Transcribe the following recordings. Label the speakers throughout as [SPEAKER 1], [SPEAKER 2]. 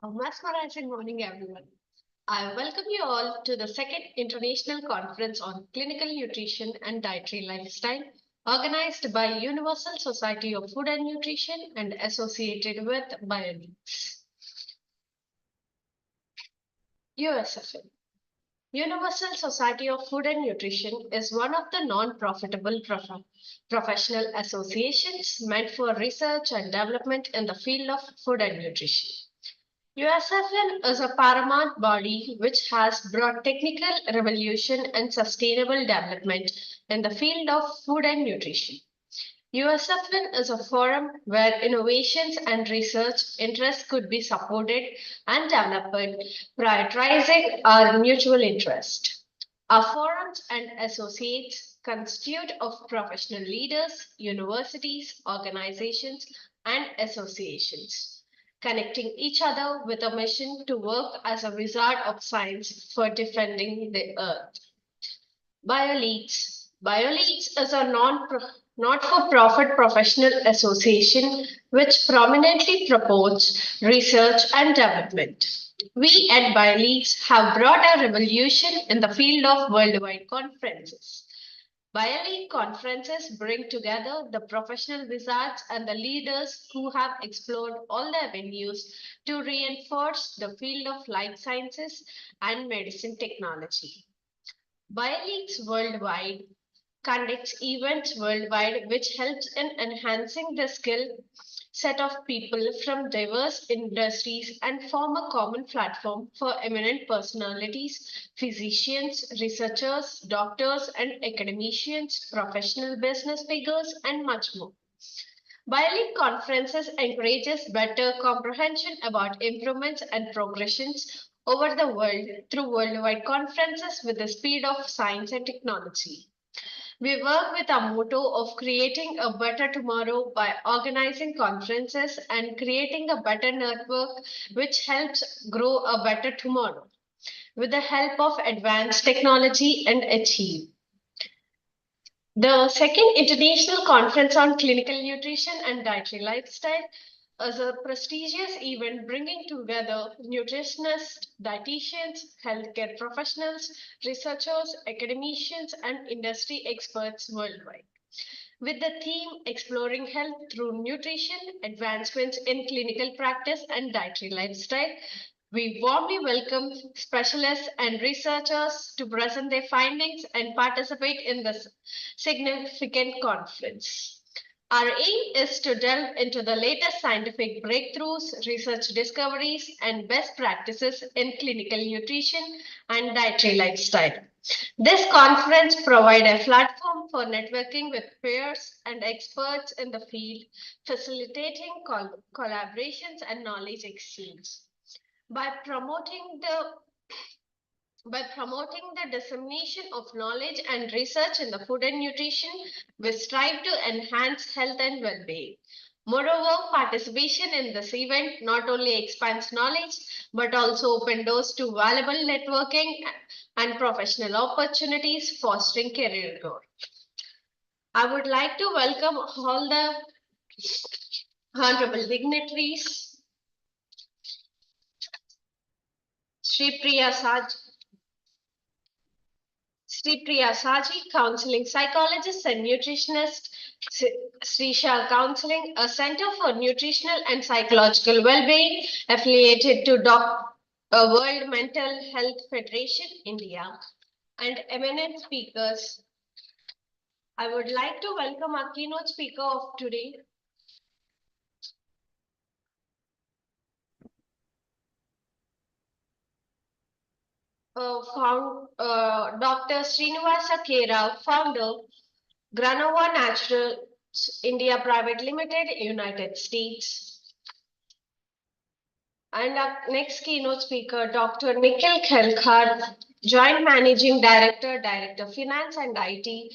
[SPEAKER 1] A mesmerizing morning, everyone. I welcome you all to the second International Conference on Clinical Nutrition and Dietary Lifestyle, organized by Universal Society of Food and Nutrition and associated with BioLeaks. USFN. Universal Society of Food and Nutrition is one of the non-profitable professional associations meant for research and development in the field of food and nutrition. USFN is a paramount body which has brought technical revolution and sustainable development in the field of food and nutrition. USFN is a forum where innovations and research interests could be supported and developed, prioritizing our mutual interest. Our forums and associates constitute of professional leaders, universities, organizations, and associations, connecting each other with a mission to work as a wizard of science for defending the earth. BioLeaks. BioLeaks is a not-for-profit professional association which prominently promotes research and development. We at BioLeaks have brought a revolution in the field of worldwide conferences. BioLeague conferences bring together the professional wizards and the leaders who have explored all the avenues to reinforce the field of life sciences and medicine technology. BioLeaks Worldwide conducts events worldwide which helps in enhancing the skill set of people from diverse industries and form a common platform for eminent personalities, physicians, researchers, doctors, and academicians, professional business figures, and much more. BioLink conferences encourages better comprehension about improvements and progressions over the world through worldwide conferences with the speed of science and technology. We work with a motto of creating a better tomorrow by organizing conferences and creating a better network which helps grow a better tomorrow with the help of advanced technology and achieve. The second International Conference on Clinical Nutrition and Dietary Lifestyle is a prestigious event bringing together nutritionists, dietitians, healthcare professionals, researchers, academicians, and industry experts worldwide. With the theme Exploring Health Through Nutrition, Advancements in Clinical Practice and Dietary Lifestyle, we warmly welcome specialists and researchers to present their findings and participate in this significant conference. Our aim is to delve into the latest scientific breakthroughs, research discoveries, and best practices in clinical nutrition and dietary lifestyle. This conference provides a platform for networking with peers and experts in the field, facilitating collaborations and knowledge exchange. By promoting the dissemination of knowledge and research in the food and nutrition, we strive to enhance health and well-being. Moreover, participation in this event not only expands knowledge but also opens doors to valuable networking and professional opportunities, fostering career growth. I would like to welcome all the honorable dignitaries. Sri Priya Saji, counseling psychologist and nutritionist, Srisha Counseling, a center for nutritional and psychological well-being affiliated to World Mental Health Federation, India, and eminent speakers. I would like to welcome our keynote speaker of today, Dr. Srinivasa K. Rao, founder, Granova Natural India Private Limited, United States. And our next keynote speaker, Dr. Nikhil Khelkar, Joint Managing Director, Director Finance and IT,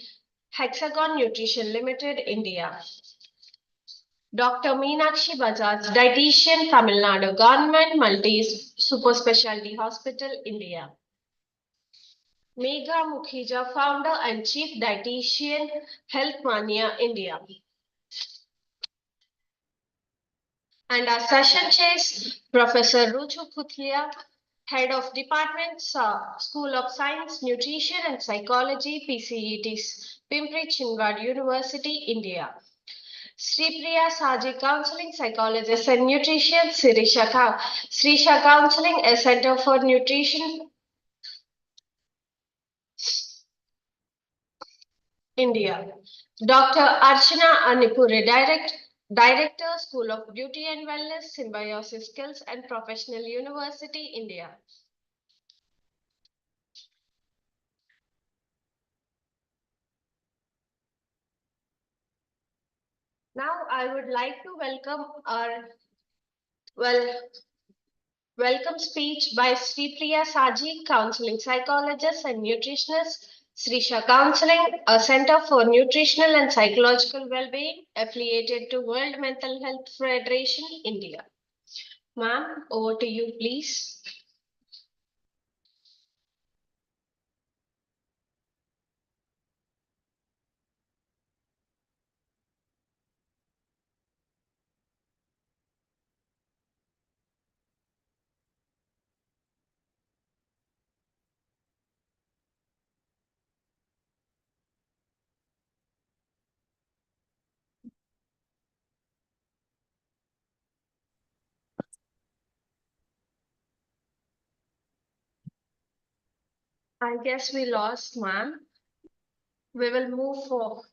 [SPEAKER 1] Hexagon Nutrition Limited, India. Dr. Meenakshi Bajaj, Dietitian, Tamil Nadu Government Multi Super Specialty Hospital, India. Megha Mukhija, Founder and Chief Dietitian, Health Mania, India. And our session chairs Professor Ruchu Puthlia, Head of Department, School of Science, Nutrition and Psychology, PCETs, Pimpri Chinwad University, India. Sri Priya Saji, Counseling Psychologist and Nutrition, Srisha Counseling, a Center for Nutrition, India. Dr. Archana Anipure, Director, School of Beauty and Wellness, Symbiosis Skills and Professional University, India. Now I would like to welcome our well welcome speech by Sri Priya Saji, Counseling Psychologist and Nutritionist, Srisha Counseling, a Center for Nutritional and Psychological Well-being affiliated to World Mental Health Federation, India. Ma'am, over to you, please. I guess we lost, ma'am. We will move forward.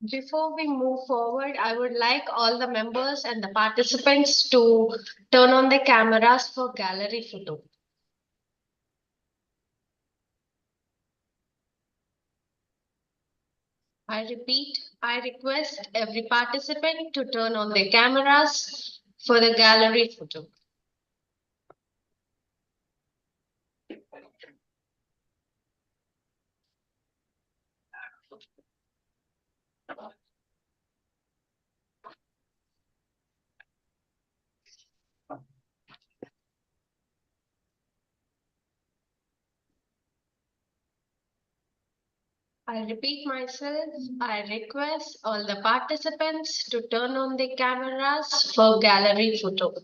[SPEAKER 1] Before we move forward, I would like all the members and the participants to turn on the cameras for gallery photo. I repeat, I request every participant to turn on their cameras for the gallery photo. I repeat myself, I request all the participants to turn on the cameras for gallery photo.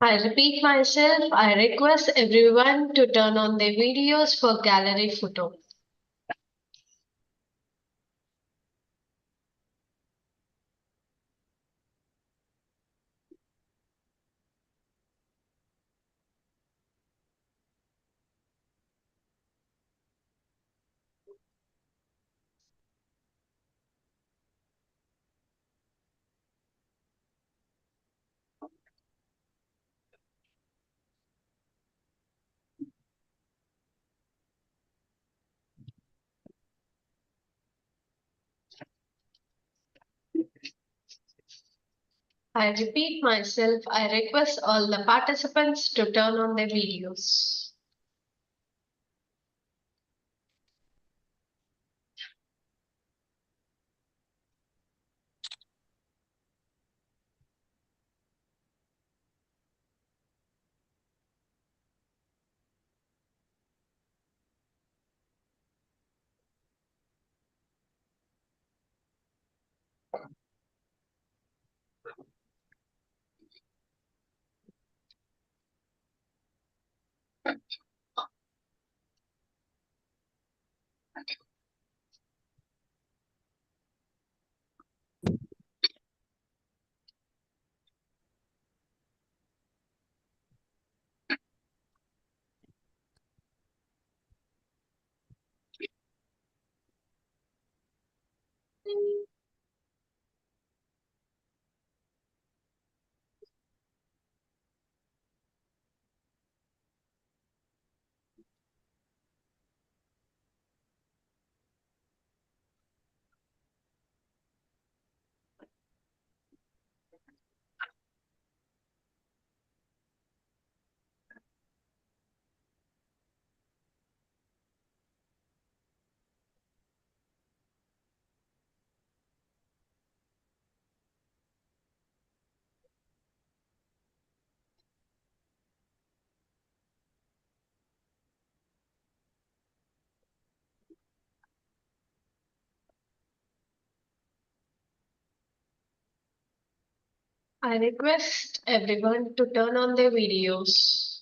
[SPEAKER 1] I repeat myself, I request everyone to turn on their videos for gallery photo. I repeat myself, I request all the participants to turn on their videos. I request everyone to turn on their videos.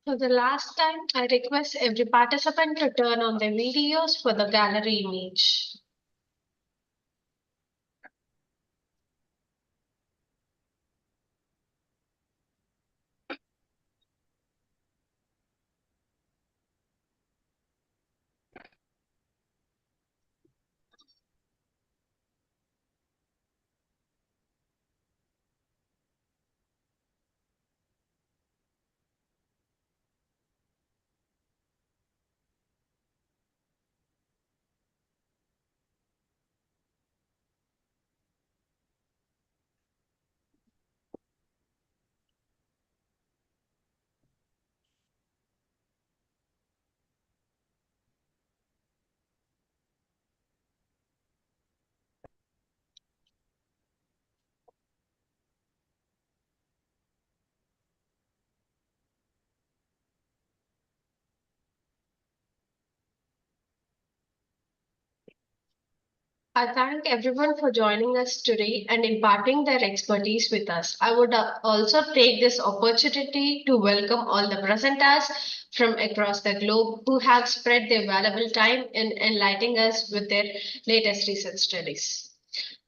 [SPEAKER 1] For the last time, I request every participant to turn on their videos for the gallery image. I thank everyone for joining us today and imparting their expertise with us. I would also take this opportunity to welcome all the presenters from across the globe who have spread their valuable time in enlightening us with their latest research studies.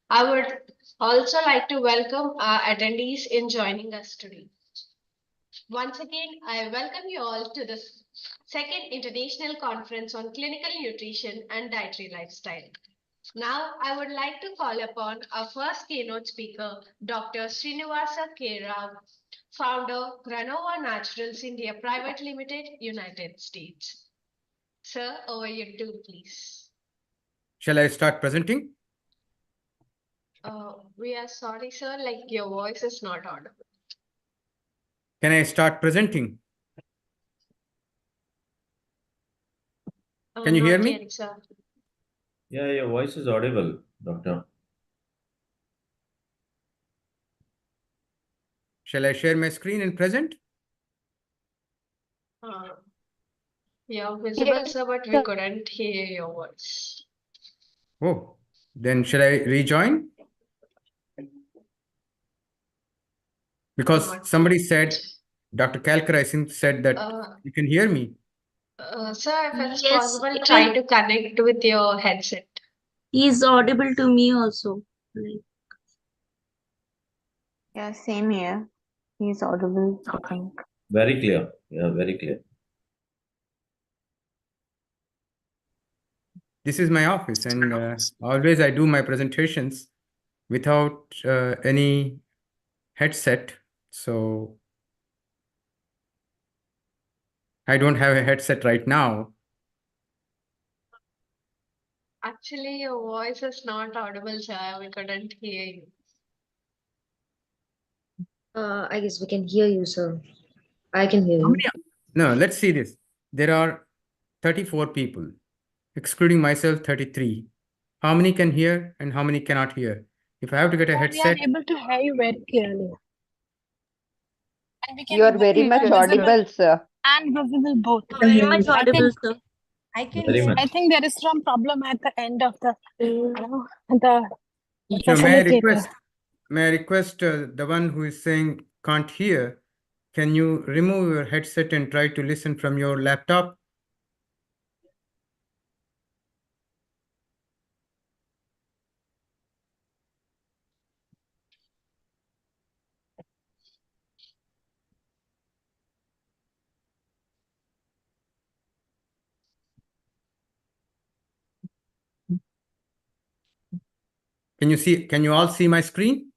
[SPEAKER 1] I would also like to welcome our attendees in joining us today. Once again, I welcome you all to the second International Conference on Clinical Nutrition and Dietary Lifestyle. Now, I would like to call upon our first keynote speaker, Dr. Srinivasa K. Rao, founder, Granova Naturals India Private Limited, United States. Sir, over you too, please.
[SPEAKER 2] Shall I start presenting?
[SPEAKER 1] We are sorry, sir, like your voice is not audible.
[SPEAKER 2] Can I start presenting? Can you hear
[SPEAKER 1] Not
[SPEAKER 2] me?
[SPEAKER 1] yet, sir.
[SPEAKER 3] Yeah, your voice is audible, doctor.
[SPEAKER 2] Shall I share my screen and present?
[SPEAKER 1] You're visible, sir, but we couldn't hear your voice.
[SPEAKER 2] Oh, then shall I rejoin? Because
[SPEAKER 1] Not
[SPEAKER 2] somebody
[SPEAKER 1] yet.
[SPEAKER 2] said, Dr. Kalkar, I think, said that you can hear me.
[SPEAKER 1] Sir, if it's
[SPEAKER 4] Yes,
[SPEAKER 1] possible,
[SPEAKER 4] even
[SPEAKER 1] try to connect with your headset.
[SPEAKER 4] he is audible to me also. Like,
[SPEAKER 5] Yeah, same here. He's audible, I think.
[SPEAKER 3] Very clear. Yeah, very clear.
[SPEAKER 2] This is my office, and always I do my presentations without any headset. So I don't have a headset right now.
[SPEAKER 1] Actually, your voice is not audible, sir. We couldn't hear you.
[SPEAKER 6] I guess we can hear you, sir. I can hear
[SPEAKER 2] How
[SPEAKER 6] you.
[SPEAKER 2] many? No, let's see this. There are 34 people, excluding myself, 33. How many can hear and how many cannot hear? If I have to get a
[SPEAKER 7] We are
[SPEAKER 2] headset,
[SPEAKER 7] able to hear you very clearly. And we can
[SPEAKER 5] You are very
[SPEAKER 7] hear
[SPEAKER 5] much
[SPEAKER 7] visible
[SPEAKER 5] audible, sir.
[SPEAKER 7] and visible both.
[SPEAKER 4] very much
[SPEAKER 7] I
[SPEAKER 4] audible,
[SPEAKER 7] think
[SPEAKER 4] sir.
[SPEAKER 3] Very
[SPEAKER 7] I
[SPEAKER 3] much.
[SPEAKER 7] think there is some problem at the end of the
[SPEAKER 2] so
[SPEAKER 7] facilitator.
[SPEAKER 2] may I request the one who is saying can't hear, can you remove your headset and try to listen from your laptop? Can you all see my screen?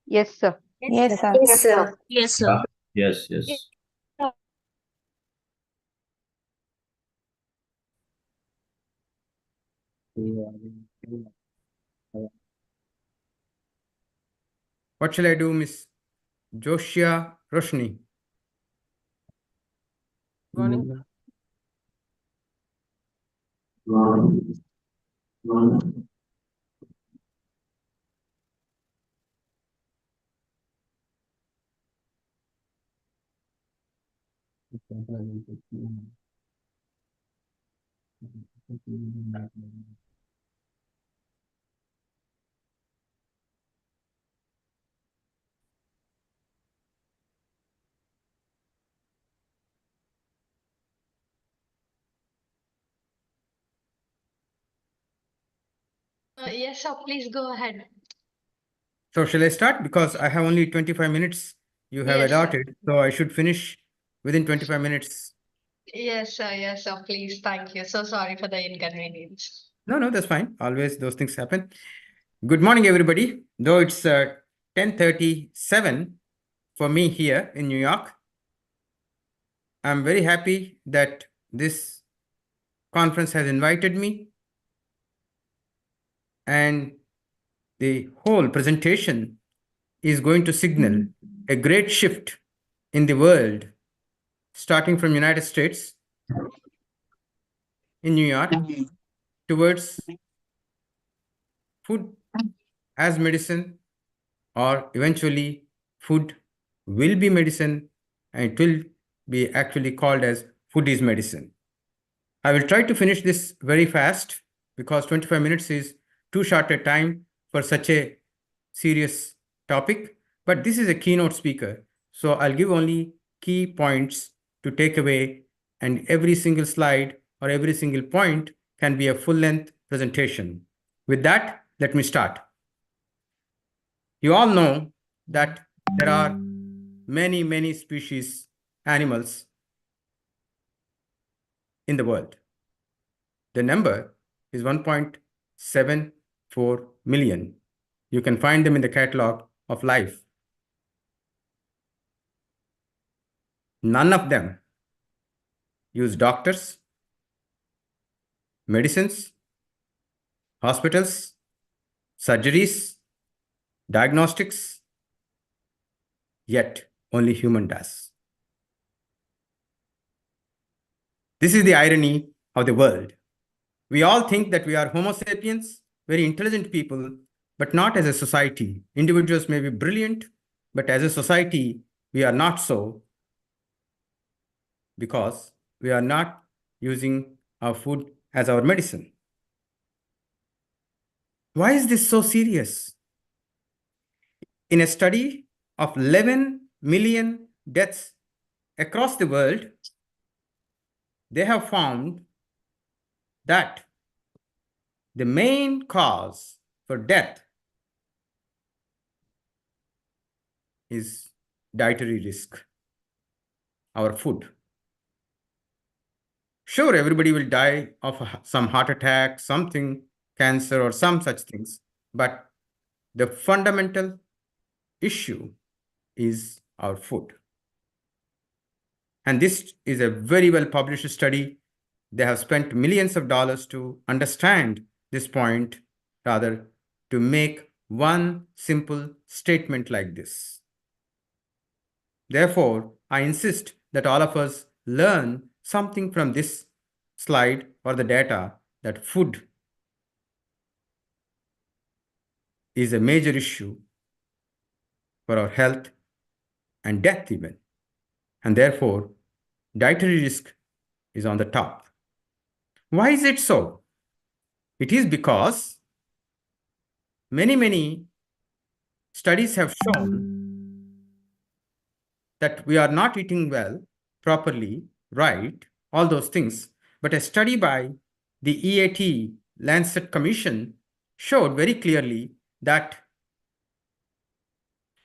[SPEAKER 5] Yes, sir.
[SPEAKER 7] Yes, sir.
[SPEAKER 6] Yes, sir.
[SPEAKER 4] Yes, sir.
[SPEAKER 3] Ah, yes, yes.
[SPEAKER 2] What shall I do, Miss Joshia Roshni?
[SPEAKER 8] Morning.
[SPEAKER 1] Yes, sir, please go ahead.
[SPEAKER 2] So shall I start? Because I have only 25 minutes you have
[SPEAKER 1] Yes, sir.
[SPEAKER 2] allotted, so I should finish within 25 minutes.
[SPEAKER 1] Yes, sir, please. Thank you. So sorry for the inconvenience.
[SPEAKER 2] No, that's fine. Always those things happen. Good morning, everybody. Though it's 10:37 for me here in New York, I'm very happy that this conference has invited me, and the whole presentation is going to signal a great shift in the world, starting from United States in New York towards food as medicine, or eventually food will be medicine, and it will be actually called as food is medicine. I will try to finish this very fast because 25 minutes is too short a time for such a serious topic. But this is a keynote speaker, so I'll give only key points to take away, and every single slide or every single point can be a full-length presentation. With that, let me start. You all know that there are many species animals in the world. The number is 1.74 million. You can find them in the catalog of life. None of them use doctors, medicines, hospitals, surgeries, diagnostics, yet only human does. This is the irony of the world. We all think that we are Homo sapiens, very intelligent people, but not as a society. Individuals may be brilliant, but as a society, we are not so, because we are not using our food as our medicine. Why is this so serious? In a study of 11 million deaths across the world, they have found that the main cause for death is dietary risk, our food. Sure, everybody will die of some heart attack, something, cancer, or some such things, but the fundamental issue is our food. And this is a very well published study. They have spent millions of dollars to understand this point, rather, to make one simple statement like this. Therefore, I insist that all of us learn something from this slide or the data, that food is a major issue for our health and death even. And therefore, dietary risk is on the top. Why is it so? It is because many studies have shown that we are not eating well, properly, right, all those things. But a study by the EAT Lancet Commission showed very clearly that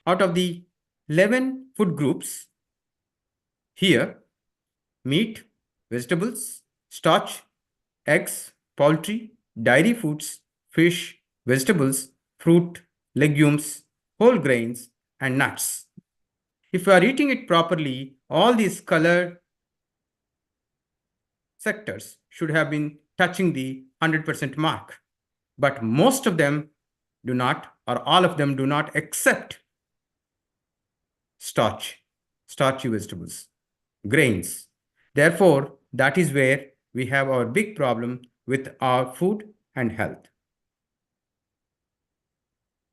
[SPEAKER 2] out of the 11 food groups here, meat, vegetables, starch, eggs, poultry, dairy foods, fish, vegetables, fruit, legumes, whole grains, and nuts. If we are eating it properly, all these colored sectors should have been touching the 100% mark. But most of them do not, or all of them do not accept starchy vegetables, grains. Therefore, that is where we have our big problem with our food and health.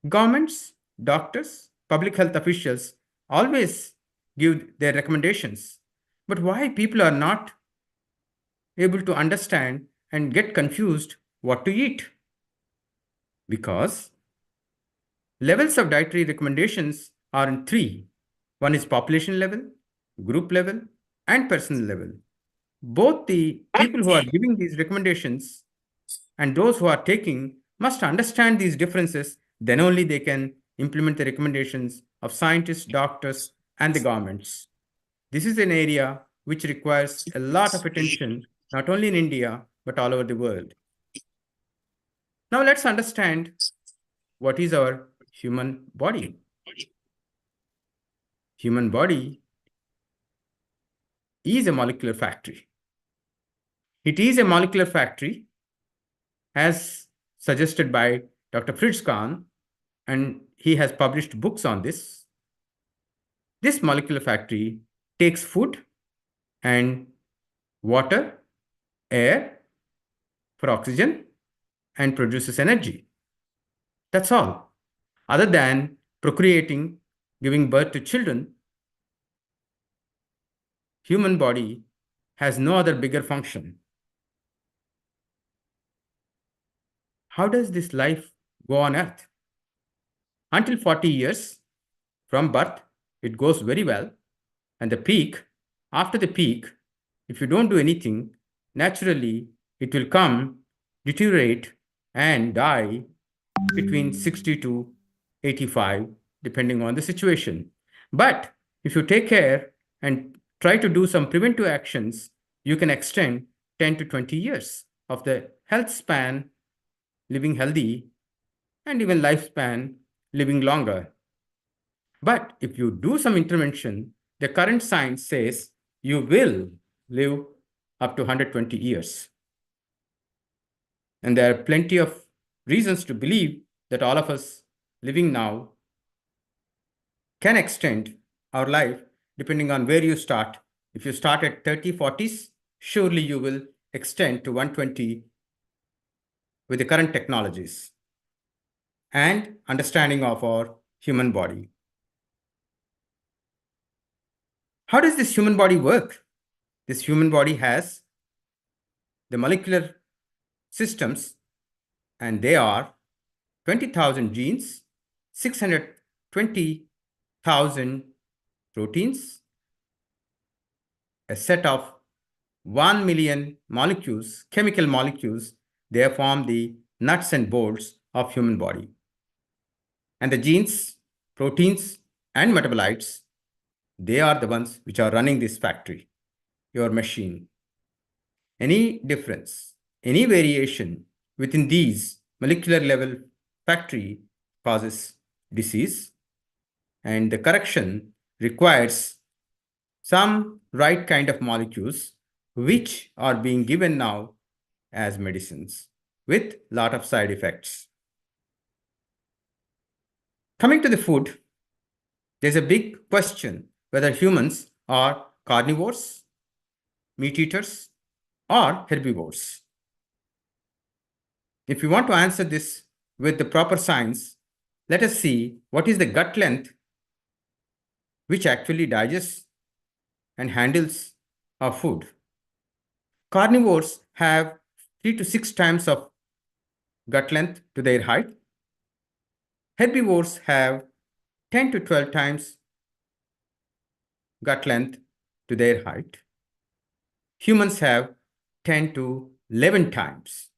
[SPEAKER 2] Governments, doctors, public health officials always give their recommendations. But why people are not able to understand and get confused what to eat? Because levels of dietary recommendations are in three. One is population level, group level, and personal level. Both the people who are giving these recommendations and those who are taking must understand these differences, then only they can implement the recommendations of scientists, doctors, and the governments. This is an area which requires a lot of attention, not only in India, but all over the world. Now let's understand what is our human body. Human body is a molecular factory. It is a molecular factory as suggested by Dr. Fritz Kahn, and he has published books on this. This molecular factory takes food and water, air for oxygen, and produces energy. That's all. Other than procreating, giving birth to children, human body has no other bigger function. How does this life go on earth? Until 40 years from birth, it goes very well. And the peak, after the peak, if you don't do anything, naturally it will come, deteriorate, and die between 60 to 85, depending on the situation. But if you take care and try to do some preventive actions, you can extend 10 to 20 years of the health span, living healthy, and even lifespan, living longer. But if you do some intervention, the current science says you will live up to 120 years. And there are plenty of reasons to believe that all of us living now can extend our life depending on where you start. If you start at 30, 40s, surely you will extend to 120 with the current technologies and understanding of our human body. How does this human body work? This human body has the molecular systems, and they are 20,000 genes, 620,000 proteins, a set of 1 million molecules, chemical molecules. They form the nuts and bolts of human body. And the genes, proteins, and metabolites, they are the ones which are running this factory, your machine. Any difference, any variation within these molecular level factory causes disease, and the correction requires some right kind of molecules which are being given now as medicines with lot of side effects. Coming to the food, there's a big question whether humans are carnivores, meat eaters, or herbivores. If you want to answer this with the proper science, let us see what is the gut length which actually digests and handles our food. Carnivores have 3 to 6 times of gut length to their height. Herbivores have 10 to 12 times gut length to their height. Humans have 10 to 11 times.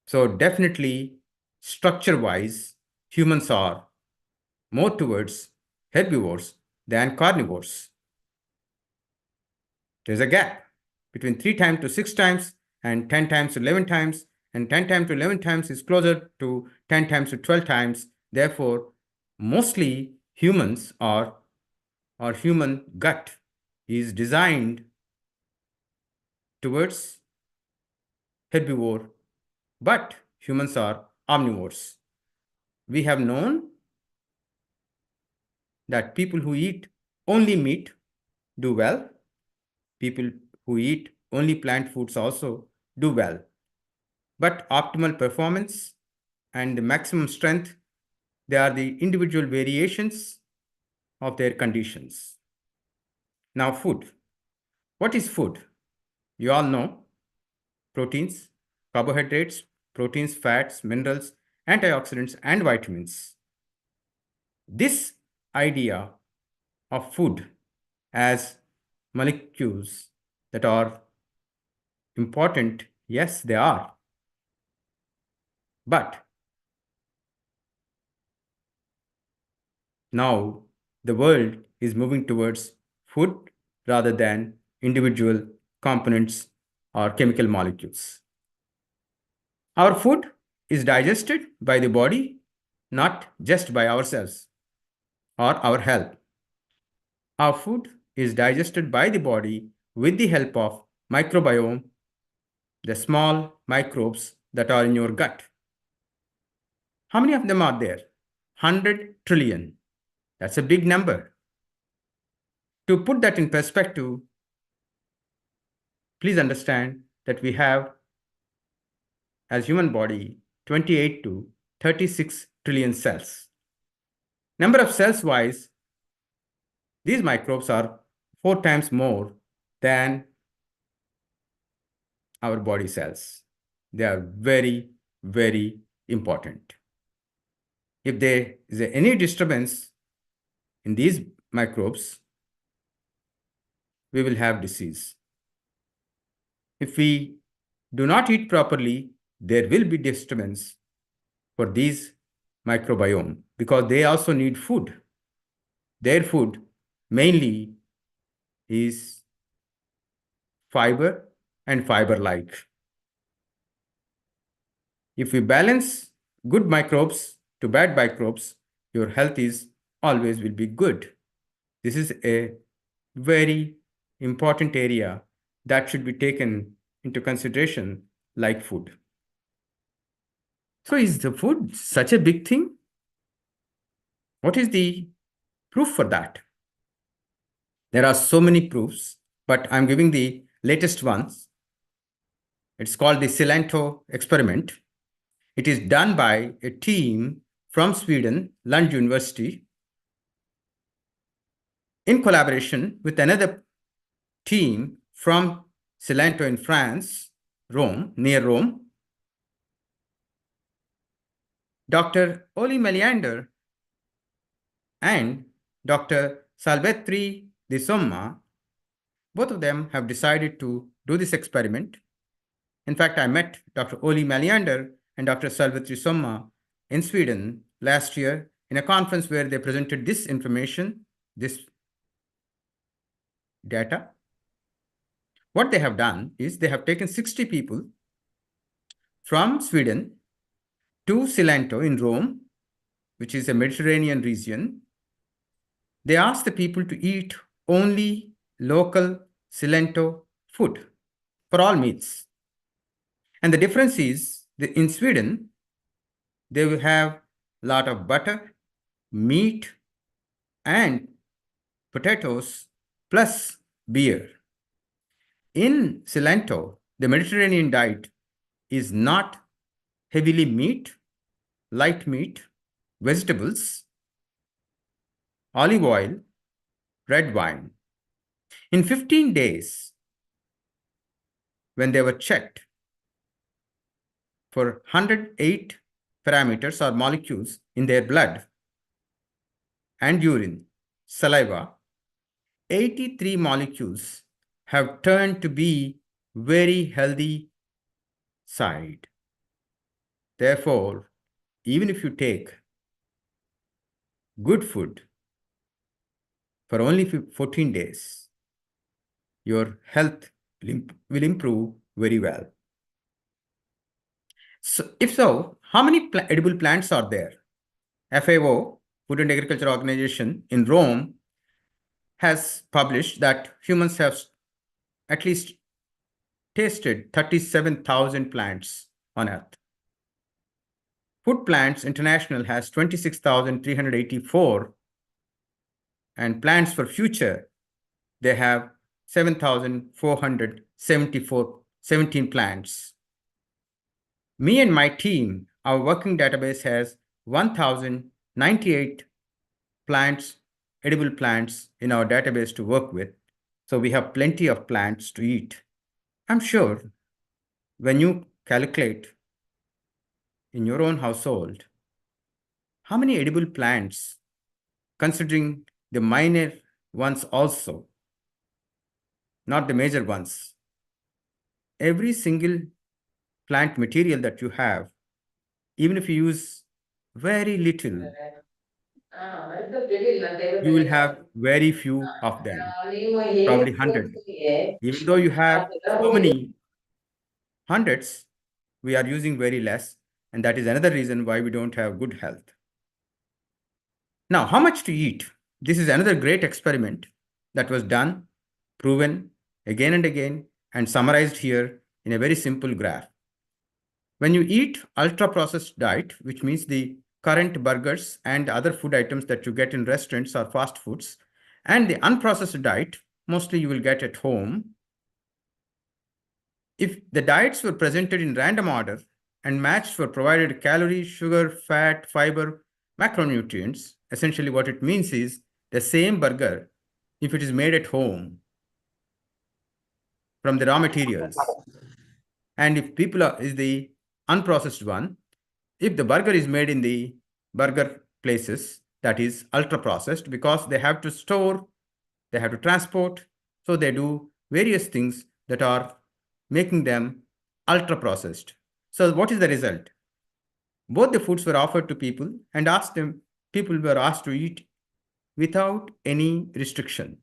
[SPEAKER 2] So definitely, structure-wise, humans are more towards herbivores than carnivores. There's a gap between 3 times to 6 times and 10 times to 11 times, and 10 times to 11 times is closer to 10 times to 12 times. Therefore, mostly humans are, or human gut is designed towards herbivore, but humans are omnivores. We have known that people who eat only meat do well. People who eat only plant foods also do well. But optimal performance and the maximum strength, they are the individual variations of their conditions. Now, food. What is food? You all know proteins, carbohydrates, proteins, fats, minerals, antioxidants, and vitamins. This idea of food as molecules that are important, yes, they are. But now the world is moving towards food rather than individual components or chemical molecules. Our food is digested by the body, not just by ourselves or our health. Our food is digested by the body with the help of microbiome, the small microbes that are in your gut. How many of them are there? 100 trillion. That's a big number. To put that in perspective, please understand that we have, as human body, 28 to 36 trillion cells. Number of cells wise, these microbes are 4 times more than our body cells. They are very, very important. If there is any disturbance in these microbes, we will have disease. If we do not eat properly, there will be disturbance for these microbiome because they also need food. Their food mainly is fiber and fiber-like. If we balance good microbes to bad microbes, your health is always will be good. This is a very important area that should be taken into consideration like food. So is the food such a big thing? What is the proof for that? There are so many proofs, but I'm giving the latest ones. It's called the cilantro experiment. It is done by a team from Sweden, Lund University, in collaboration with another team from Cilento in France, Rome, near Rome. Dr. Oli Meliander and Dr. Salvetri Di Somma, both of them have decided to do this experiment. In fact, I met Dr. Oli Meliander and Dr. Salvetri Somma in Sweden last year in a conference where they presented this information, this data. What they have done is they have taken 60 people from Sweden to Cilento in Rome, which is a Mediterranean region. They asked the people to eat only local Cilento food for all meals. And the difference is that in Sweden, they will have a lot of butter, meat, and potatoes, plus beer. In Cilento, the Mediterranean diet is not heavily meat, light meat, vegetables, olive oil, red wine. In 15 days, when they were checked for 108 parameters or molecules in their blood and urine, saliva, 83 molecules have turned to be very healthy side. Therefore, even if you take good food for only 14 days, your health will improve very well. So, if so, how many edible plants are there? FAO, Food and Agriculture Organization in Rome, has published that humans have at least tasted 37,000 plants on Earth. Food Plants International has 26,384, and Plants for Future, they have 7,417 plants. Me and my team, our working database has 1,098 plants, edible plants in our database to work with. So we have plenty of plants to eat. I'm sure when you calculate in your own household, how many edible plants, considering the minor ones also, not the major ones, every single plant material that you have even if you use very little, you will have very few of them, probably 100. Even though you have so many hundreds, we are using very less, and that is another reason why we don't have good health. Now, how much to eat? This is another great experiment that was done, proven again and again, and summarized here in a very simple graph. When you eat ultra-processed diet, which means the current burgers and other food items that you get in restaurants or fast foods, and the unprocessed diet, mostly you will get at home. If the diets were presented in random order and matched for provided calorie, sugar, fat, fiber, macronutrients, essentially what it means is the same burger, if it is made at home from the raw materials, and if people is the unprocessed one, if the burger is made in the burger places, that is ultra processed, because they have to store, they have to transport, so they do various things that are making them ultra processed. So what is the result? Both the foods were offered to people and people were asked to eat without any restriction.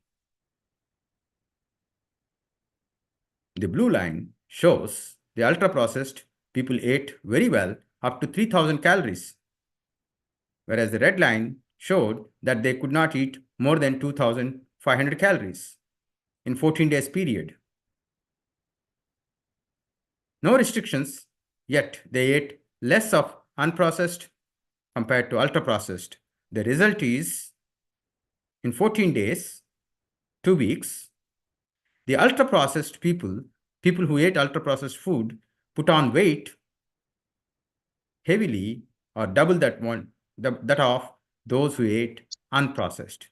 [SPEAKER 2] The blue line shows the ultra processed people ate very well, up to 3000 calories, whereas the red line showed that they could not eat more than 2500 calories in 14 days period. No restrictions, yet they ate less of unprocessed compared to ultra processed. The result is in 14 days, 2 weeks, the ultra processed people who ate ultra processed food, put on weight heavily or double that of those who ate unprocessed.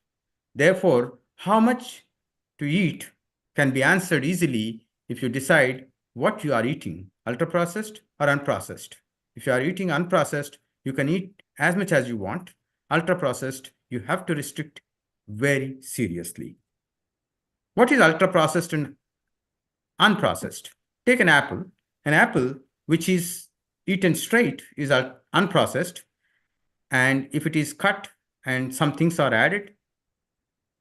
[SPEAKER 2] Therefore, how much to eat can be answered easily if you decide what you are eating, ultra processed or unprocessed. If you are eating unprocessed, you can eat as much as you want. Ultra processed, you have to restrict very seriously. What is ultra processed and unprocessed? Take an apple. An apple which is eaten straight is unprocessed, and if it is cut and some things are added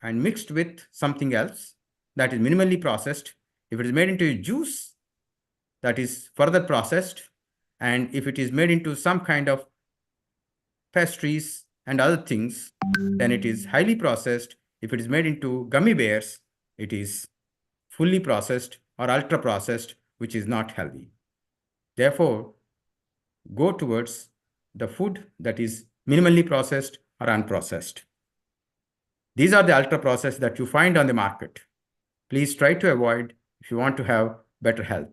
[SPEAKER 2] and mixed with something else, that is minimally processed. If it is made into a juice, that is further processed. And if it is made into some kind of pastries and other things, then it is highly processed. If it is made into gummy bears, it is fully processed or ultra processed, which is not healthy. Therefore, go towards the food that is minimally processed or unprocessed. These are the ultra processed that you find on the market. Please try to avoid if you want to have better health.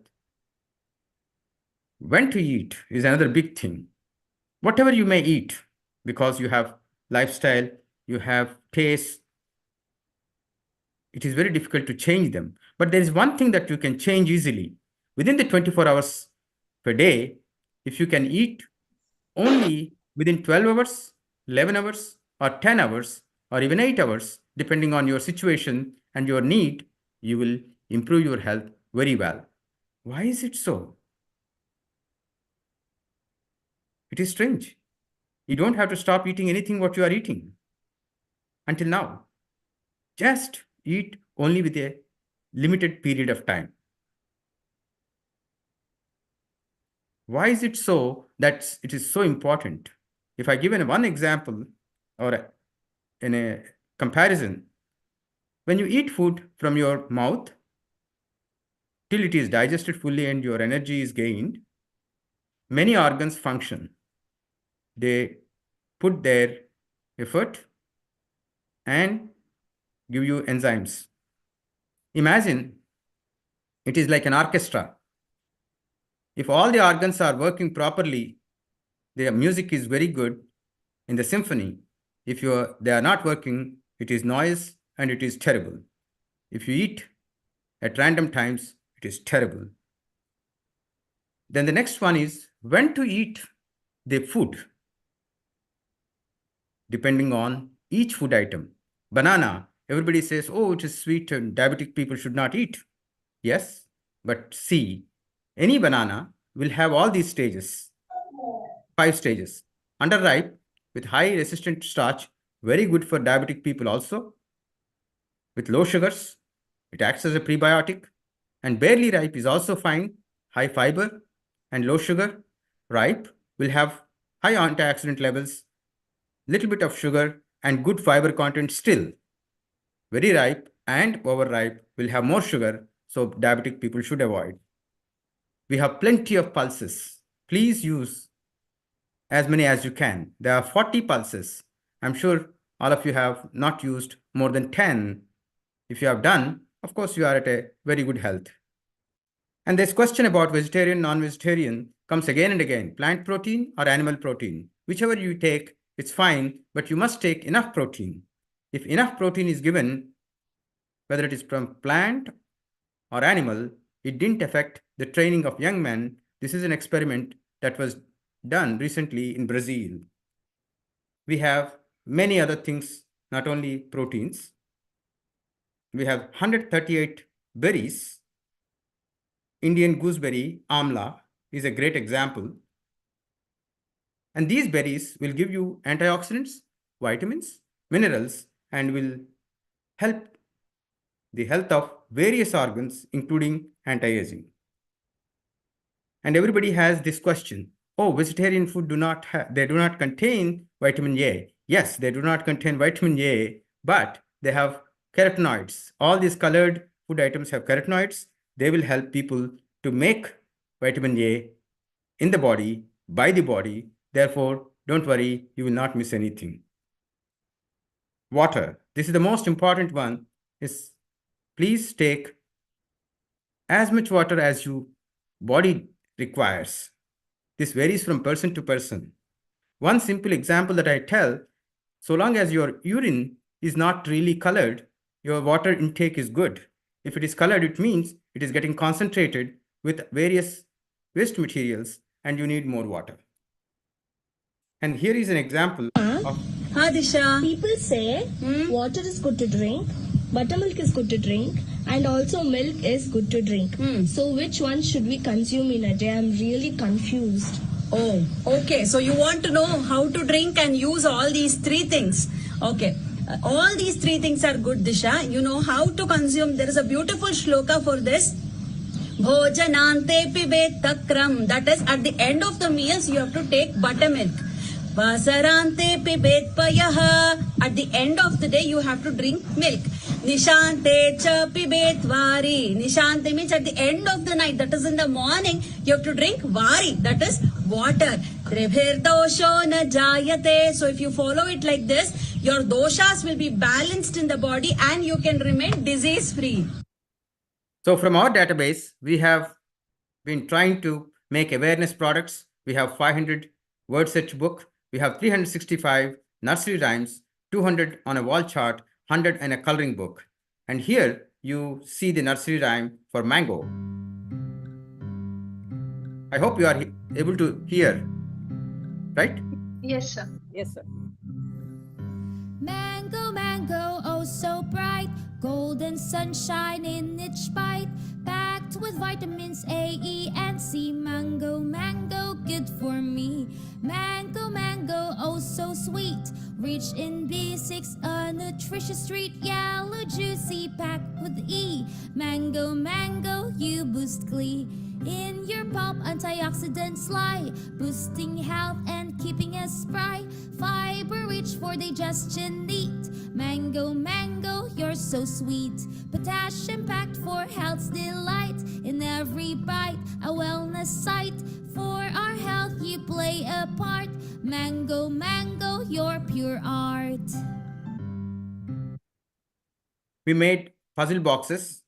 [SPEAKER 2] When to eat is another big thing. Whatever you may eat, because you have lifestyle, you have taste, it is very difficult to change them. But there is one thing that you can change easily. Within the 24 hours per day, if you can eat only within 12 hours, 11 hours, or 10 hours, or even 8 hours, depending on your situation and your need, you will improve your health very well. Why is it so? It is strange. You don't have to stop eating anything what you are eating until now. Just eat only with a limited period of time. Why is it so that it is so important? If I give one example or in a comparison, when you eat food from your mouth till it is digested fully and your energy is gained, many organs function. They put their effort and give you enzymes. Imagine it is like an orchestra. If all the organs are working properly, the music is very good in the symphony. If they are not working, it is noise and it is terrible. If you eat at random times, it is terrible. Then the next one is when to eat the food, depending on each food item. Banana, everybody says, oh, it is sweet and diabetic people should not eat. Yes, but see, any banana will have all these stages. 5 stages. Underripe with high resistant starch, very good for diabetic people also. With low sugars, it acts as a prebiotic. And barely ripe is also fine, high fiber and low sugar. Ripe will have high antioxidant levels, little bit of sugar and good fiber content still. Very ripe and overripe will have more sugar, so diabetic people should avoid. We have plenty of pulses. Please use as many as you can. There are 40 pulses. I'm sure all of you have not used more than 10. If you have done, of course, you are at a very good health. And this question about vegetarian, non-vegetarian comes again and again. Plant protein or animal protein? Whichever you take, it's fine, but you must take enough protein. If enough protein is given, whether it is from plant or animal, it didn't affect the training of young men. This is an experiment that was done recently in Brazil. We have many other things, not only proteins. We have 138 berries. Indian gooseberry, amla, is a great example. And these berries will give you antioxidants, vitamins, minerals, and will help the health of various organs, including anti-aging. And everybody has this question, oh, vegetarian food they do not contain vitamin A. Yes, they do not contain vitamin A, but they have carotenoids. All these colored food items have carotenoids. They will help people to make vitamin A in the body, by the body. Therefore, don't worry, you will not miss anything. Water. This is the most important one. Is please take as much water as your body requires. This varies from person to person. One simple example that I tell, so long as your urine is not really colored, your water intake is good. If it is colored, it means it is getting concentrated with various waste materials and you need more water. And here is an example of
[SPEAKER 8] Disha. People say water is good to drink, buttermilk is good to drink, and also milk is good to drink. So which one should we consume in a day? I'm really confused.
[SPEAKER 9] Oh, okay. So you want to know how to drink and use all these three things. Okay. All these three things are good, Disha. You know how to consume. There is a beautiful shloka for this. Bhojanante pibet takram. That is, at the end of the meals, you have to take buttermilk. Vasarante pibet payaha. At the end of the day, you have to drink milk. Nishante cha pibet vari. Nishante means at the end of the night, that is in the morning, you have to drink vari. That is water. Tribhir dosho na jayate. So if you follow it like this, your doshas will be balanced in the body and you can remain disease free.
[SPEAKER 2] So from our database, we have been trying to make awareness products. We have 500 word search book. We have 365 nursery rhymes, 200 on a wall chart, 100 in a coloring book. And here you see the nursery rhyme for mango. I hope you are able to hear, right?
[SPEAKER 1] Yes, sir.
[SPEAKER 7] Yes, sir.
[SPEAKER 10] Mango, mango, oh so bright, golden sunshine in its bite, packed with vitamins A, E, and C. Mango, mango, good for me. Mango, mango, oh so sweet, rich in B6, a nutritious treat. Yellow, juicy, packed with E. Mango, mango, you boost glee. In your pulp, antioxidants lie, boosting health and keeping us spry. Fiber rich for digestion neat. Mango, mango, you're so sweet. Potassium packed for health's delight. In every bite, a wellness sight. For our health, you play a part. Mango, mango, you're pure art.
[SPEAKER 2] We made puzzle boxes.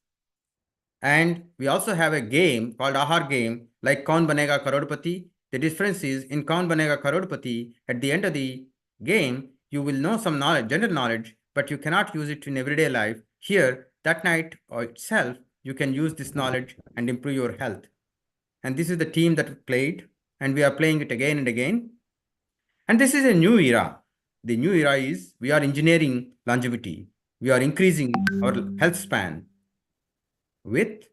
[SPEAKER 2] And we also have a game called Ahar game, like Kaun Banega Karodpati. The difference is in Kaun Banega Karodpati, at the end of the game, you will know some knowledge, general knowledge, but you cannot use it in everyday life. Here, that night or itself, you can use this knowledge and improve your health. And this is the team that played, and we are playing it again and again. And this is a new era. The new era is we are engineering longevity. We are increasing our health span with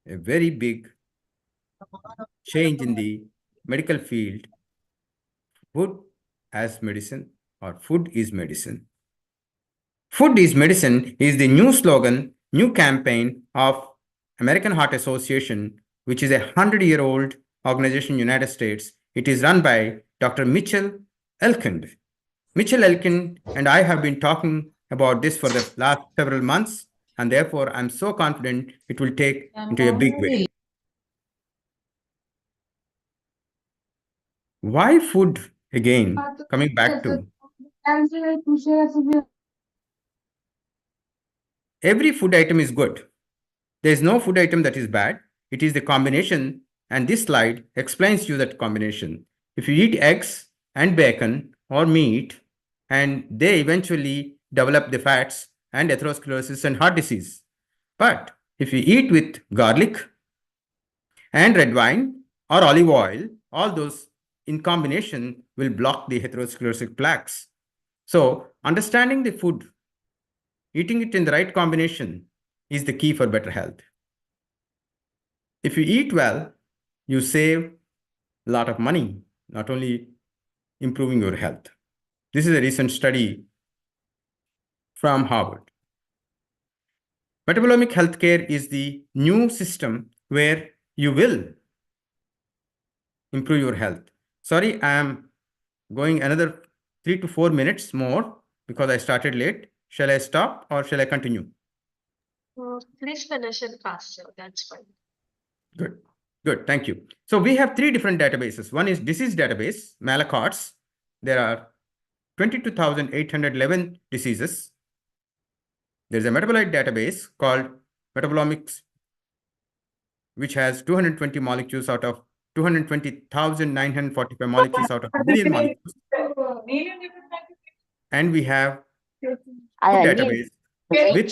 [SPEAKER 2] a very big change in the medical field, food as medicine or food is medicine. Food is medicine is the new slogan, new campaign of American Heart Association, which is a 100-year-old organization in the United States. It is run by Dr. Mitchell Elkind. Mitchell Elkind and I have been talking about this for the last several months, and therefore I'm so confident it will take into a big way. Why food again? Coming back to every food item is good. There is no food item that is bad. It is the combination, and this slide explains you that combination. If you eat eggs and bacon or meat, and they eventually develop the fats and atherosclerosis and heart disease. But if you eat with garlic and red wine or olive oil, all those in combination will block the atherosclerotic plaques. So understanding the food, eating it in the right combination is the key for better health. If you eat well, you save a lot of money, not only improving your health. This is a recent study from Harvard. Metabolomic healthcare is the new system where you will improve your health. Sorry, I am going another 3 to 4 minutes more because I started late. Shall I stop or shall I continue?
[SPEAKER 1] Please finish it faster. That's fine.
[SPEAKER 2] Good. Good. Thank you. So we have 3 different databases. One is disease database, Malakoff's. There are 22,811 diseases. There's a metabolite database called Metabolomics, which has 220 molecules out of 220,945 molecules out of a million molecules. And we have food database with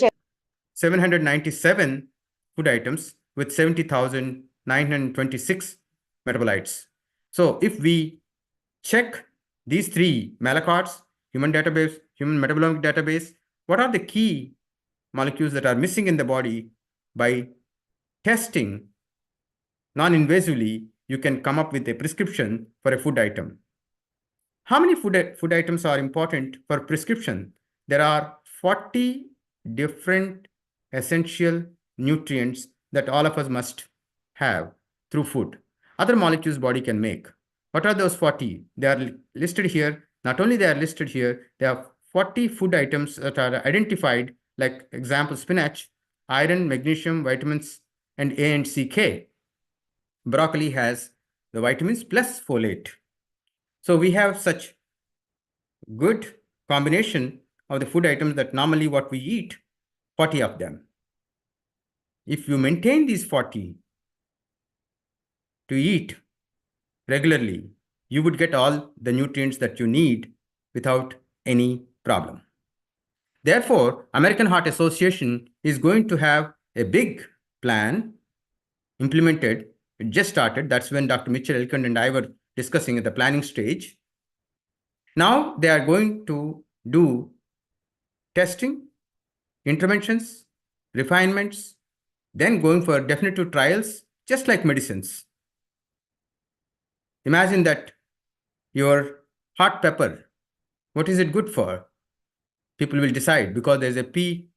[SPEAKER 2] 797 food items with 70,926 metabolites. So if we check these 3 Malakoff's, human database, human metabolomic database, what are the key molecules that are missing in the body? By testing non-invasively, you can come up with a prescription for a food item. How many food items are important for prescription? There are 40 different essential nutrients that all of us must have through food. Other molecules body can make. What are those 40? They are listed here. Not only they are listed here, there are 40 food items that are identified, like example, spinach, iron, magnesium, vitamins, and A and C, K. Broccoli has the vitamins plus folate. So we have such good combination of the food items that normally what we eat, 40 of them. If you maintain these 40 to eat regularly, you would get all the nutrients that you need without any problem. Therefore, American Heart Association is going to have a big plan implemented. It just started. That's when Dr. Mitchell Elkind and I were discussing at the planning stage. Now they are going to do testing, interventions, refinements, then going for definitive trials, just like medicines. Imagine that your hot pepper, what is it good for? People will decide because there's a P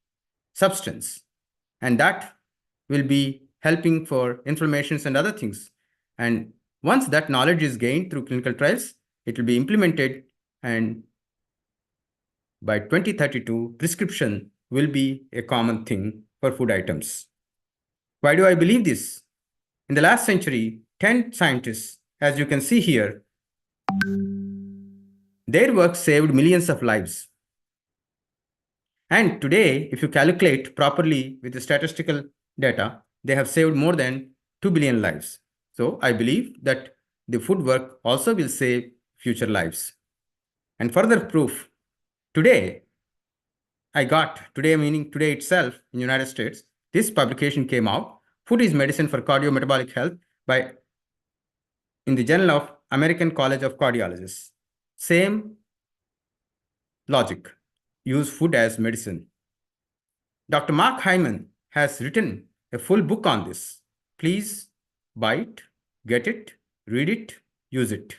[SPEAKER 2] substance, and that will be helping for inflammations and other things. And once that knowledge is gained through clinical trials, it will be implemented, and by 2032, prescription will be a common thing for food items. Why do I believe this? In the last century, 10 scientists, as you can see here, their work saved millions of lives. And today, if you calculate properly with the statistical data, they have saved more than 2 billion lives. So I believe that the food work also will save future lives. And further proof, today meaning today itself in the United States, this publication came out, Food is Medicine for Cardiometabolic Health in the Journal of American College of Cardiologists. Same logic, use food as medicine. Dr. Mark Hyman has written a full book on this. Please buy it, get it, read it, use it.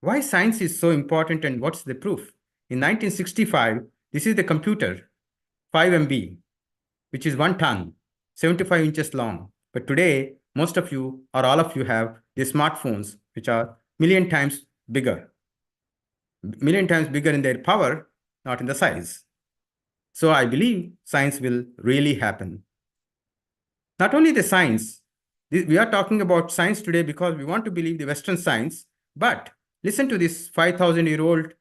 [SPEAKER 2] Why science is so important and what's the proof? In 1965, this is the computer, 5 MB, which is 1 ton, 75 inches long. But today, most of you or all of you have the smartphones, which are million times bigger in their power, not in the size. So I believe science will really happen. Not only the science, we are talking about science today because we want to believe the Western science, but listen to this 5,000-year-old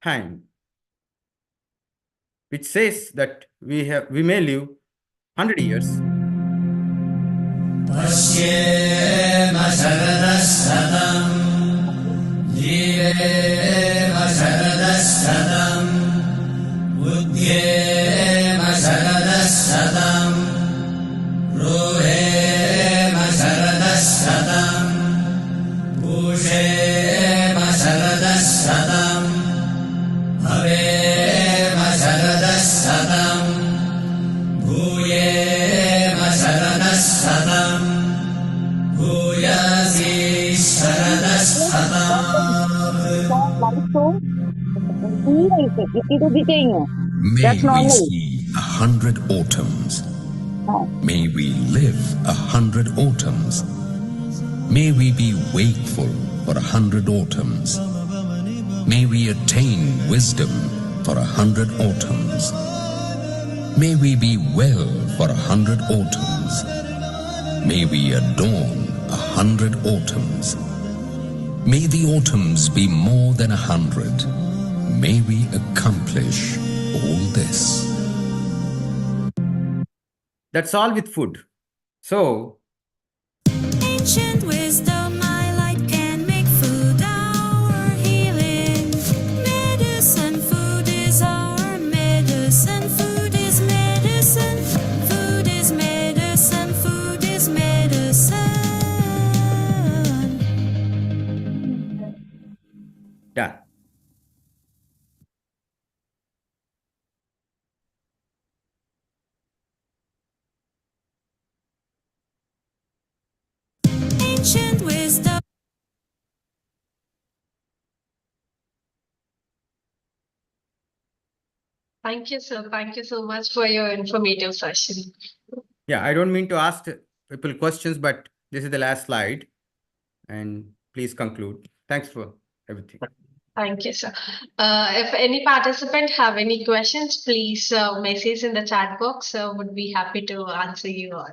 [SPEAKER 2] hymn, which says that we may live 100 years.
[SPEAKER 11] Pashyema Sharadasthadam Jivema Sharadasthadam Buddhyema Sharadasthadam Ruhema Sharadasthadam Pushema Sharadasthadam Bhavema Sharadasthadam Bhuyema Sharadasthadam Bhuyasi Sharadasthadam.
[SPEAKER 12] May we see 100 autumns. May we live 100 autumns. May we be wakeful for 100 autumns. May we attain wisdom for 100 autumns. May we be well for 100 autumns. May we adorn 100 autumns. May the autumns be more than 100. May we accomplish all this.
[SPEAKER 2] That's all with food. So,
[SPEAKER 10] Ancient wisdom, my light can make food our healing. Medicine, food is our medicine. Food is medicine. Food is medicine. Food is medicine.
[SPEAKER 2] done.
[SPEAKER 10] Ancient wisdom.
[SPEAKER 1] Thank you, sir. Thank you so much for your informative session.
[SPEAKER 2] Yeah, I don't mean to ask people questions, but this is the last slide. And please conclude. Thanks for everything.
[SPEAKER 1] Thank you, sir. If any participant have any questions, please message in the chat box. Would be happy to answer you all.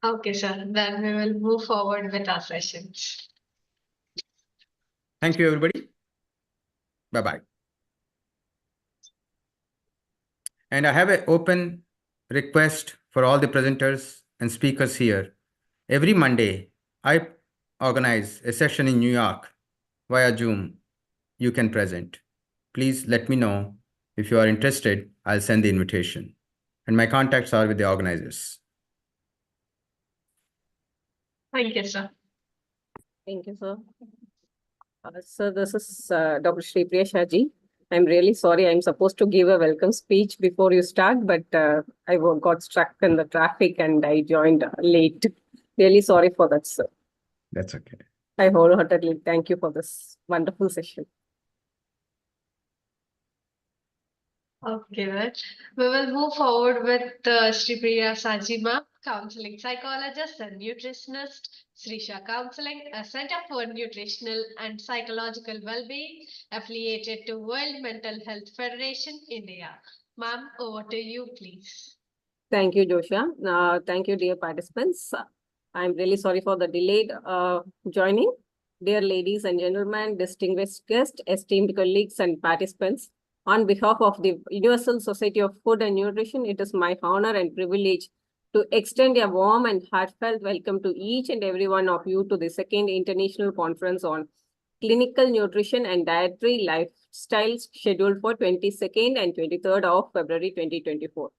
[SPEAKER 1] Okay, sir. Then we will move forward with our sessions.
[SPEAKER 2] Thank you, everybody. Bye-bye. And I have an open request for all the presenters and speakers here. Every Monday, I organize a session in New York via Zoom. You can present. Please let me know if you are interested. I'll send the invitation. And my contacts are with the organizers.
[SPEAKER 1] Thank you, sir.
[SPEAKER 13] Thank you, sir. Sir, this is Dr. Shri Priya Shaji. I'm really sorry. I'm supposed to give a welcome speech before you start, but I got stuck in the traffic and I joined late. Really sorry for that, sir.
[SPEAKER 2] That's okay.
[SPEAKER 13] I wholeheartedly thank you for this wonderful session.
[SPEAKER 1] Okay, well, we will move forward with Sri Priya Sajima, counseling psychologist and nutritionist, Srisha Counseling, a center for nutritional and psychological well-being affiliated to World Mental Health Federation, India. Ma'am, over to you, please.
[SPEAKER 13] Thank you, Joshua. Thank you, dear participants. I'm really sorry for the delayed joining. Dear ladies and gentlemen, distinguished guests, esteemed colleagues and participants, on behalf of the Universal Society of Food and Nutrition, it is my honor and privilege to extend a warm and heartfelt welcome to each and every one of you to the second International Conference on Clinical Nutrition and Dietary Lifestyles scheduled for 22nd and 23rd of February 2024.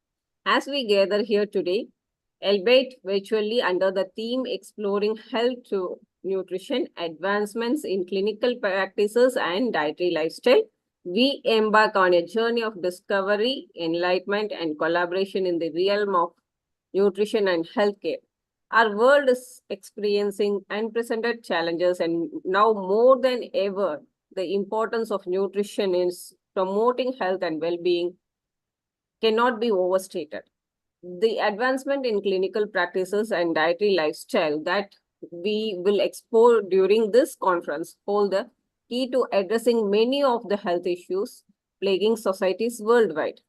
[SPEAKER 13] As we gather here today, albeit virtually under the theme Exploring Health to Nutrition, Advancements in Clinical Practices and Dietary Lifestyle, we embark on a journey of discovery, enlightenment, and collaboration in the realm of nutrition and healthcare. Our world is experiencing unprecedented challenges, and now more than ever, the importance of nutrition is promoting health and well-being cannot be overstated. The advancement in clinical practices and dietary lifestyle that we will explore during this conference hold the key to addressing many of the health issues plaguing societies worldwide.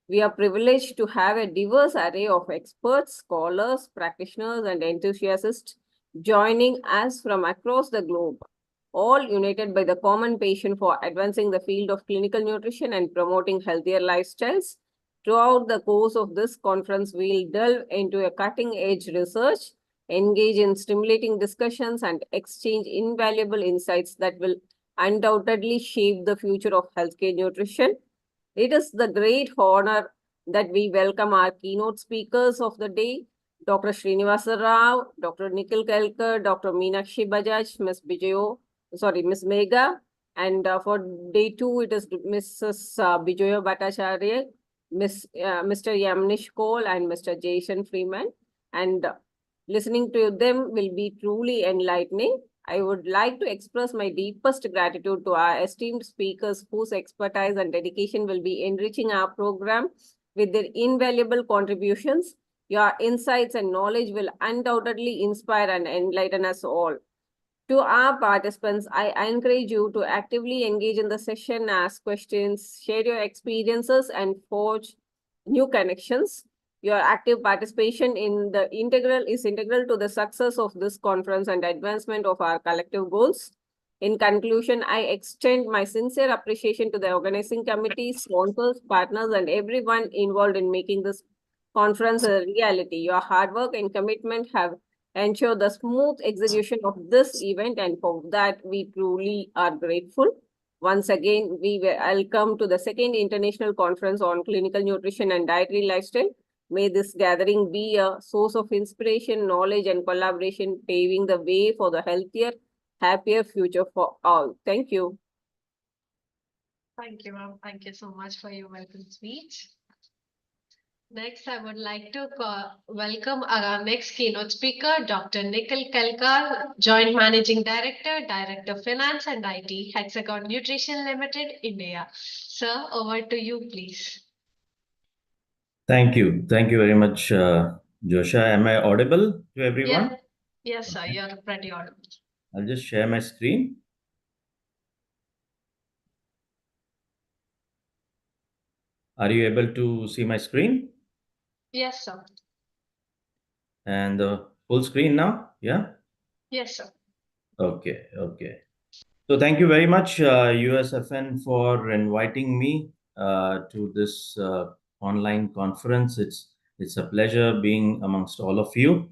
[SPEAKER 13] We are privileged to have a diverse array of experts, scholars, practitioners, and enthusiasts joining us from across the globe, all united by the common passion for advancing the field of clinical nutrition and promoting healthier lifestyles. Throughout the course of this conference, we'll delve into a cutting-edge research, engage in stimulating discussions, and exchange invaluable insights that will undoubtedly shape the future of healthcare nutrition. It is the great honor that we welcome our keynote speakers of the day, Dr. Srinivasa Rao, Dr. Nikhil Kelkar, Dr. Meenakshi Bajaj, Ms. Megha, and for day 2, it is Mrs. Bijoyo Bhattacharya, Mr. Yamnish Cole, and Mr. Jason Freeman. And listening to them will be truly enlightening. I would like to express my deepest gratitude to our esteemed speakers whose expertise and dedication will be enriching our program with their invaluable contributions. Your insights and knowledge will undoubtedly inspire and enlighten us all. To our participants, I encourage you to actively engage in the session, ask questions, share your experiences, and forge new connections. Your active participation in the is integral to the success of this conference and advancement of our collective goals. In conclusion, I extend my sincere appreciation to the organizing committee, sponsors, partners, and everyone involved in making this conference a reality. Your hard work and commitment have ensured the smooth execution of this event, and for that we truly are grateful. Once again, we welcome to the second International Conference on Clinical Nutrition and Dietary Lifestyle. May this gathering be a source of inspiration, knowledge, and collaboration, paving the way for the healthier, happier future for all. Thank you.
[SPEAKER 1] Thank you, ma'am. Thank you so much for your welcome speech. Next, I would like to welcome our next keynote speaker, Dr. Nikhil Kelkar, Joint Managing Director, Director of Finance and IT, Hexagon Nutrition Limited, India. Sir, over to you, please.
[SPEAKER 3] Thank you. Thank you very much, Josha. Am I audible to everyone?
[SPEAKER 1] Yes, sir. You're pretty audible.
[SPEAKER 3] I'll just share my screen. Are you able to see my screen?
[SPEAKER 1] Yes, sir.
[SPEAKER 3] And the full screen now? Yeah?
[SPEAKER 1] Yes, sir.
[SPEAKER 3] Okay, okay. So thank you very much, USFN, for inviting me to this online conference. It's a pleasure being amongst all of you.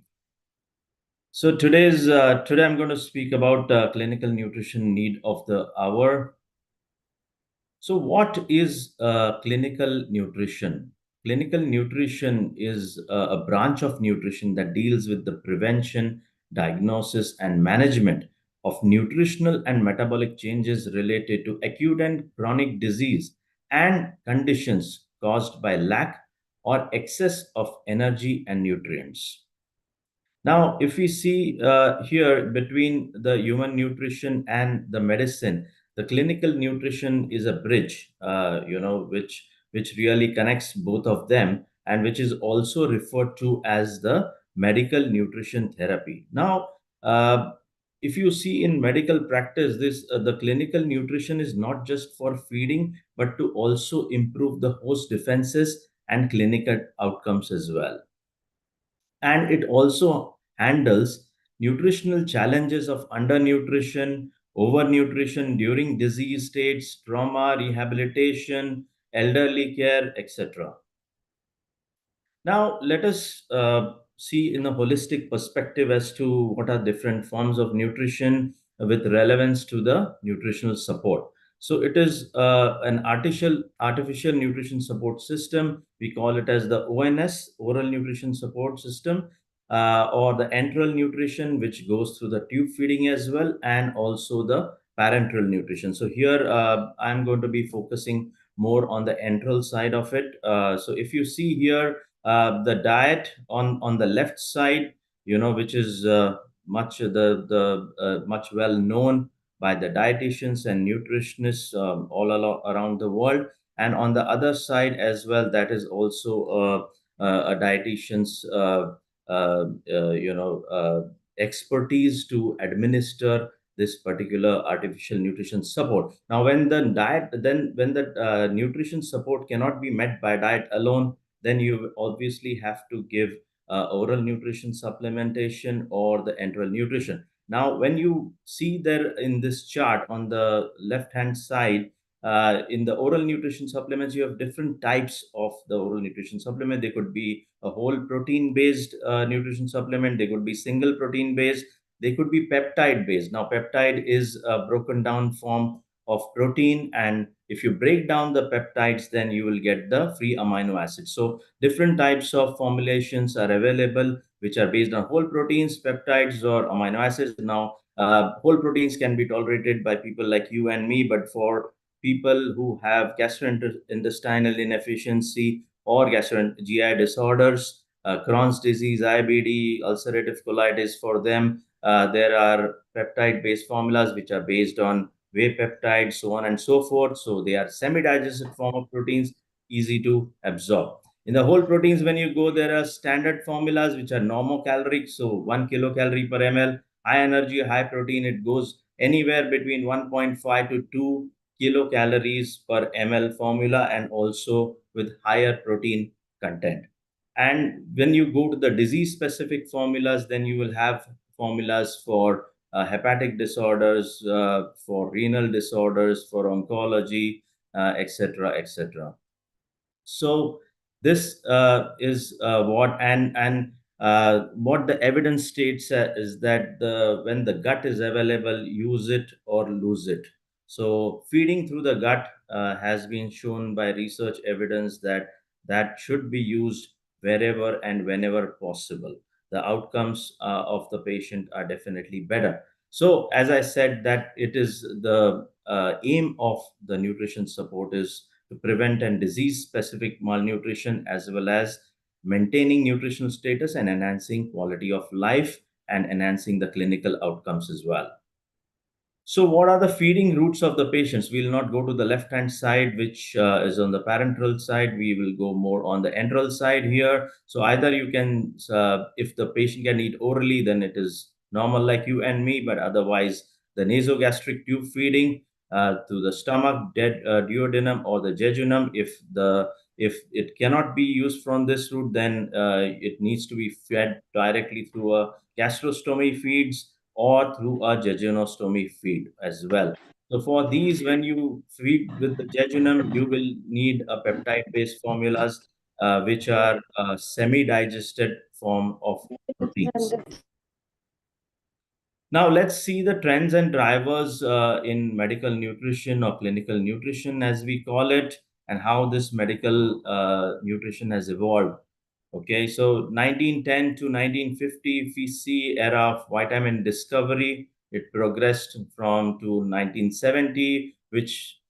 [SPEAKER 3] So today I'm going to speak about clinical nutrition need of the hour. So what is clinical nutrition? Clinical nutrition is a branch of nutrition that deals with the prevention, diagnosis, and management of nutritional and metabolic changes related to acute and chronic disease and conditions caused by lack or excess of energy and nutrients. Now, if we see here between the human nutrition and the medicine, the clinical nutrition is a bridge, which really connects both of them, and which is also referred to as the medical nutrition therapy. Now, if you see in medical practice, the clinical nutrition is not just for feeding, but to also improve the host defenses and clinical outcomes as well. And it also handles nutritional challenges of undernutrition, overnutrition during disease states, trauma, rehabilitation, elderly care, etc. Now, let us see in a holistic perspective as to what are different forms of nutrition with relevance to the nutritional support. So it is an artificial nutrition support system. We call it as the ONS, oral nutrition support system, or the enteral nutrition, which goes through the tube feeding as well, and also the parenteral nutrition. So here I'm going to be focusing more on the enteral side of it. So if you see here, the diet on the left side, which is much well known by the dietitians and nutritionists around the world, and on the other side as well, that is also a dietitian's expertise to administer this particular artificial nutrition support. Now, when the nutrition support cannot be met by diet alone, then you obviously have to give oral nutrition supplementation or the enteral nutrition. Now, when you see there in this chart on the left hand side, in the oral nutrition supplements, you have different types of the oral nutrition supplement. They could be a whole protein based nutrition supplement, they could be single protein based, they could be peptide based. Now, peptide is a broken down form of protein, and if you break down the peptides, then you will get the free amino acids. So different types of formulations are available which are based on whole proteins, peptides, or amino acids. Now, whole proteins can be tolerated by people like you and me, but for people who have gastrointestinal inefficiency or GI disorders, Crohn's disease, IBD, ulcerative colitis, for them, there are peptide-based formulas which are based on whey peptides, so on and so forth. So they are semi-digested form of proteins, easy to absorb. In the whole proteins, when you go, there are standard formulas which are normocaloric. So 1 kilocalorie per ml, high energy, high protein. It goes anywhere between 1.5 to 2 kilocalories per ml formula, and also with higher protein content. And when you go to the disease specific formulas, then you will have formulas for hepatic disorders, for renal disorders, for oncology, etc., etc. So this is what the evidence states is that when the gut is available, use it or lose it. So feeding through the gut has been shown by research evidence that should be used wherever and whenever possible. The outcomes of the patient are definitely better. So as I said, that it is the aim of the nutrition support is to prevent and disease specific malnutrition, as well as maintaining nutritional status and enhancing quality of life and enhancing the clinical outcomes as well. So what are the feeding routes of the patients? We'll not go to the left hand side, which is on the parenteral side. We will go more on the enteral side here. So either you can, if the patient can eat orally, then it is normal like you and me, but otherwise the nasogastric tube feeding to the stomach, duodenum, or the jejunum. If it cannot be used from this route, then it needs to be fed directly through a gastrostomy feeds or through a jejunostomy feed as well. So for these, when you feed with the jejunum, you will need a peptide-based formulas, which are a semi-digested form of proteins. Now, let's see the trends and drivers in medical nutrition, or clinical nutrition as we call it, and how this medical nutrition has evolved. Okay, so 1910 to 1950, if we see era of vitamin discovery, it progressed from to 1970,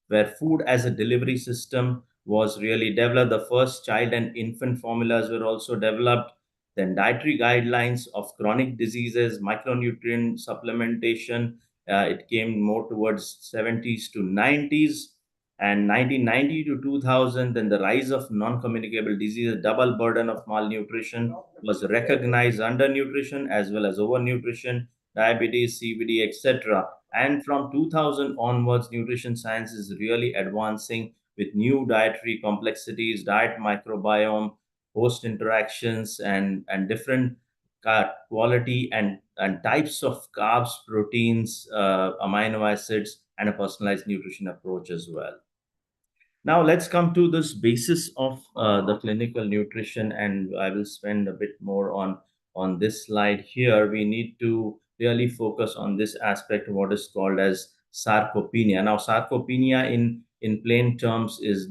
[SPEAKER 3] where food as a delivery system was really developed. The first child and infant formulas were also developed. Then dietary guidelines of chronic diseases, micronutrient supplementation, it came more towards 70s to 90s. And 1990 to 2000, then the rise of non-communicable diseases, double burden of malnutrition was recognized, undernutrition as well as overnutrition, diabetes, CVD, etc. And from 2000 onwards, nutrition science is really advancing with new dietary complexities, diet microbiome, host interactions, and different quality and types of carbs, proteins, amino acids, and a personalized nutrition approach as well. Now let's come to this basis of the clinical nutrition, and I will spend a bit more on this slide here. We need to really focus on this aspect, what is called as sarcopenia. Now, sarcopenia in plain terms is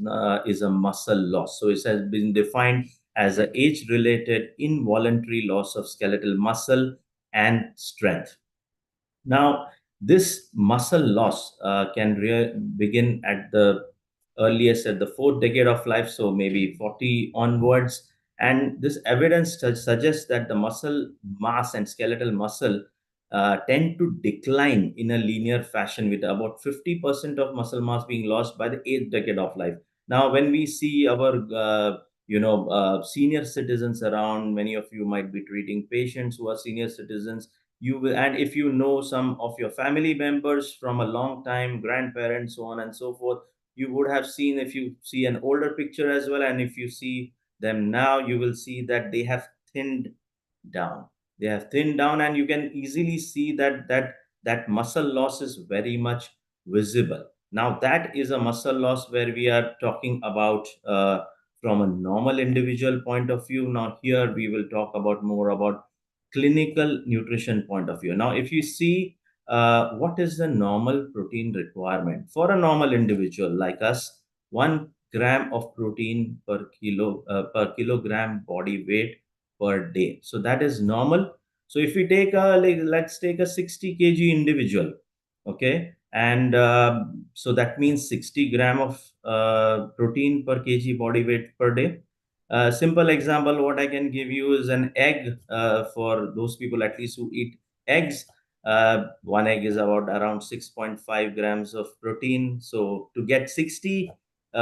[SPEAKER 3] a muscle loss. So it has been defined as an age-related involuntary loss of skeletal muscle and strength. Now, This muscle loss can begin at the earliest at the fourth decade of life, so maybe 40 onwards. And this evidence suggests that the muscle mass and skeletal muscle tend to decline in a linear fashion, with about 50% of muscle mass being lost by the eighth decade of life. Now, when we see our senior citizens around, many of you might be treating patients who are senior citizens. You will, and if you know some of your family members from a long time, grandparents, so on and so forth, you would have seen, if you see an older picture as well, and if you see them now, you will see that they have thinned down. They have thinned down, and you can easily see that muscle loss is very much visible. Now, that is a muscle loss where we are talking about from a normal individual point of view. Now, here we will talk about more about clinical nutrition point of view. Now, if you see what is the normal protein requirement for a normal individual like us, 1 gram of protein per kilogram body weight per day. So that is normal. So if we take let's take a 60 kg individual, okay, and so that means 60 gram of protein per kg body weight per day. Simple example, what I can give you is an egg for those people at least who eat eggs. One egg is about around 6.5 grams of protein. So to get 60,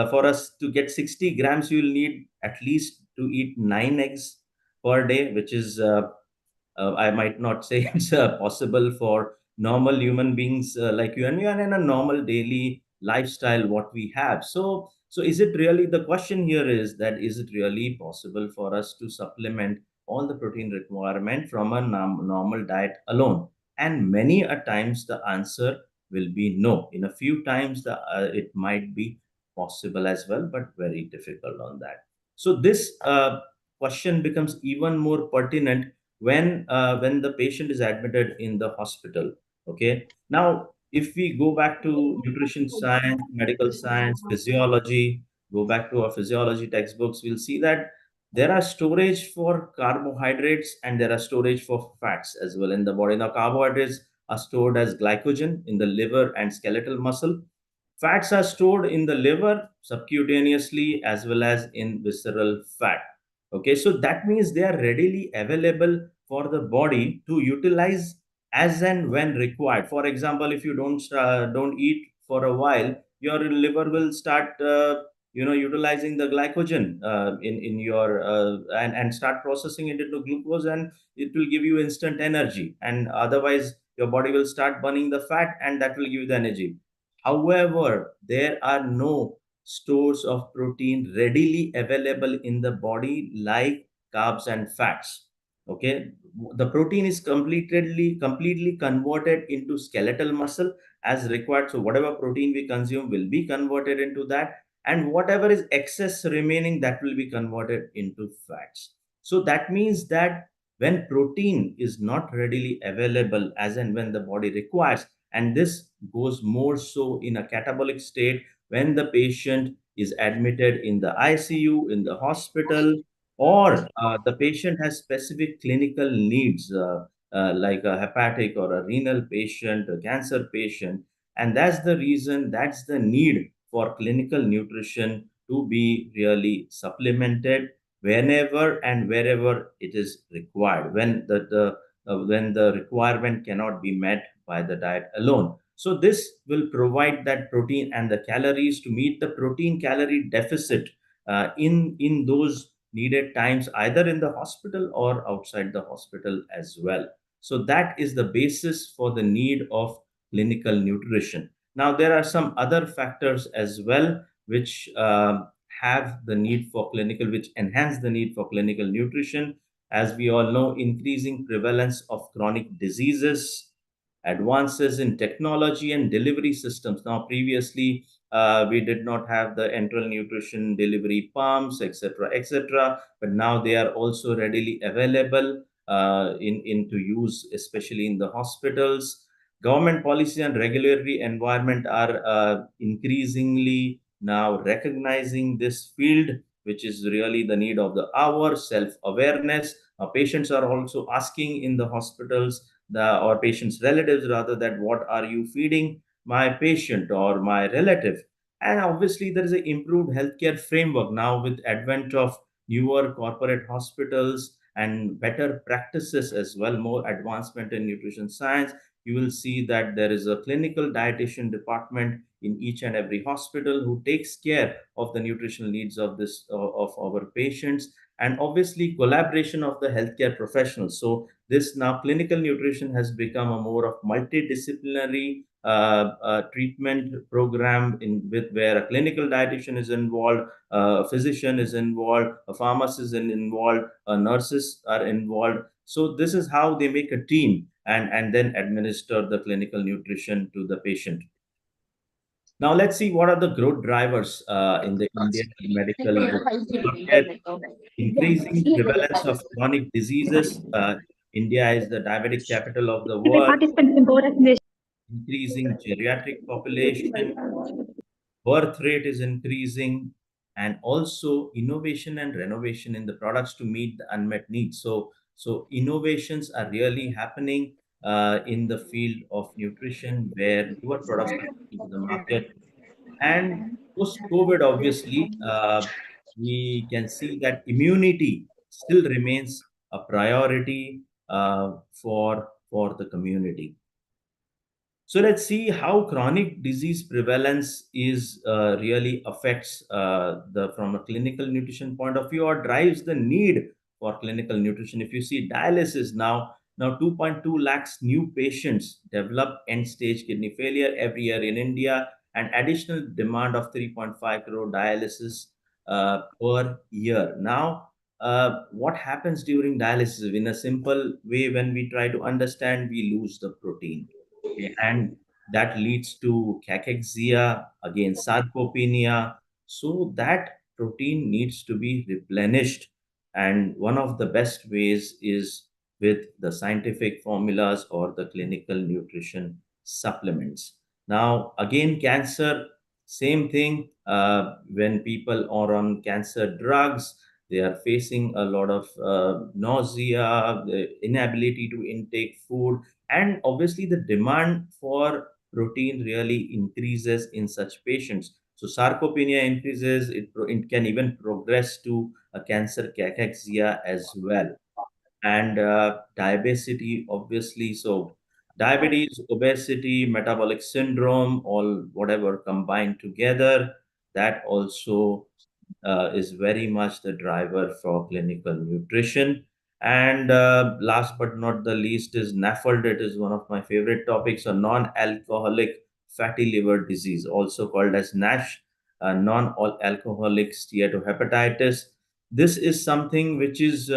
[SPEAKER 3] for us to get 60 grams, you'll need at least to eat 9 eggs per day, which is I might not say it's possible for normal human beings like you and me, and in a normal daily lifestyle what we have. So is it really, the question here is that, is it really possible for us to supplement all the protein requirement from a normal diet alone? And many a times the answer will be no. In a few times it might be possible as well, but very difficult on that. So this question becomes even more pertinent when the patient is admitted in the hospital. Okay, now if we go back to nutrition science, medical science, physiology, go back to our physiology textbooks, we'll see that there are storage for carbohydrates and there are storage for fats as well in the body. Now, carbohydrates are stored as glycogen in the liver and skeletal muscle. Fats are stored in the liver subcutaneously as well as in visceral fat. Okay, so that means they are readily available for the body to utilize as and when required. For example, if you don't eat for a while, your liver will start utilizing the glycogen in your and start processing it into glucose, and it will give you instant energy. And otherwise, your body will start burning the fat, and that will give you the energy. However, there are no stores of protein readily available in the body like carbs and fats. Okay, the protein is completely converted into skeletal muscle as required. So whatever protein we consume will be converted into that, and whatever is excess remaining, that will be converted into fats. So that means that when protein is not readily available as and when the body requires, and this goes more so in a catabolic state when the patient is admitted in the ICU, in the hospital, or the patient has specific clinical needs like a hepatic or a renal patient, a cancer patient. And that's the reason, that's the need for clinical nutrition to be really supplemented whenever and wherever it is required, when the requirement cannot be met by the diet alone. So this will provide that protein and the calories to meet the protein calorie deficit in those needed times, either in the hospital or outside the hospital as well. So that is the basis for the need of clinical nutrition. Now, there are some other factors as well which have the need for clinical, which enhance the need for clinical nutrition. As we all know, increasing prevalence of chronic diseases, advances in technology and delivery systems. Now, previously, we did not have the enteral nutrition delivery pumps, etc., etc., but now they are also readily available into use, especially in the hospitals. Government policy and regulatory environment are increasingly now recognizing this field, which is really the need of the hour. Self-awareness. Patients are also asking in the hospitals or patient's relatives rather, that what are you feeding my patient or my relative. And obviously there is an improved healthcare framework now with advent of newer corporate hospitals and better practices as well, more advancement in nutrition science. You will see that there is a clinical dietitian department in each and every hospital who takes care of the nutritional needs of this of our patients, and obviously collaboration of the healthcare professionals. So this now clinical nutrition has become a more of multidisciplinary treatment program in with where a clinical dietitian is involved, a physician is involved, a pharmacist is involved, nurses are involved. So this is how they make a team and then administer the clinical nutrition to the patient. Now let's see what are the growth drivers in the Indian medical healthcare. Increasing prevalence of chronic diseases. India is the diabetic capital of the world. Increasing geriatric population, birth rate is increasing, and also innovation and renovation in the products to meet the unmet needs. So innovations are really happening in the field of nutrition, where newer products are coming to the market. And post COVID, obviously, we can see that immunity still remains a priority for the community. So let's see how chronic disease prevalence is really affects the from a clinical nutrition point of view, or drives the need for clinical nutrition. If you see dialysis now 2.2 lakhs new patients develop end stage kidney failure every year in India, and additional demand of 3.5 crore dialysis per year. Now, what happens during dialysis? In a simple way, when we try to understand, we lose the protein. Okay, and that leads to cachexia, again sarcopenia. So that protein needs to be replenished, and one of the best ways is with the scientific formulas or the clinical nutrition supplements. Now again, cancer, same thing. When people are on cancer drugs, they are facing a lot of nausea, the inability to intake food, and obviously the demand for protein really increases in such patients. So sarcopenia increases, it can even progress to a cancer cachexia as well. And diabetes, obviously. So diabetes, obesity, metabolic syndrome, all whatever combined together, that also is very much the driver for clinical nutrition. And last but not the least is NAFLD. It is one of my favorite topics, a non-alcoholic fatty liver disease, also called as NASH, non-alcoholic steatohepatitis. This is something which is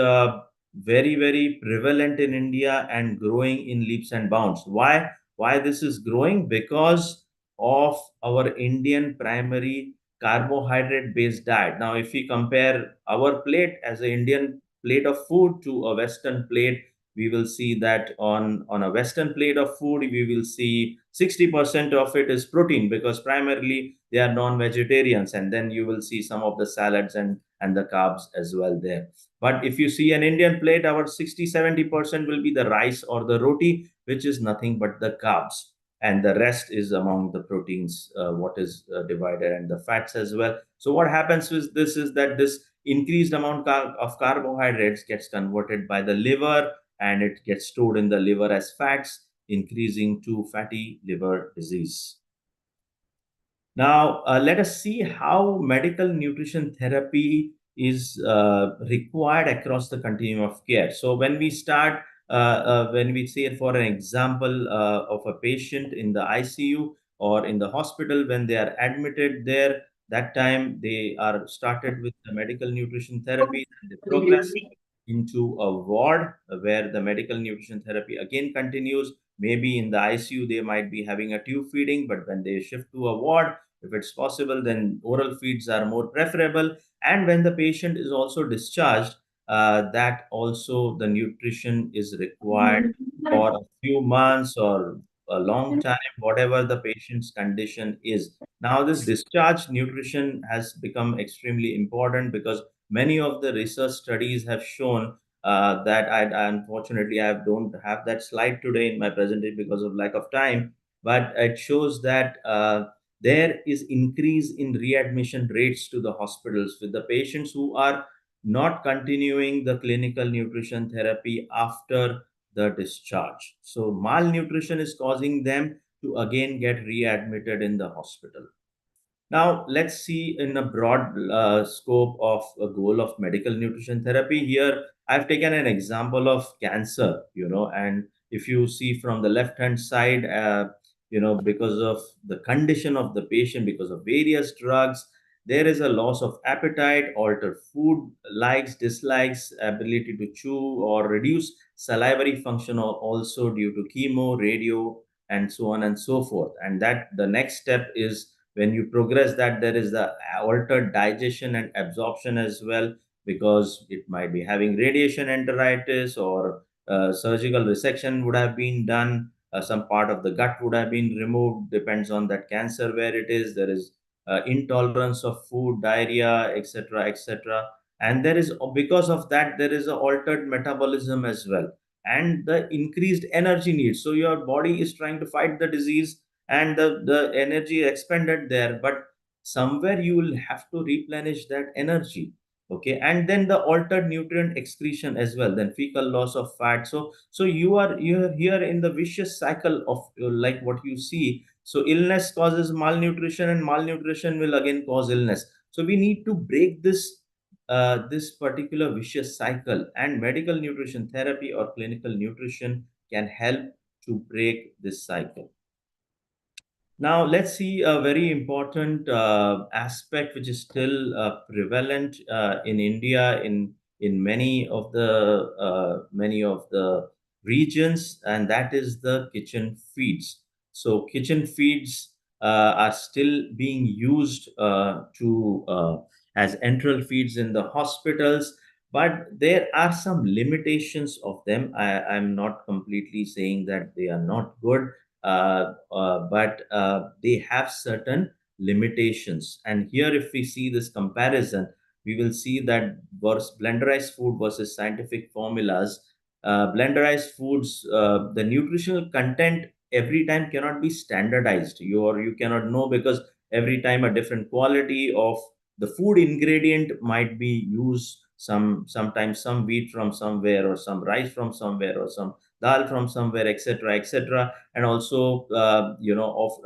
[SPEAKER 3] very, very prevalent in India and growing in leaps and bounds. Why this is growing? Because of our Indian primary carbohydrate based diet. Now if we compare our plate as an Indian plate of food to a Western plate, we will see that on a Western plate of food, we will see 60% of it is protein, because primarily they are non-vegetarians, and then you will see some of the salads and the carbs as well there. But if you see an Indian plate, our 60-70% will be the rice or the roti, which is nothing but the carbs, and the rest is among the proteins, what is divided, and the fats as well. So what happens with this is that this increased amount of carbohydrates gets converted by the liver, and it gets stored in the liver as fats, increasing to fatty liver disease. Now, let us see how medical nutrition therapy is required across the continuum of care. So when we start, when we say for an example of a patient in the ICU or in the hospital, when they are admitted there, that time they are started with the medical nutrition therapy, and they progress into a ward where the medical nutrition therapy again continues. Maybe in the ICU, they might be having a tube feeding, but when they shift to a ward, if it's possible, then oral feeds are more preferable. And when the patient is also discharged, that also the nutrition is required for a few months or a long time, whatever the patient's condition is. Now, this discharge nutrition has become extremely important, because many of the research studies have shown that I unfortunately I don't have that slide today in my presentation because of lack of time, but it shows that there is increase in readmission rates to the hospitals with the patients who are not continuing the clinical nutrition therapy after the discharge. So malnutrition is causing them to again get readmitted in the hospital. Now, let's see in a broad scope of a goal of medical nutrition therapy. Here, I've taken an example of cancer, and if you see from the left hand side, because of the condition of the patient, because of various drugs, there is a loss of appetite, altered food likes, dislikes, ability to chew, or reduce salivary function, or also due to chemo, radio, and so on and so forth. And that the next step is when you progress that there is the altered digestion and absorption as well, because it might be having radiation enteritis, or surgical resection would have been done, some part of the gut would have been removed, depends on that cancer where it is. There is intolerance of food, diarrhea, etc., etc. And there is, because of that, there is a altered metabolism as well, and the increased energy needs. So your body is trying to fight the disease, and the energy expended there, but somewhere you will have to replenish that energy. Okay, and then the altered nutrient excretion as well, then fecal loss of fat. So you are here in the vicious cycle of like what you see. So illness causes malnutrition, and malnutrition will again cause illness. So we need to break this particular vicious cycle, and medical nutrition therapy or clinical nutrition can help to break this cycle. Now, let's see a very important aspect which is still prevalent in India in many of the regions, and that is the kitchen feeds. So, kitchen feeds are still being used to as enteral feeds in the hospitals, but there are some limitations of them. I'm not completely saying that they are not good, but they have certain limitations. And here, if we see this comparison, we will see that blenderized food versus scientific formulas. Blenderized foods, the nutritional content every time cannot be standardized. You cannot know, because every time a different quality of the food ingredient might be used. Sometimes some wheat from somewhere, or some rice from somewhere, or some dal from somewhere, etc., etc. And also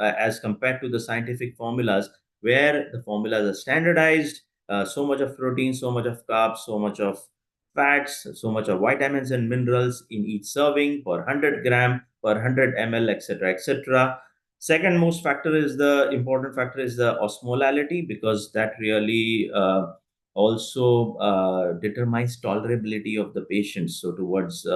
[SPEAKER 3] as compared to the scientific formulas, where the formulas are standardized, so much of protein, so much of carbs, so much of fats, so much of vitamins and minerals in each serving per 100 gram per 100 ml, etc., etc. Second most factor is the important factor is the osmolality, because that really also determines tolerability of the patients. So towards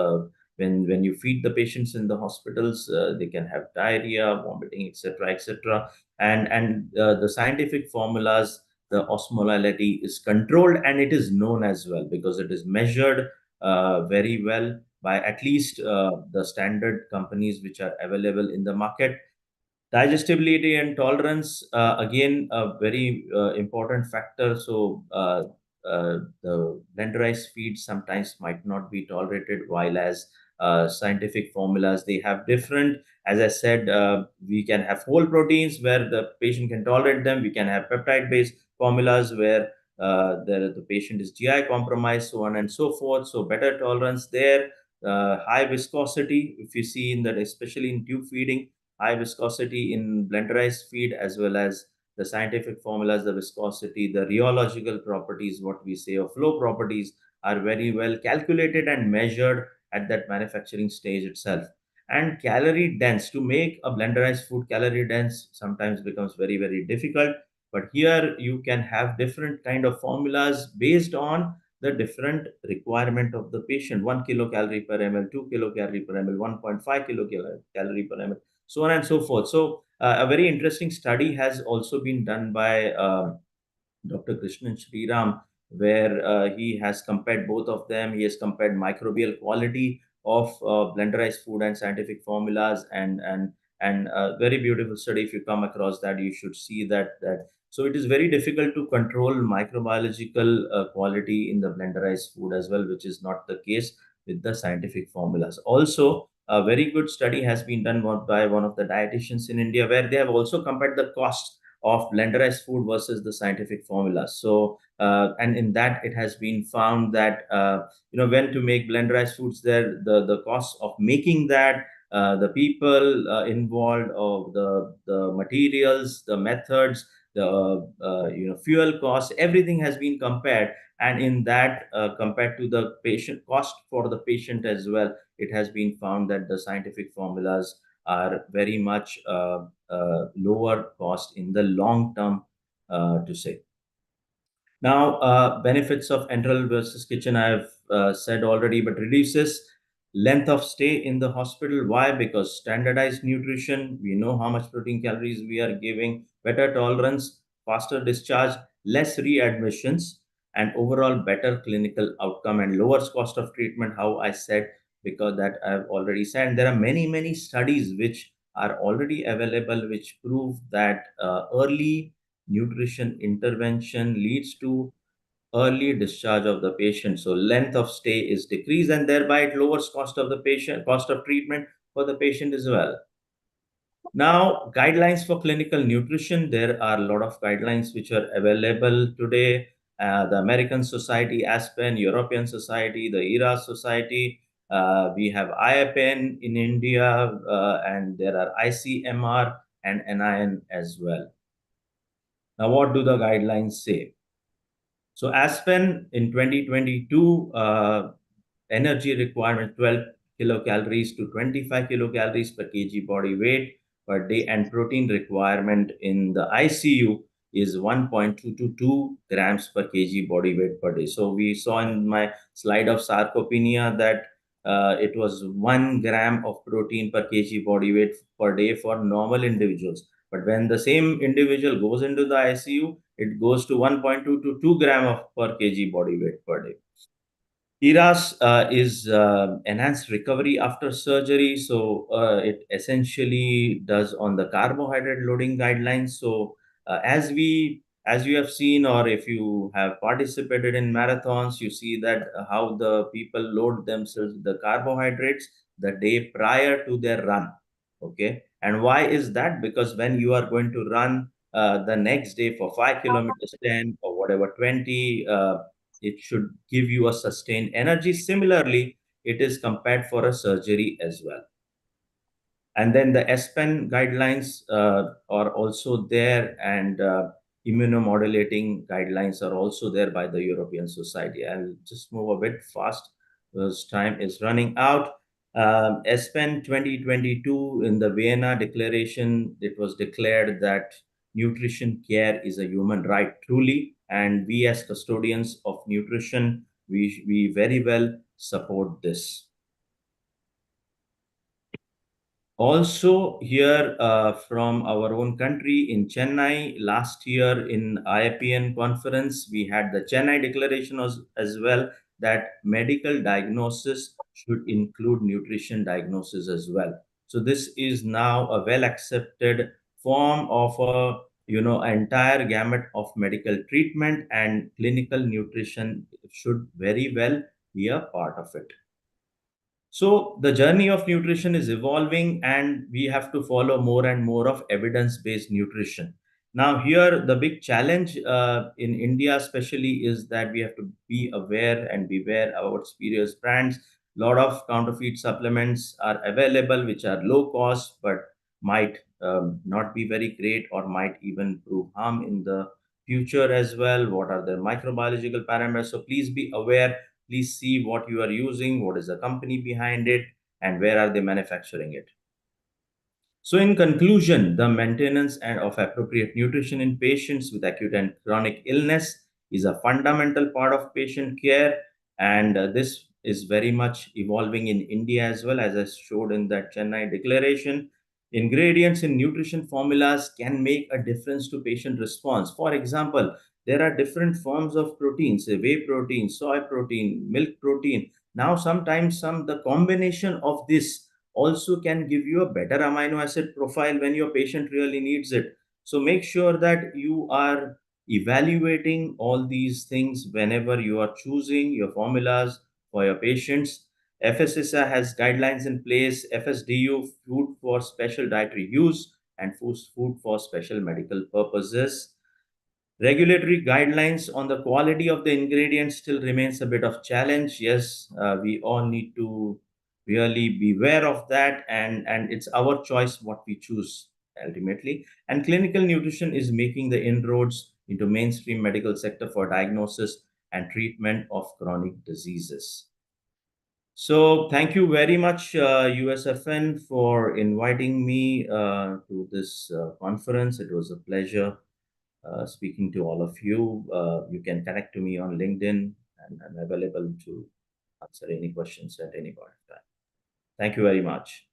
[SPEAKER 3] when you feed the patients in the hospitals, they can have diarrhea, vomiting, etc., etc. And the scientific formulas, the osmolality is controlled, and it is known as well, because it is measured very well by at least the standard companies which are available in the market. Digestibility and tolerance, again, a very important factor. So the blenderized feed sometimes might not be tolerated, while as scientific formulas, they have different. As I said, we can have whole proteins where the patient can tolerate them. We can have peptide-based formulas where the patient is GI compromised, so on and so forth. So better tolerance there. High viscosity, if you see in that, especially in tube feeding, high viscosity in blenderized feed, as well as the scientific formulas, the viscosity, the rheological properties, what we say, of flow properties, are very well calculated and measured at that manufacturing stage itself. And calorie dense, to make a blenderized food calorie dense sometimes becomes very, very difficult. But here you can have different kind of formulas based on the different requirement of the patient. 1 kilocalorie per ml, 2 kilocalorie per ml, 1.5 kilocalorie per ml, so on and so forth. So a very interesting study has also been done by Dr. Krishnan Sriram, where he has compared both of them. He has compared microbial quality of blenderized food and scientific formulas, and a very beautiful study. If you come across that, you should see that So it is very difficult to control microbiological quality in the blenderized food as well, which is not the case with the scientific formulas. Also, a very good study has been done by one of the dietitians in India, where they have also compared the cost of blenderized food versus the scientific formulas. So, and in that, it has been found that when to make blenderized foods, there the cost of making that, the people involved, of the materials, the methods, the fuel costs, everything has been compared, and in that, compared to the patient cost for the patient as well, it has been found that the scientific formulas are very much lower cost in the long term, to say. Now, benefits of enteral versus kitchen, I have said already, but reduces length of stay in the hospital. Why? Because standardized nutrition, we know how much protein calories we are giving, better tolerance, faster discharge, less readmissions, and overall better clinical outcome and lowers cost of treatment. How I said, because that I have already said. There are many studies which are already available which prove that early nutrition intervention leads to early discharge of the patient. So length of stay is decreased, and thereby it lowers cost of treatment for the patient as well. Now, guidelines for clinical nutrition. There are a lot of guidelines which are available today. The American Society, ASPEN, European Society, the ERA Society. We have IAPN in India, and there are ICMR and NIN as well. Now, what do the guidelines say? So ASPEN in 2022, energy requirement 12 kilocalories to 25 kilocalories per kg body weight per day, and protein requirement in the ICU is 1.2 to 2 grams per kg body weight per day. So we saw in my slide of sarcopenia that it was 1 gram of protein per kg body weight per day for normal individuals. But when the same individual goes into the ICU, it goes to 1.2 to 2 gram of per kg body weight per day. ERAS is enhanced recovery after surgery. So it essentially does on the carbohydrate loading guidelines. So as you have seen, or if you have participated in marathons, you see that how the people load themselves the carbohydrates the day prior to their run. Okay, and why is that? Because when you are going to run the next day for 5 kilometers, 10 or whatever 20. It should give you a sustained energy. Similarly, it is compared for a surgery as well. And then the SPEN guidelines are also there, and immunomodulating guidelines are also there by the European Society. I'll just move a bit fast because time is running out. SPEN 2022, in the Vienna Declaration, it was declared that nutrition care is a human right, truly, and we as custodians of nutrition, we very well support this. Also here from our own country in Chennai, last year in IAPN conference, we had the Chennai Declaration as well, that medical diagnosis should include nutrition diagnosis as well. So this is now a well accepted form of a entire gamut of medical treatment, and clinical nutrition should very well be a part of it. So the journey of nutrition is evolving, and we have to follow more and more of evidence-based nutrition. Now, here the big challenge in India, especially, is that we have to be aware and beware about spurious brands. A lot of counterfeit supplements are available, which are low cost, but might not be very great, or might even prove harm in the future as well. What are the microbiological parameters? So please be aware. Please see what you are using, what is the company behind it, and where are they manufacturing it. So in conclusion, the maintenance of appropriate nutrition in patients with acute and chronic illness is a fundamental part of patient care, and this is very much evolving in India as well, as I showed in that Chennai Declaration. Ingredients in nutrition formulas can make a difference to patient response. For example, there are different forms of proteins, say whey protein, soy protein, milk protein. Now, sometimes the combination of this also can give you a better amino acid profile when your patient really needs it. So make sure that you are evaluating all these things whenever you are choosing your formulas for your patients. FSSA has guidelines in place, FSDU, food for special dietary use, and food for special medical purposes. Regulatory guidelines on the quality of the ingredients still remains a bit of challenge. Yes, we all need to really beware of that, and it's our choice what we choose ultimately. And clinical nutrition is making the inroads into mainstream medical sector for diagnosis and treatment of chronic diseases. So thank you very much, USFN, for inviting me to this conference. It was a pleasure speaking to all of you. You can connect to me on LinkedIn, and I'm available to answer any questions at any point of time. Thank you very much.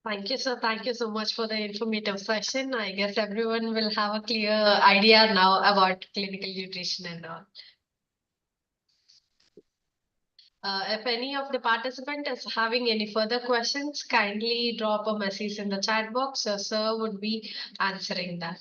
[SPEAKER 1] Thank you, sir. Thank you so much for the informative session. I guess everyone will have a clear idea now about clinical nutrition and all. If any of the participant is having any further questions, kindly drop a message in the chat box. So sir would be answering that.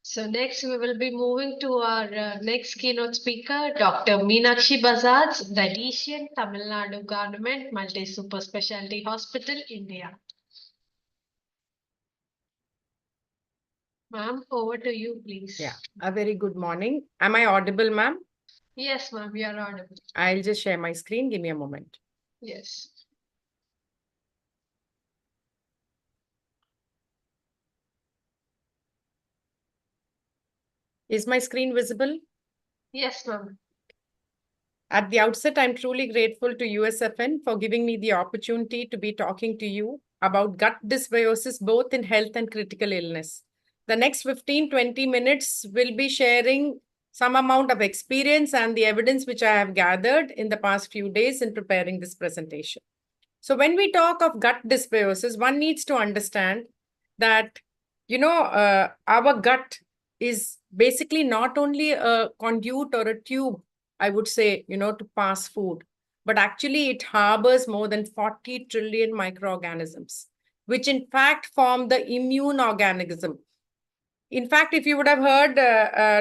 [SPEAKER 1] So next we will be moving to our next keynote speaker, Dr. Meenakshi Bajaj, dietitian, Tamil Nadu Government Multi Super Specialty Hospital, India. Ma'am, over to you, please.
[SPEAKER 14] Yeah, a very good morning. Am I audible, ma'am?
[SPEAKER 1] Yes, ma'am, you are audible.
[SPEAKER 14] I'll just share my screen. Give me a moment.
[SPEAKER 1] Yes.
[SPEAKER 14] Is my screen visible?
[SPEAKER 1] Yes, ma'am.
[SPEAKER 14] At the outset, I'm truly grateful to USFN for giving me the opportunity to be talking to you about gut dysbiosis, both in health and critical illness. The next 15-20 minutes will be sharing some amount of experience and the evidence which I have gathered in the past few days in preparing this presentation. So when we talk of gut dysbiosis, one needs to understand that, our gut is basically not only a conduit or a tube, I would say, to pass food, but actually it harbors more than 40 trillion microorganisms, which in fact form the immune organism. In fact, if you would have heard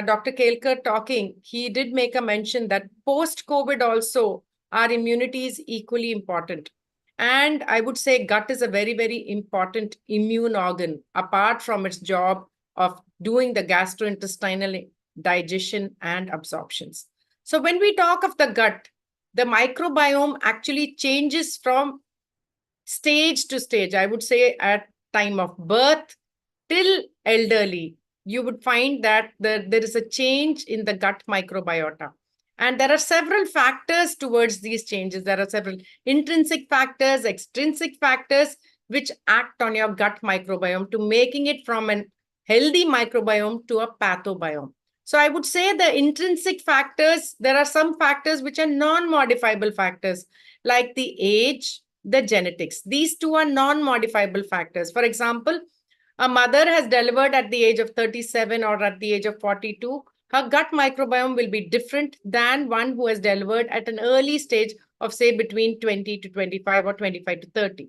[SPEAKER 14] Dr. Kelkar talking, he did make a mention that post-COVID also, our immunity is equally important. And I would say gut is a very, very important immune organ, apart from its job of doing the gastrointestinal digestion and absorptions. So when we talk of the gut, the microbiome actually changes from stage to stage. I would say at time of birth till elderly, you would find that there is a change in the gut microbiota. And there are several factors towards these changes. There are several intrinsic factors, extrinsic factors, which act on your gut microbiome to making it from a healthy microbiome to a pathobiome. So I would say the intrinsic factors, there are some factors which are non-modifiable factors, like the age, the genetics. These two are non-modifiable factors. For example, a mother has delivered at the age of 37 or at the age of 42, her gut microbiome will be different than one who has delivered at an early stage of, say, between 20 to 25 or 25 to 30.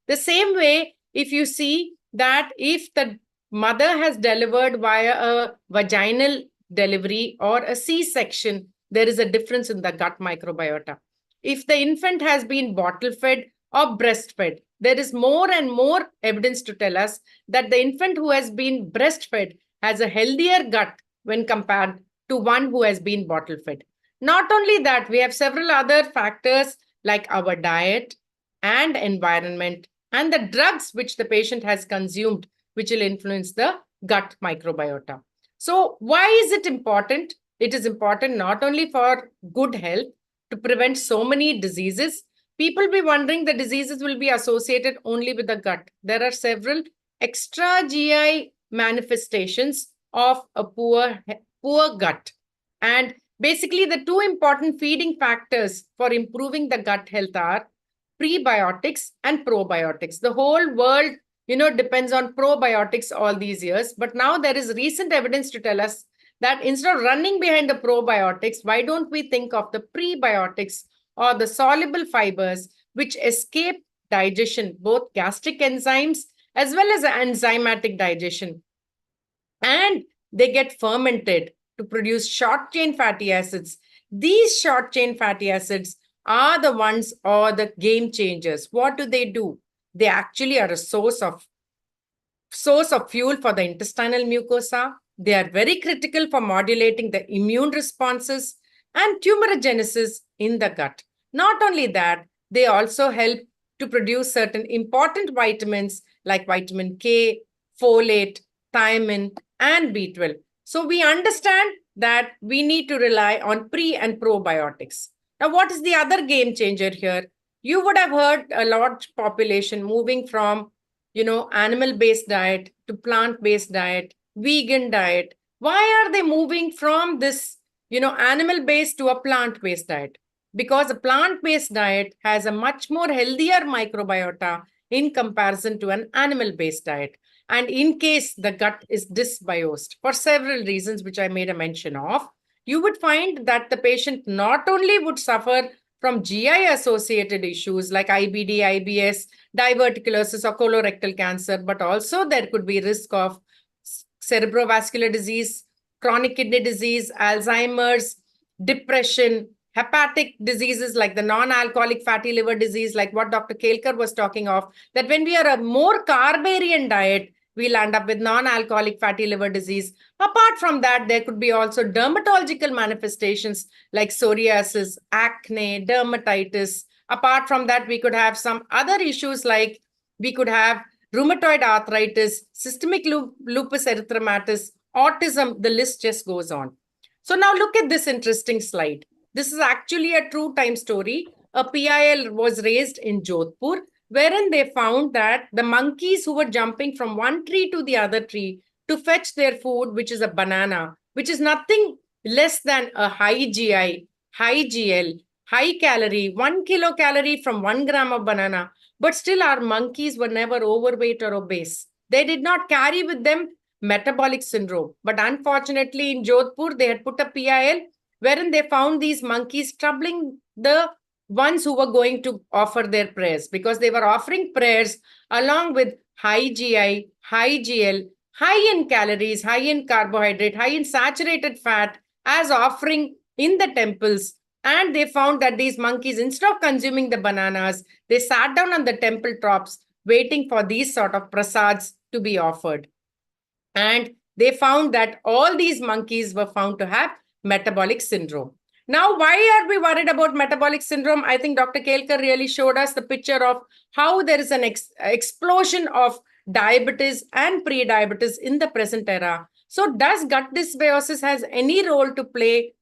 [SPEAKER 14] The same way, if you see that if the mother has delivered via a vaginal delivery or a C-section, there is a difference in the gut microbiota. If the infant has been bottle-fed or breastfed, there is more and more evidence to tell us that the infant who has been breastfed has a healthier gut when compared to one who has been bottle-fed. Not only that, we have several other factors like our diet and environment and the drugs which the patient has consumed, which will influence the gut microbiota. So why is it important? It is important not only for good health, to prevent so many diseases. People be wondering the diseases will be associated only with the gut. There are several extra GI manifestations of a poor gut. And basically the two important feeding factors for improving the gut health are prebiotics and probiotics. The whole world, depends on probiotics all these years. But now there is recent evidence to tell us that instead of running behind the probiotics, why don't we think of the prebiotics or the soluble fibers which escape digestion, both gastric enzymes as well as enzymatic digestion. And they get fermented to produce short chain fatty acids. These short chain fatty acids are the ones or the game changers. What do? They actually are a source of fuel for the intestinal mucosa. They are very critical for modulating the immune responses and tumorigenesis in the gut. Not only that, they also help to produce certain important vitamins like vitamin K, folate, thiamine, and B12. So we understand that we need to rely on pre and probiotics. Now, what is the other game changer here? You would have heard a large population moving from animal-based diet to plant-based diet, vegan diet. Why are they moving from this, animal-based to a plant-based diet? Because a plant-based diet has a much more healthier microbiota in comparison to an animal-based diet. And in case the gut is dysbiosed for several reasons, which I made a mention of, you would find that the patient not only would suffer from GI associated issues like IBD, IBS, diverticulosis, or colorectal cancer, but also there could be risk of cerebrovascular disease, chronic kidney disease, Alzheimer's, depression, hepatic diseases like the non-alcoholic fatty liver disease, like what Dr. Kelkar was talking of, that when we are a more carbarian diet, we'll end up with non-alcoholic fatty liver disease. Apart from that, there could be also dermatological manifestations like psoriasis, acne, dermatitis. Apart from that, we could have some other issues like we could have rheumatoid arthritis, systemic lupus erythematosus, autism, the list just goes on. So now look at this interesting slide. This is actually a true time story. A PIL was raised in Jodhpur, wherein they found that the monkeys who were jumping from one tree to the other tree to fetch their food, which is a banana, which is nothing less than a high GI, high GL, high calorie, 1 kilocalorie from 1 gram of banana, but still our monkeys were never overweight or obese. They did not carry with them metabolic syndrome. But unfortunately, in Jodhpur, they had put a PIL wherein they found these monkeys troubling the ones who were going to offer their prayers, because they were offering prayers along with high GI, high GL, high in calories, high in carbohydrate, high in saturated fat as offering in the temples. And they found that these monkeys, instead of consuming the bananas, they sat down on the temple tops waiting for these sort of prasads to be offered. And they found that all these monkeys were found to have metabolic syndrome. Now, why are we worried about metabolic syndrome? I think Dr. Kelkar really showed us the picture of how there is an explosion of diabetes and pre-diabetes in the present era. So does gut dysbiosis has any role to play,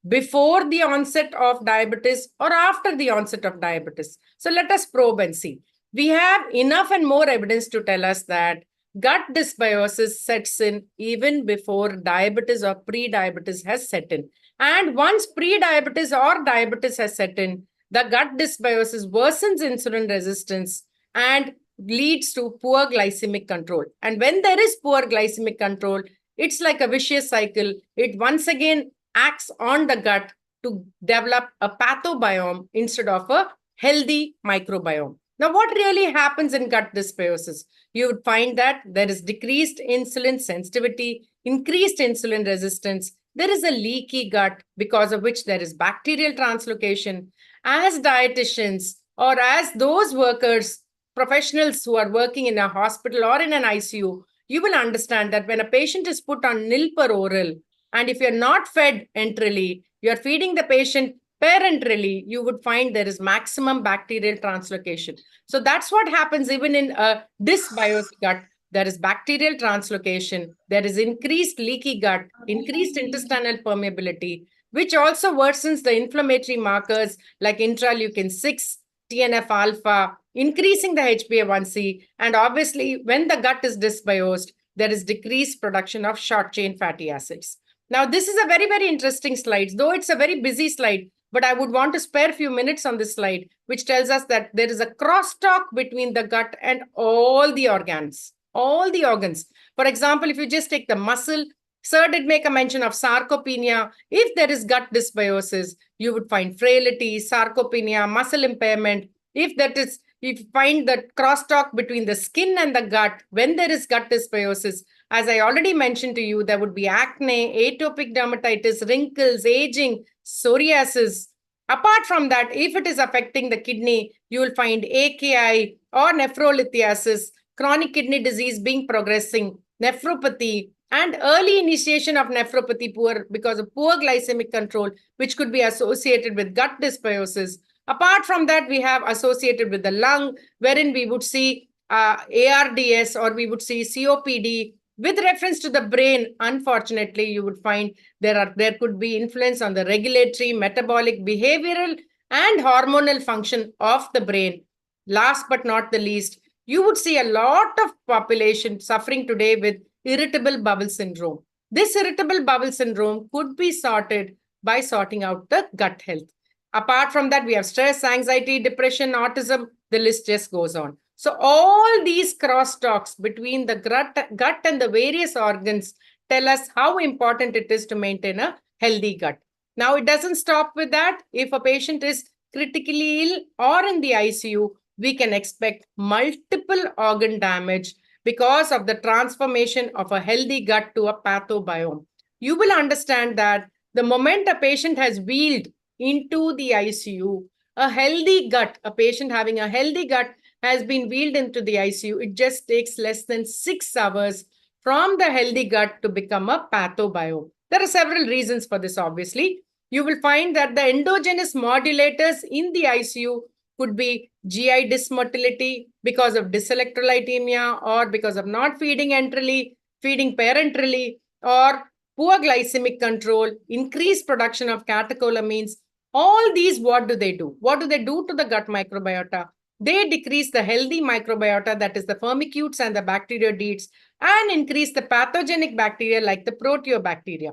[SPEAKER 14] before the onset of diabetes or after the onset of diabetes? So let us probe and see. We have enough and more evidence to tell us that gut dysbiosis sets in even before diabetes or pre-diabetes has set in. And once pre-diabetes or diabetes has set in, the gut dysbiosis worsens insulin resistance and leads to poor glycemic control. And when there is poor glycemic control, it's like a vicious cycle. It once again acts on the gut to develop a pathobiome instead of a healthy microbiome. Now, what really happens in gut dysbiosis? You would find that there is decreased insulin sensitivity, increased insulin resistance. There is a leaky gut because of which there is bacterial translocation. As dietitians or as those workers, professionals who are working in a hospital or in an ICU, you will understand that when a patient is put on nil per oral, and if you're not fed enterally, you're feeding the patient parenterally, you would find there is maximum bacterial translocation. So that's what happens even in a dysbiotic gut. There is bacterial translocation. There is increased leaky gut, increased intestinal permeability, which also worsens the inflammatory markers like interleukin-6, TNF-alpha, increasing the HbA1c. And obviously, when the gut is dysbiosed, there is decreased production of short-chain fatty acids. Now, this is a very, very interesting slide, though it's a very busy slide. But I would want to spare a few minutes on this slide, which tells us that there is a crosstalk between the gut and all the organs, all the organs. For example, if you just take the muscle, Sir did make a mention of sarcopenia. If there is gut dysbiosis, you would find frailty, sarcopenia, muscle impairment. If that is, if you find the crosstalk between the skin and the gut, when there is gut dysbiosis, as I already mentioned to you, there would be acne, atopic dermatitis, wrinkles, aging, psoriasis. Apart from that, if it is affecting the kidney, you will find AKI or nephrolithiasis, chronic kidney disease being progressing, nephropathy, and early initiation of nephropathy because of poor glycemic control, which could be associated with gut dysbiosis. Apart from that, we have associated with the lung, wherein we would see ARDS or we would see COPD. With reference to the brain, unfortunately, you would find there could be influence on the regulatory, metabolic, behavioral, and hormonal function of the brain. Last but not the least, you would see a lot of population suffering today with irritable bowel syndrome. This irritable bowel syndrome could be sorted by sorting out the gut health. Apart from that, we have stress, anxiety, depression, autism, the list just goes on. So all these crosstalks between the gut and the various organs tell us how important it is to maintain a healthy gut. Now, it doesn't stop with that. If a patient is critically ill or in the ICU, we can expect multiple organ damage because of the transformation of a healthy gut to a pathobiome. You will understand that the moment a patient has wheeled into the ICU, a healthy gut, a patient having a healthy gut has been wheeled into the ICU, it just takes less than 6 hours from the healthy gut to become a pathobiome. There are several reasons for this, obviously. You will find that the endogenous modulators in the ICU could be GI dysmotility because of dyselectrolytemia or because of not feeding enterally, feeding parenterally, or poor glycemic control, increased production of catecholamines. All these, what do they do? What do they do to the gut microbiota? They decrease the healthy microbiota, that is the firmicutes and the bacteroidetes, and increase the pathogenic bacteria like the proteobacteria.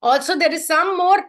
[SPEAKER 14] Also, there is some more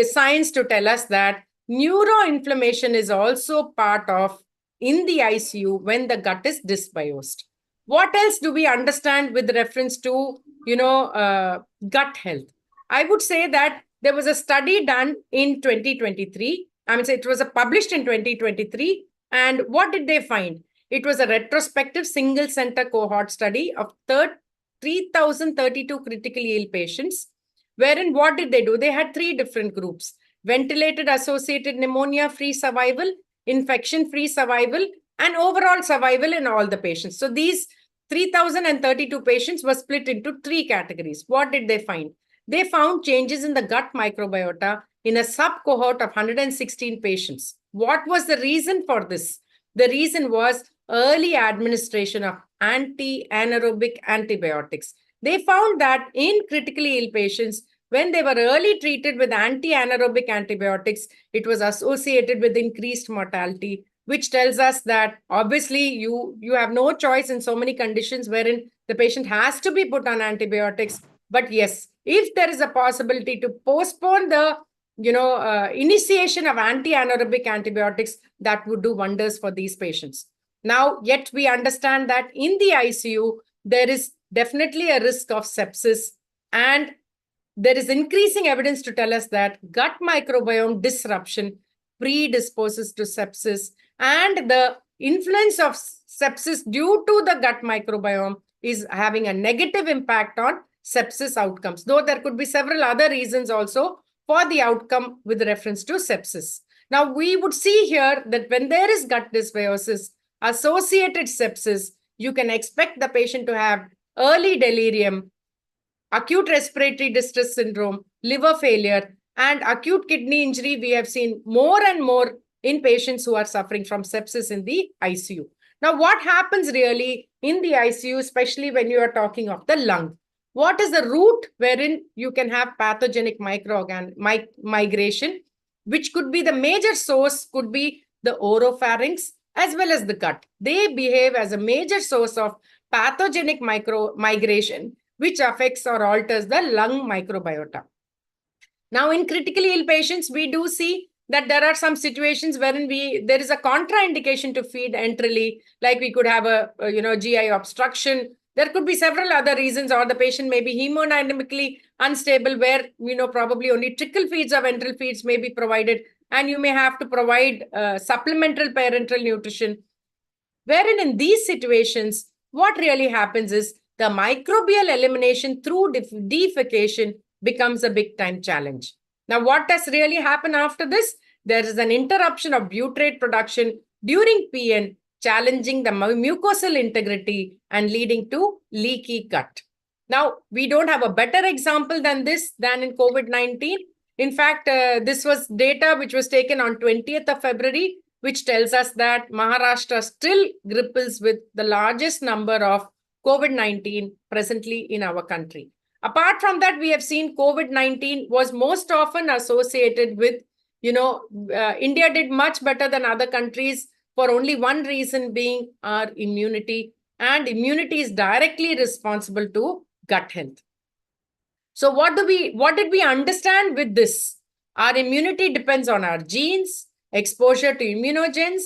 [SPEAKER 14] science to tell us that neuroinflammation is also part of in the ICU when the gut is dysbiosed. What else do we understand with reference to, gut health? I would say that there was a study done in 2023. It was published in 2023. And what did they find? It was a retrospective single center cohort study of 3,032 critically ill patients, wherein what did they do? They had 3 different groups: ventilated associated pneumonia free survival, infection free survival, and overall survival in all the patients. So these 3,032 patients were split into 3 categories. What did they find? They found changes in the gut microbiota in a sub-cohort of 116 patients. What was the reason for this? The reason was early administration of anti-anaerobic antibiotics. They found that in critically ill patients, when they were early treated with anti-anaerobic antibiotics, it was associated with increased mortality, which tells us that obviously you have no choice in so many conditions wherein the patient has to be put on antibiotics. But yes, if there is a possibility to postpone the initiation of anti-anaerobic antibiotics, that would do wonders for these patients. Now, yet we understand that in the ICU, there is definitely a risk of sepsis, and there is increasing evidence to tell us that gut microbiome disruption predisposes to sepsis, and the influence of sepsis due to the gut microbiome is having a negative impact on sepsis outcomes, though there could be several other reasons also for the outcome with reference to sepsis. Now, we would see here that when there is gut dysbiosis associated sepsis, you can expect the patient to have early delirium, acute respiratory distress syndrome, liver failure, and acute kidney injury. We have seen more and more in patients who are suffering from sepsis in the ICU. Now, what happens really in the ICU, especially when you are talking of the lung? What is the route wherein you can have pathogenic migration, which could be the major source, could be the oropharynx as well as the gut. They behave as a major source of pathogenic migration, which affects or alters the lung microbiota. Now, in critically ill patients, we do see that there are some situations wherein there is a contraindication to feed enterally, like we could have a GI obstruction. There could be several other reasons, or the patient may be hemodynamically unstable, where probably only trickle feeds or ventral feeds may be provided. and you may have to provide supplemental parenteral nutrition. Wherein in these situations, what really happens is the microbial elimination through defecation becomes a big time challenge. Now, what does really happen after this? There is an interruption of butyrate production during PN, challenging the mucosal integrity and leading to leaky gut. Now, we don't have a better example than this than in COVID-19. In fact, this was data which was taken on 20th of February, which tells us that Maharashtra still grapples with the largest number of COVID-19 presently in our country. Apart from that, we have seen COVID-19 was most often associated with, India did much better than other countries for only one reason being our immunity. And immunity is directly responsible to gut health. So what did we understand with this? Our immunity depends on our genes, exposure to immunogens,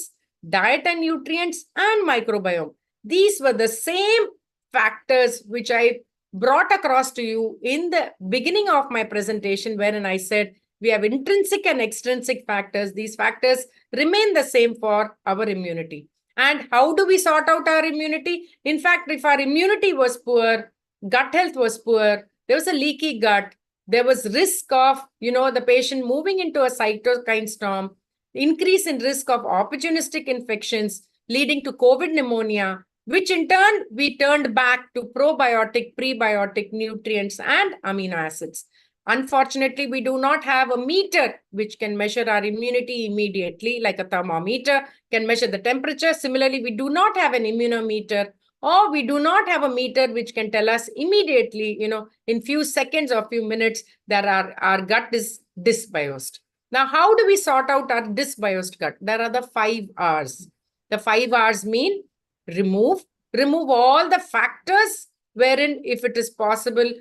[SPEAKER 14] diet and nutrients, and microbiome. These were the same factors which I brought across to you in the beginning of my presentation, wherein I said we have intrinsic and extrinsic factors. These factors remain the same for our immunity. And how do we sort out our immunity? In fact, if our immunity was poor, gut health was poor, there was a leaky gut, there was risk of, the patient moving into a cytokine storm, increase in risk of opportunistic infections leading to COVID pneumonia, which in turn we turned back to probiotic, prebiotic nutrients and amino acids. Unfortunately, we do not have a meter which can measure our immunity immediately, like a thermometer can measure the temperature. Similarly, we do not have an immunometer, or we do not have a meter which can tell us immediately, in few seconds or few minutes that our gut is dysbiosed. Now, how do we sort out our dysbiosed gut? There are the 5 R's. The 5 R's mean remove all the factors wherein, if it is possible,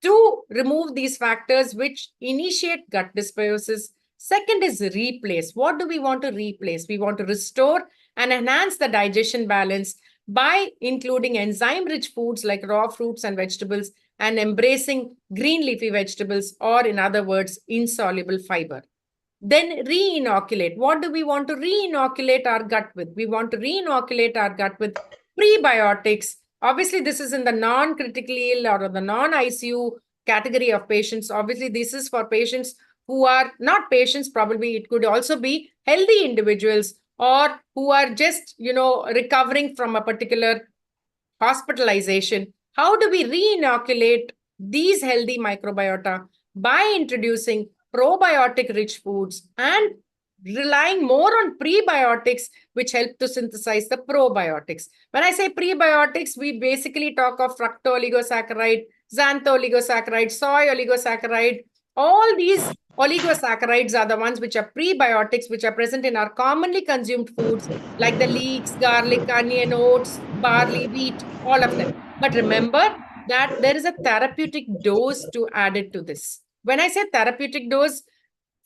[SPEAKER 14] to remove these factors which initiate gut dysbiosis. Second is replace. What do we want to replace? We want to restore and enhance the digestion balance by including enzyme-rich foods like raw fruits and vegetables and embracing green leafy vegetables, or in other words, insoluble fiber. Then re-inoculate. What do we want to re-inoculate our gut with? We want to re-inoculate our gut with prebiotics. Obviously, this is in the non-critically ill or the non-ICU category of patients. Obviously, this is for patients who are not patients. Probably it could also be healthy individuals or who are just, recovering from a particular hospitalization. How do we re-inoculate these healthy microbiota? By introducing probiotic-rich foods and relying more on prebiotics, which help to synthesize the probiotics. When I say prebiotics, we basically talk of fructooligosaccharides, xanthooligosaccharides, soy oligosaccharide. All these oligosaccharides are the ones which are prebiotics, which are present in our commonly consumed foods like the leeks, garlic, onion, oats, barley, wheat, all of them. But remember that there is a therapeutic dose to add it to this. When I say therapeutic dose,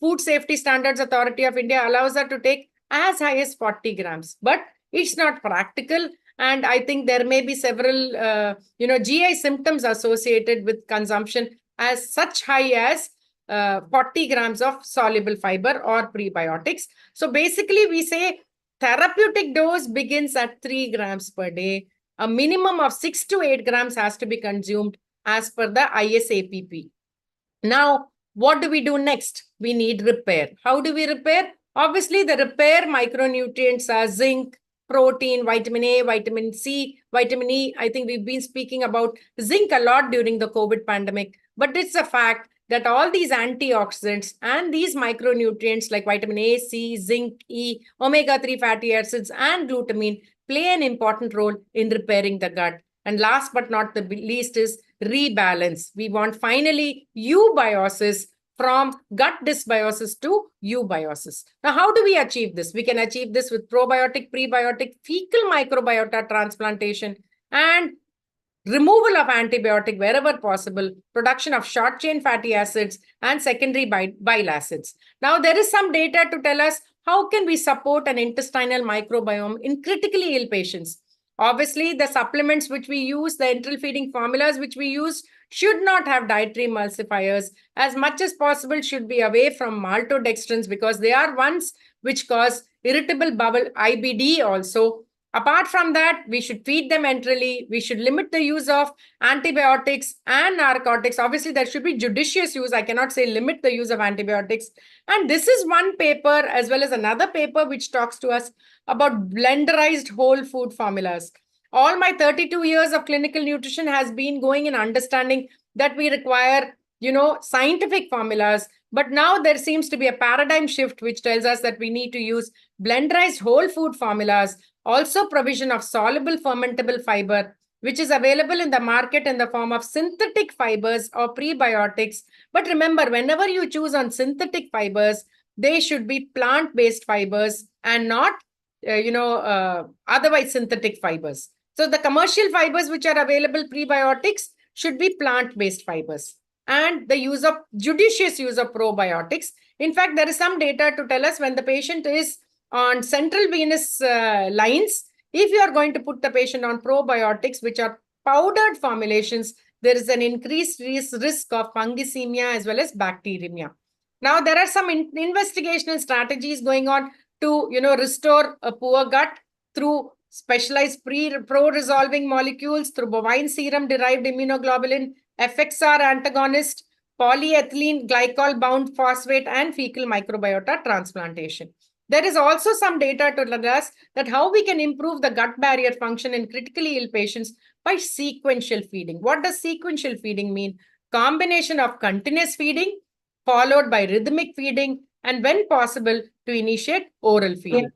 [SPEAKER 14] Food Safety Standards Authority of India allows us to take as high as 40 grams, but it's not practical. And I think there may be several, GI symptoms associated with consumption as such high as 40 grams of soluble fiber or prebiotics. So basically we say therapeutic dose begins at 3 grams per day. A minimum of 6 to 8 grams has to be consumed as per the ISAPP. Now, what do we do next? We need repair. How do we repair? Obviously, the repair micronutrients are zinc, protein, vitamin A, vitamin C, vitamin E. I think we've been speaking about zinc a lot during the COVID pandemic, but it's a fact that all these antioxidants and these micronutrients like vitamin A, C, zinc, E, omega-3 fatty acids, and glutamine play an important role in repairing the gut. And last but not the least is rebalance. We want finally eubiosis from gut dysbiosis to eubiosis. Now, how do we achieve this? We can achieve this with probiotic, prebiotic, fecal microbiota transplantation and removal of antibiotic wherever possible, production of short-chain fatty acids and secondary bile acids. Now, there is some data to tell us how can we support an intestinal microbiome in critically ill patients. Obviously, the supplements which we use, the enteral feeding formulas which we use should not have dietary emulsifiers. As much as possible, should be away from maltodextrins because they are ones which cause irritable bowel, IBD also. Apart from that, we should feed them enterally. We should limit the use of antibiotics and narcotics. Obviously, there should be judicious use. I cannot say limit the use of antibiotics. And this is one paper as well as another paper which talks to us about blenderized whole food formulas. All my 32 years of clinical nutrition has been going in understanding that we require, scientific formulas. But now there seems to be a paradigm shift which tells us that we need to use blenderized whole food formulas, also provision of soluble fermentable fiber, which is available in the market in the form of synthetic fibers or prebiotics. But remember, whenever you choose on synthetic fibers, they should be plant-based fibers and not, otherwise synthetic fibers. So the commercial fibers which are available, prebiotics, should be plant-based fibers. And the judicious use of probiotics. In fact, there is some data to tell us when the patient is on central venous lines, if you are going to put the patient on probiotics, which are powdered formulations, there is an increased risk of fungisemia as well as bacteremia. Now, there are some investigational strategies going on to, restore a poor gut through specialized pro-resolving molecules, through bovine serum-derived immunoglobulin, FXR antagonist, polyethylene glycol-bound phosphate, and fecal microbiota transplantation. There is also some data to tell us that how we can improve the gut barrier function in critically ill patients by sequential feeding. What does sequential feeding mean? Combination of continuous feeding followed by rhythmic feeding, and when possible, to initiate oral feeding.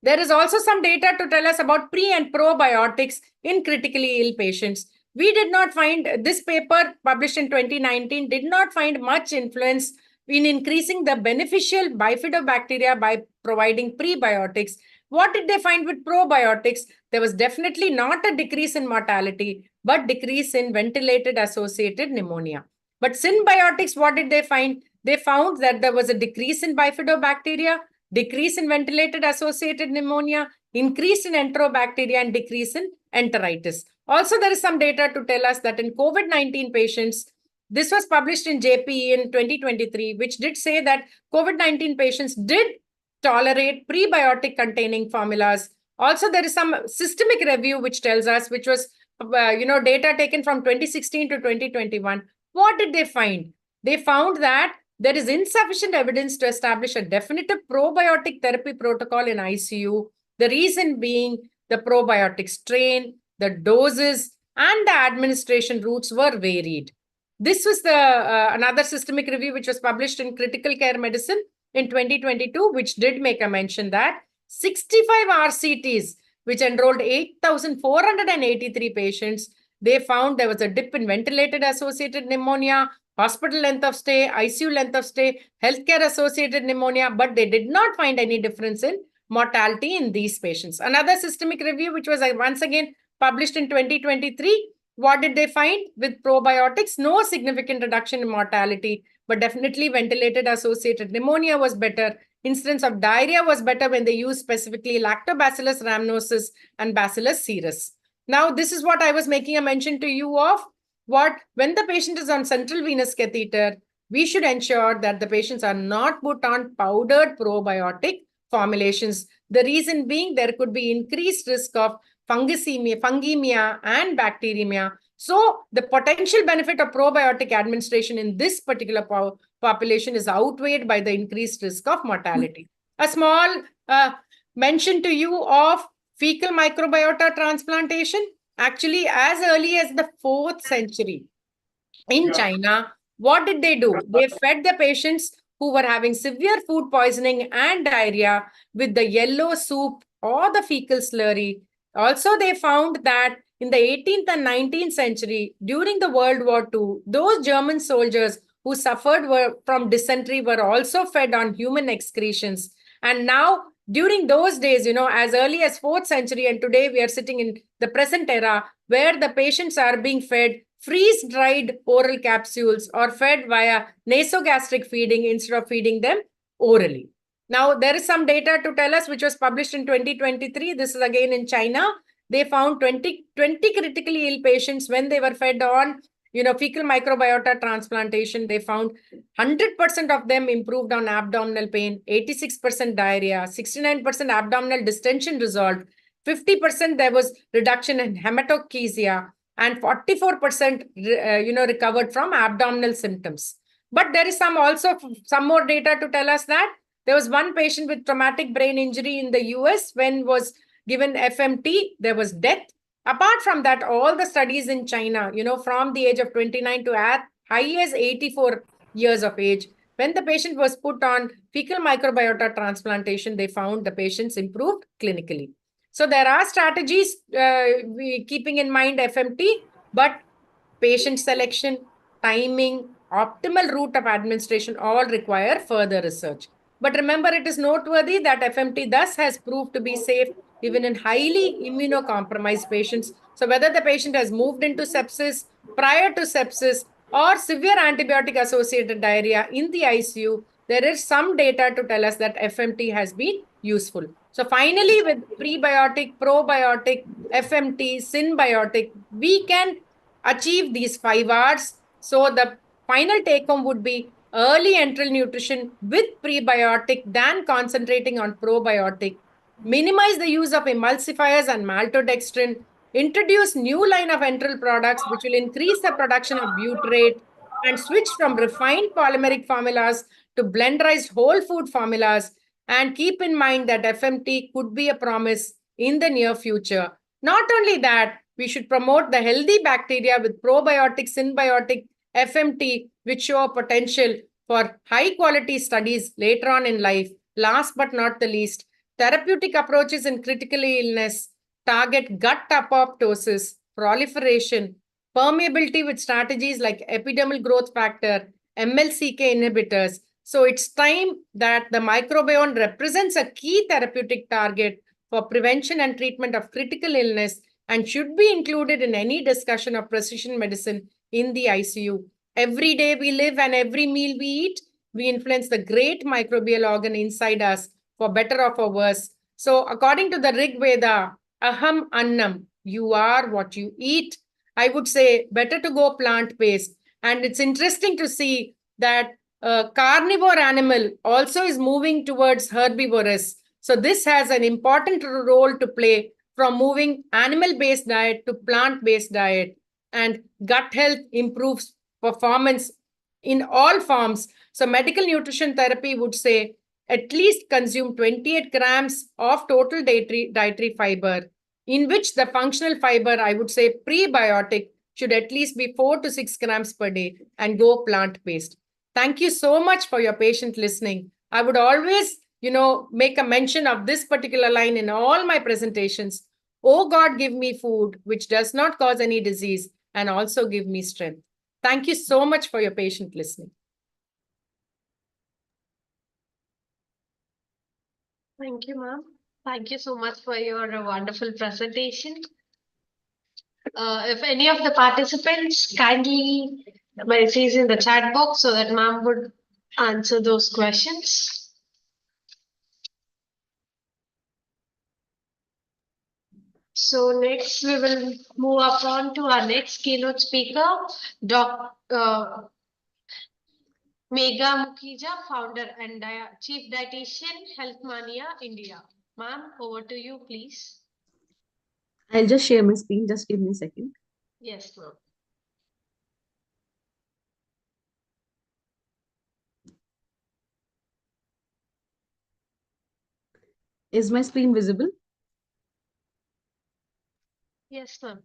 [SPEAKER 14] There is also some data to tell us about pre and probiotics in critically ill patients. We did not find, this paper published in 2019 did not find much influence in increasing the beneficial bifidobacteria by providing prebiotics. What did they find with probiotics? There was definitely not a decrease in mortality, but decrease in ventilated associated pneumonia. But symbiotics, what did they find? They found that there was a decrease in bifidobacteria, decrease in ventilated associated pneumonia, increase in enterobacteria, and decrease in enteritis. Also, there is some data to tell us that in COVID-19 patients, this was published in JPE in 2023, which did say that COVID-19 patients did tolerate prebiotic containing formulas. Also, there is some systemic review which tells us, which was, data taken from 2016 to 2021. What did they find? They found that there is insufficient evidence to establish a definitive probiotic therapy protocol in ICU. The reason being the probiotic strain, the doses, and the administration routes were varied. This was the another systemic review which was published in Critical Care Medicine in 2022, which did make a mention that 65 RCTs, which enrolled 8,483 patients, they found there was a dip in ventilated associated pneumonia, hospital length of stay, ICU length of stay, healthcare associated pneumonia, but they did not find any difference in mortality in these patients. Another systemic review, which was once again published in 2023, what did they find? With probiotics, no significant reduction in mortality, but definitely ventilated associated pneumonia was better. Incidence of diarrhea was better when they used specifically Lactobacillus rhamnosus and Bacillus cereus. Now, this is what I was making a mention to you of. When the patient is on central venous catheter, we should ensure that the patients are not put on powdered probiotic formulations. The reason being there could be increased risk of fungemia, and bacteremia. So the potential benefit of probiotic administration in this particular population is outweighed by the increased risk of mortality. A small mention to you of fecal microbiota transplantation. Actually, as early as the 4th century in China, what did they do? They fed the patients who were having severe food poisoning and diarrhea with the yellow soup or the fecal slurry. Also, they found that in the 18th and 19th century, during the World War II, those German soldiers who suffered from dysentery were also fed on human excretions. And now, during those days, as early as 4th century, and today we are sitting in the present era, where the patients are being fed freeze-dried oral capsules or fed via nasogastric feeding instead of feeding them orally. Now, there is some data to tell us, which was published in 2023. This is again in China. They found 20 critically ill patients when they were fed on fecal microbiota transplantation, they found 100% of them improved on abdominal pain, 86% diarrhea, 69% abdominal distension resolved, 50% there was reduction in hematochezia, and 44% recovered from abdominal symptoms. But there is some more data to tell us that there was one patient with traumatic brain injury in the US when was given FMT, there was death. Apart from that, all the studies in China, from the age of 29 to as high as 84 years of age, when the patient was put on fecal microbiota transplantation, they found the patients improved clinically. So there are strategies keeping in mind FMT, but patient selection, timing, optimal route of administration all require further research. But remember, it is noteworthy that FMT thus has proved to be safe even in highly immunocompromised patients. So whether the patient has moved into sepsis, prior to sepsis, or severe antibiotic-associated diarrhea in the ICU, there is some data to tell us that FMT has been useful. So finally, with prebiotic, probiotic, FMT, synbiotic, we can achieve these 5 Rs. So the final take home would be early enteral nutrition with prebiotic than concentrating on probiotic. Minimize the use of emulsifiers and maltodextrin. Introduce new line of enteral products which will increase the production of butyrate, and switch from refined polymeric formulas to blenderized whole food formulas. And keep in mind that FMT could be a promise in the near future. Not only that, we should promote the healthy bacteria with probiotic, symbiotic, FMT, which show a potential for high quality studies later on in life. Last but not the least, therapeutic approaches in critical illness target gut apoptosis, proliferation, permeability with strategies like epidermal growth factor, MLCK inhibitors. So it's time that the microbiome represents a key therapeutic target for prevention and treatment of critical illness and should be included in any discussion of precision medicine in the ICU. Every day we live and every meal we eat, we influence the great microbial organ inside us for better or for worse. So according to the Rig Veda, aham annam, you are what you eat. I would say better to go plant-based. And it's interesting to see that a carnivore animal also is moving towards herbivorous. So this has an important role to play from moving animal-based diet to plant-based diet. And gut health improves performance in all forms. So medical nutrition therapy would say at least consume 28 grams of total dietary fiber, in which the functional fiber, I would say prebiotic, should at least be 4 to 6 grams per day and go plant-based. Thank you so much for your patient listening. I would always, make a mention of this particular line in all my presentations. Oh God, give me food which does not cause any disease and also give me strength. Thank you so much for your patient listening.
[SPEAKER 1] Thank you, ma'am. Thank you so much for your wonderful presentation. If any of the participants kindly message in the chat box so that ma'am would answer those questions. So next we will move up on to our next keynote speaker, Dr. Megha Mukhija, founder and chief dietitian, Health Mania, India. Ma'am, over to you, please.
[SPEAKER 15] I'll just share my screen. Just give me a second.
[SPEAKER 1] Yes, ma'am.
[SPEAKER 15] Is my screen visible?
[SPEAKER 1] Yes, ma'am.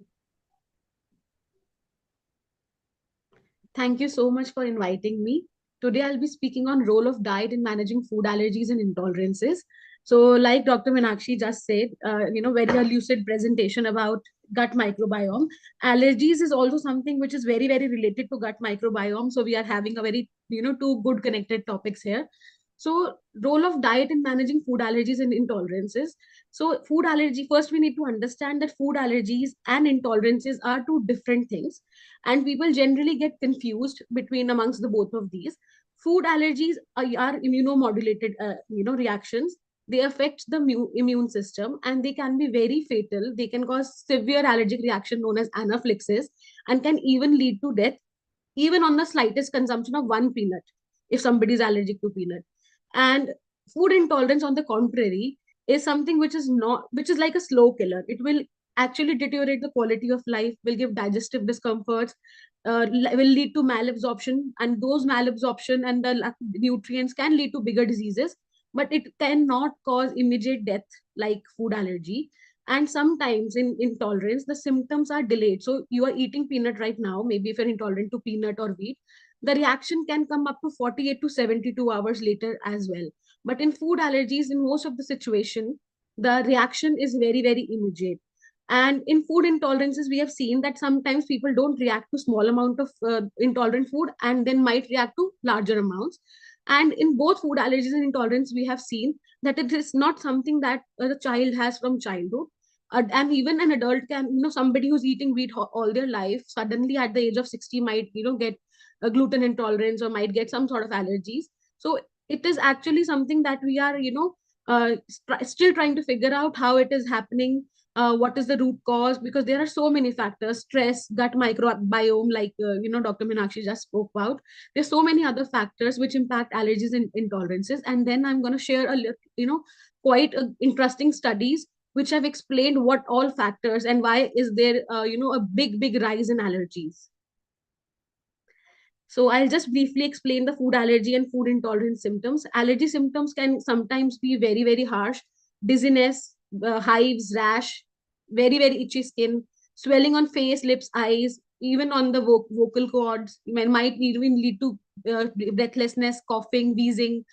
[SPEAKER 15] Thank you so much for inviting me. Today I'll be speaking on role of diet in managing food allergies and intolerances. So like Dr. Meenakshi just said, very lucid presentation about gut microbiome. Allergies is also something which is very, very related to gut microbiome. So we are having a very, two good connected topics here. So role of diet in managing food allergies and intolerances. So food allergy, first we need to understand that food allergies and intolerances are two different things. And people generally get confused between amongst the both of these. Food allergies are immunomodulated, reactions they affect the immune system, and they can be very fatal. They can cause severe allergic reaction known as anaphylaxis, and can even lead to death, even on the slightest consumption of one peanut, if somebody is allergic to peanut. And food intolerance, on the contrary, is something which is not, which is like a slow killer. It will actually deteriorate the quality of life, will give digestive discomforts, will lead to malabsorption, and those malabsorption and the lack of nutrients can lead to bigger diseases, but it cannot cause immediate death like food allergy. And sometimes in intolerance, the symptoms are delayed. So you are eating peanut right now, maybe if you're intolerant to peanut or wheat, the reaction can come up to 48 to 72 hours later as well. But in food allergies, in most of the situation, the reaction is very, very immediate. And in food intolerances, we have seen that sometimes people don't react to small amount of intolerant food, and then might react to larger amounts. And in both food allergies and intolerance, we have seen that it is not something that the child has from childhood. And even an adult can, somebody who's eating wheat all their life, suddenly at the age of 60 might, get a gluten intolerance, or might get some sort of allergies. So it is actually something that we are, still trying to figure out how it is happening, what is the root cause, because there are so many factors: stress, gut microbiome, like Dr. Meenakshi just spoke about. There's so many other factors which impact allergies and intolerances. And then I'm going to share quite interesting studies which have explained what all factors, and why is there a big rise in allergies. So I'll just briefly explain the food allergy and food intolerance symptoms. Allergy symptoms can sometimes be very, very harsh: dizziness, hives, rash, very, very itchy skin, swelling on face, lips, eyes, even on the vocal cords. Might even lead to breathlessness, coughing, wheezing,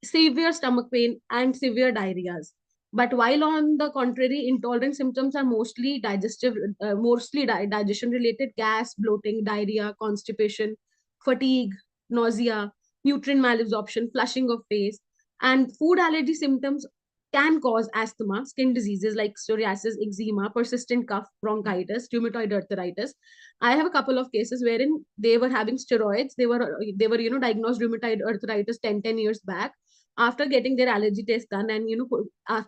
[SPEAKER 15] severe stomach pain, and severe diarrheas. But while on the contrary, intolerant symptoms are mostly digestion related: gas, bloating, diarrhea, constipation, fatigue, nausea, nutrient malabsorption, flushing of face. And food allergy symptoms can cause asthma, skin diseases like psoriasis, eczema, persistent cough, bronchitis, rheumatoid arthritis. I have a couple of cases wherein they were having steroids. They were diagnosed rheumatoid arthritis 10 years back. After getting their allergy test done, and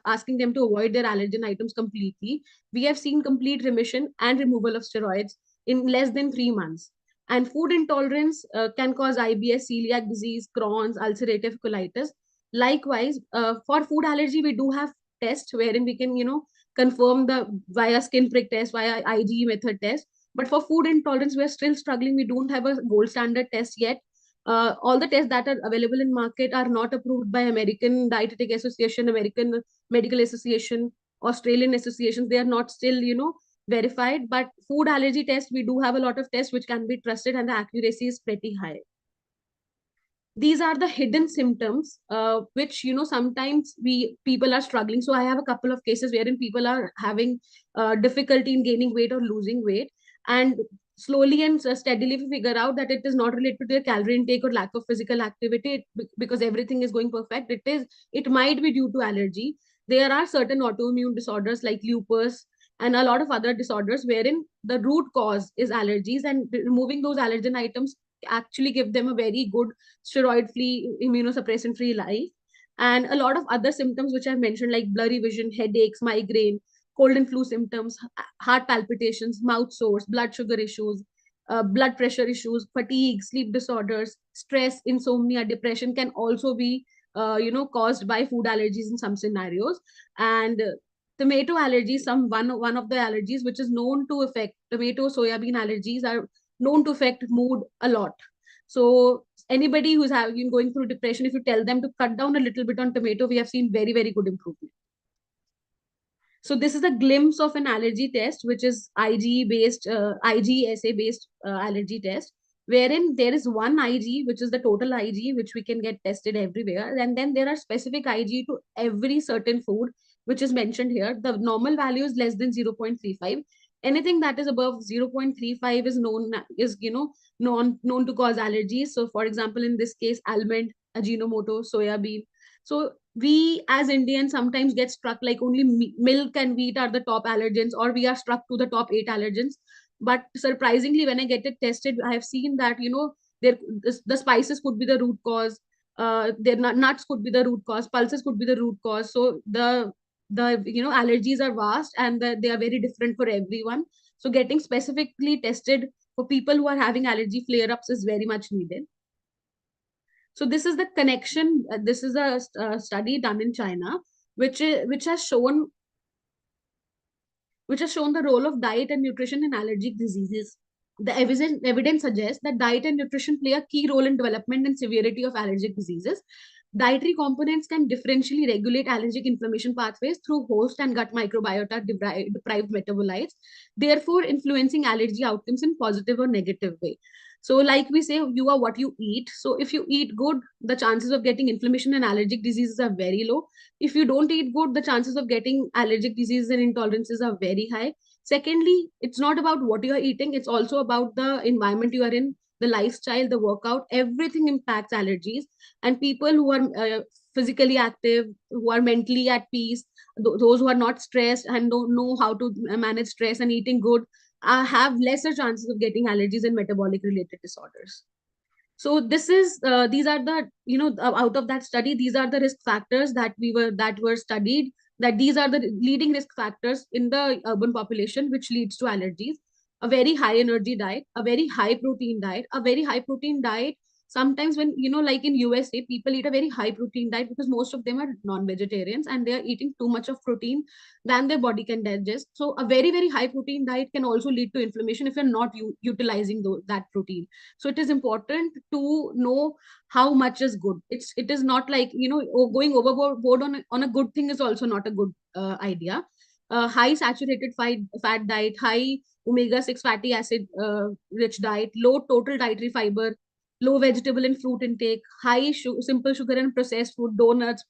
[SPEAKER 15] asking them to avoid their allergen items completely, we have seen complete remission and removal of steroids in less than 3 months. And food intolerance can cause IBS, celiac disease, Crohn's, ulcerative colitis. Likewise, for food allergy, we do have tests wherein we can, confirm the via skin prick test, via IgE method test. But for food intolerance, we are still struggling. We don't have a gold standard test yet. All the tests that are available in market are not approved by American Dietetic Association, American Medical Association, Australian associations. They are not still, verified. But food allergy tests, we do have a lot of tests which can be trusted, and the accuracy is pretty high. These are the hidden symptoms, which sometimes people are struggling. So I have a couple of cases wherein people are having difficulty in gaining weight or losing weight, and slowly and steadily we figure out that it is not related to their calorie intake or lack of physical activity, because everything is going perfect. It might be due to allergy. There are certain autoimmune disorders like lupus and a lot of other disorders wherein the root cause is allergies, and removing those allergen items actually give them a very good steroid free, immunosuppressant free life. And a lot of other symptoms which I've mentioned, like blurry vision, headaches, migraine, cold and flu symptoms, heart palpitations, mouth sores, blood sugar issues, blood pressure issues, fatigue, sleep disorders, stress, insomnia, depression can also be caused by food allergies in some scenarios. And tomato allergies, one of the allergies which is known to affect tomato, soybean allergies are known to affect mood a lot. So anybody who's going through depression, if you tell them to cut down a little bit on tomato, we have seen very, very good improvement. So this is a glimpse of an allergy test, which is IgE assay based allergy test, wherein there is one IgE, which is the total IgE, which we can get tested everywhere. And then there are specific IgE to every certain food, which is mentioned here. The normal value is less than 0.35. Anything that is above 0.35 is known to cause allergies. So for example, in this case, almond, Ajinomoto, soya bean. So we as Indians sometimes get struck like only milk and wheat are the top allergens, or we are struck to the top 8 allergens. But surprisingly, when I get it tested, I have seen that the spices could be the root cause. their nuts could be the root cause, pulses could be the root cause. So the allergies are vast, and they are very different for everyone. So getting specifically tested for people who are having allergy flare-ups is very much needed. So this is the connection. This is a study done in China, which has shown the role of diet and nutrition in allergic diseases. The evidence suggests that diet and nutrition play a key role in development and severity of allergic diseases. Dietary components can differentially regulate allergic inflammation pathways through host and gut microbiota deprived metabolites, therefore influencing allergy outcomes in positive or negative way. So like we say, you are what you eat. So if you eat good, the chances of getting inflammation and allergic diseases are very low. If you don't eat good, the chances of getting allergic diseases and intolerances are very high. Secondly, it's not about what you are eating, it's also about the environment you are in, the lifestyle, the workout, everything impacts allergies. And people who are physically active, who are mentally at peace, those who are not stressed and don't know how to manage stress and eating good, have lesser chances of getting allergies and metabolic related disorders. So these are the, out of that study, these are the risk factors that were studied, that these are the leading risk factors in the urban population which leads to allergies. A very high energy diet, a very high protein diet, sometimes when, like in USA, people eat a very high protein diet because most of them are non-vegetarians and they are eating too much of protein than their body can digest. So a very, very high protein diet can also lead to inflammation if you're not utilizing that protein. So it is important to know how much is good. It is not like, going overboard on a good thing is also not a good idea. High saturated fat diet, high omega-6 fatty acid rich diet, low total dietary fiber, low vegetable and fruit intake, high simple sugar and processed food, donuts,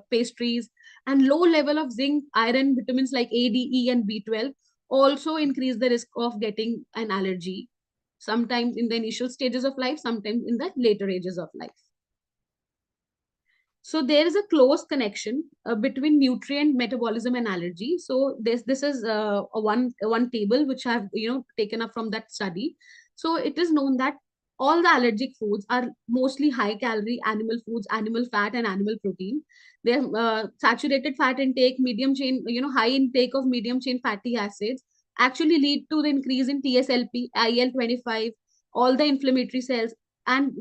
[SPEAKER 15] pastries, and low level of zinc, iron, vitamins like A, D, E, and B12 also increase the risk of getting an allergy, sometimes in the initial stages of life, sometimes in the later ages of life. So there is a close connection between nutrient metabolism and allergy. So this is a one table which I have taken up from that study. So it is known that all the allergic foods are mostly high calorie animal foods, animal fat and animal protein. Their saturated fat intake, medium chain, high intake of medium chain fatty acids actually lead to the increase in TSLP, IL-25, all the inflammatory cells, and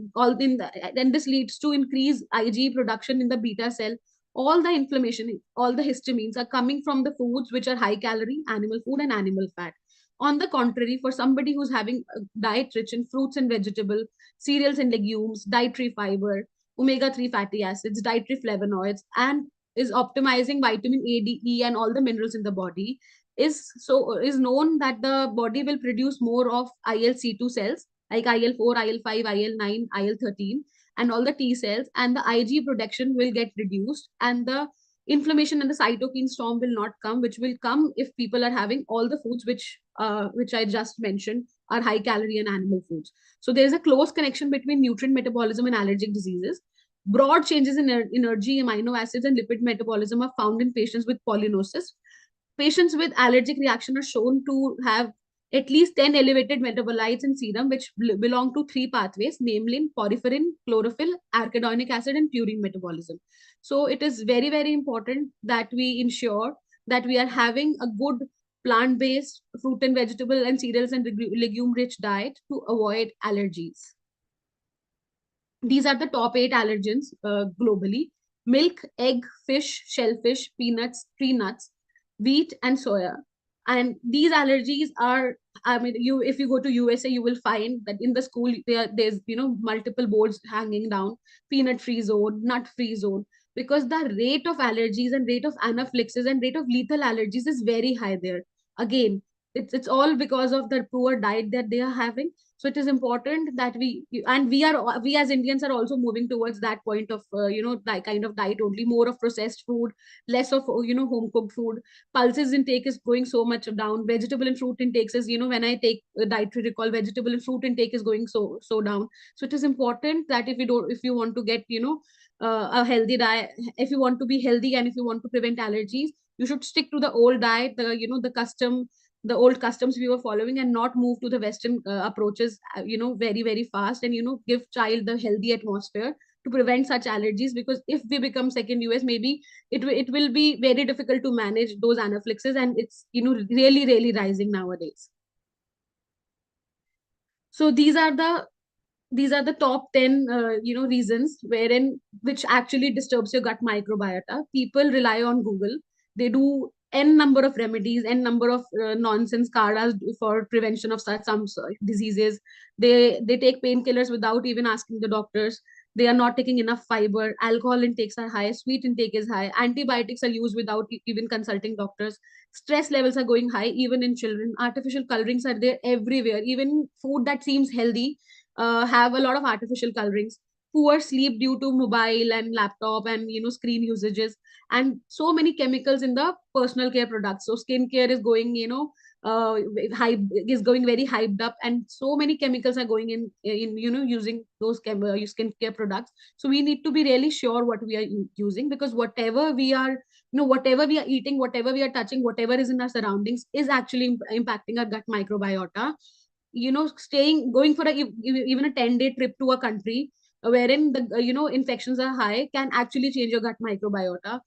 [SPEAKER 15] then this leads to increased IgE production in the beta cell. All the inflammation, all the histamines are coming from the foods which are high calorie, animal food and animal fat. On the contrary, for somebody who's having a diet rich in fruits and vegetables, cereals and legumes, dietary fiber, omega-3 fatty acids, dietary flavonoids, and is optimizing vitamin A, D, E, and all the minerals in the body, is known that the body will produce more of ILC2 cells like IL-4, IL-5, IL-9, IL-13, and all the T cells, and the IgE production will get reduced, and the inflammation and the cytokine storm will not come, which will come if people are having all the foods which I just mentioned are high calorie and animal foods. So there is a close connection between nutrient metabolism and allergic diseases. Broad changes in energy, amino acids, and lipid metabolism are found in patients with polynosis. Patients with allergic reaction are shown to have at least 10 elevated metabolites in serum, which belong to three pathways, namely porphyrin, chlorophyll, arachidonic acid, and purine metabolism. So it is very, very important that we ensure that we are having a good plant-based fruit and vegetable and cereals and legume-rich diet to avoid allergies. These are the top 8 allergens globally: milk, egg, fish, shellfish, peanuts, tree nuts, wheat, and soya. And these allergies are, if you go to USA, you will find that in the school there's multiple boards hanging down: peanut free zone, nut free zone, because the rate of allergies and rate of anaphylaxis and rate of lethal allergies is very high there. Again, it's all because of the poor diet that they are having. So it is important that we as Indians are also moving towards that point of that kind of diet, only more of processed food, less of home cooked food. Pulses intake is going so much down. Vegetable and fruit intakes is, when I take a dietary recall, vegetable and fruit intake is going so down. So it is important that if you want to get a healthy diet, if you want to be healthy and if you want to prevent allergies, you should stick to the old diet, the old customs we were following, and not move to the Western approaches, very, very fast, and give child the healthy atmosphere to prevent such allergies, because if we become second US, maybe it will be very difficult to manage those anaphylaxis, and it's really rising nowadays. So these are the top 10 reasons wherein which actually disturbs your gut microbiota. People rely on Google. They do n number of remedies, n number of nonsense karas for prevention of such some diseases. They take painkillers without even asking the doctors. They are not taking enough fiber. Alcohol intakes are high. Sweet intake is high. Antibiotics are used without even consulting doctors. Stress levels are going high even in children. Artificial colorings are there everywhere. Even food that seems healthy have a lot of artificial colorings. Poor sleep due to mobile and laptop and screen usages, and so many chemicals in the personal care products. So skincare is going hype is going very hyped up, and so many chemicals are going in using those skincare products. So we need to be really sure what we are using, because whatever we are whatever we are eating, whatever we are touching, whatever is in our surroundings is actually impacting our gut microbiota. Staying going for even a 10-day trip to a country wherein the infections are high can actually change your gut microbiota.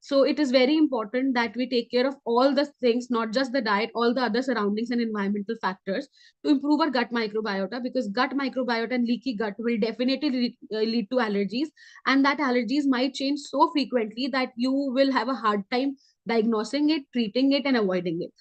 [SPEAKER 15] So it is very important that we take care of all the things, not just the diet, all the other surroundings and environmental factors, to improve our gut microbiota, because gut microbiota and leaky gut will definitely lead to allergies, and that allergies might change so frequently that you will have a hard time diagnosing it, treating it, and avoiding it.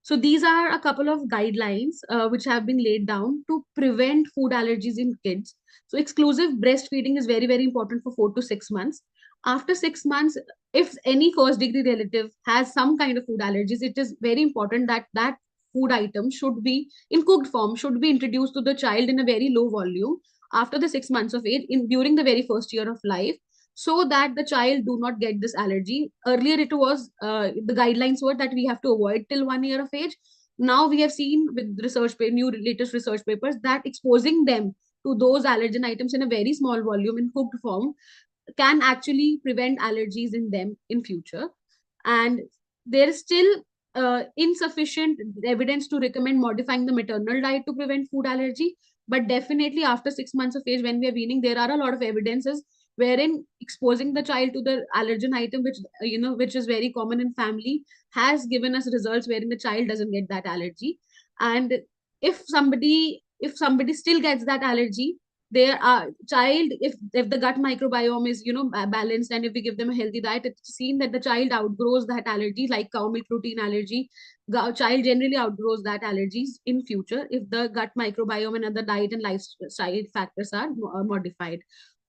[SPEAKER 15] So these are a couple of guidelines which have been laid down to prevent food allergies in kids. So exclusive breastfeeding is very important for 4 to 6 months. After 6 months, if any first degree relative has some kind of food allergies, it is very important that that food item should be in cooked form, should be introduced to the child in a very low volume after the 6 months of age, in during the very first year of life, so that the child do not get this allergy. Earlier it was the guidelines were that we have to avoid till 1 year of age. Now we have seen with new latest research papers that exposing them to those allergen items in a very small volume in cooked form can actually prevent allergies in them in future. And there is still insufficient evidence to recommend modifying the maternal diet to prevent food allergy. But definitely after 6 months of age, when we are weaning, there are a lot of evidences wherein exposing the child to the allergen item, which which is very common in family, has given us results wherein the child doesn't get that allergy. And if somebody still gets that allergy, their child, if the gut microbiome is balanced, and if we give them a healthy diet, it's seen that the child outgrows that allergy, like cow milk protein allergy. Child generally outgrows that allergies in future if the gut microbiome and other diet and lifestyle factors are modified.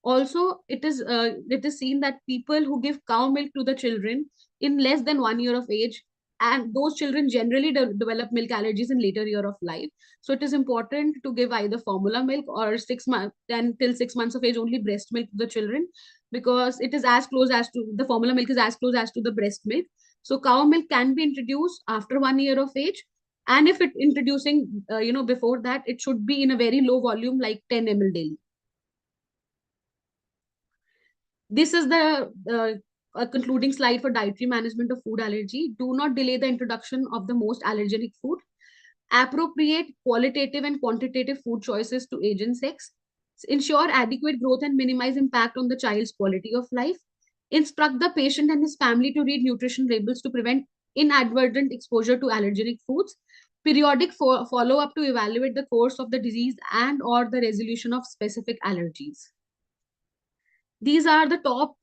[SPEAKER 15] Also, it is seen that people who give cow milk to the children in less than 1 year of age, and those children generally develop milk allergies in later year of life. So it is important to give either formula milk or 6 months, then till 6 months of age only breast milk to the children, because it is as close as to the formula milk is as close as to the breast milk. So cow milk can be introduced after 1 year of age, and if it introducing before that, it should be in a very low volume, like 10 ml daily. This is the concluding slide for dietary management of food allergy. Do not delay the introduction of the most allergenic food. Appropriate qualitative and quantitative food choices to age and sex. Ensure adequate growth and minimize impact on the child's quality of life. Instruct the patient and his family to read nutrition labels to prevent inadvertent exposure to allergenic foods. Periodic follow-up to evaluate the course of the disease and or the resolution of specific allergies. These are the top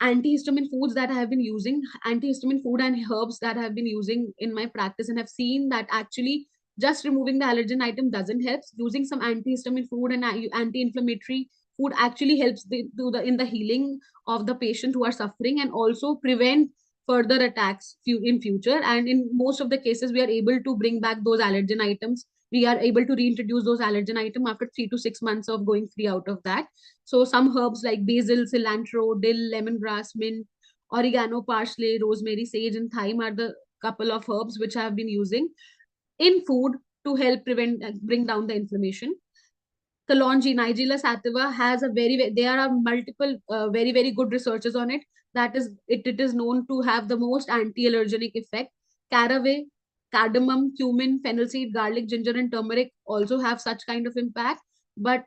[SPEAKER 15] antihistamine foods that I have been using, antihistamine food and herbs that I have been using in my practice, and have seen that actually just removing the allergen item doesn't help. Using some antihistamine food and anti-inflammatory food actually helps in the healing of the patient who are suffering, and also prevent further attacks in future. And in most of the cases, we are able to bring back those allergen items. We are able to reintroduce those allergen items after 3 to 6 months of going free out of that. So some herbs like basil, cilantro, dill, lemongrass, mint, oregano, parsley, rosemary, sage, and thyme are the couple of herbs which I have been using in food to help bring down the inflammation. Kalonji, Nigella sativa has there are multiple very good researches on it. That is, it is known to have the most anti-allergenic effect. Caraway, cardamom, cumin, fennel seed, garlic, ginger, and turmeric also have such kind of impact. but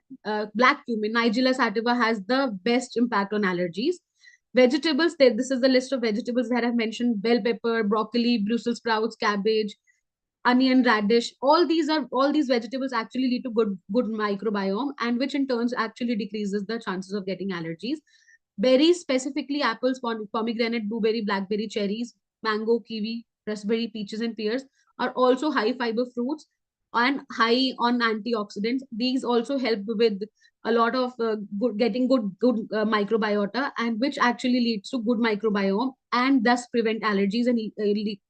[SPEAKER 15] black cumin, Nigella sativa, has the best impact on allergies. Vegetables, this is the list of vegetables that I've mentioned: bell pepper, broccoli, Brussels sprouts, cabbage, onion, radish. All these vegetables actually lead to good microbiome, and which in turns actually decreases the chances of getting allergies. Berries, specifically apples, pomegranate, blueberry, blackberry, cherries, mango, kiwi, raspberry, peaches, and pears, are also high fiber fruits and high on antioxidants. These also help with a lot of getting good microbiota, and which actually leads to good microbiome and thus prevent allergies and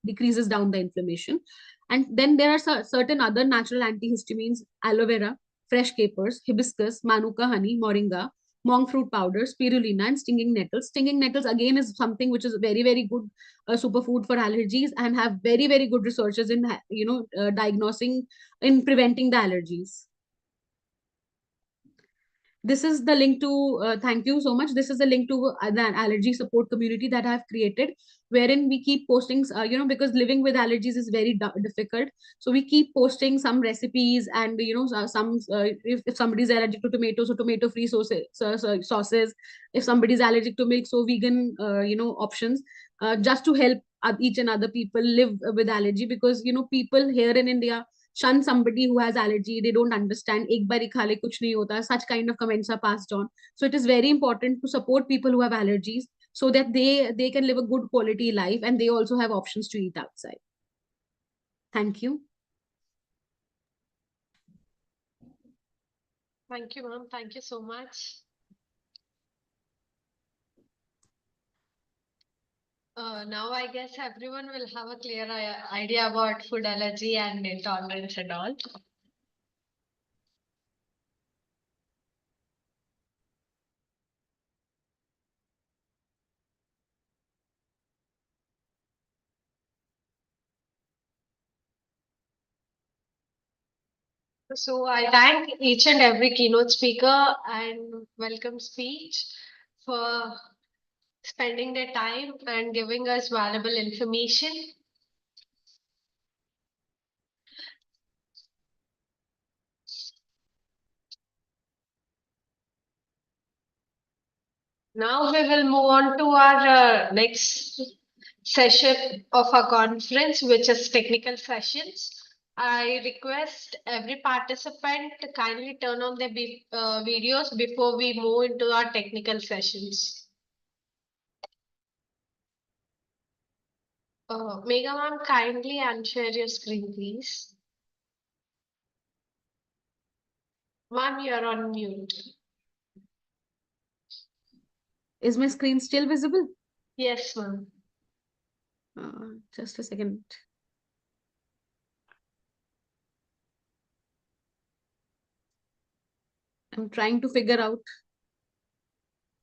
[SPEAKER 15] decreases down the inflammation. And then there are certain other natural antihistamines: aloe vera, fresh capers, hibiscus, manuka honey, moringa, monk fruit powder, spirulina, and stinging nettles. Stinging nettles again is something which is very very good superfood for allergies, and have very very good researchers in diagnosing, in preventing the allergies. This is the link to thank you so much. This is the link to the allergy support community that I have created, wherein we keep posting because living with allergies is very difficult. So we keep posting some recipes, and some if somebody's allergic to tomatoes, so tomato free sauces. If somebody's allergic to milk, so vegan options, just to help each and other people live with allergy. Because people here in India shun somebody who has allergy. They don't understand. Ek bari kha le kuch nahi hota. Such kind of comments are passed on. So it is very important to support people who have allergies, so that they can live a good quality life, and they also have options to eat outside. Thank you.
[SPEAKER 1] Thank you, ma'am. Thank you so much. Now I guess everyone will have a clear idea about food allergy and intolerance and all. So I thank each and every keynote speaker and welcome speech for spending their time and giving us valuable information. Now we will move on to our next session of our conference, which is technical sessions. I request every participant to kindly turn on their videos before we move into our technical sessions. Megha ma'am, kindly unshare your screen, please. Ma'am, you are on mute.
[SPEAKER 15] Is my screen still visible?
[SPEAKER 1] Yes, ma'am.
[SPEAKER 15] Just a second. I'm trying to figure out.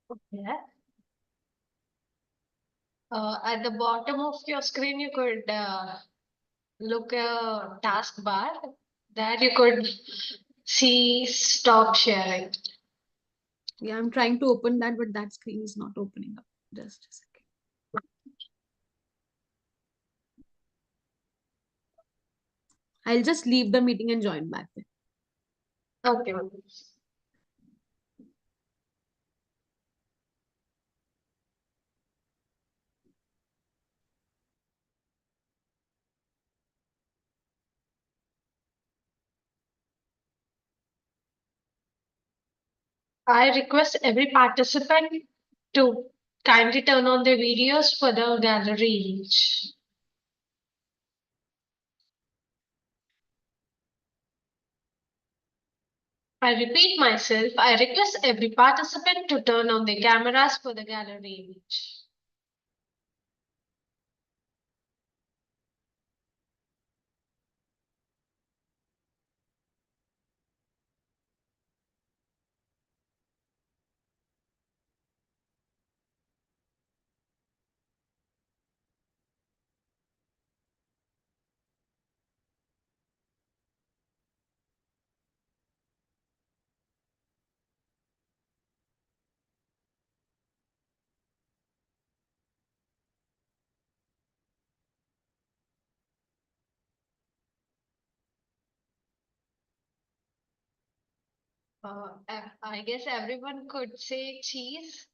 [SPEAKER 1] Okay. At the bottom of your screen, you could look a taskbar. There you could see stop sharing.
[SPEAKER 15] Yeah, I'm trying to open that, but that screen is not opening up. Just a second. I'll just leave the meeting and join back then.
[SPEAKER 1] Okay. I request every participant to kindly turn on their videos for the gallery image. I repeat myself, I request every participant to turn on their cameras for the gallery image. I guess everyone could say cheese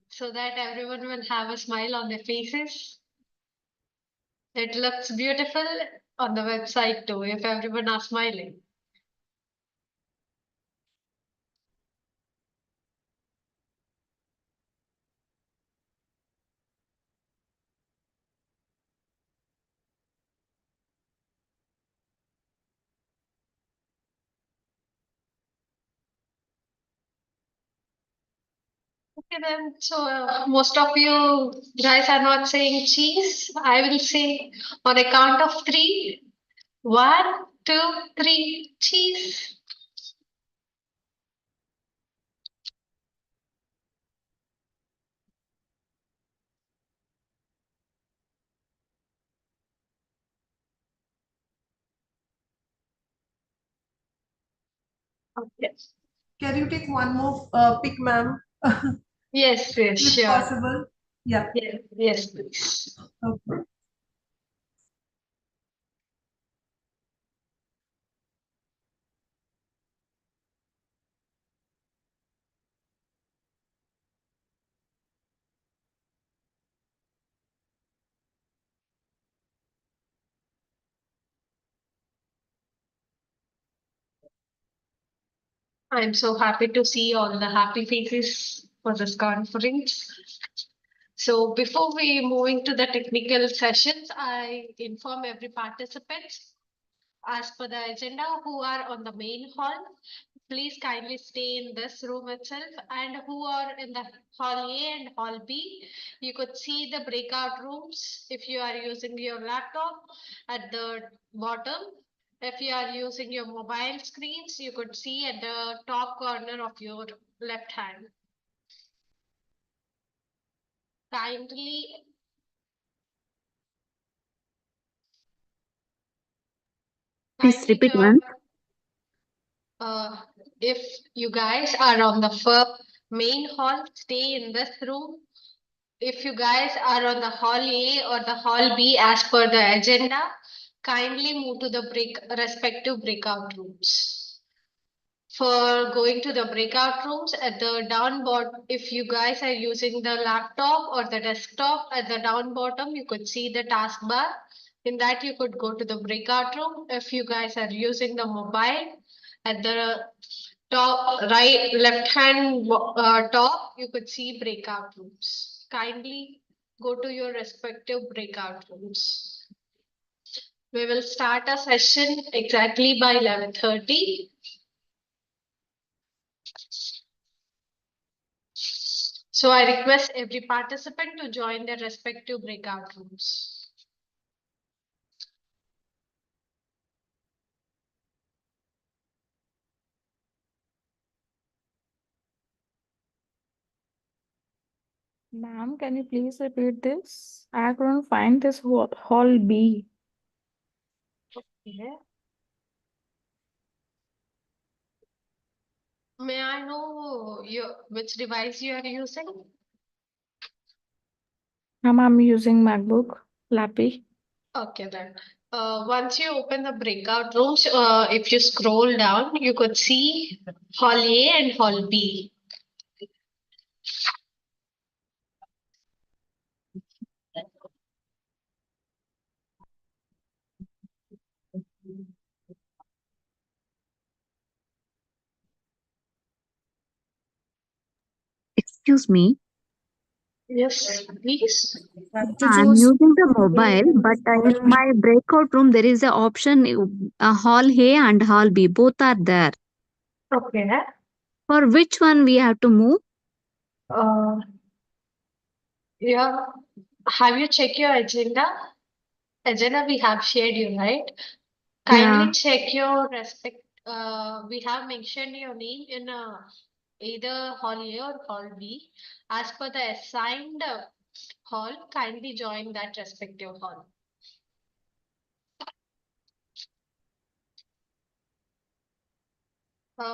[SPEAKER 1] so that everyone will have a smile on their faces. It looks beautiful on the website too if everyone are smiling. Okay then, so most of you guys are not saying cheese. I will say on a count of three. One, two, three, cheese. Okay.
[SPEAKER 16] Can you take one more pick, ma'am?
[SPEAKER 1] Yes, yes,
[SPEAKER 16] If
[SPEAKER 1] sure.
[SPEAKER 16] possible. Yeah.
[SPEAKER 1] Yes, yes, please.
[SPEAKER 16] Okay.
[SPEAKER 1] I'm so happy to see all the happy faces for this conference. So before we moving to the technical sessions, I inform every participant as per the agenda who are on the main hall. Please kindly stay in this room itself, and who are in the hall A and hall B, you could see the breakout rooms if you are using your laptop at the bottom. If you are using your mobile screens, you could see at the top corner of your left hand. Kindly
[SPEAKER 5] Please repeat, ma'am.
[SPEAKER 1] uh, if you guys are on the main hall, stay in this room. If you guys are on the hall A or the hall B as per the agenda, kindly move to the respective breakout rooms. For going to the breakout rooms at the down bottom, if you guys are using the laptop or the desktop, at the down bottom, you could see the taskbar. In that, you could go to the breakout room. If you guys are using the mobile, at the top right left hand top, you could see breakout rooms. Kindly go to your respective breakout rooms. We will start a session exactly by 11:30. So I request every participant to join their respective breakout rooms.
[SPEAKER 17] Ma'am, can you please repeat this? I couldn't find this hall B.
[SPEAKER 1] Okay. May I know which device you are using?
[SPEAKER 17] Ma'am, I'm using MacBook, Lappy.
[SPEAKER 1] Okay then. Once you open the breakout rooms, if you scroll down, you could see Hall A and Hall B.
[SPEAKER 5] Excuse me.
[SPEAKER 1] Yes, please.
[SPEAKER 5] I'm using the mobile, but in my breakout room there is a option hall A and hall B. Both are there.
[SPEAKER 1] Okay.
[SPEAKER 5] For which one we have to move?
[SPEAKER 1] Yeah. Have you checked your agenda? Agenda we have shared you, right?
[SPEAKER 5] Yeah.
[SPEAKER 1] Kindly check your respect. We have mentioned your name in either hall A or hall B. As per the assigned hall, kindly join that respective hall.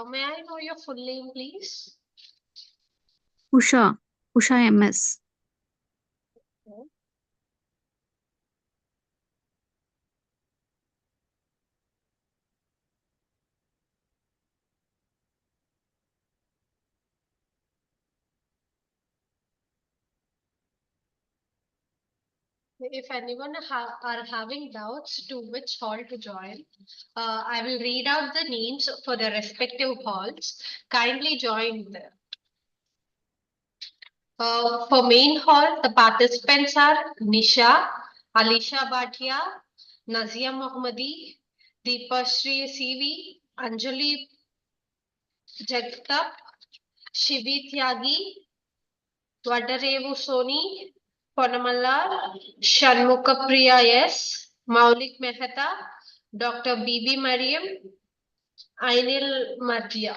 [SPEAKER 1] May I know your full name, please?
[SPEAKER 5] Usha. Usha MS.
[SPEAKER 1] Okay. If anyone are having doubts to which hall to join, I will read out the names for the respective halls. Kindly join there. For main hall, the participants are Nisha, Alisha Bhatia, Nazia Mohammadi, Deepashri CV, Anjali Jagtap, Shivi Tyagi, Vadarevu Soni, Ponamallar, Shanmukha Priya S, Maulik Mehta, Dr. B.B. Mariam, Ainil Madhya,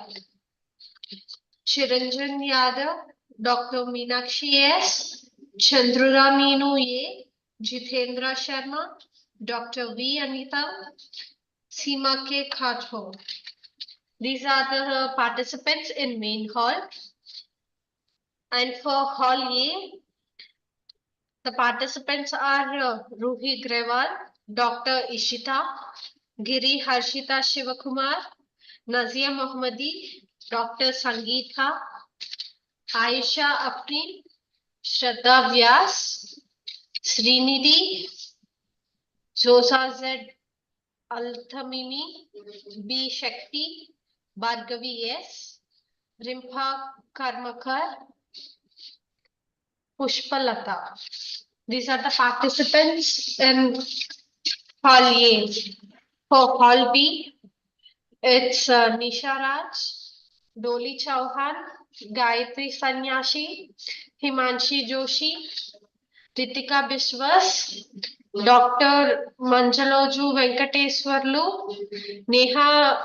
[SPEAKER 1] Chiranjan Yadav, Dr. Meenakshi S, Chandrura Meenu A, Jitendra Sharma, Dr. V. Anita, Seema K. Khathur. These are the participants in main hall. And for hall A, the participants are Ruhi Grewal, Dr. Ishita, Giri Harshita Shivakumar, Nazia Mohammadi, Dr. Sangeeta, Aisha Apni, Shraddha Vyas, Srinidhi, Josa Z. Althamimi, B. Shakti, Bhargavi S, Rimpha Karmakar, Pushpalata. These are the participants in Hall A. For Hall B, it's Nisha Raj, Doli Chauhan, Gayatri Sanyashi, Himanshi Joshi, Ritika Biswas, Dr. Manjaloju Venkateswarlu, Neha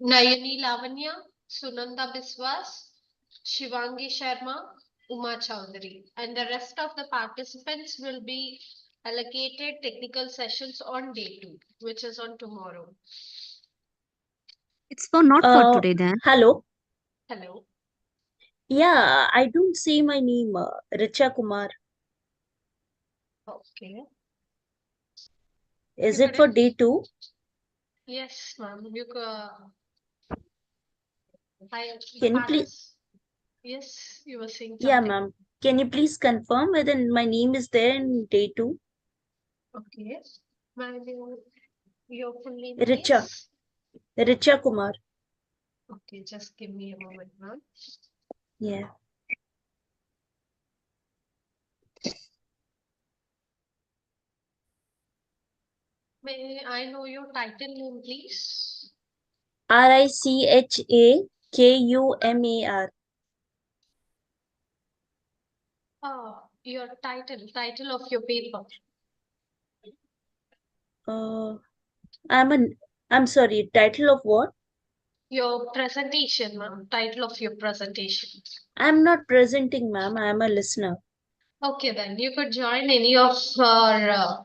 [SPEAKER 1] Nayani Lavanya, Sunanda Biswas, Shivangi Sharma, Uma Chowdhury. And the rest of the participants will be allocated technical sessions on day 2, which is on tomorrow.
[SPEAKER 5] It's for not for today then.
[SPEAKER 18] Hello.
[SPEAKER 1] Hello.
[SPEAKER 18] Yeah, I don't see my name, Richa Kumar.
[SPEAKER 1] Okay.
[SPEAKER 18] Is
[SPEAKER 1] You
[SPEAKER 18] it for
[SPEAKER 1] couldn't-
[SPEAKER 18] day 2?
[SPEAKER 1] Yes, ma'am. You
[SPEAKER 18] Can you please?
[SPEAKER 1] Yes, you were saying
[SPEAKER 18] Yeah,
[SPEAKER 1] something.
[SPEAKER 18] ma'am. Can you please confirm whether my name is there in day 2?
[SPEAKER 1] Okay. Ma'am, your full name
[SPEAKER 18] Richa.
[SPEAKER 1] is?
[SPEAKER 18] Richa Kumar.
[SPEAKER 1] Okay, just give me a moment, ma'am.
[SPEAKER 18] Yeah.
[SPEAKER 1] May I know your title name, please?
[SPEAKER 18] Richakumar.
[SPEAKER 1] Your title of your paper.
[SPEAKER 18] I'm sorry, title of what?
[SPEAKER 1] Your presentation, ma'am. Title of your presentation.
[SPEAKER 18] I'm not presenting, ma'am. I'm a listener.
[SPEAKER 1] Okay, then you could join any of our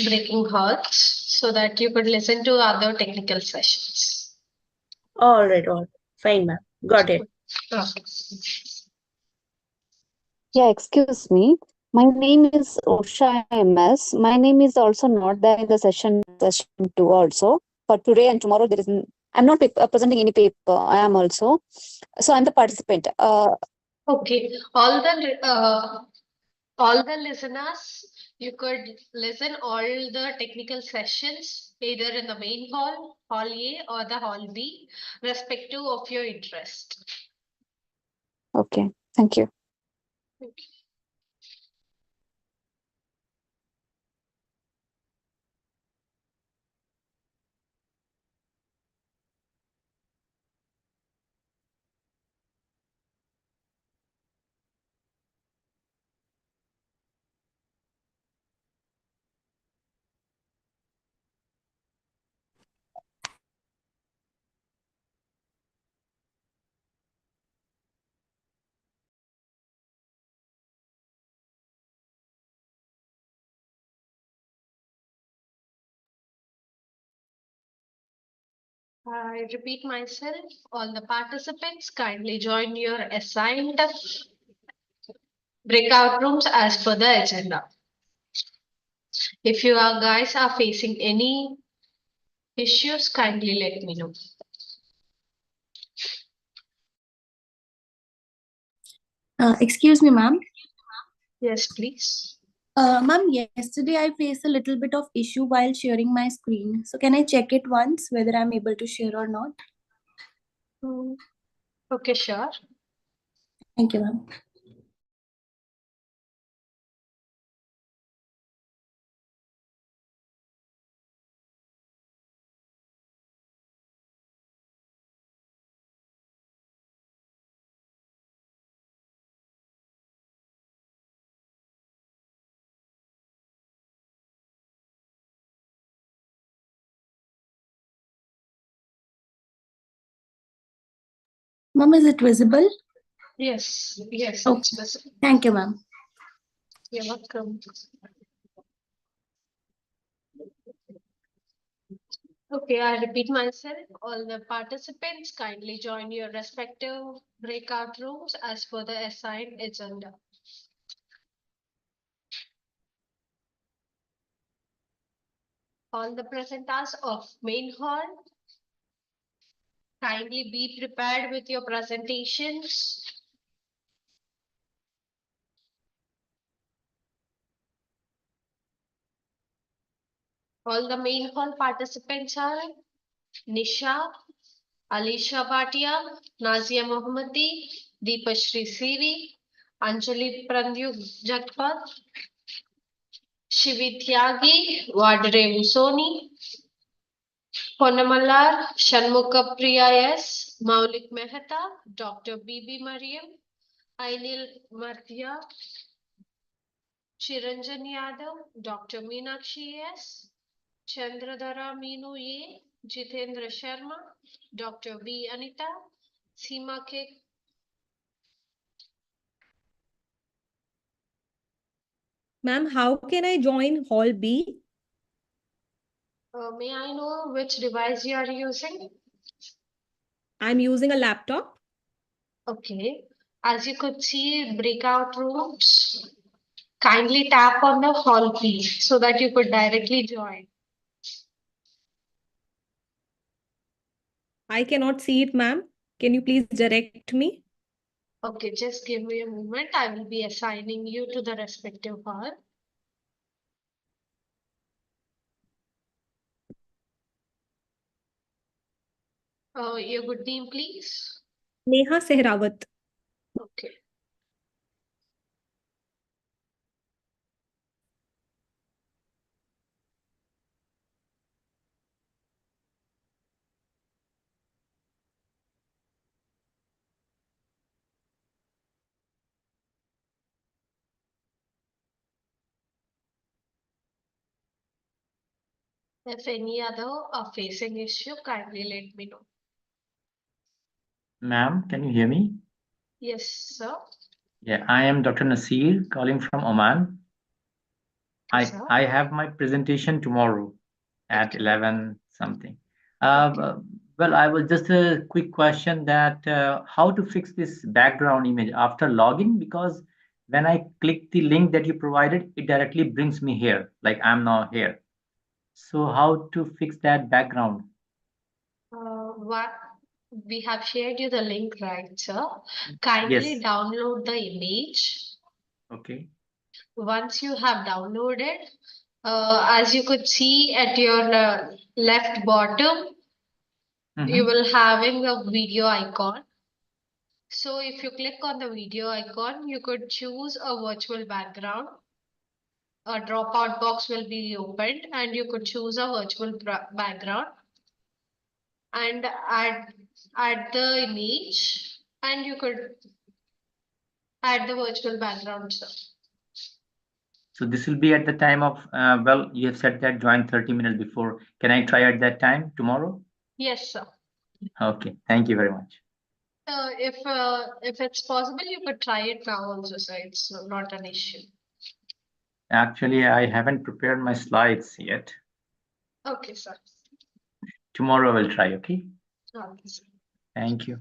[SPEAKER 1] breaking halls so that you could listen to other technical sessions.
[SPEAKER 18] All right. Fine, ma'am. Got it.
[SPEAKER 1] Okay.
[SPEAKER 19] Yeah, excuse me. My name is Osha MS. My name is also not there in the session 2 also. For today and tomorrow, I'm not presenting any paper. I am also. So I'm the participant.
[SPEAKER 1] Okay. All the listeners, you could listen all the technical sessions either in the main hall, hall A or the hall B, respective of your interest.
[SPEAKER 19] Okay. Thank you.
[SPEAKER 1] I repeat myself, all the participants kindly join your assigned breakout rooms as per the agenda. If you guys are facing any issues, kindly let me know.
[SPEAKER 20] Excuse me, ma'am.
[SPEAKER 1] Yes, please.
[SPEAKER 8] Ma'am, yesterday I faced a little bit of issue while sharing my screen. So can I check it once whether I'm able to share or not?
[SPEAKER 1] Okay, sure.
[SPEAKER 8] Thank you, ma'am. Ma'am, is it visible?
[SPEAKER 1] Yes, yes,
[SPEAKER 8] Okay.
[SPEAKER 1] it's visible.
[SPEAKER 8] Thank you, ma'am.
[SPEAKER 1] You're welcome. Okay, I repeat myself. All the participants kindly join your respective breakout rooms as per the assigned agenda. All the presenters of main hall, kindly be prepared with your presentations. All the main hall participants are Nisha, Alisha Bhatia, Nazia Mohammadi, Deepashri Siri, Anjali Prandu Jagpat, Shivityagi, Vadre Usoni, Ponnamallar, Shanmukapriya S, Maulik Mehta, Dr. B.B. Mariam, Ainil Marthia, Chiranjan Yadav, Dr. Meenakshi S, Chandradhara Meenu A, Jitendra Sharma, Dr. B. Anita, Seema K.
[SPEAKER 20] Ma'am, how can I join Hall B?
[SPEAKER 1] May I know which device you are using?
[SPEAKER 20] I'm using a laptop.
[SPEAKER 1] Okay. As you could see, breakout rooms. Kindly tap on the hall key so that you could directly join.
[SPEAKER 20] I cannot see it, ma'am. Can you please direct me?
[SPEAKER 1] Okay, just give me a moment. I will be assigning you to the respective hall. Your good name, please.
[SPEAKER 20] Neha Sehrawat.
[SPEAKER 1] Okay. If any other are facing issue, kindly let me know.
[SPEAKER 21] Ma'am, can you hear me?
[SPEAKER 1] Yes, sir.
[SPEAKER 21] Yeah, I am Dr. Nasir calling from Oman.
[SPEAKER 1] Yes, sir.
[SPEAKER 21] I have my presentation tomorrow at 11 something. Well, I was just a quick question that how to fix this background image after login, because when I click the link that you provided, it directly brings me here, like I'm now here. So how to fix that background?
[SPEAKER 1] What we have shared you the link, right, sir? Kindly
[SPEAKER 21] Yes.
[SPEAKER 1] download the image.
[SPEAKER 21] Okay.
[SPEAKER 1] Once you have downloaded, as you could see at your left bottom, you
[SPEAKER 21] Mhm.
[SPEAKER 1] will having a video icon. So if you click on the video icon, you could choose a virtual background. A dropout box will be opened and you could choose a virtual background and add the image and you could add the virtual background, sir.
[SPEAKER 21] So this will be at the time of, well, you have said that join 30 minutes before. Can I try at that time tomorrow?
[SPEAKER 1] Yes, sir.
[SPEAKER 21] Okay, thank you very much.
[SPEAKER 1] If it's possible, you could try it now also, sir. It's not an issue.
[SPEAKER 21] Actually, I haven't prepared my slides yet.
[SPEAKER 1] Okay, sir.
[SPEAKER 21] Tomorrow I will try, okay?
[SPEAKER 1] Okay, sir.
[SPEAKER 21] Thank you.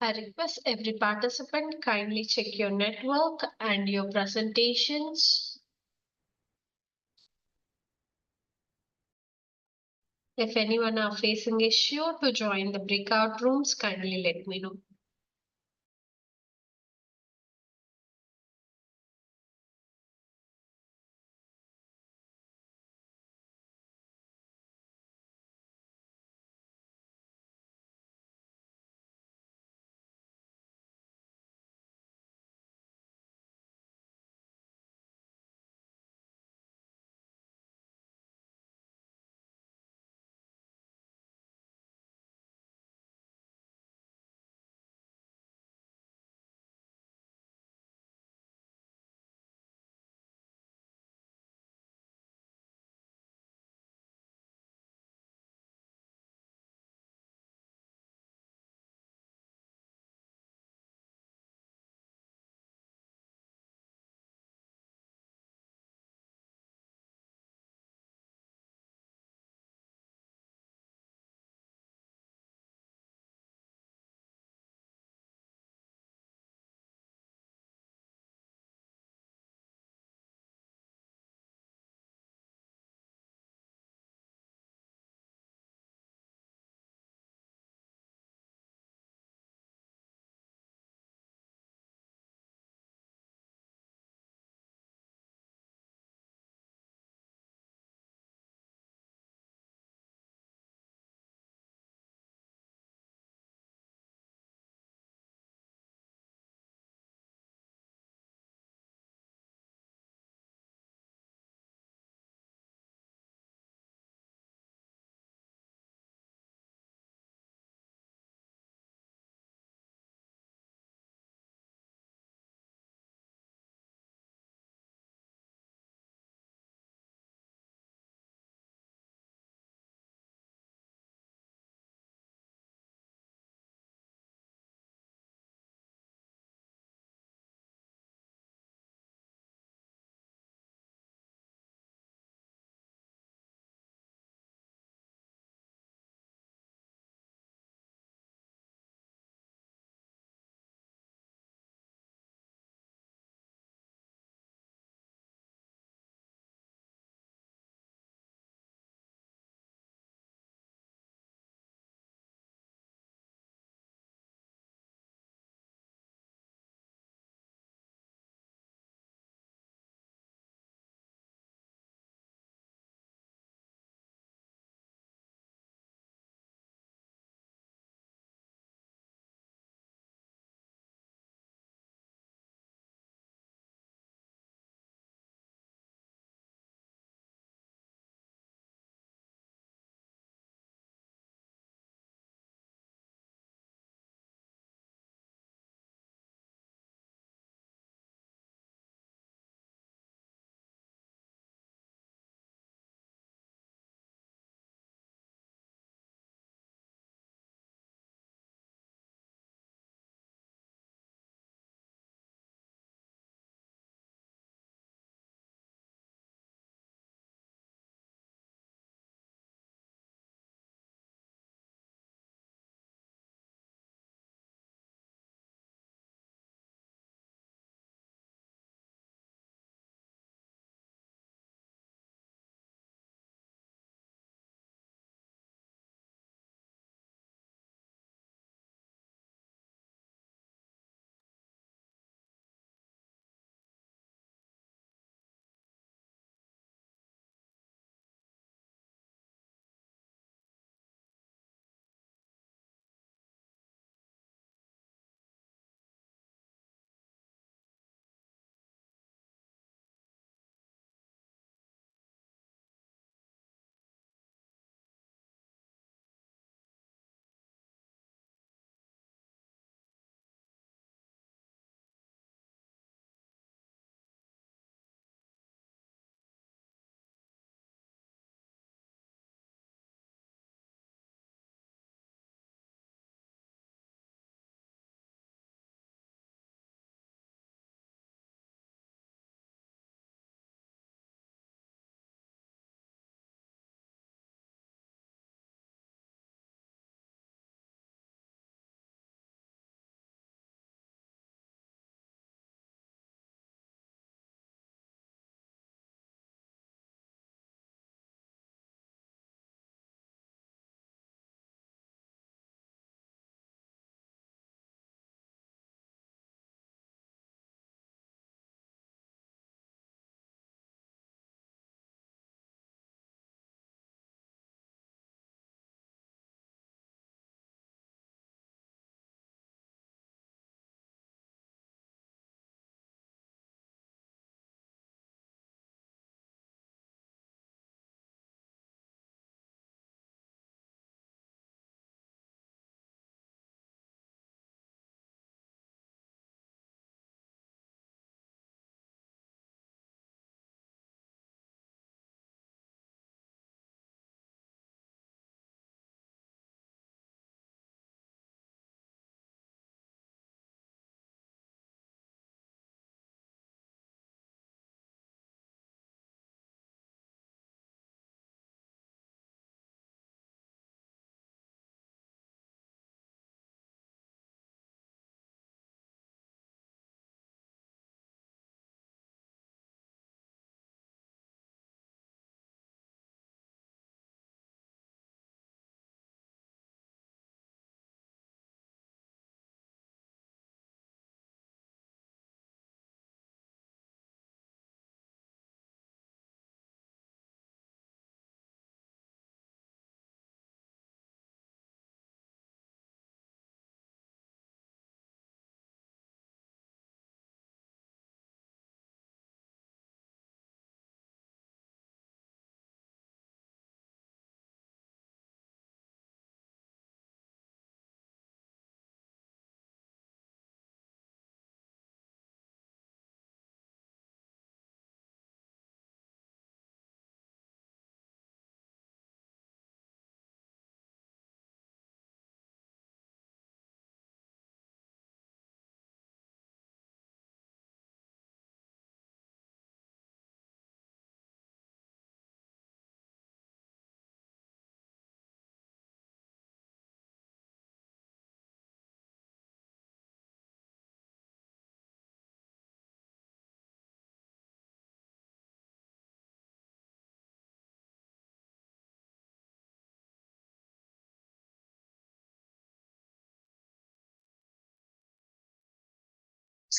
[SPEAKER 1] I request every participant kindly check your network and your presentations. If anyone are facing issue to join the breakout rooms, kindly let me know.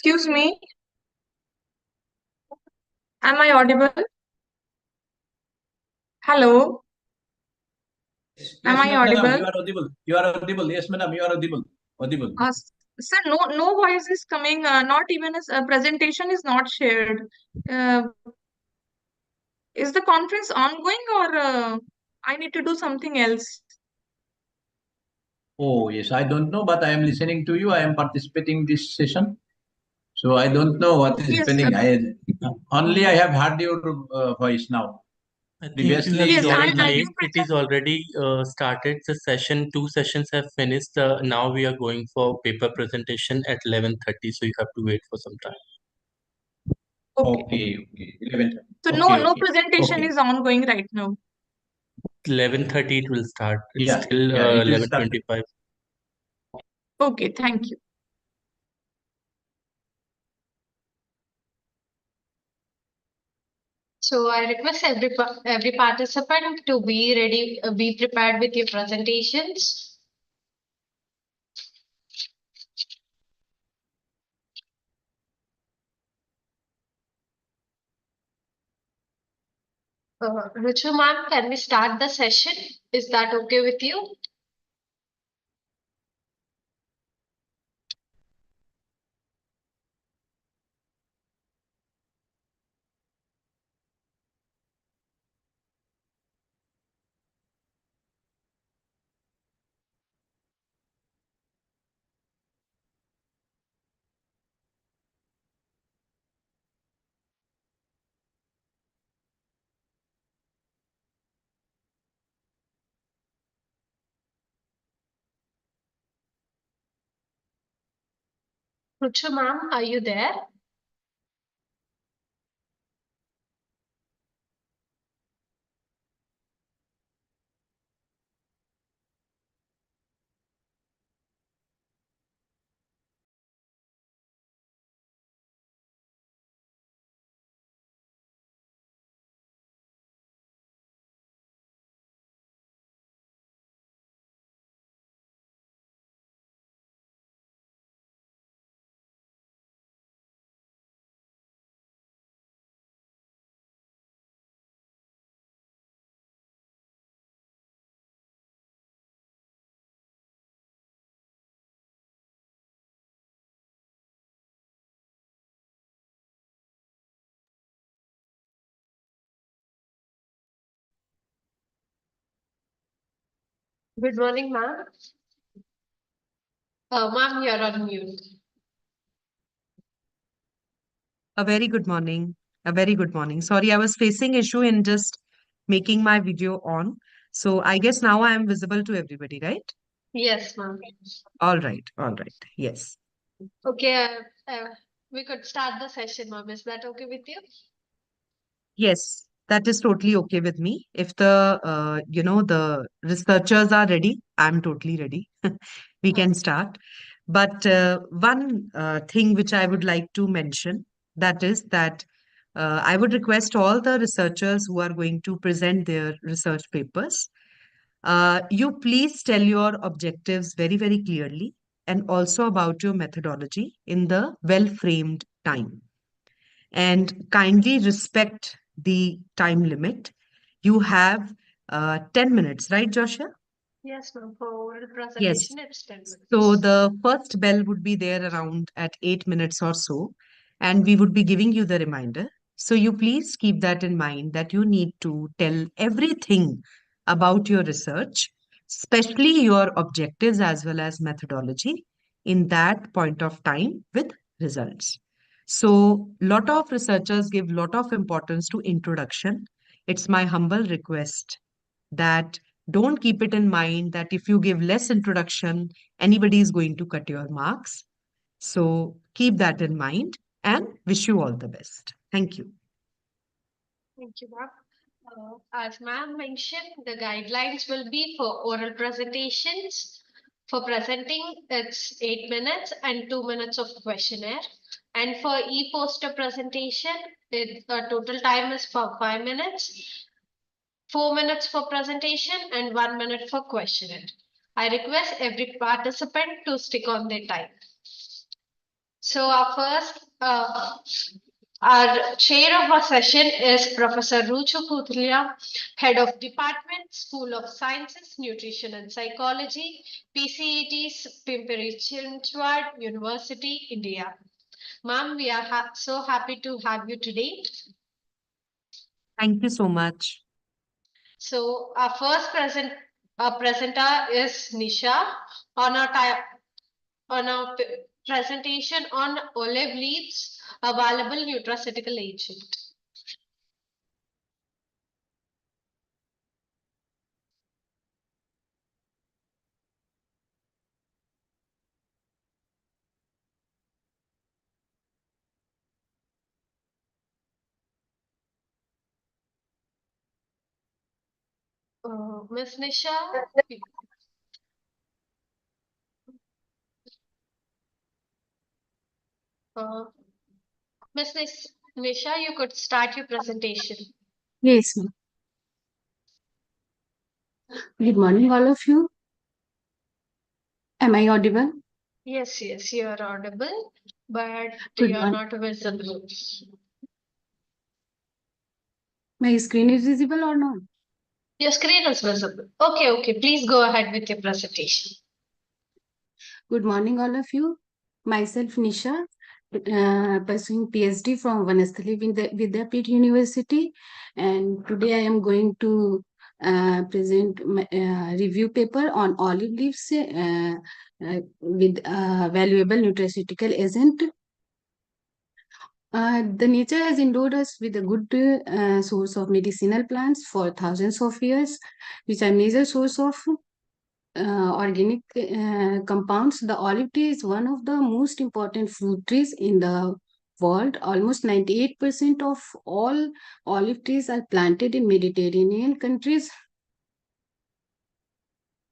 [SPEAKER 17] Excuse me, am I audible? Hello, am
[SPEAKER 3] Yes,
[SPEAKER 17] I
[SPEAKER 3] madam,
[SPEAKER 17] audible?
[SPEAKER 3] you are audible. You are audible. Yes, madam, you are audible. Audible.
[SPEAKER 17] Sir, no voice is coming. Not even a presentation is not shared. Uh, is the conference ongoing or I need to do something else?
[SPEAKER 3] Oh, yes, I don't know, but I am listening to you. I am participating this session. So I don't know what is
[SPEAKER 17] Yes,
[SPEAKER 3] happening. Only I have heard your voice now.
[SPEAKER 6] I think you
[SPEAKER 3] Previously,
[SPEAKER 6] have
[SPEAKER 17] yes,
[SPEAKER 3] there is
[SPEAKER 6] joined
[SPEAKER 3] nothing.
[SPEAKER 6] late. It is already started. The session, two sessions have finished. Now we are going for paper presentation at 11:30. So you have to wait for some time.
[SPEAKER 3] Okay, okay. 11.
[SPEAKER 17] So
[SPEAKER 6] Okay,
[SPEAKER 17] no
[SPEAKER 6] okay.
[SPEAKER 17] presentation
[SPEAKER 3] Okay.
[SPEAKER 17] is ongoing right now.
[SPEAKER 6] 11:30 it will start. It's
[SPEAKER 3] Yeah,
[SPEAKER 6] still
[SPEAKER 3] yeah, it will start.
[SPEAKER 6] 11:25.
[SPEAKER 17] Okay, thank you.
[SPEAKER 1] So I request every participant to be ready, be prepared with your presentations. Richu ma'am, can we start the session? Is that okay with you? Richu ma'am, are you there? Good morning, ma'am. Ma'am, you're on mute.
[SPEAKER 22] A very good morning. A very good morning. Sorry, I was facing issue in just making my video on. So I guess now I am visible to everybody, right?
[SPEAKER 1] Yes, ma'am.
[SPEAKER 22] All right. All right. Yes.
[SPEAKER 1] Okay, we could start the session, ma'am. Is that okay with you?
[SPEAKER 22] Yes, that is totally okay with me. If the researchers are ready, I'm totally ready. We can start. But one thing which I would like to mention, that is that I would request all the researchers who are going to present their research papers, you please tell your objectives very, very clearly and also about your methodology in the well-framed time. And kindly respect the time limit. You have 10 minutes, right, Joshua?
[SPEAKER 1] Yes, ma'am. For oral
[SPEAKER 22] Yes.
[SPEAKER 1] presentation, it's 10
[SPEAKER 22] So
[SPEAKER 1] minutes.
[SPEAKER 22] the first bell would be there around at 8 minutes or so, and we would be giving you the reminder. So you please keep that in mind that you need to tell everything about your research, especially your objectives as well as methodology in that point of time with results. So lot of researchers give lot of importance to introduction. It's my humble request that don't keep it in mind that if you give less introduction, anybody is going to cut your marks. So keep that in mind and wish you all the best. Thank you.
[SPEAKER 1] Thank you, ma'am. As ma'am mentioned, the guidelines will be for oral presentations. For presenting, it's 8 minutes and 2 minutes of questionnaire. And for e-poster presentation, the total time is for 5 minutes, 4 minutes for presentation, and 1 minute for questionnaire. I request every participant to stick on their time. So our chair of our session is Professor Ruchu Putlia, Head of Department, School of Sciences, Nutrition and Psychology, PCET's Pimpri Chinchwad University, India. Ma'am, we are so happy to have you today.
[SPEAKER 22] Thank you so much.
[SPEAKER 1] So our first presenter is Nisha on our presentation on olive leaves, a valuable nutraceutical agent. Miss Nisha, uh, Nisha, you could start your presentation.
[SPEAKER 15] Yes, ma'am. Good morning, all of you. Am I audible?
[SPEAKER 1] Yes, you are audible, but
[SPEAKER 15] Good
[SPEAKER 1] you are
[SPEAKER 15] morning.
[SPEAKER 1] not visible.
[SPEAKER 15] My screen is visible or not?
[SPEAKER 1] Your screen is visible. Okay, please go ahead with your presentation.
[SPEAKER 15] Good morning, all of you. Myself, Nisha, pursuing PhD from Vanasthali Vidyapeeth University, and today I am going to present my review paper on olive leaves with valuable nutraceutical agent. The nature has endowed us with a good source of medicinal plants for thousands of years, which are major source of organic compounds. The olive tree is one of the most important fruit trees in the world. Almost 98% of all olive trees are planted in Mediterranean countries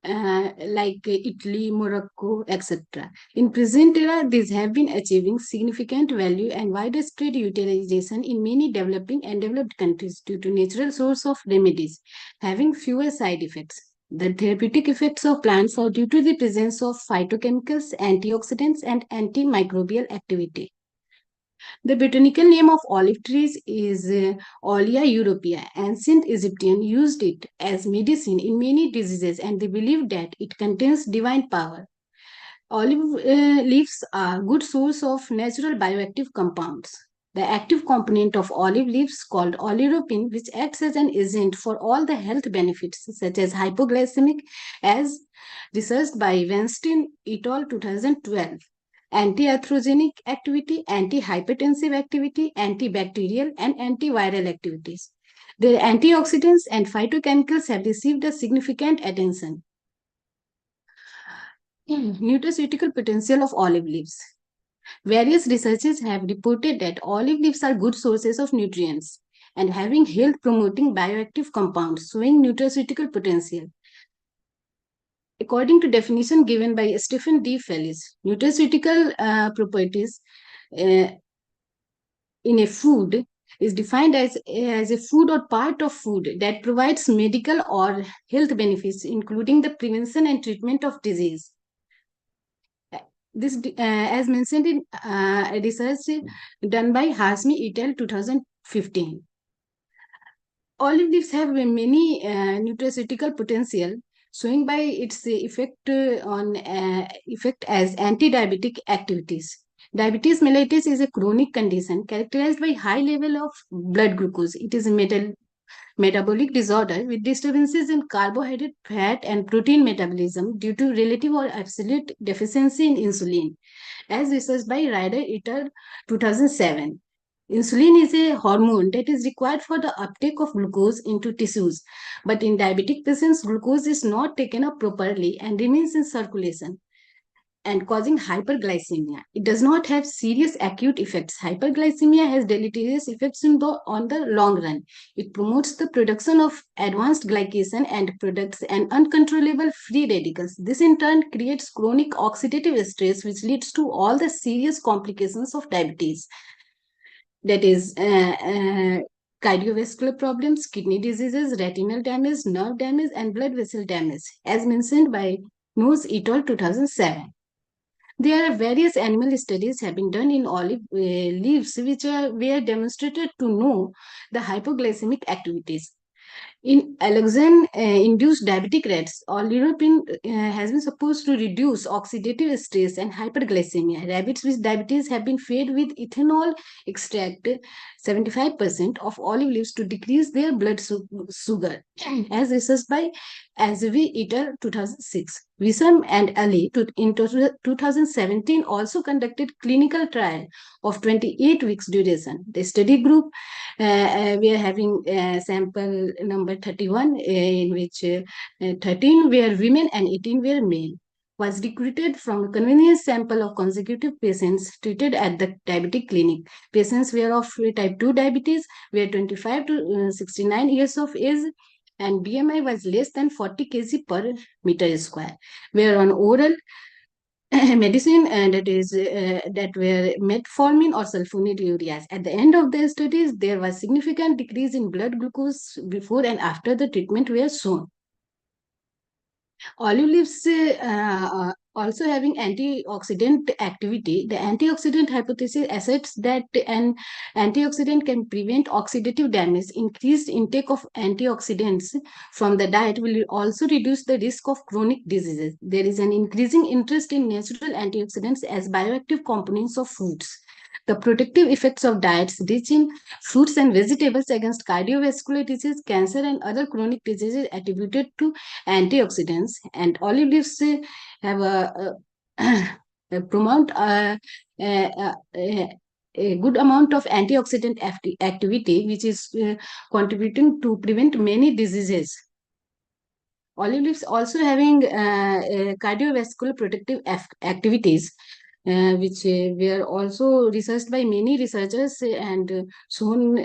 [SPEAKER 15] like Italy, Morocco, etc. In present era, these have been achieving significant value and widespread utilization in many developing and developed countries due to natural source of remedies having fewer side effects. The therapeutic effects of plants are due to the presence of phytochemicals, antioxidants, and antimicrobial activity. The botanical name of olive trees is Olea europea. Ancient Egyptians used it as medicine in many diseases and they believed that it contains divine power. Olive leaves are good source of natural bioactive compounds. The active component of olive leaves called oleuropein, which acts as an agent for all the health benefits such as hypoglycemic, as researched by Weinstein et al. 2012, anti-atherogenic activity, anti-hypertensive activity, antibacterial and antiviral activities. The antioxidants and phytochemicals have received a significant attention. Nutraceutical potential of olive leaves. Various researchers have reported that olive leaves are good sources of nutrients and having health promoting bioactive compounds showing nutraceutical potential. According to definition given by Stephen D. Fellis, nutraceutical properties in a food is defined as a food or part of food that provides medical or health benefits, including the prevention and treatment of disease. This, as mentioned in research done by Hasmi et al. 2015. Olive leaves have many nutraceutical potential, showing by its effect as anti-diabetic activities. Diabetes mellitus is a chronic condition characterized by high level of blood glucose. It is a metabolic disorder with disturbances in carbohydrate, fat, and protein metabolism due to relative or absolute deficiency in insulin, as researched by Ryder et al. 2007. Insulin is a hormone that is required for the uptake of glucose into tissues, but in diabetic patients, glucose is not taken up properly and remains in circulation and causing hyperglycemia. It does not have serious acute effects. Hyperglycemia has deleterious effects on the long run. It promotes the production of advanced glycation and products an uncontrollable free radicals. This in turn creates chronic oxidative stress, which leads to all the serious complications of diabetes. That is cardiovascular problems, kidney diseases, retinal damage, nerve damage, and blood vessel damage, as mentioned by Nose et al. 2007. There are various animal studies have been done in olive leaves which were demonstrated to know the hypoglycemic activities. In allergen-induced diabetic rats, oleuropein has been supposed to reduce oxidative stress and hyperglycemia. Rabbits with diabetes have been fed with ethanol extract, 75% of olive leaves to decrease their blood sugar, as researched by Azvi et al. 2006. Wissam and Ali in 2017 also conducted clinical trial of 28 weeks duration. The study group we are having sample number 31 in which 13 were women and 18 were male was recruited from a convenience sample of consecutive patients treated at the diabetic clinic. Patients were of type 2 diabetes, were 25 to 69 years of age, and BMI was less than 40 kg per meter square. Were on oral medicine that were metformin or sulfonylureas. At the end of the studies, there was significant decrease in blood glucose before and after the treatment were shown. Olive leaves also having antioxidant activity. The antioxidant hypothesis asserts that an antioxidant can prevent oxidative damage. Increased intake of antioxidants from the diet will also reduce the risk of chronic diseases. There is an increasing interest in natural antioxidants as bioactive components of foods. The protective effects of diets rich in fruits and vegetables against cardiovascular disease, cancer, and other chronic diseases attributed to antioxidants. And olive leaves have a promote a good amount of antioxidant activity, which is contributing to prevent many diseases. Olive leaves also having cardiovascular protective activities, which were also researched by many researchers and shown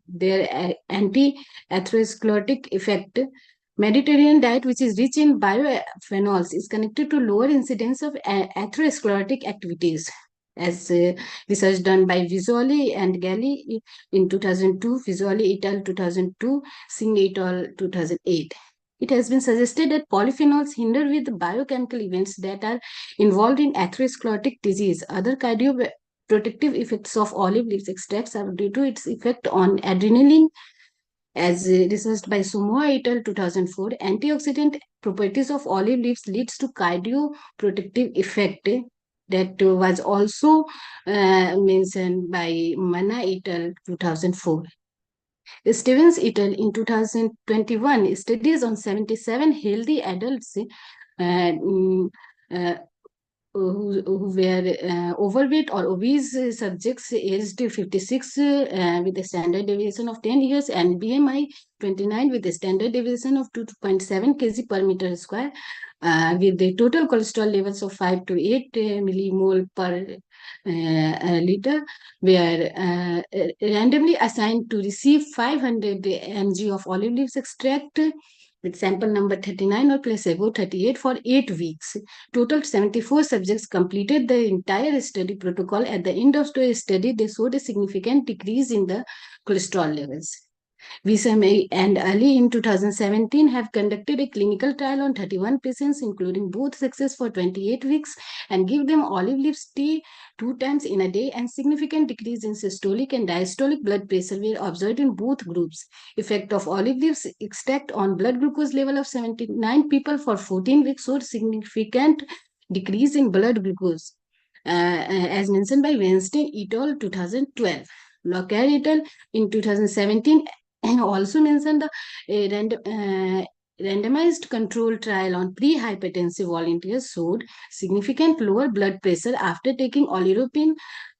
[SPEAKER 15] their anti-atherosclerotic effect. Mediterranean diet, which is rich in biophenols, is connected to lower incidence of atherosclerotic activities. As research done by Visuali and Galli in 2002, Visuali et al. 2002, Singh et al. 2008. It has been suggested that polyphenols hinder with biochemical events that are involved in atherosclerotic disease. Other cardioprotective effects of olive leaves extracts are due to its effect on adrenaline, as researched by Sumoa et al. 2004. Antioxidant properties of olive leaves leads to cardioprotective effect that was also mentioned by Mana et al. 2004. Stevens et al. In 2021 studies on 77 healthy adults who were overweight or obese subjects aged 56 with a standard deviation of 10 years and BMI 29 with a standard deviation of 2.7 kg per meter square, with the total cholesterol levels of 5 to 8 millimole per liter, were randomly assigned to receive 500 mg of olive leaves extract with sample number 39 or placebo 38 for 8 weeks. Total 74 subjects completed the entire study protocol. At the end of the study, they showed a significant decrease in the cholesterol levels. Visame and Ali in 2017 have conducted a clinical trial on 31 patients, including both sexes, for 28 weeks and give them olive leaves tea 2 times in a day, and significant decrease in systolic and diastolic blood pressure were observed in both groups. Effect of olive leaves extract on blood glucose level of 79 people for 14 weeks showed significant decrease in blood glucose, as mentioned by Weinstein et al. 2012. Lockyer et al. In 2017 also mentioned the randomized control trial on pre-hypertensive volunteers showed significant lower blood pressure after taking oleuropein,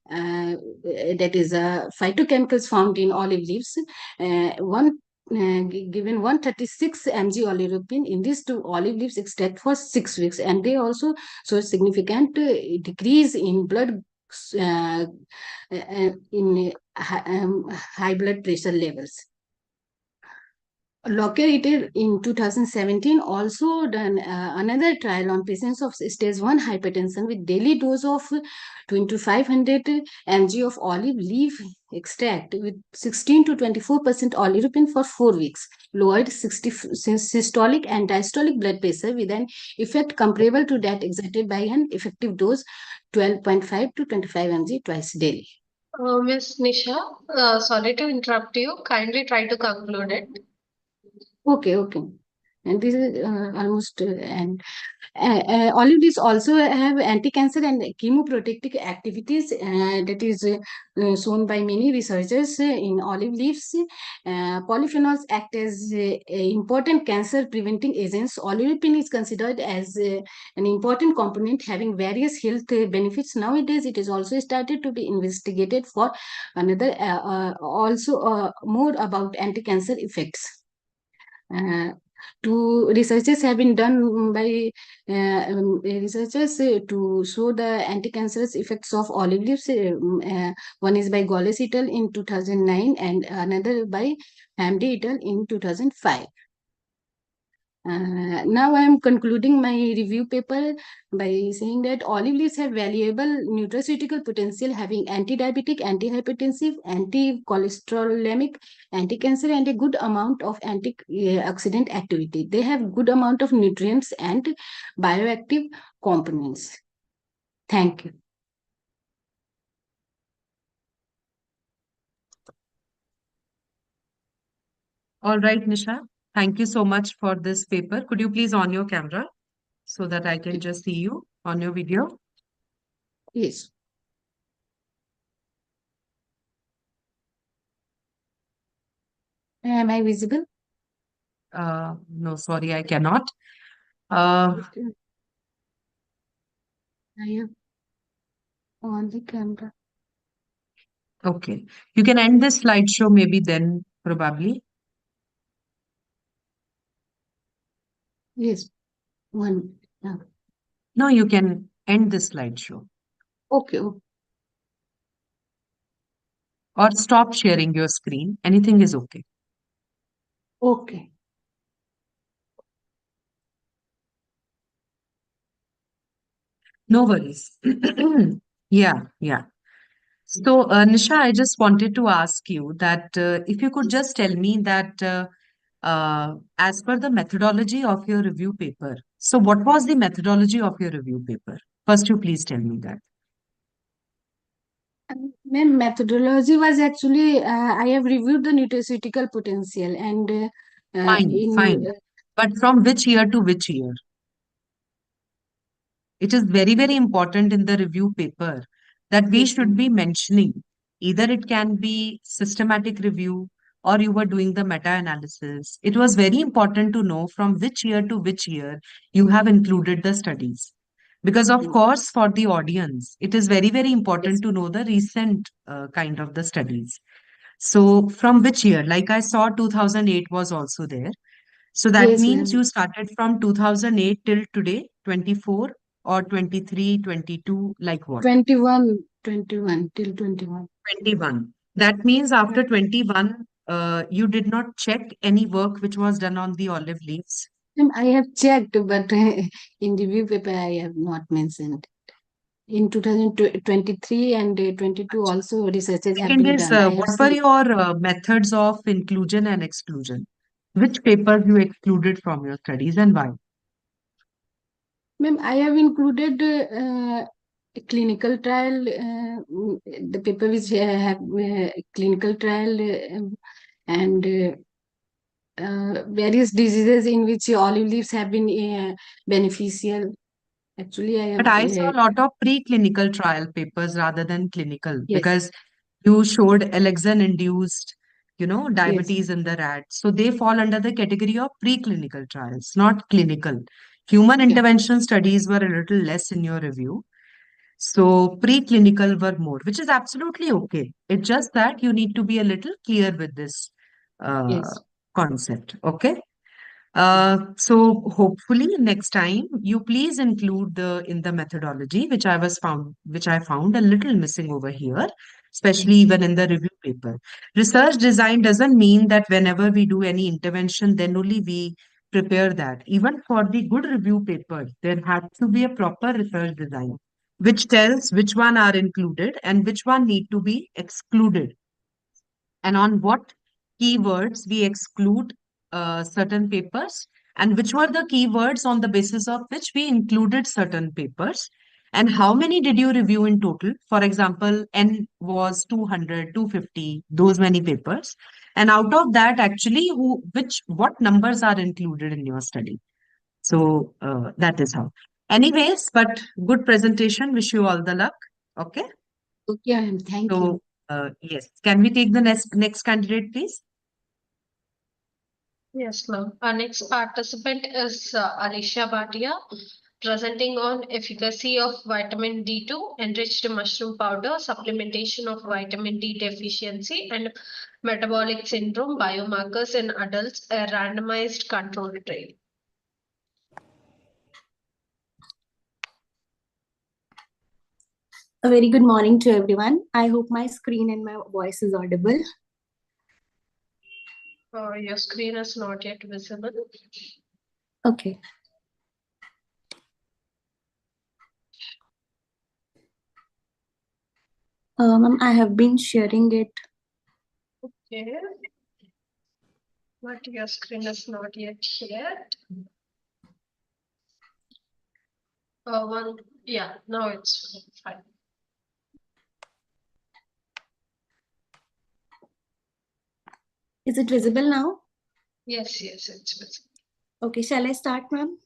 [SPEAKER 15] that is phytochemicals found in olive leaves, given 136 mg oleuropein in these 2 olive leaves extract for 6 weeks, and they also show significant decrease in blood in high blood pressure levels. located in 2017, also done another trial on patients of stage 1 hypertension with daily dose of 2500 mg of olive leaf extract with 16 to 24% oleuropein for 4 weeks, lowered systolic and diastolic blood pressure with an effect comparable to that exerted by an effective dose 12.5 to 25 mg twice daily.
[SPEAKER 1] Miss Nisha, sorry to interrupt you. Kindly try to conclude it.
[SPEAKER 15] Okay. And this is almost and olive leaves also have anti-cancer and chemoprotective activities that is shown by many researchers in olive leaves. Polyphenols act as important cancer preventing agents. Oleuropein is considered as an important component having various health benefits. Nowadays, it is also started to be investigated for another also more about anti-cancer effects. Two researches have been done by researchers to show the anti-cancerous effects of olive leaves. One is by Gaules et al. In 2009 and another by Hamdi et al. In 2005. Now I am concluding my review paper by saying that olive leaves have valuable nutraceutical potential, having anti-diabetic, anti-hypertensive, anti-cholesterolemic, anti-cancer, and a good amount of antioxidant activity. They have good amount of nutrients and bioactive components. Thank you.
[SPEAKER 22] All right, Nisha. Thank you so much for this paper. Could you please on your camera so that I can just see you on your video?
[SPEAKER 15] Yes. Am I visible?
[SPEAKER 22] No, sorry, I cannot.
[SPEAKER 15] I am on the camera.
[SPEAKER 22] Okay. You can end this slideshow maybe then, probably.
[SPEAKER 15] Yes. One.
[SPEAKER 22] No, you can end this slideshow.
[SPEAKER 15] Okay.
[SPEAKER 22] Or stop sharing your screen. Anything is okay.
[SPEAKER 15] Okay.
[SPEAKER 22] No worries. Yeah. So, Nisha, I just wanted to ask you that if you could just tell me that as per the methodology of your review paper, so what was the methodology of your review paper? First, you please tell me that.
[SPEAKER 15] My methodology was actually I have reviewed the nutraceutical potential and
[SPEAKER 22] Fine. But from which year to which year? It is very, very important in the review paper that we should be mentioning either it can be systematic review or you were doing the meta-analysis. It was very important to know from which year to which year you have included the studies. Because of course, for the audience, it is very, very important to know the recent kind of the studies. So from which year? Like I saw 2008 was also there. So that
[SPEAKER 15] Yes,
[SPEAKER 22] means
[SPEAKER 15] ma'am.
[SPEAKER 22] you started from 2008 till today, 24 or 23, 22, like what?
[SPEAKER 15] 21 till 21.
[SPEAKER 22] 21. That means after 21, you did not check any work which was done on the olive leaves.
[SPEAKER 15] Ma'am, I have checked, but in review paper I have not mentioned. In 2023 and 22 also researches have
[SPEAKER 22] Second
[SPEAKER 15] been
[SPEAKER 22] is,
[SPEAKER 15] done. I have
[SPEAKER 22] what were
[SPEAKER 15] seen.
[SPEAKER 22] your methods of inclusion and exclusion? Which papers you excluded from your studies and why?
[SPEAKER 15] Ma'am, I have included a clinical trial, the paper which have clinical trial and various diseases in which olive leaves have been beneficial. Actually, I
[SPEAKER 22] But
[SPEAKER 15] have.
[SPEAKER 22] I saw a lot of preclinical trial papers rather than clinical
[SPEAKER 15] Yes.
[SPEAKER 22] because you showed Alexan-induced,
[SPEAKER 15] Yes.
[SPEAKER 22] diabetes in the rats. So they fall under the category of preclinical trials, not clinical. Human intervention studies were a little less in your review. So preclinical were more, which is absolutely okay. It's just that you need to be a little clear with this
[SPEAKER 15] Yes.
[SPEAKER 22] concept. Okay. So hopefully next time you please include the in the methodology which I found a little missing over here. especially even in the review paper. Research design doesn't mean that whenever we do any intervention, then only we prepare that. Even for the good review papers, there has to be a proper research design, which tells which one are included and which one need to be excluded, and on what keywords we exclude certain papers, and which were the keywords on the basis of which we included certain papers, and how many did you review in total. For example, N was 200, 250, those many papers. And out of that, actually, what numbers are included in your study. So that is how. Anyways, but good presentation. Wish you all the luck. Okay.
[SPEAKER 4] Yeah, thank
[SPEAKER 22] So,
[SPEAKER 4] you.
[SPEAKER 22] yes. Can we take the next candidate, please?
[SPEAKER 1] Yes, ma'am. Our next participant is Alisha Bhatia, presenting on efficacy of vitamin D2 enriched mushroom powder, supplementation of vitamin D deficiency, and metabolic syndrome biomarkers in adults, a randomized controlled trial.
[SPEAKER 9] A very good morning to everyone. I hope my screen and my voice is audible.
[SPEAKER 1] Your screen is not yet visible.
[SPEAKER 9] Okay. Ma'am, I have been sharing it.
[SPEAKER 1] Okay. But your screen is not yet shared. Yeah, now it's fine.
[SPEAKER 9] Is it visible now?
[SPEAKER 1] Yes, it's visible.
[SPEAKER 9] Okay, shall I start, ma'am?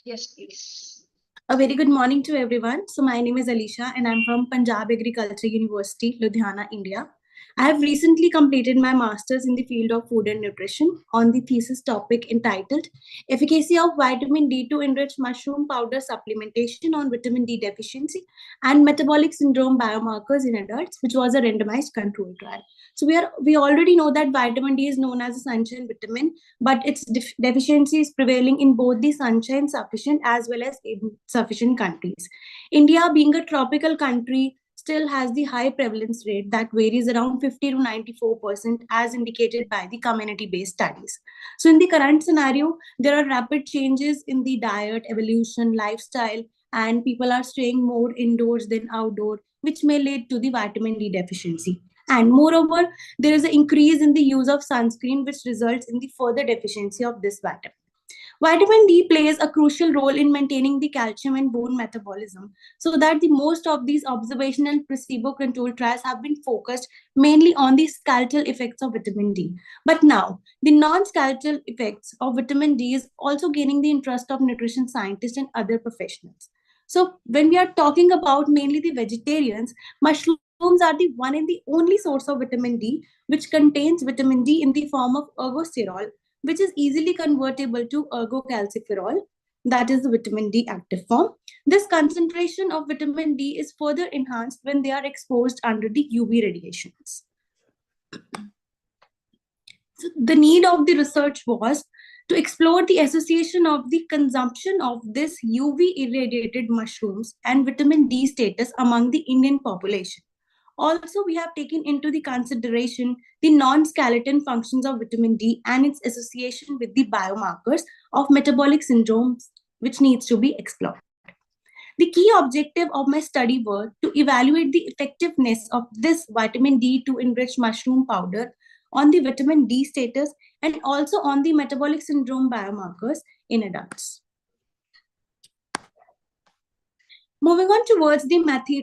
[SPEAKER 1] Yes, please.
[SPEAKER 9] A very good morning to everyone. So my name is Alisha and I'm from Punjab Agriculture University, Ludhiana, India. I have recently completed my master's in the field of food and nutrition on the thesis topic entitled Efficacy of Vitamin D2 Enriched Mushroom Powder Supplementation on Vitamin D Deficiency and Metabolic Syndrome Biomarkers in Adults, which was a randomized control trial. So we already know that vitamin D is known as a sunshine vitamin, but its deficiency is prevailing in both the sunshine sufficient as well as insufficient countries. India, being a tropical country, still has the high prevalence rate that varies around 50 to 94% as indicated by the community-based studies. So in the current scenario, there are rapid changes in the diet, evolution, lifestyle, and people are staying more indoors than outdoor, which may lead to the vitamin D deficiency. And moreover, there is an increase in the use of sunscreen, which results in the further deficiency of this vitamin. Vitamin D plays a crucial role in maintaining the calcium and bone metabolism, so that the most of these observational placebo-controlled trials have been focused mainly on the skeletal effects of vitamin D. But now, the non-skeletal effects of vitamin D is also gaining the interest of nutrition scientists and other professionals. So when we are talking about mainly the vegetarians, mushrooms are the one and the only source of vitamin D, which contains vitamin D in the form of ergosterol, which is easily convertible to ergocalciferol, that is the vitamin D active form. This concentration of vitamin D is further enhanced when they are exposed under the UV radiations. So the need of the research was to explore the association of the consumption of this UV irradiated mushrooms and vitamin D status among the Indian population. Also, we have taken into the consideration the non-skeleton functions of vitamin D and its association with the biomarkers of metabolic syndromes, which needs to be explored. The key objective of my study was to evaluate the effectiveness of this vitamin D2 enriched mushroom powder on the vitamin D status and also on the metabolic syndrome biomarkers in adults. Moving on towards the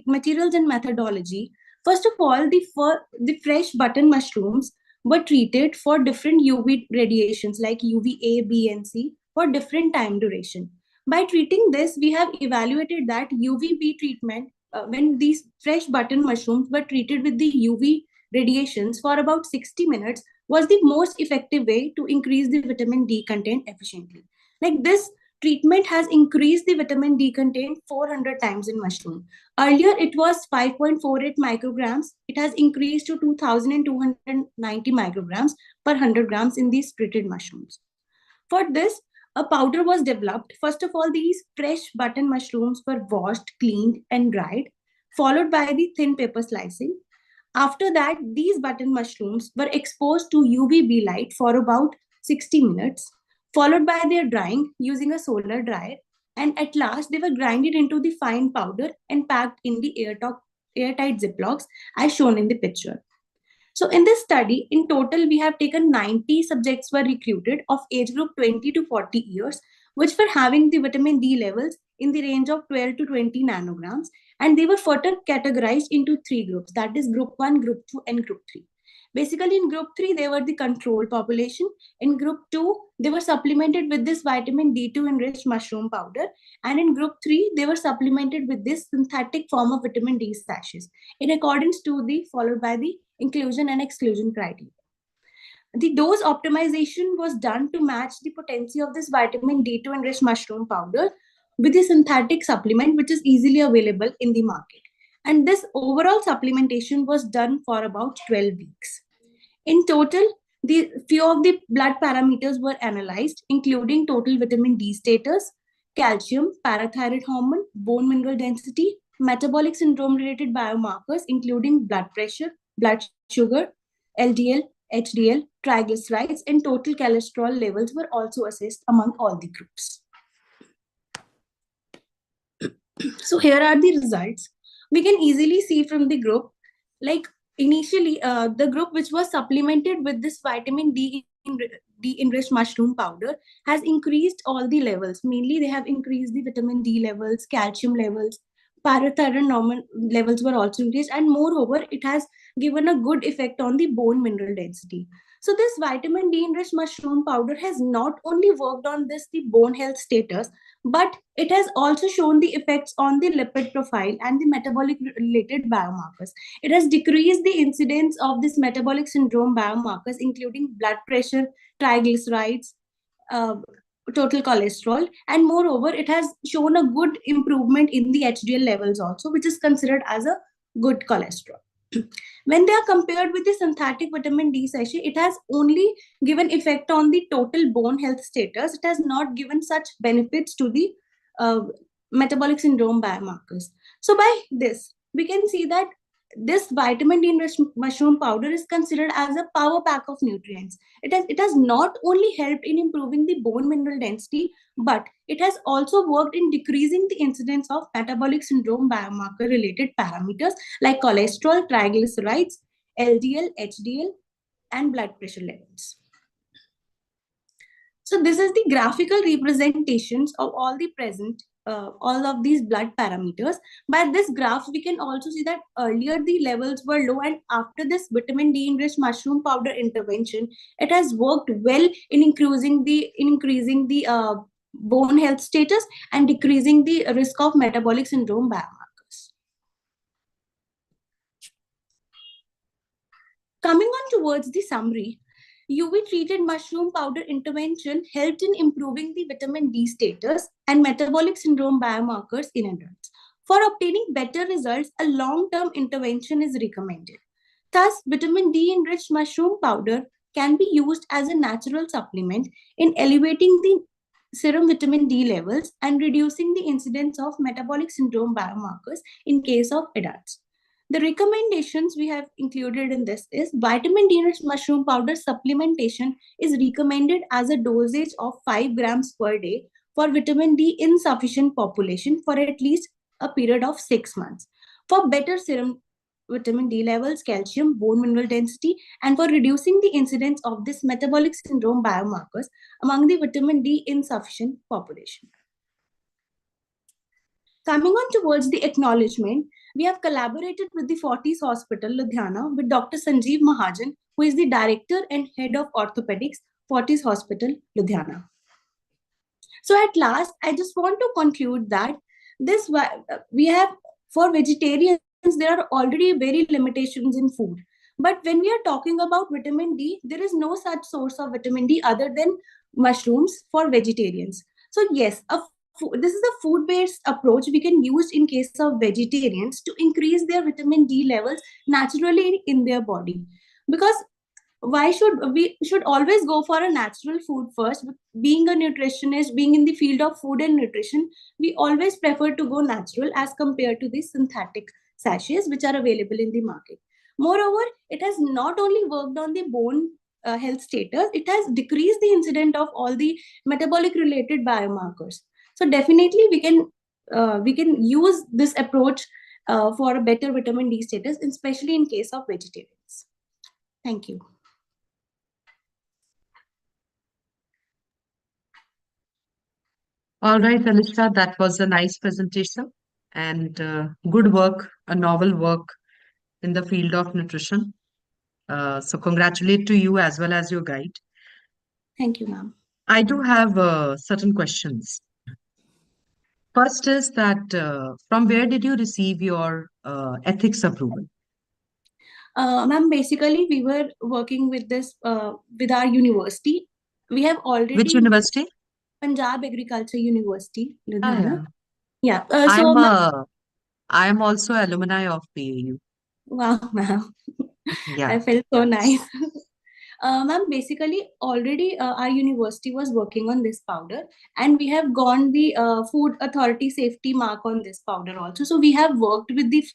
[SPEAKER 9] materials and methodology, first of all, the fresh button mushrooms were treated for different UV radiations like UVA, B, and C for different time duration. By treating this, we have evaluated that UVB treatment, when these fresh button mushrooms were treated with the UV radiations for about 60 minutes, was the most effective way to increase the vitamin D content efficiently. Like this treatment has increased the vitamin D content 400 times in mushroom. Earlier, it was 5.48 micrograms. It has increased to 2,290 micrograms per 100 grams in these treated mushrooms. For this, a powder was developed. First of all, these fresh button mushrooms were washed, cleaned, and dried, followed by the thin paper slicing. After that, these button mushrooms were exposed to UVB light for about 60 minutes, followed by their drying using a solar dryer. And at last, they were grinded into the fine powder and packed in the airtight Ziplocs as shown in the picture. So in this study, in total, we have taken 90 subjects were recruited of age group 20 to 40 years, which were having the vitamin D levels in the range of 12 to 20 nanograms. And they were further categorized into three groups, that is group 1, group 2, and group 3. Basically, in group 3, they were the control population. In group 2, they were supplemented with this vitamin D2 enriched mushroom powder. And in group 3, they were supplemented with this synthetic form of vitamin D sachets in accordance to the followed by the inclusion and exclusion criteria. The dose optimization was done to match the potency of this vitamin D2 enriched mushroom powder with the synthetic supplement, which is easily available in the market. And this overall supplementation was done for about 12 weeks. In total, the few of the blood parameters were analyzed, including total vitamin D status, calcium, parathyroid hormone, bone mineral density, metabolic syndrome related biomarkers, including blood pressure, blood sugar, LDL, HDL, triglycerides, and total cholesterol levels were also assessed among all the groups. So here are the results. We can easily see from the group, like initially the group which was supplemented with this vitamin D enriched mushroom powder has increased all the levels. Mainly they have increased the vitamin D levels, calcium levels, parathyroid hormone levels were also increased, and moreover it has given a good effect on the bone mineral density. So this vitamin D enriched mushroom powder has not only worked on this the bone health status, but it has also shown the effects on the lipid profile and the metabolic related biomarkers. It has decreased the incidence of this metabolic syndrome biomarkers, including blood pressure, triglycerides, uh, total cholesterol, and moreover, it has shown a good improvement in the HDL levels also, which is considered as a good cholesterol. When they are compared with the synthetic vitamin D sachet, it has only given effect on the total bone health status. It has not given such benefits to the metabolic syndrome biomarkers. So by this, we can see that this vitamin D enriched mushroom powder is considered as a power pack of nutrients. It has not only helped in improving the bone mineral density, but it has also worked in decreasing the incidence of metabolic syndrome biomarker related parameters like cholesterol, triglycerides, LDL, HDL, and blood pressure levels. So this is the graphical representations of all the present, all of these blood parameters. By this graph, we can also see that earlier the levels were low, and after this vitamin D enriched mushroom powder intervention, it has worked well in increasing the bone health status and decreasing the risk of metabolic syndrome biomarkers. Coming on towards the summary, UV treated mushroom powder intervention helped in improving the vitamin D status and metabolic syndrome biomarkers in adults. For obtaining better results, a long-term intervention is recommended. Thus, vitamin D enriched mushroom powder can be used as a natural supplement in elevating the serum vitamin D levels and reducing the incidence of metabolic syndrome biomarkers in case of adults. The recommendations we have included in this is vitamin D enriched mushroom powder supplementation is recommended as a dosage of 5 grams per day for vitamin D insufficient population for at least a period of 6 months. For better serum vitamin D levels, calcium, bone mineral density, and for reducing the incidence of this metabolic syndrome biomarkers among the vitamin D insufficient population. Coming on towards the acknowledgement, we have collaborated with the Fortis Hospital, Ludhiana, with Dr. Sanjeev Mahajan, who is the Director and Head of Orthopedics, Fortis Hospital, Ludhiana. So at last, I just want to conclude that this we have, for vegetarians, there are already very limitations in food. But when we are talking about vitamin D, there is no such source of vitamin D other than mushrooms for vegetarians. So yes, this is a food-based approach we can use in case of vegetarians to increase their vitamin D levels naturally in their body. Because why should we should always go for a natural food first? Being a nutritionist, being in the field of food and nutrition, we always prefer to go natural as compared to the synthetic sachets which are available in the market. Moreover, it has not only worked on the bone health status, it has decreased the incident of all the metabolic related biomarkers. So definitely we can use this approach for a better vitamin D status, especially in case of vegetarians. Thank you.
[SPEAKER 22] All right, Alisha, that was a nice presentation and good work, a novel work in the field of nutrition. So congratulate to you as well as your guide.
[SPEAKER 9] Thank you, ma'am.
[SPEAKER 22] I do have certain questions. First is that from where did you receive your ethics approval?
[SPEAKER 9] Ma'am, basically we were working with this with our university. We have already
[SPEAKER 22] Which university?
[SPEAKER 9] Punjab Agriculture University,
[SPEAKER 22] Ah,
[SPEAKER 9] Ludhiana.
[SPEAKER 22] yeah.
[SPEAKER 9] Yeah. So,
[SPEAKER 22] I am also alumni of PAU.
[SPEAKER 9] wow, ma'am.
[SPEAKER 22] Yeah.
[SPEAKER 9] I felt so nice. Ma'am, basically, already our university was working on this powder, and we have gone the Food Authority safety mark on this powder also. So we have worked with the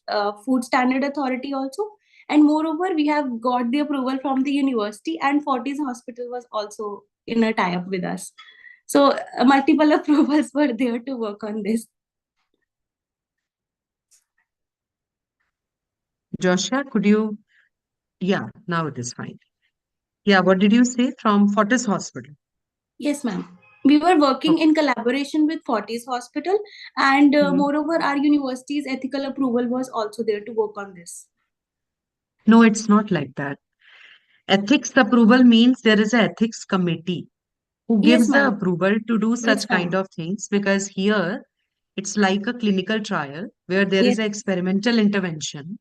[SPEAKER 9] Food Standard Authority also, and moreover, we have got the approval from the university, and Fortis Hospital was also in a tie-up with us. So multiple approvals were there to work on this.
[SPEAKER 22] Joshua, could you? Yeah, now it is fine. Yeah, what did you say from Fortis Hospital?
[SPEAKER 9] Yes, ma'am. We were working in collaboration with Fortis Hospital, and moreover, our university's ethical approval was also there to work on this.
[SPEAKER 22] No, it's not like that. Ethics approval means there is an ethics committee who
[SPEAKER 9] Yes,
[SPEAKER 22] gives the
[SPEAKER 9] ma'am.
[SPEAKER 22] approval to do
[SPEAKER 9] Yes,
[SPEAKER 22] such kind
[SPEAKER 9] ma'am.
[SPEAKER 22] of things, because here it's like a clinical trial where there
[SPEAKER 9] Yes.
[SPEAKER 22] is an experimental intervention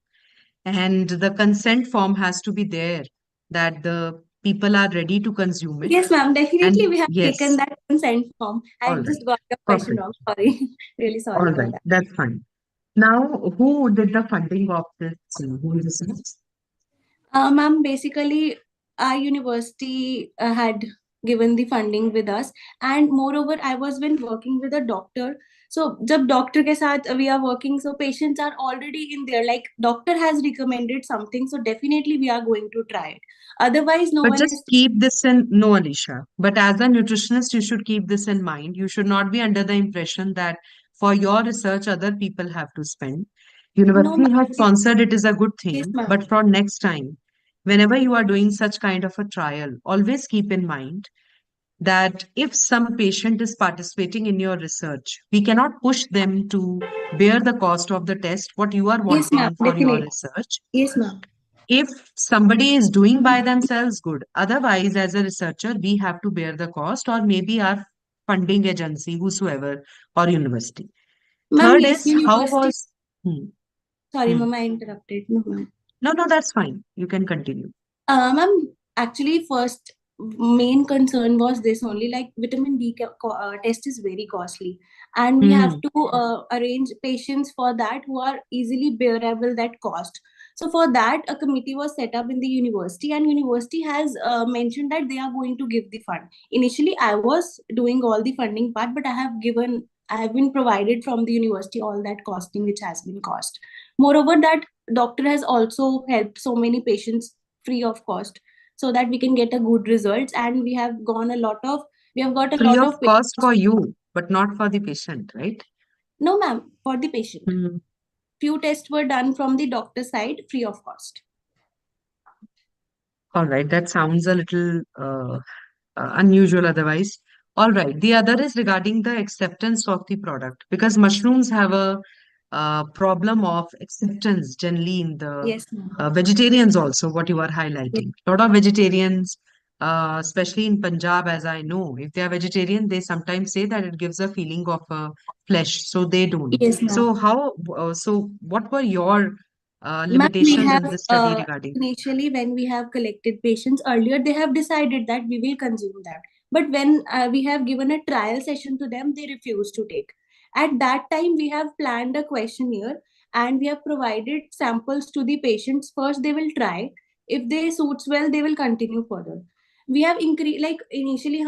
[SPEAKER 22] and the consent form has to be there that the people are ready to consume it.
[SPEAKER 9] Yes, ma'am. Definitely,
[SPEAKER 22] And
[SPEAKER 9] we have
[SPEAKER 22] yes,
[SPEAKER 9] taken that consent form. I
[SPEAKER 22] all right,
[SPEAKER 9] just got the question
[SPEAKER 22] perfect.
[SPEAKER 9] wrong. Sorry. Really
[SPEAKER 22] All
[SPEAKER 9] sorry for
[SPEAKER 22] right,
[SPEAKER 9] that.
[SPEAKER 22] that's fine. Now, who did the funding of this? Who is this?
[SPEAKER 9] Ma'am, basically, our university had given the funding with us, and moreover, I was been working with a doctor. So, जब doctor के साथ we are working, so patients are already in there. Like doctor has recommended something, so definitely we are going to try it. Otherwise, no
[SPEAKER 22] But
[SPEAKER 9] one
[SPEAKER 22] just
[SPEAKER 9] is.
[SPEAKER 22] keep this in, no, Alicia. But as a nutritionist, you should keep this in mind. You should not be under the impression that for your research, other people have to spend.
[SPEAKER 9] No,
[SPEAKER 22] University
[SPEAKER 9] ma'am.
[SPEAKER 22] has sponsored it is a good
[SPEAKER 9] Yes,
[SPEAKER 22] thing,
[SPEAKER 9] ma'am.
[SPEAKER 22] but for next time, whenever you are doing such kind of a trial, always keep in mind that if some patient is participating in your research, we cannot push them to bear the cost of the test, what you are
[SPEAKER 9] Yes, ma'am.
[SPEAKER 22] wanting for your
[SPEAKER 9] Definitely.
[SPEAKER 22] research.
[SPEAKER 9] Yes, ma'am.
[SPEAKER 22] If somebody is doing by themselves, good. Otherwise, as a researcher, we have to bear the cost, or maybe our funding agency, whosoever, or university.
[SPEAKER 9] Ma'am,
[SPEAKER 22] Third
[SPEAKER 9] yes,
[SPEAKER 22] is how
[SPEAKER 9] university.
[SPEAKER 22] was. Hmm,
[SPEAKER 9] Sorry,
[SPEAKER 22] hmm.
[SPEAKER 9] ma'am, I interrupted. No, ma'am.
[SPEAKER 22] No, that's fine. You can continue.
[SPEAKER 9] Ma'am, actually, first main concern was this only, like vitamin D test is very costly, and we have to arrange patients for that who are easily bearable that cost. So for that, a committee was set up in the university, and university has mentioned that they are going to give the fund. Initially, I was doing all the funding part, but I have been provided from the university all that costing which has been cost. Moreover, that doctor has also helped so many patients free of cost, so that we can get a good results, and we have got a lot
[SPEAKER 22] Free of cost
[SPEAKER 9] patients.
[SPEAKER 22] for you, but not for the patient, right?
[SPEAKER 9] No, ma'am, for the patient. Few tests were done from the doctor side free of cost.
[SPEAKER 22] All right, that sounds a little unusual otherwise. All right, the other is regarding the acceptance of the product, because mushrooms have a problem of acceptance generally in the
[SPEAKER 9] Yes, ma'am.
[SPEAKER 22] vegetarians also, what you are highlighting. A lot of vegetarians, especially in Punjab, as I know, if they are vegetarian, they sometimes say that it gives a feeling of flesh, so they don't.
[SPEAKER 9] Yes, ma'am.
[SPEAKER 22] So what were your
[SPEAKER 9] Ma'am, we
[SPEAKER 22] limitations in
[SPEAKER 9] have
[SPEAKER 22] this study regarding?
[SPEAKER 9] initially when we have collected patients earlier, they have decided that we will consume that. But when we have given a trial session to them, they refuse to take. At that time, we have planned a questionnaire and we have provided samples to the patients. First, they will try. If they suits well, they will continue further. We have increased, like initially,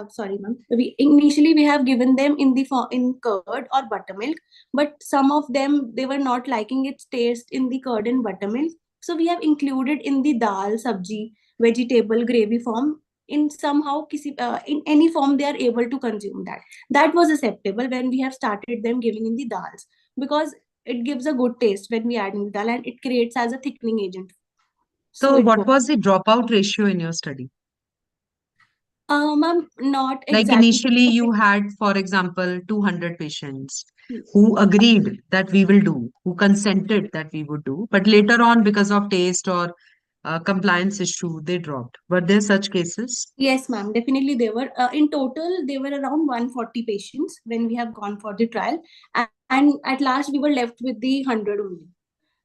[SPEAKER 9] sorry, ma'am. Initially we have given them in in curd or buttermilk, but some of them they were not liking its taste in the curd and buttermilk. So we have included in the dal, sabji, vegetable, gravy form in somehow in any form they are able to consume that. That was acceptable when we have started them giving in the dals, because it gives a good taste when we add in the dal and it creates as a thickening agent.
[SPEAKER 22] So
[SPEAKER 9] it
[SPEAKER 22] what
[SPEAKER 9] works.
[SPEAKER 22] was the dropout ratio in your study?
[SPEAKER 9] Ma'am, not
[SPEAKER 22] Like
[SPEAKER 9] exactly.
[SPEAKER 22] initially you had, for example, 200 patients who agreed that we will do, who consented that we would do, but later on because of taste or compliance issue, they dropped. Were there such cases?
[SPEAKER 9] Yes, ma'am. Definitely, they were. In total, they were around 140 patients when we have gone for the trial, and at last we were left with the 100 only.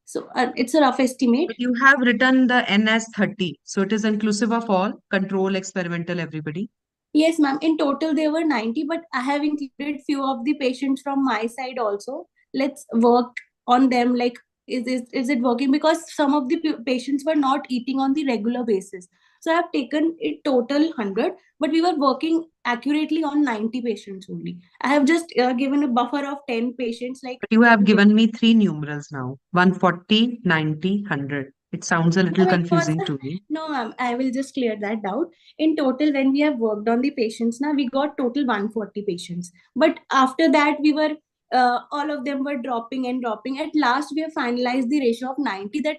[SPEAKER 9] So it's a rough estimate.
[SPEAKER 22] But you have written the N as 30, so it is inclusive of all, control, experimental, everybody.
[SPEAKER 9] Yes, ma'am. In total, there were 90, but I have included few of the patients from my side also. Let's work on them. Like, is it working? Because some of the patients were not eating on the regular basis. So I have taken it total 100, but we were working accurately on 90 patients only. I have just given a buffer of 10 patients. Like,
[SPEAKER 22] But you have given me three numerals now, 140, 90, 100. It sounds a little
[SPEAKER 9] Ma'am, it was
[SPEAKER 22] confusing to me.
[SPEAKER 9] no, ma'am. I will just clear that doubt. In total, when we have worked on the patients, now we got total 140 patients. But after that, we were all of them were dropping and dropping. At last, we have finalized the ratio of 90. That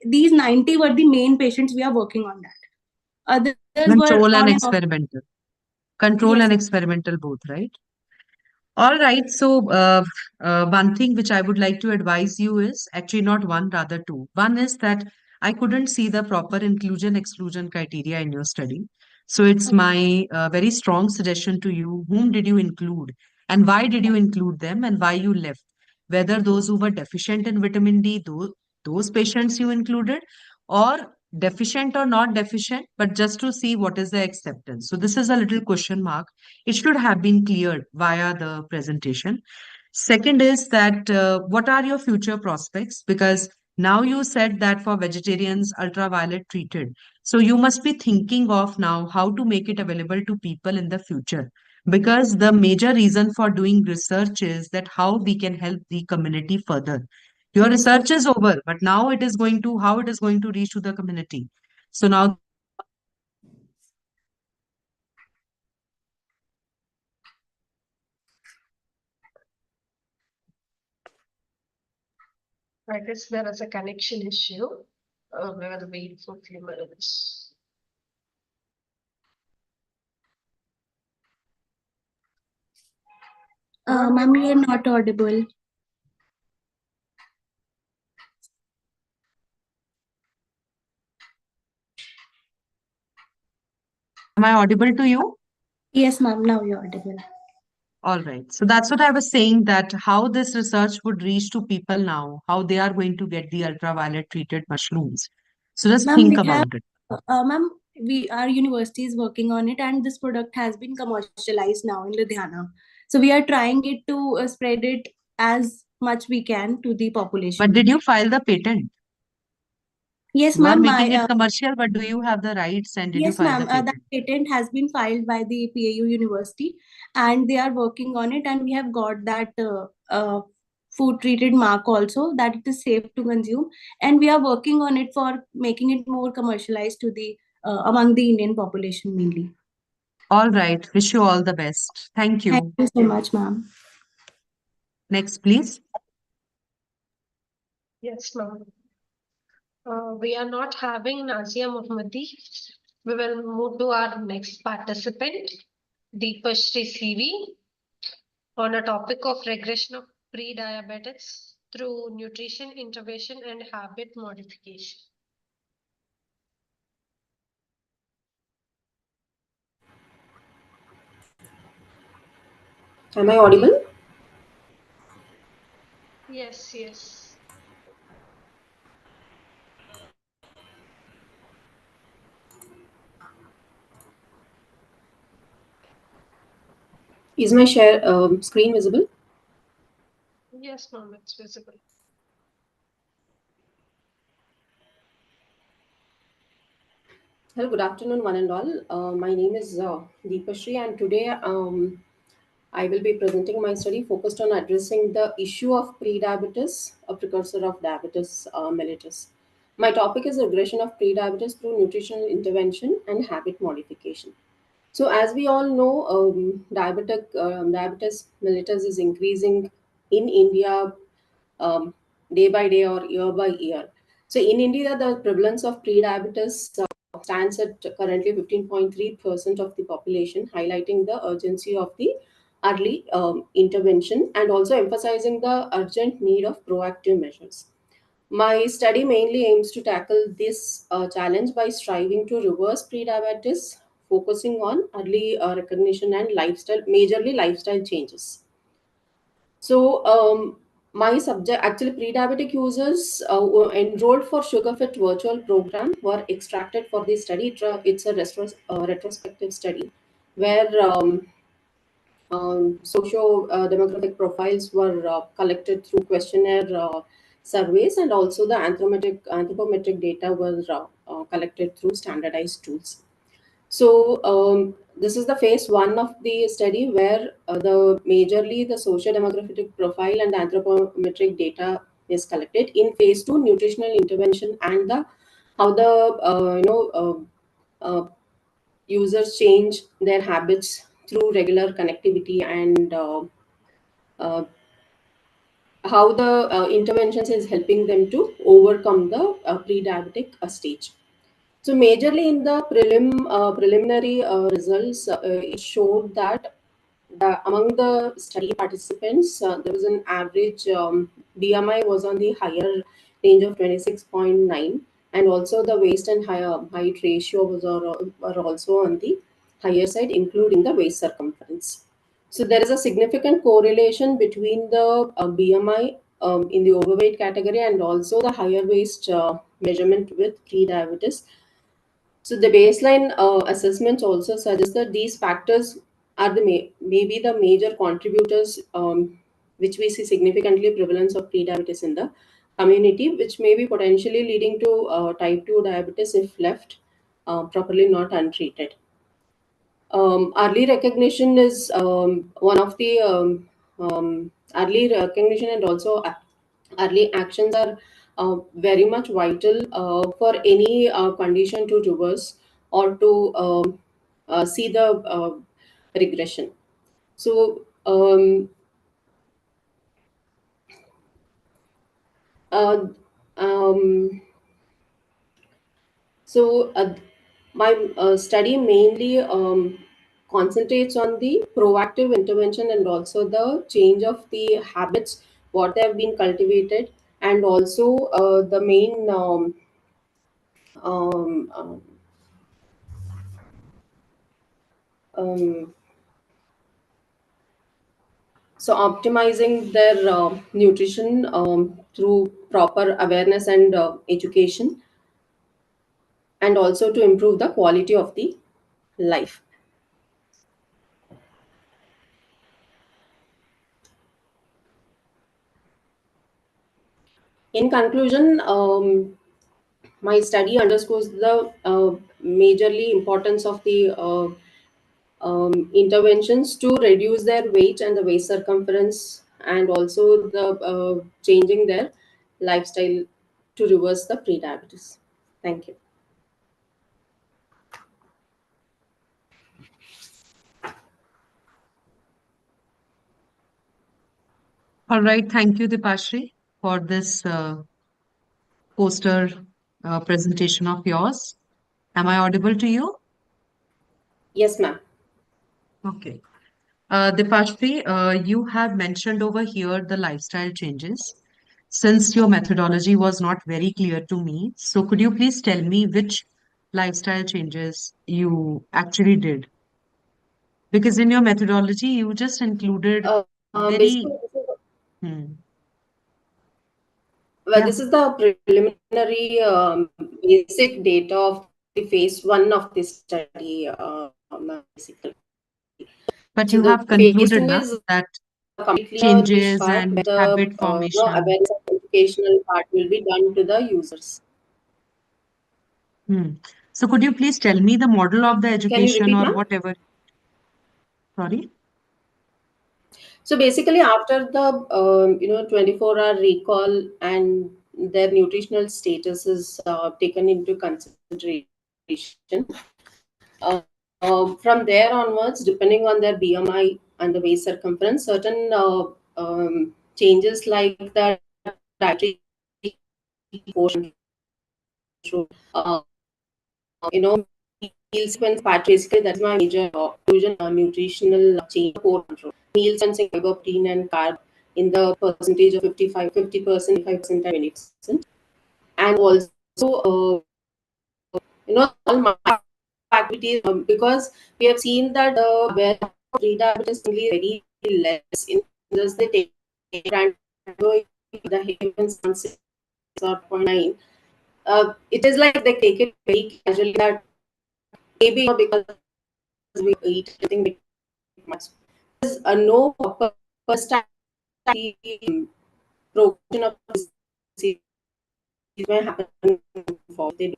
[SPEAKER 9] these 90 were the main patients we are working on that. Others were
[SPEAKER 22] Control and
[SPEAKER 9] on and off.
[SPEAKER 22] experimental. Control
[SPEAKER 9] Yes,
[SPEAKER 22] and
[SPEAKER 9] ma'am.
[SPEAKER 22] experimental both, right? All right. So, one thing which I would like to advise you is actually not one, rather two. One is that I couldn't see the proper inclusion exclusion criteria in your study. So, it's my very strong suggestion to you. Whom did you include? And why did you include them? And why you left? Whether those who were deficient in vitamin D, those patients you included, or deficient or not deficient, but just to see what is the acceptance. So, this is a little question mark. It should have been cleared via the presentation. Second is that what are your future prospects? Because now you said that for vegetarians, ultraviolet treated. So you must be thinking of now how to make it available to people in the future. Because the major reason for doing research is that how we can help the community further. Your research is over, but now it is going to how it is going to reach to the community. So now
[SPEAKER 1] I guess there is a connection issue. We will wait for a few minutes.
[SPEAKER 9] Ma'am, you are not audible.
[SPEAKER 22] am I audible to you?
[SPEAKER 9] Yes, ma'am. Now you're audible.
[SPEAKER 22] All right. So that's what I was saying, that how this research would reach to people now, how they are going to get the ultraviolet treated mushrooms. So just
[SPEAKER 9] Ma'am,
[SPEAKER 22] think
[SPEAKER 9] we have,
[SPEAKER 22] about it.
[SPEAKER 9] ma'am, our university is working on it, and this product has been commercialized now in Ludhiana. So we are trying it to spread it as much we can to the
[SPEAKER 22] But
[SPEAKER 9] population.
[SPEAKER 22] did you file the patent?
[SPEAKER 9] Yes,
[SPEAKER 22] You are
[SPEAKER 9] ma'am.
[SPEAKER 22] making it commercial, but do you have the rights and did you
[SPEAKER 9] Yes,
[SPEAKER 22] file the
[SPEAKER 9] ma'am. That
[SPEAKER 22] patent?
[SPEAKER 9] patent has been filed by the PAU University, and they are working on it. And we have got that food treated mark also, that it is safe to consume. And we are working on it for making it more commercialized to the among the Indian population mainly.
[SPEAKER 22] All right. Wish you all the best. Thank
[SPEAKER 9] Thank
[SPEAKER 22] you.
[SPEAKER 9] you so much, ma'am.
[SPEAKER 22] Next, please.
[SPEAKER 1] Yes, ma'am. We are not having Nazia Mohammadi. We will move to our next participant, Deepashri CV, on a topic of regression of pre-diabetes through nutrition intervention and habit modification.
[SPEAKER 7] Am I audible?
[SPEAKER 1] Yes, yes.
[SPEAKER 7] Is my share screen visible?
[SPEAKER 1] Yes, ma'am, it's visible.
[SPEAKER 7] Hello, good afternoon, one and all. My name is Deepashri, and today I will be presenting my study focused on addressing the issue of prediabetes, a precursor of diabetes mellitus. My topic is regression of prediabetes through nutritional intervention and habit modification. So, as we all know, diabetes mellitus is increasing in India um, day by day or year by year. So, in India, the prevalence of prediabetes stands at currently 15.3% of the population, highlighting the urgency of the early intervention and also emphasizing the urgent need of proactive measures. My study mainly aims to tackle this challenge by striving to reverse prediabetes, focusing on early recognition and lifestyle, majorly lifestyle changes. So, my subject actually pre-diabetic users were enrolled for sugar-fit virtual program were extracted for the study. It's a retrospective study where socio demographic profiles were collected through questionnaire surveys, and also the anthropometric data was collected through standardized tools. So this is the phase one of the study where the majorly the socio-demographic profile and anthropometric data is collected. In phase two, nutritional intervention and the how the users change their habits through regular connectivity and uh, how the interventions is helping them to overcome the pre-diabetic stage. So majorly in the preliminary results, it showed that among the study participants, there was an average BMI was on the higher range of 26.9, and also the waist and height ratio were also on the higher side, including the waist circumference. So there is a significant correlation between the BMI in the overweight category and also the higher waist measurement with pre-diabetes. So the baseline assessments also suggest that these factors are maybe the major contributors, which we see significantly prevalence of prediabetes in the community, which may be potentially leading to type 2 diabetes if left properly not untreated. Early recognition is one of the early recognition and also early actions are very much vital for any condition to reverse or to see the regression. So, uh, um, so my study mainly concentrates on the proactive intervention and also the change of the habits, what they have been cultivated, and also the main um, um, um, so optimizing their nutrition through proper awareness and education, and also to improve the quality of the life. In conclusion, my study underscores the majorly importance of the interventions to reduce their weight and the waist circumference, and also the changing their lifestyle to reverse the prediabetes. Thank you.
[SPEAKER 22] All right. Thank you, Dipashri, for this poster presentation of yours. Am I audible to you?
[SPEAKER 7] Yes, ma'am.
[SPEAKER 22] Okay. Dipashri, you have mentioned over here the lifestyle changes. Since your methodology was not very clear to me, so could you please tell me which lifestyle changes you actually did? Because in your methodology, you just included
[SPEAKER 7] Basically,
[SPEAKER 22] very. Hmm.
[SPEAKER 7] well,
[SPEAKER 22] Yeah,
[SPEAKER 7] this is the preliminary basic data of the phase one of this study, basically.
[SPEAKER 22] but
[SPEAKER 7] So
[SPEAKER 22] you
[SPEAKER 7] the
[SPEAKER 22] have
[SPEAKER 7] phase
[SPEAKER 22] concluded
[SPEAKER 7] two
[SPEAKER 22] now
[SPEAKER 7] is
[SPEAKER 22] that
[SPEAKER 7] completely on which
[SPEAKER 22] changes
[SPEAKER 7] part where
[SPEAKER 22] and
[SPEAKER 7] the
[SPEAKER 22] habit formation.
[SPEAKER 7] awareness and educational part will be done to the users.
[SPEAKER 22] Hmm. So could you please tell me the model of the
[SPEAKER 7] Can you
[SPEAKER 22] education
[SPEAKER 7] repeat,
[SPEAKER 22] or
[SPEAKER 7] ma'am?
[SPEAKER 22] whatever? Sorry.
[SPEAKER 7] So basically, after the 24-hour recall and their nutritional status is taken into consideration. From there onwards, depending on their BMI and the waist circumference, certain changes like the dietary portion, uh, meal sequence part, basically that's my major fusion nutritional change. Core control. Meal sequencing fiber, protein, and carb in the percentage of 55, 50%, 5%, and 20%. And also, all my activities, because we have seen that where pre-diabetes is only very less in just they take brand the Havens 6 or 0.9. It is like they take it very casually that maybe because we eat anything much. There's no proper progression of disease may happen for the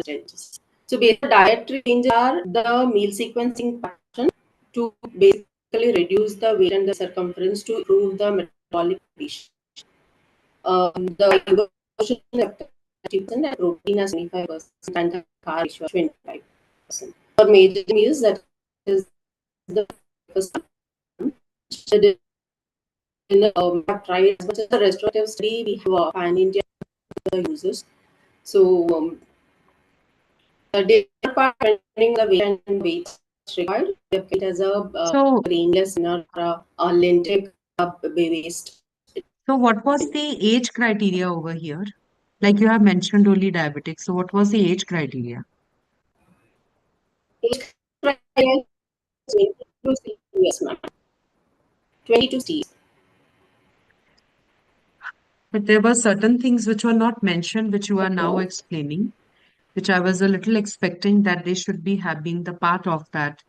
[SPEAKER 7] changes. So basic dietary changes are the meal sequencing pattern to basically reduce the weight and the circumference to improve the metabolic condition. The portion is 30% and protein as 25% and the carb ratio 25%. For major meals, that is the first one. Have tried as much as the restorative study we have pan India users. So the data part depending the weight and weight required, it as a
[SPEAKER 22] So,
[SPEAKER 7] grainless or lentic based.
[SPEAKER 22] so what was the age criteria over here? Like you have mentioned only diabetic. So what was the age criteria?
[SPEAKER 7] Age criteria is 22 years, ma'am. 22 years.
[SPEAKER 22] But there were certain things which were not mentioned, which you are now explaining, which I was a little expecting that they should be having the part of that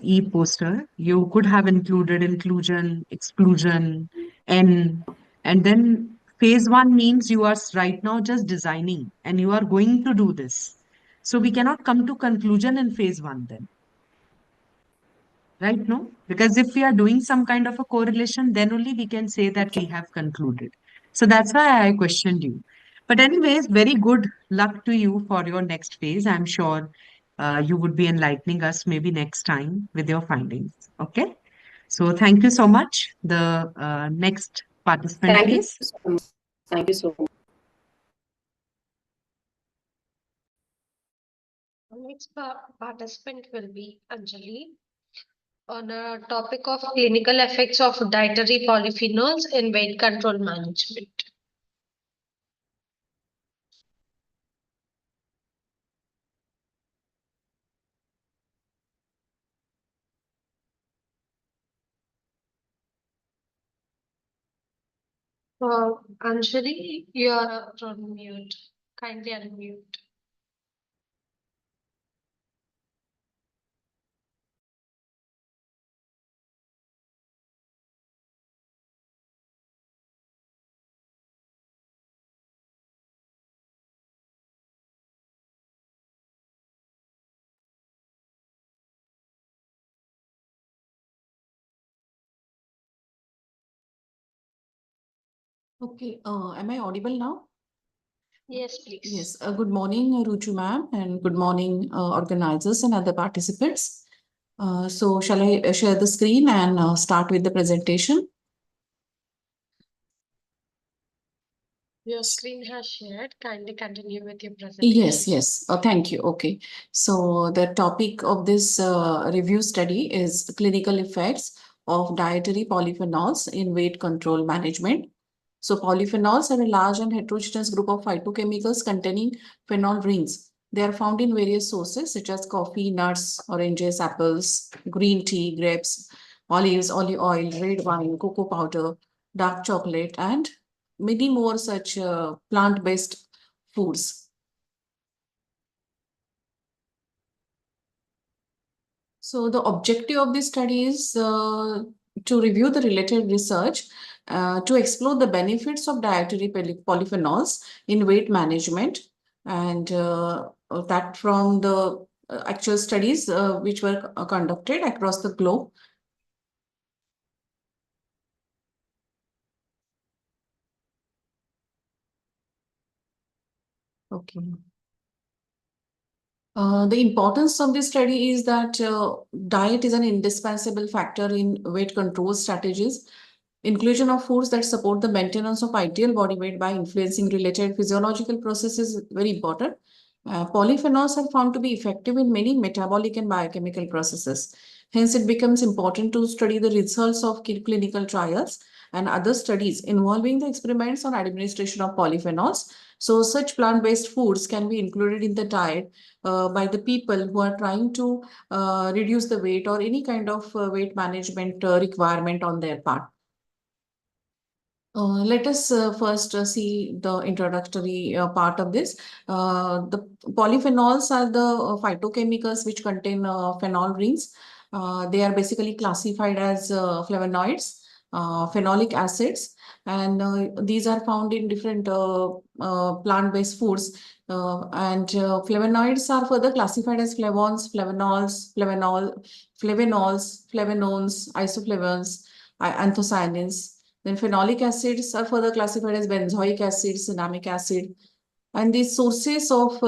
[SPEAKER 22] e-poster. You could have included inclusion, exclusion, N, and then phase one means you are right now just designing and you are going to do this. So we cannot come to conclusion in phase one then. Right? No? Because if we are doing some kind of a correlation, then only we can say that we have concluded. So that's why I questioned you. But anyways, very good luck to you for your next phase. I'm sure you would be enlightening us maybe next time with your findings. Okay. So thank you so much. The next participant,
[SPEAKER 7] Thank you
[SPEAKER 22] please.
[SPEAKER 7] so much. Thank you so much.
[SPEAKER 1] The next participant will be Anjali on a topic of clinical effects of dietary polyphenols in weight control management. Anjali, you are on mute. Kindly unmute.
[SPEAKER 11] Okay, am I audible now?
[SPEAKER 1] Yes, please.
[SPEAKER 11] Yes. Good morning, Ruchu ma'am, and good morning, organizers and other participants. So shall I share the screen and start with the presentation?
[SPEAKER 1] Your screen has shared. Kindly continue with your presentation.
[SPEAKER 11] Yes, yes. Thank you. Okay. So the topic of this review study is clinical effects of dietary polyphenols in weight control management. So polyphenols are a large and heterogeneous group of phytochemicals containing phenol rings. They are found in various sources such as coffee, nuts, oranges, apples, green tea, grapes, olives, olive oil, red wine, cocoa powder, dark chocolate, and many more such plant-based foods. So the objective of this study is to review the related research to explore the benefits of dietary polyphenols in weight management, and that from the actual studies which were conducted across the globe. Okay. The importance of this study is that diet is an indispensable factor in weight control strategies. Inclusion of foods that support the maintenance of ideal body weight by influencing related physiological processes is very important. Polyphenols are found to be effective in many metabolic and biochemical processes. Hence, it becomes important to study the results of clinical trials and other studies involving the experiments on administration of polyphenols. So, such plant-based foods can be included in the diet by the people who are trying to reduce the weight or any kind of weight management requirement on their part. Let us first see the introductory part of this. The polyphenols are the phytochemicals which contain phenol rings. They are basically classified as flavonoids, phenolic acids, and these are found in different plant-based foods. Flavonoids are further classified as flavones, flavonols, flavonones, isoflavones, anthocyanins. Then phenolic acids are further classified as benzoic acid, cinnamic acid. And these sources of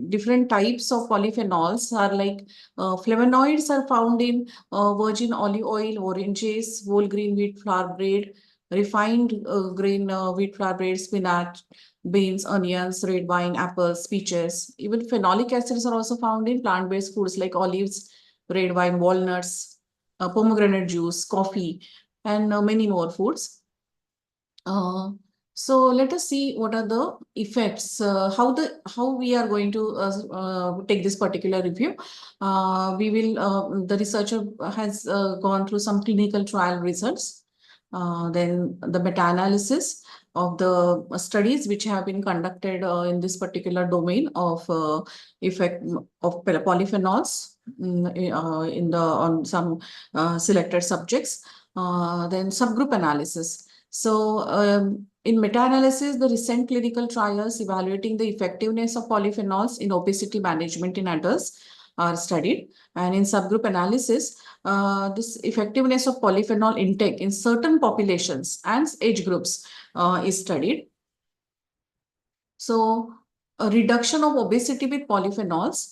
[SPEAKER 11] different types of polyphenols are like flavonoids are found in virgin olive oil, oranges, whole grain wheat flour bread, refined grain wheat flour bread, spinach, beans, onions, red wine, apples, peaches. Even phenolic acids are also found in plant-based foods like olives, red wine, walnuts, pomegranate juice, coffee, and many more foods. So let us see what are the effects, how we are going to take this particular review. The researcher has gone through some clinical trial results, then the meta-analysis of the studies which have been conducted in this particular domain of effect of polyphenols on some selected subjects, then subgroup analysis. So in meta-analysis, the recent clinical trials evaluating the effectiveness of polyphenols in obesity management in adults are studied. And in subgroup analysis, this effectiveness of polyphenol intake in certain populations and age groups is studied. So a reduction of obesity with polyphenols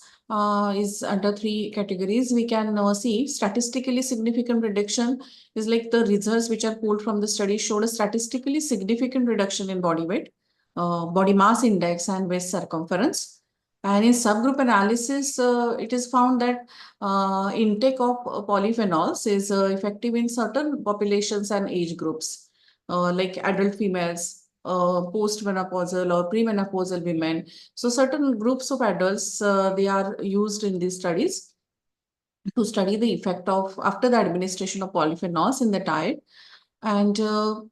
[SPEAKER 11] is under three categories. We can see statistically significant reduction is like the results which are pulled from the study showed a statistically significant reduction in body weight, body mass index, and waist circumference. And in subgroup analysis, it is found that intake of polyphenols is effective in certain populations and age groups, like adult females, postmenopausal or premenopausal women. So certain groups of adults, they are used in these studies to study the effect of after the administration of polyphenols in the diet. And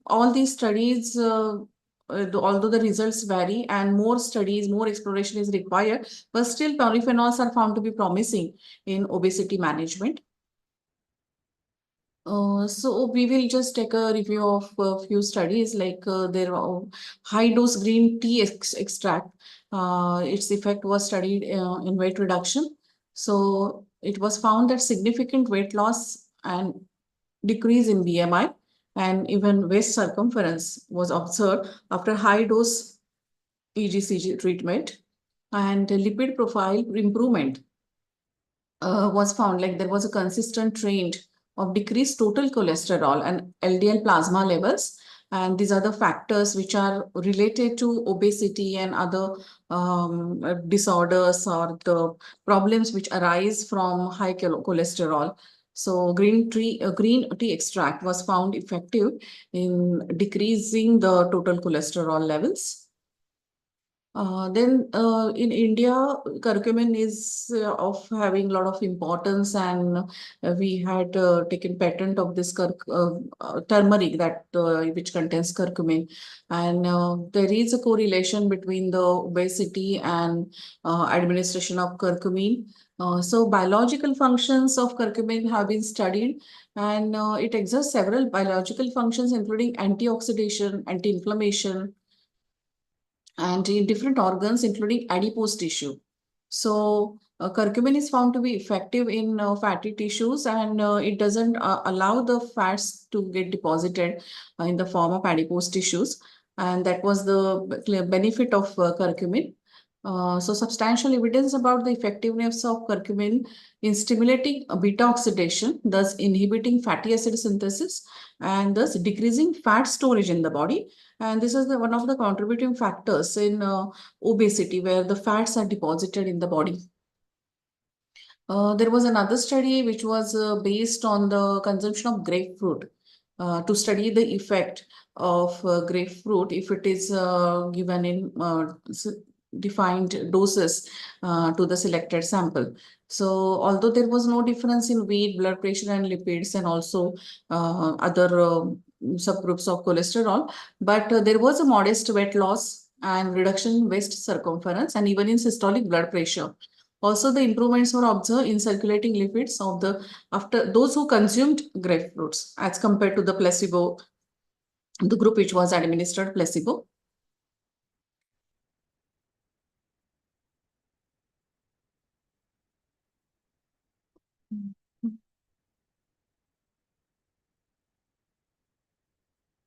[SPEAKER 11] all these studies, although the results vary and more studies, more exploration is required, but still polyphenols are found to be promising in obesity management. So we will just take a review of a few studies like there are high dose green tea extract. Its effect was studied in weight reduction. So it was found that significant weight loss and decrease in BMI and even waist circumference was observed after high dose EGCG treatment, and lipid profile improvement was found. Like there was a consistent trend of decreased total cholesterol and LDL plasma levels. And these are the factors which are related to obesity and other disorders or the problems which arise from high cholesterol. So green tea extract was found effective in decreasing the total cholesterol levels. Then in India, curcumin is of having a lot of importance, and we had taken patent of this turmeric that which contains curcumin, and there is a correlation between the obesity and administration of curcumin. So biological functions of curcumin have been studied, and it exerts several biological functions, including antioxidation, anti-inflammation, and in different organs, including adipose tissue. So curcumin is found to be effective in fatty tissues, and it doesn't allow the fats to get deposited in the form of adipose tissues. And that was the benefit of curcumin. So substantial evidence about the effectiveness of curcumin in stimulating beta oxidation, thus inhibiting fatty acid synthesis and thus decreasing fat storage in the body. And this is one of the contributing factors in obesity, where the fats are deposited in the body. There was another study which was based on the consumption of grapefruit to study the effect of grapefruit if it is given in defined doses to the selected sample. So, although there was no difference in weight, blood pressure, and lipids, and also other subgroups of cholesterol, but there was a modest weight loss and reduction in waist circumference, and even in systolic blood pressure. Also, the improvements were observed in circulating lipids of the after those who consumed grapefruits as compared to the placebo, the group which was administered placebo.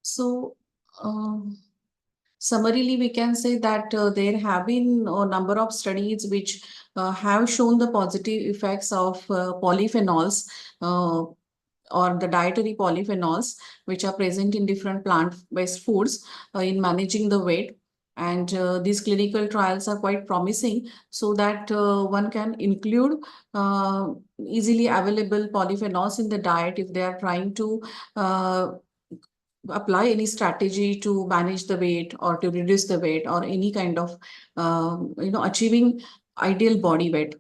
[SPEAKER 11] So, summarily, we can say that there have been a number of studies which have shown the positive effects of polyphenols or the dietary polyphenols, which are present in different plant-based foods in managing the weight. And these clinical trials are quite promising, so that one can include easily available polyphenols in the diet if they are trying to apply any strategy to manage the weight or to reduce the weight or any kind of achieving ideal body weight.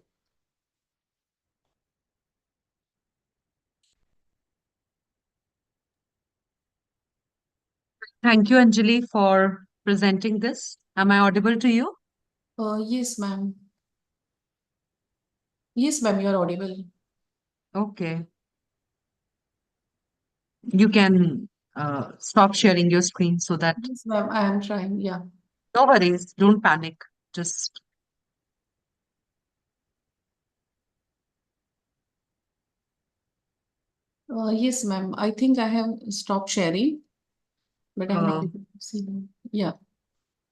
[SPEAKER 22] Thank you, Anjali, for presenting this. Am I audible to you?
[SPEAKER 11] Yes, ma'am. Yes, ma'am, you are audible.
[SPEAKER 22] Okay. You can stop sharing your screen so that
[SPEAKER 11] Yes, ma'am, I am trying. Yeah.
[SPEAKER 22] no worries, don't panic. Just
[SPEAKER 11] Yes, ma'am. I think I have stopped sharing, but I'm not
[SPEAKER 22] uh,
[SPEAKER 11] able to see them. Yeah.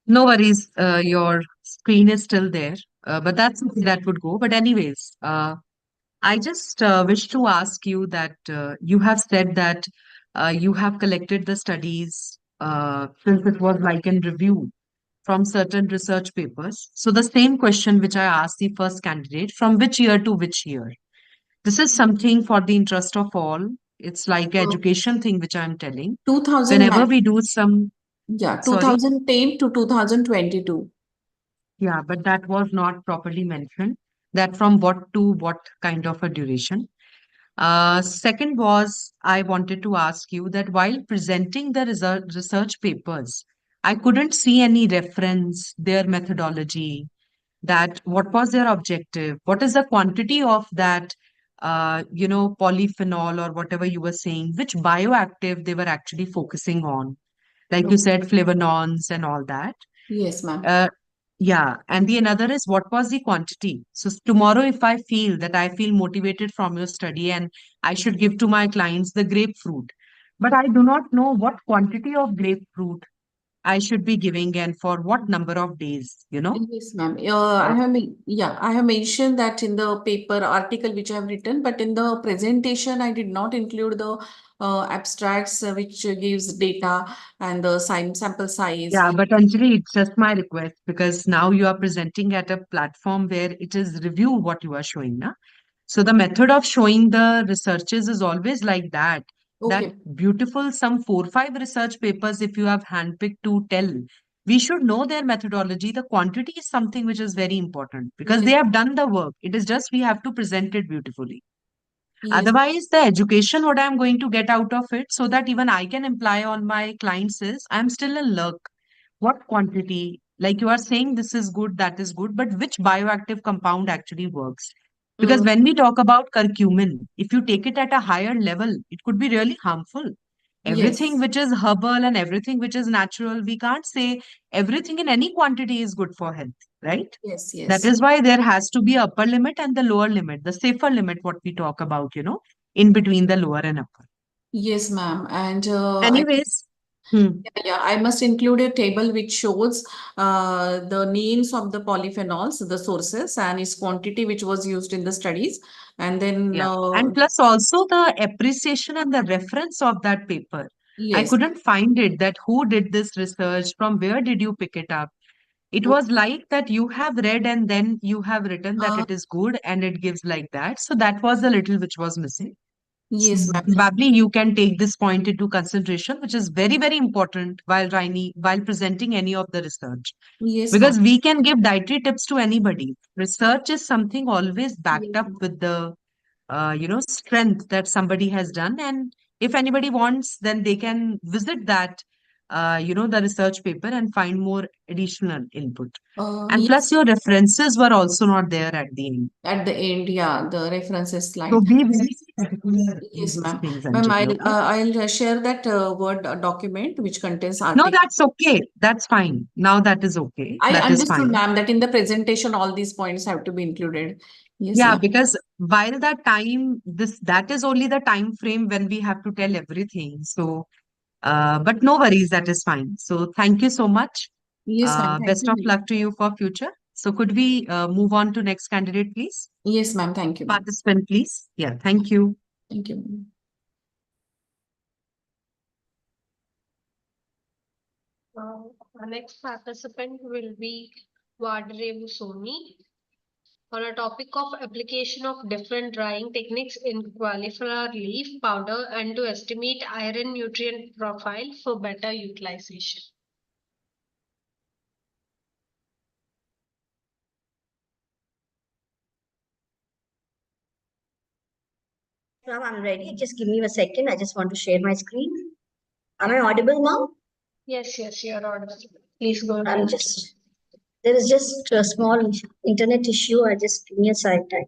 [SPEAKER 22] no worries. Your screen is still there, but that would go. But anyways, I just wish to ask you that you have said that you have collected the studies since it was like in review from certain research papers. So the same question which I asked the first candidate, from which year to which year? This is something for the interest of all. It's like
[SPEAKER 11] Uh,
[SPEAKER 22] education thing which I'm telling.
[SPEAKER 11] 2009.
[SPEAKER 22] Whenever we do some,
[SPEAKER 11] Yeah,
[SPEAKER 22] sorry,
[SPEAKER 11] 2010 to 2022.
[SPEAKER 22] yeah, but that was not properly mentioned. That from what to what kind of a duration. Second was I wanted to ask you that while presenting the research papers, I couldn't see any reference, their methodology, that what was their objective, what is the quantity of that, polyphenol or whatever you were saying, which bioactive they were actually focusing on, like you said, flavanols and all that.
[SPEAKER 11] Yes, ma'am.
[SPEAKER 22] Yeah, and the another is what was the quantity? So tomorrow, if I feel that I feel motivated from your study and I should give to my clients the grapefruit, but I do not know what quantity of grapefruit I should be giving and for what number of days,
[SPEAKER 11] Yes, ma'am.
[SPEAKER 22] Uh,
[SPEAKER 11] I have mentioned that in the paper article which I have written, but in the presentation, I did not include the abstracts which gives data and the sample size.
[SPEAKER 22] Yeah, but Anjali, it's just my request because now you are presenting at a platform where it is review what you are showing, na? So the method of showing the researches is always like that. That
[SPEAKER 11] Okay.
[SPEAKER 22] beautiful, some 4, 5 research papers, if you have handpicked to tell, we should know their methodology. The quantity is something which is very important because
[SPEAKER 11] Yes.
[SPEAKER 22] they have done the work. It is just we have to present it beautifully.
[SPEAKER 11] Yes.
[SPEAKER 22] Otherwise, the education, what I'm going to get out of it, so that even I can imply on my clients is I'm still in luck. What quantity? Like you are saying, this is good, that is good, but which bioactive compound actually works? Because when we talk about curcumin, if you take it at a higher level, it could be really harmful. Everything
[SPEAKER 11] Yes.
[SPEAKER 22] which is herbal and everything which is natural, we can't say everything in any quantity is good for health, right?
[SPEAKER 11] Yes.
[SPEAKER 22] That
[SPEAKER 11] Yes.
[SPEAKER 22] is why there has to be upper limit and the lower limit, the safer limit, what we talk about, in between the lower and upper.
[SPEAKER 11] Yes, ma'am. And
[SPEAKER 22] Anyways,
[SPEAKER 11] Yeah, I must include a table which shows the names of the polyphenols, the sources, and its quantity which was used in the studies. And then,
[SPEAKER 22] Yeah. And plus also the appreciation and the reference of that paper. I
[SPEAKER 11] yes,
[SPEAKER 22] couldn't find it that who did this research, from where did you pick it up? It was like that you have read and then you have written that
[SPEAKER 11] uh,
[SPEAKER 22] it is good and it gives like that. So that was the little which was missing.
[SPEAKER 11] yes, ma'am.
[SPEAKER 22] Probably you can take this point into consideration, which is very, very important while presenting any of the research.
[SPEAKER 11] Yes, ma'am.
[SPEAKER 22] Because we can give dietary tips to anybody. Research is something always backed up with the strength that somebody has done. And if anybody wants, then they can visit that the research paper and find more additional input. And
[SPEAKER 11] Yes,
[SPEAKER 22] plus your references were also not there at the end.
[SPEAKER 11] at the end, yeah, the references
[SPEAKER 22] So
[SPEAKER 11] slide.
[SPEAKER 22] be very particular in
[SPEAKER 11] Yes,
[SPEAKER 22] these
[SPEAKER 11] ma'am.
[SPEAKER 22] things,
[SPEAKER 11] Ma'am,
[SPEAKER 22] Anjali, okay?
[SPEAKER 11] I'll share that Word document which contains
[SPEAKER 22] No,
[SPEAKER 11] article.
[SPEAKER 22] that's okay. That's fine. Now that is okay.
[SPEAKER 11] I
[SPEAKER 22] That is
[SPEAKER 11] understood,
[SPEAKER 22] fine.
[SPEAKER 11] ma'am, that in the presentation all these points have to be included. Yes,
[SPEAKER 22] Yeah,
[SPEAKER 11] ma'am.
[SPEAKER 22] because while that is only the time frame when we have to tell everything. So, but no worries, that is fine. So thank you so much.
[SPEAKER 11] Yes, ma'am. Thank
[SPEAKER 22] Best
[SPEAKER 11] you,
[SPEAKER 22] of
[SPEAKER 11] ma'am.
[SPEAKER 22] luck to you for future. So could we move on to next candidate, please?
[SPEAKER 11] Yes, ma'am. Thank you, ma'am.
[SPEAKER 22] Participant, please. Yeah, thank you.
[SPEAKER 11] Thank you, ma'am.
[SPEAKER 1] Our next participant will be Vadre Soni on a topic of application of different drying techniques in cauliflower leaf powder and to estimate iron nutrient profile for better utilization.
[SPEAKER 18] Ma'am, I'm ready. Just give me a second. I just want to share my screen. Am I audible, ma'am?
[SPEAKER 1] Yes, you're audible. Please go
[SPEAKER 18] I'm
[SPEAKER 1] ahead.
[SPEAKER 18] just, there is just a small internet issue. I just give me a side time.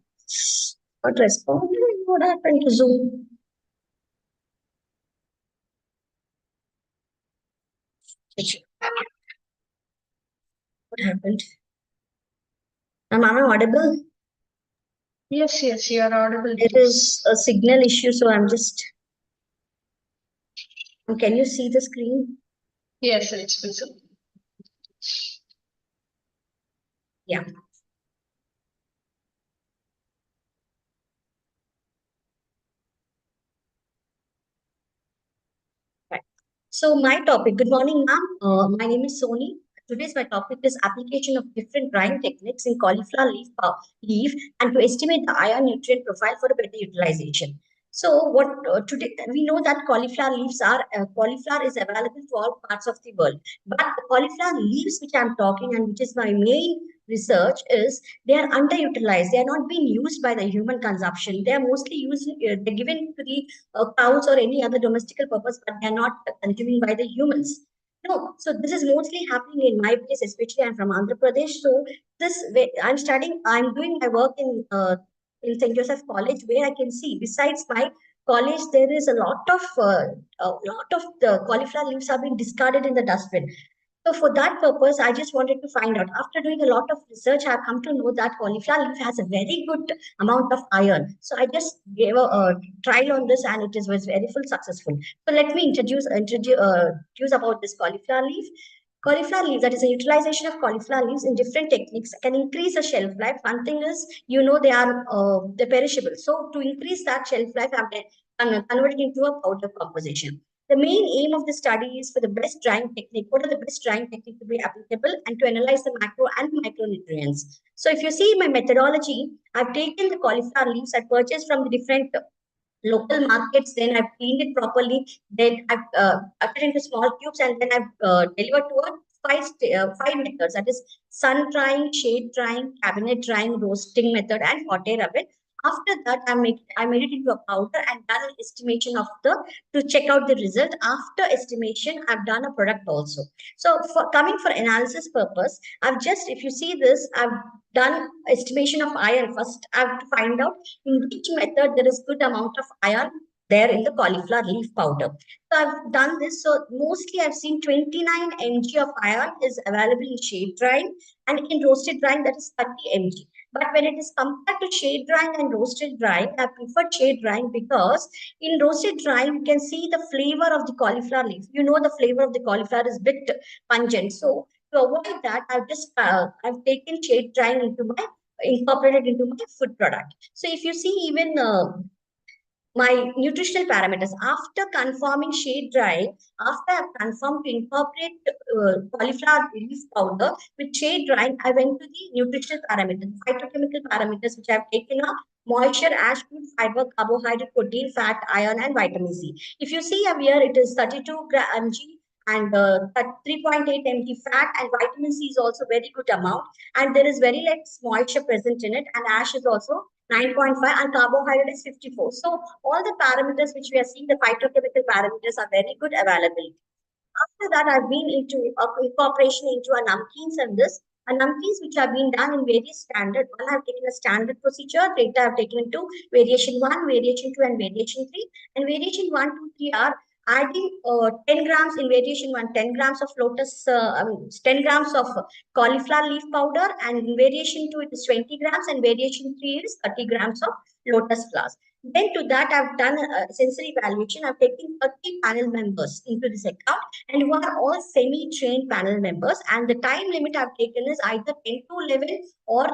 [SPEAKER 18] Not responding. What happened to Zoom? What happened? Am I audible?
[SPEAKER 1] Yes, you're audible.
[SPEAKER 18] There is a signal issue, so I'm just. Can you see the screen?
[SPEAKER 1] Yes, it's visible.
[SPEAKER 18] Yeah. Right. So my topic, good morning, ma'am. My name is Soni. Today's my topic is application of different drying techniques in cauliflower leaf and to estimate the iron nutrient profile for a better utilization. So what today we know that cauliflower is available to all parts of the world, but the cauliflower leaves which I'm talking and which is my main research is they are underutilized. They are not being used by the human consumption. They are mostly used. They're given to the cows or any other domestical purpose, but they're not consuming by the humans. No, so this is mostly happening in my place, especially I'm from Andhra Pradesh. So I'm studying, I'm doing my work in St. Joseph College, where I can see besides my college, there is a lot of the cauliflower leaves are being discarded in the dustbin. So for that purpose, I just wanted to find out. After doing a lot of research, I've come to know that cauliflower leaf has a very good amount of iron. So I just gave a trial on this, and was very full successful. So let me introduce about this cauliflower leaf. Cauliflower leaves, that is a utilization of cauliflower leaves in different techniques, can increase the shelf life. One thing is, they're perishable. So to increase that shelf life, I'm converted into a powder composition. The main aim of the study is for the best drying technique. What are the best drying technique to be applicable and to analyze the macro and micronutrients? So if you see my methodology, I've taken the cauliflower leaves I purchased from the different local markets. Then I've cleaned it properly. Then I've cut it into small cubes, and then I've delivered to a five methods. That is sun drying, shade drying, cabinet drying, roasting method, and hot air oven. After that, I made it into a powder and done an estimation of the to check out the result. After estimation, I've done a product also. So for coming for analysis purpose, I've just, if you see this, I've done estimation of iron. First, I have to find out in which method there is good amount of iron there in the cauliflower leaf powder. So I've done this. So mostly I've seen 29 mg of iron is available in shade drying, and in roasted drying that is 30 mg. But when it is compared to shade drying and roasted drying, I prefer shade drying because in roasted drying, you can see the flavor of the cauliflower leaf. You know, the flavor of the cauliflower is bit pungent. So to avoid that, I've taken shade drying into my incorporated into my food product. So if you see even my nutritional parameters after confirming shade dry, after I've confirmed to incorporate cauliflower leaf powder with shade drying, I went to the nutritional parameters, phytochemical parameters, which I've taken up moisture, ash, food, fiber, carbohydrate, protein, fat, iron, and vitamin C. If you see up here, it is 32 mg and 3.8 mg fat, and vitamin C is also very good amount, and there is very less moisture present in it, and ash is also 9.5 and carbohydrate is 54. So all the parameters which we are seeing, the phytochemical parameters are very good availability. After that, I've been into incorporation into a namkeens and this. A namkeens which have been done in various standard. One I've taken a standard procedure, later I've taken into variation 1, variation 2 and variation 3. And variation 1, 2, 3 are adding 10 grams in variation 1, 10 grams of 10 grams of cauliflower leaf powder, and in variation 2 it is 20 grams and variation 3 is 30 grams of lotus flowers. Then to that, I've done a sensory evaluation. I've taken 30 panel members into this account, and who are all semi-trained panel members. And the time limit I've taken is either 10 to 11 or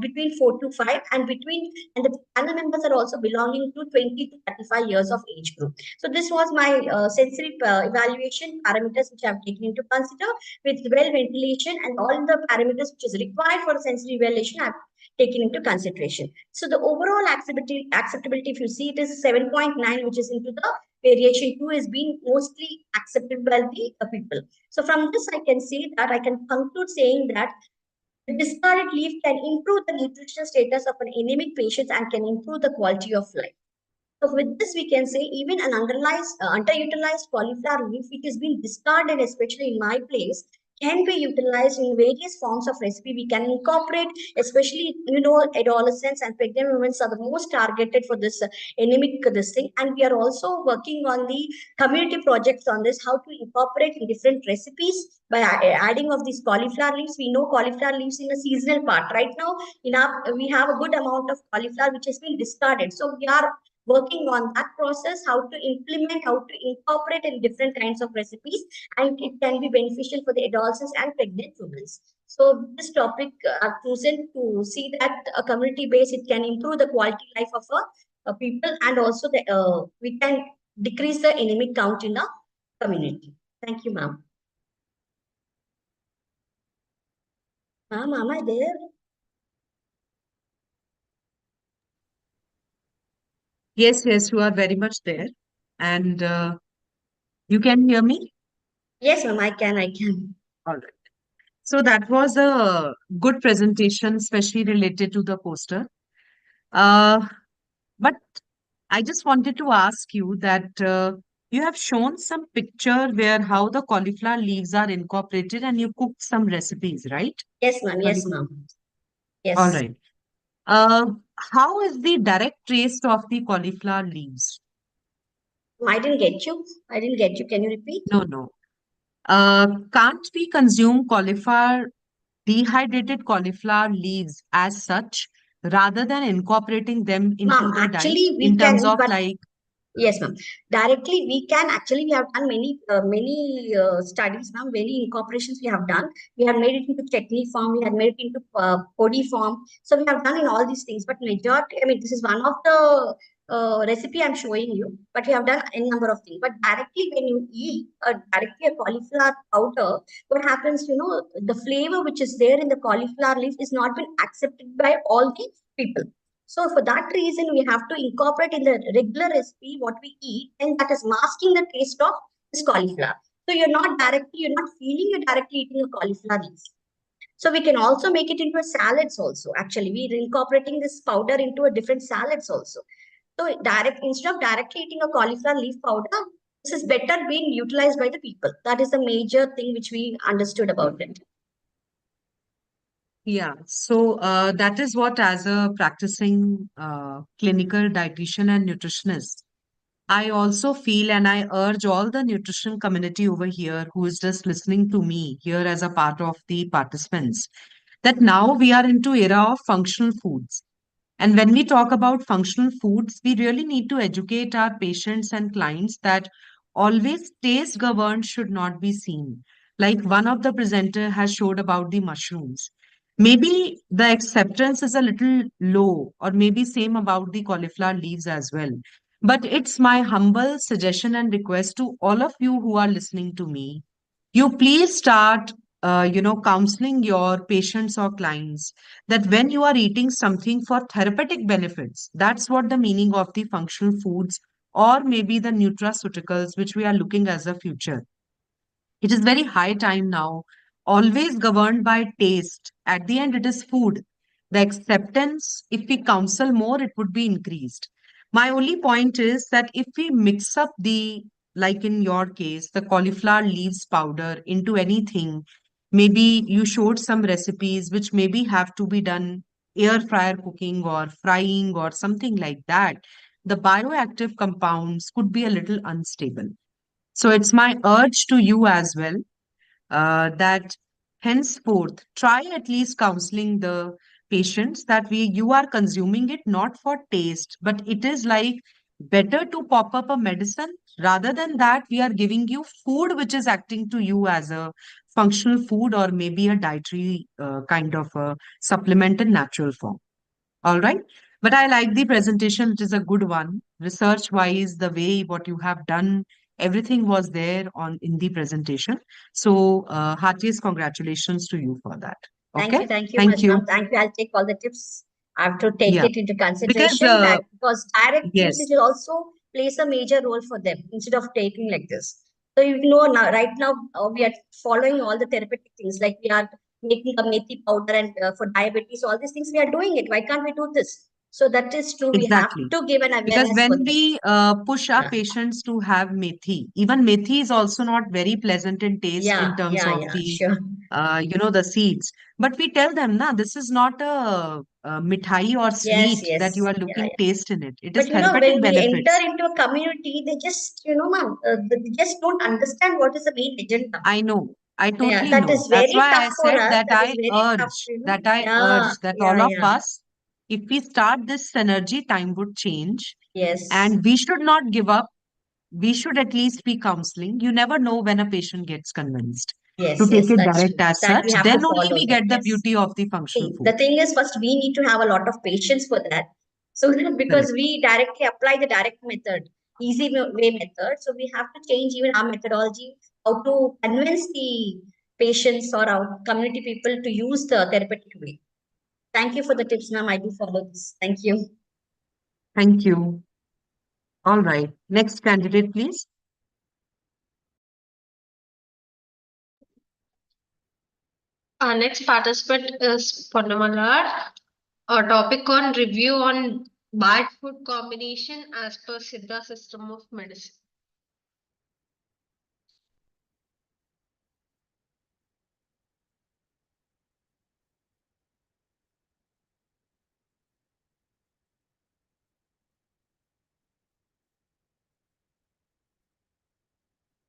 [SPEAKER 18] between 4 to 5. And the panel members are also belonging to 20 to 35 years of age group. So this was my sensory evaluation parameters which I've taken into consider with well ventilation and all the parameters which is required for sensory evaluation. I've taken into consideration. So the overall acceptability, if you see, it is 7.9, which is into the variation 2 is being mostly accepted by the people. So from this, I can say that I can conclude saying that the discarded leaf can improve the nutritional status of an anemic patient and can improve the quality of life. So with this, we can say even an underutilized cauliflower leaf, which has been discarded, especially in my place, can be utilized in various forms of recipe. We can incorporate, especially, adolescents and pregnant women are the most targeted for this anemic this thing. And we are also working on the community projects on this, how to incorporate in different recipes by adding of these cauliflower leaves. We know cauliflower leaves in a seasonal part. Right now, we have a good amount of cauliflower which has been discarded. So we are working on that process, how to implement, how to incorporate in different kinds of recipes, and it can be beneficial for the adolescents and pregnant women. So this topic I've chosen to see that a community base, it can improve the quality life of a people, and also we can decrease the anemic count in the community. Thank you, ma'am. Ma'am, am I there?
[SPEAKER 22] Yes, you are very much there. And you can hear me?
[SPEAKER 18] Yes, ma'am, I can.
[SPEAKER 22] All right. So that was a good presentation, especially related to the poster. But I just wanted to ask you that you have shown some picture where how the cauliflower leaves are incorporated and you cooked some recipes, right?
[SPEAKER 18] Yes, ma'am. Yes, ma'am. Yes.
[SPEAKER 22] All right. How is the direct taste of the cauliflower leaves?
[SPEAKER 18] I didn't get you. Can you repeat?
[SPEAKER 22] No. Can't we consume dehydrated cauliflower leaves as such rather than incorporating them into
[SPEAKER 18] Ma'am,
[SPEAKER 22] the diet
[SPEAKER 18] actually we
[SPEAKER 22] in terms
[SPEAKER 18] can,
[SPEAKER 22] of
[SPEAKER 18] but
[SPEAKER 22] like
[SPEAKER 18] yes, ma'am. Directly we can. Actually, we have done many studies, ma'am. Many incorporations we have done. We have made it into chutney form. We have made it into podi form. So we have done in all these things. But majority, I mean, this is one of the recipe I'm showing you. But we have done a number of things. But directly when you eat directly a cauliflower powder, what happens? The flavor which is there in the cauliflower leaf is not been accepted by all the people. So for that reason, we have to incorporate in the regular recipe what we eat, and that is masking the taste of this cauliflower. So you're not feeling you're directly eating a cauliflower leaf. So we can also make it into a salads also. Actually, we're incorporating this powder into a different salads also. So instead of directly eating a cauliflower leaf powder, this is better being utilized by the people. That is the major thing which we understood about it.
[SPEAKER 22] Yeah, so that is what, as a practicing clinical dietitian and nutritionist, I also feel, and I urge all the nutrition community over here who is just listening to me here as a part of the participants, that now we are into era of functional foods. And when we talk about functional foods, we really need to educate our patients and clients that always taste governed should not be seen. Like one of the presenter has showed about the mushrooms. Maybe the acceptance is a little low, or maybe same about the cauliflower leaves as well. But it's my humble suggestion and request to all of you who are listening to me. You please start, counseling your patients or clients that when you are eating something for therapeutic benefits, that's what the meaning of the functional foods or maybe the nutraceuticals, which we are looking as a future. It is very high time now, always governed by taste. At the end, it is food. The acceptance, if we counsel more, it would be increased. My only point is that if we mix up the, like in your case, the cauliflower leaves powder into anything, maybe you showed some recipes which maybe have to be done air fryer cooking or frying or something like that. The bioactive compounds could be a little unstable. So it's my urge to you as well that henceforth try at least counseling the patients that we you are consuming it not for taste, but it is like better to pop up a medicine rather than that we are giving you food which is acting to you as a functional food or maybe a dietary kind of a supplement in natural form. All right. But I like the presentation. It is a good one. Research wise, the way what you have done, everything was there on in the presentation. So, heartiest congratulations to you for that. Okay.
[SPEAKER 18] Thank you,
[SPEAKER 22] Thank
[SPEAKER 18] much, ma'am.
[SPEAKER 22] you.
[SPEAKER 18] Thank you. I'll take all the tips. I have to take
[SPEAKER 22] Yeah.
[SPEAKER 18] it into
[SPEAKER 22] Because,
[SPEAKER 18] consideration that because direct
[SPEAKER 22] yes.
[SPEAKER 18] usage also plays a major role for them instead of taking like this. So you know now, right now we are following all the therapeutic things like we are making a methi powder and for diabetes, all these things we are doing it. Why can't we do this? So that is true. We have
[SPEAKER 22] Exactly.
[SPEAKER 18] to give an
[SPEAKER 22] Because
[SPEAKER 18] awareness for
[SPEAKER 22] when
[SPEAKER 18] them.
[SPEAKER 22] we push our patients to have methi, even methi is also not very pleasant in taste in terms of the,
[SPEAKER 18] sure.
[SPEAKER 22] the seeds. But we tell them, na, this is not a mithai or sweet that you are looking taste in it. It is
[SPEAKER 18] But you know,
[SPEAKER 22] therapeutic
[SPEAKER 18] when we enter
[SPEAKER 22] benefits.
[SPEAKER 18] into a community, they just, ma'am, they just don't understand what is the main agenda.
[SPEAKER 22] I know. I
[SPEAKER 18] Yeah,
[SPEAKER 22] totally
[SPEAKER 18] that
[SPEAKER 22] know.
[SPEAKER 18] is
[SPEAKER 22] That's
[SPEAKER 18] very
[SPEAKER 22] why
[SPEAKER 18] tough
[SPEAKER 22] I
[SPEAKER 18] for
[SPEAKER 22] said
[SPEAKER 18] us.
[SPEAKER 22] that
[SPEAKER 18] That is
[SPEAKER 22] I
[SPEAKER 18] very tough,
[SPEAKER 22] urge, that all of us, if we start this synergy, time would change.
[SPEAKER 18] Yes.
[SPEAKER 22] And we should not give up. We should at least be counseling. You never know when a patient gets convinced to take it
[SPEAKER 18] That's
[SPEAKER 22] direct
[SPEAKER 18] true.
[SPEAKER 22] as
[SPEAKER 18] That
[SPEAKER 22] such.
[SPEAKER 18] we have
[SPEAKER 22] Then
[SPEAKER 18] to
[SPEAKER 22] only
[SPEAKER 18] follow
[SPEAKER 22] we
[SPEAKER 18] that.
[SPEAKER 22] get the
[SPEAKER 18] Yes.
[SPEAKER 22] beauty of the functional
[SPEAKER 18] See,
[SPEAKER 22] food.
[SPEAKER 18] the thing is, first we need to have a lot of patience for that. So because
[SPEAKER 22] Correct.
[SPEAKER 18] we directly apply the direct method, way method. So we have to change even our methodology, how to convince the patients or our community people to use the therapeutic way. Thank you for the tips, ma'am. I do follow this. Thank you.
[SPEAKER 22] Thank you. All right. Next candidate, please.
[SPEAKER 1] Our next participant is Ponnamalar. A topic on review on bad food combination as per Siddha system of medicine.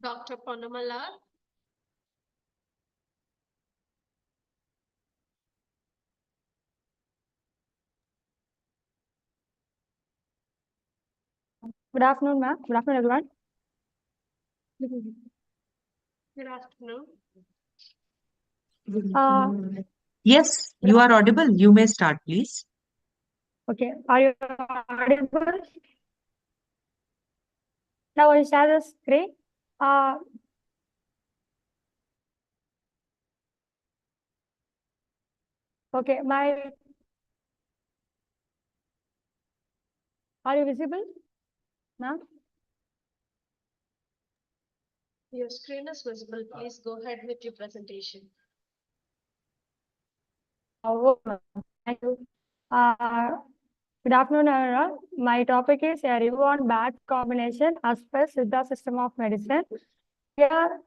[SPEAKER 1] Dr. Ponnamalar.
[SPEAKER 10] Good afternoon, ma'am. Good afternoon, everyone.
[SPEAKER 1] Good afternoon.
[SPEAKER 22] Yes, you are audible. You may start, please.
[SPEAKER 10] Okay, are you audible? Now I will share the screen. Okay, are you visible, ma'am?
[SPEAKER 1] Your screen is visible. Please go ahead with your presentation.
[SPEAKER 10] Thank you. Good afternoon, everyone. My topic is a review on bad combination as per Siddha system of medicine. Here,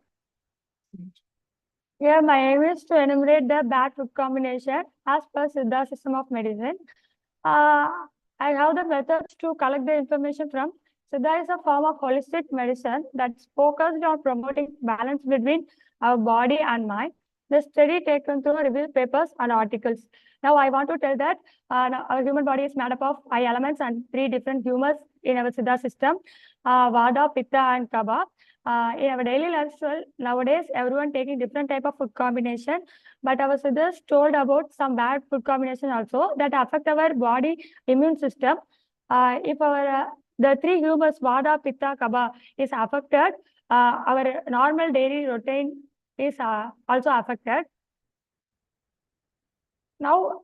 [SPEAKER 10] my aim is to enumerate the bad food combination as per Siddha system of medicine. I have the methods to collect the information from. Siddha is a form of holistic medicine that's focused on promoting balance between our body and mind. The study taken through review papers and articles. Now I want to tell that our human body is made up of 5 elements and 3 different humors in our Siddha system, Vada, Pitta and Kapha. In our daily lifestyle, nowadays, everyone taking different type of food combination, but our Siddhas told about some bad food combination also that affect our body immune system. If our the 3 humors, Vada, Pitta, Kapha, is affected, our normal daily routine is also affected. Now,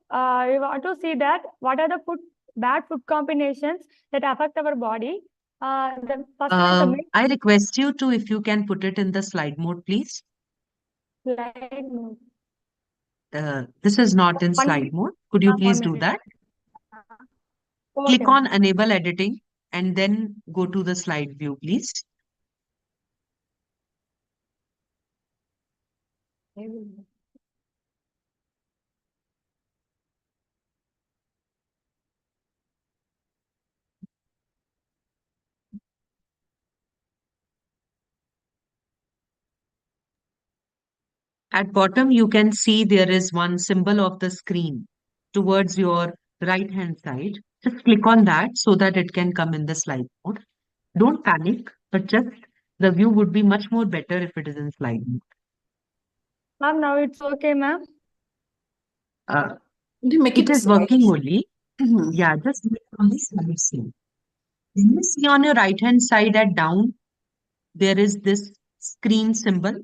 [SPEAKER 10] we want to see that what are the bad food combinations that affect our body. The first one is the milk.
[SPEAKER 22] I request you to, if you can put it in the slide mode, please.
[SPEAKER 10] Slide mode.
[SPEAKER 22] This is not in
[SPEAKER 10] One
[SPEAKER 22] slide
[SPEAKER 10] minute.
[SPEAKER 22] mode. Could you please
[SPEAKER 10] 1
[SPEAKER 22] do
[SPEAKER 10] minute.
[SPEAKER 22] that?
[SPEAKER 10] Okay.
[SPEAKER 22] Click on enable editing and then go to the slide view, please. At bottom, you can see there is one symbol of the screen towards your right hand side. Just click on that so that it can come in the slide mode. Don't panic, but just the view would be much more better if it is in slide mode.
[SPEAKER 10] Ma'am, now it's okay, ma'am.
[SPEAKER 11] Make
[SPEAKER 22] It
[SPEAKER 11] it
[SPEAKER 22] is working only. Yeah, just click on the slide scene. Can you see on your right hand side at down, there is this screen symbol.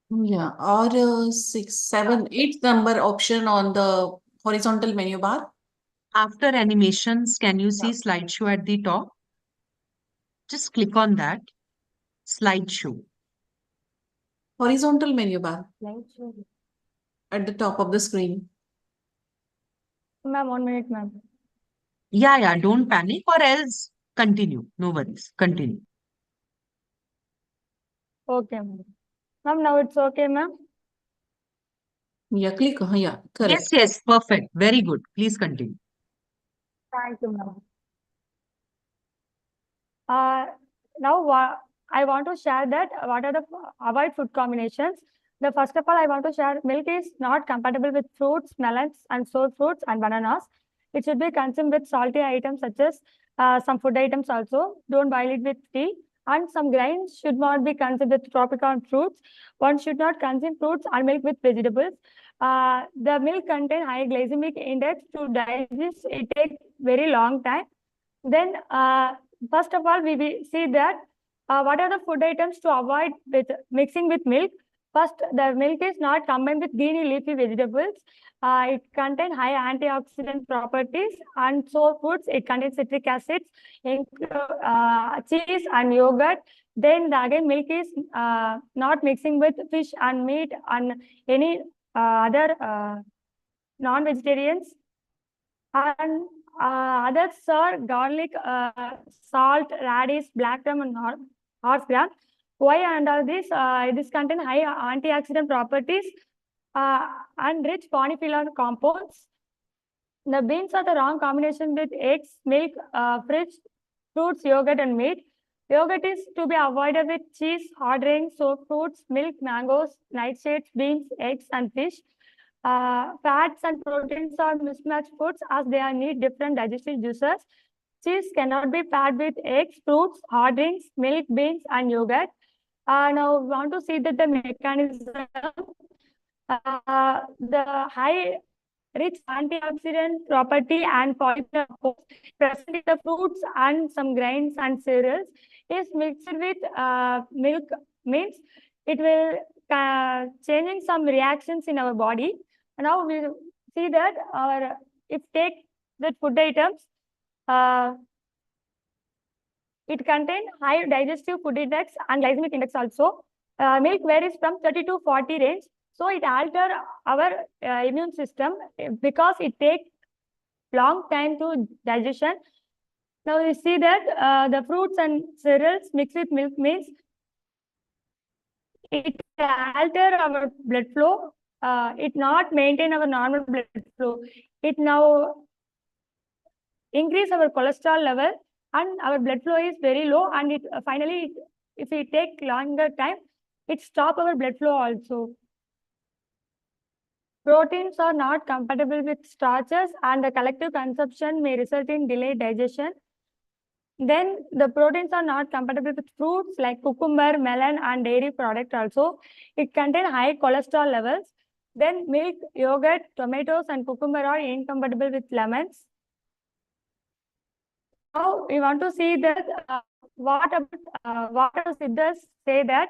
[SPEAKER 11] Yeah, or 6, 7, 8 number option on the horizontal menu bar.
[SPEAKER 22] After animations, can you see slideshow at the top? Just click on that. Slideshow.
[SPEAKER 11] Horizontal menu bar
[SPEAKER 10] Slideshow.
[SPEAKER 11] at the top of the screen.
[SPEAKER 10] Ma'am, 1 minute, ma'am.
[SPEAKER 22] Yeah, don't panic or else continue. No worries. Continue.
[SPEAKER 10] Okay, ma'am. Ma'am, now it's okay, ma'am.
[SPEAKER 11] Yeah, click. Yeah, correct.
[SPEAKER 22] Yes, perfect. Very good. Please continue.
[SPEAKER 10] Thank you, ma'am. Now, I want to share that what are the avoid food combinations. The first of all, I want to share milk is not compatible with fruits, melons, and sour fruits and bananas. It should be consumed with salty items such as some food items also. Don't boil it with tea. And some grains should not be consumed with tropical fruits. One should not consume fruits or milk with vegetables. The milk contain high glycemic index to digest. It takes very long time. Then, first of all, we will see that what are the food items to avoid with mixing with milk. First, the milk is not combined with greeny leafy vegetables. It contains high antioxidant properties, and sour foods, it contains citric acids, cheese and yogurt. Then again, milk is not mixing with fish and meat and any other non-vegetarians. And others are garlic, salt, radish, black pepper, and horse gram. Why and all this? This contain high antioxidant properties and rich polyphenol compounds. The beans are the wrong combination with eggs, milk, fruits, yogurt, and meat. Yogurt is to be avoided with cheese, hard drinks, soap fruits, milk, mangoes, nightshades, beans, eggs, and fish. Fats and proteins are mismatched foods as they are need different digestive juices. Cheese cannot be paired with eggs, fruits, hard drinks, milk, beans, and yogurt. Now, we want to see that the mechanism, the high rich antioxidant property and polyphenol present in the fruits and some grains and cereals is mixed with milk, means it will changing some reactions in our body. Now we see that if take the food items, it contains high digestive food index and glycemic index also. Milk varies from 30 to 40 range. So it alters our immune system because it takes long time to digestion. Now you see that the fruits and cereals mixed with milk means it alter our blood flow. It not maintain our normal blood flow. It now increase our cholesterol level and our blood flow is very low, and it finally, if we take longer time, It stops our blood flow also. Proteins are not compatible with starches, and the collective consumption may result in delayed digestion. Then the proteins are not compatible with fruits like cucumber, melon, and dairy product also. It contains high cholesterol levels. Then milk, yogurt, tomatoes, and cucumber are incompatible with lemons. Now we want to see that what our Siddhas say that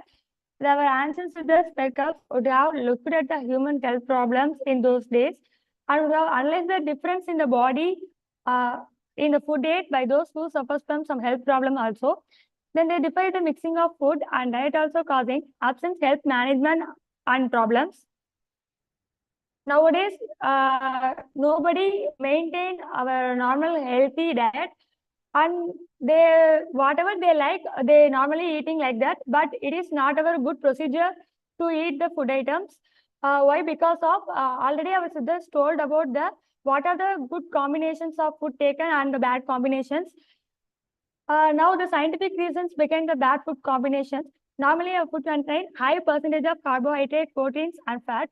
[SPEAKER 10] our ancient Siddhas would have looked at the human health problems in those days and would have analyzed the difference in the body in the food ate by those who suffer from some health problem also. Then they define the mixing of food and diet also causing absence health management and problems. Nowadays, nobody maintain our normal healthy diet, and they whatever they like, they normally eating like that. But it is not our good procedure to eat the food items. Why? Because of already our Siddhas told about the what are the good combinations of food taken and the bad combinations. Now the scientific reasons behind the bad food combinations. Normally, a food contains high percentage of carbohydrate, proteins, and fats.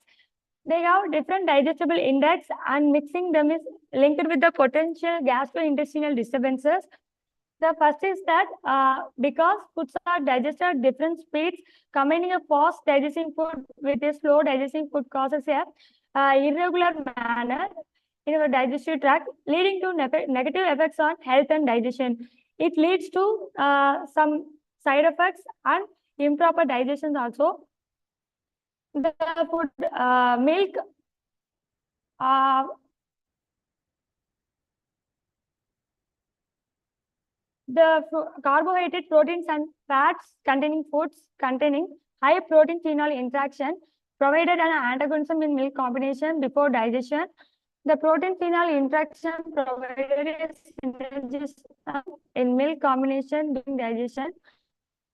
[SPEAKER 10] They have different digestible index, and mixing them is linked with the potential gastrointestinal disturbances. The first is that because foods are digested at different speeds, combining a fast digesting food with a slow digesting food causes a irregular manner in our digestive tract, leading to negative effects on health and digestion. It leads to some side effects and improper digestion also. The food milk the carbohydrate, proteins, and fats containing foods containing high protein phenol interaction provided an antagonism in milk combination before digestion. The protein phenol interaction provided a synergism in milk combination during digestion.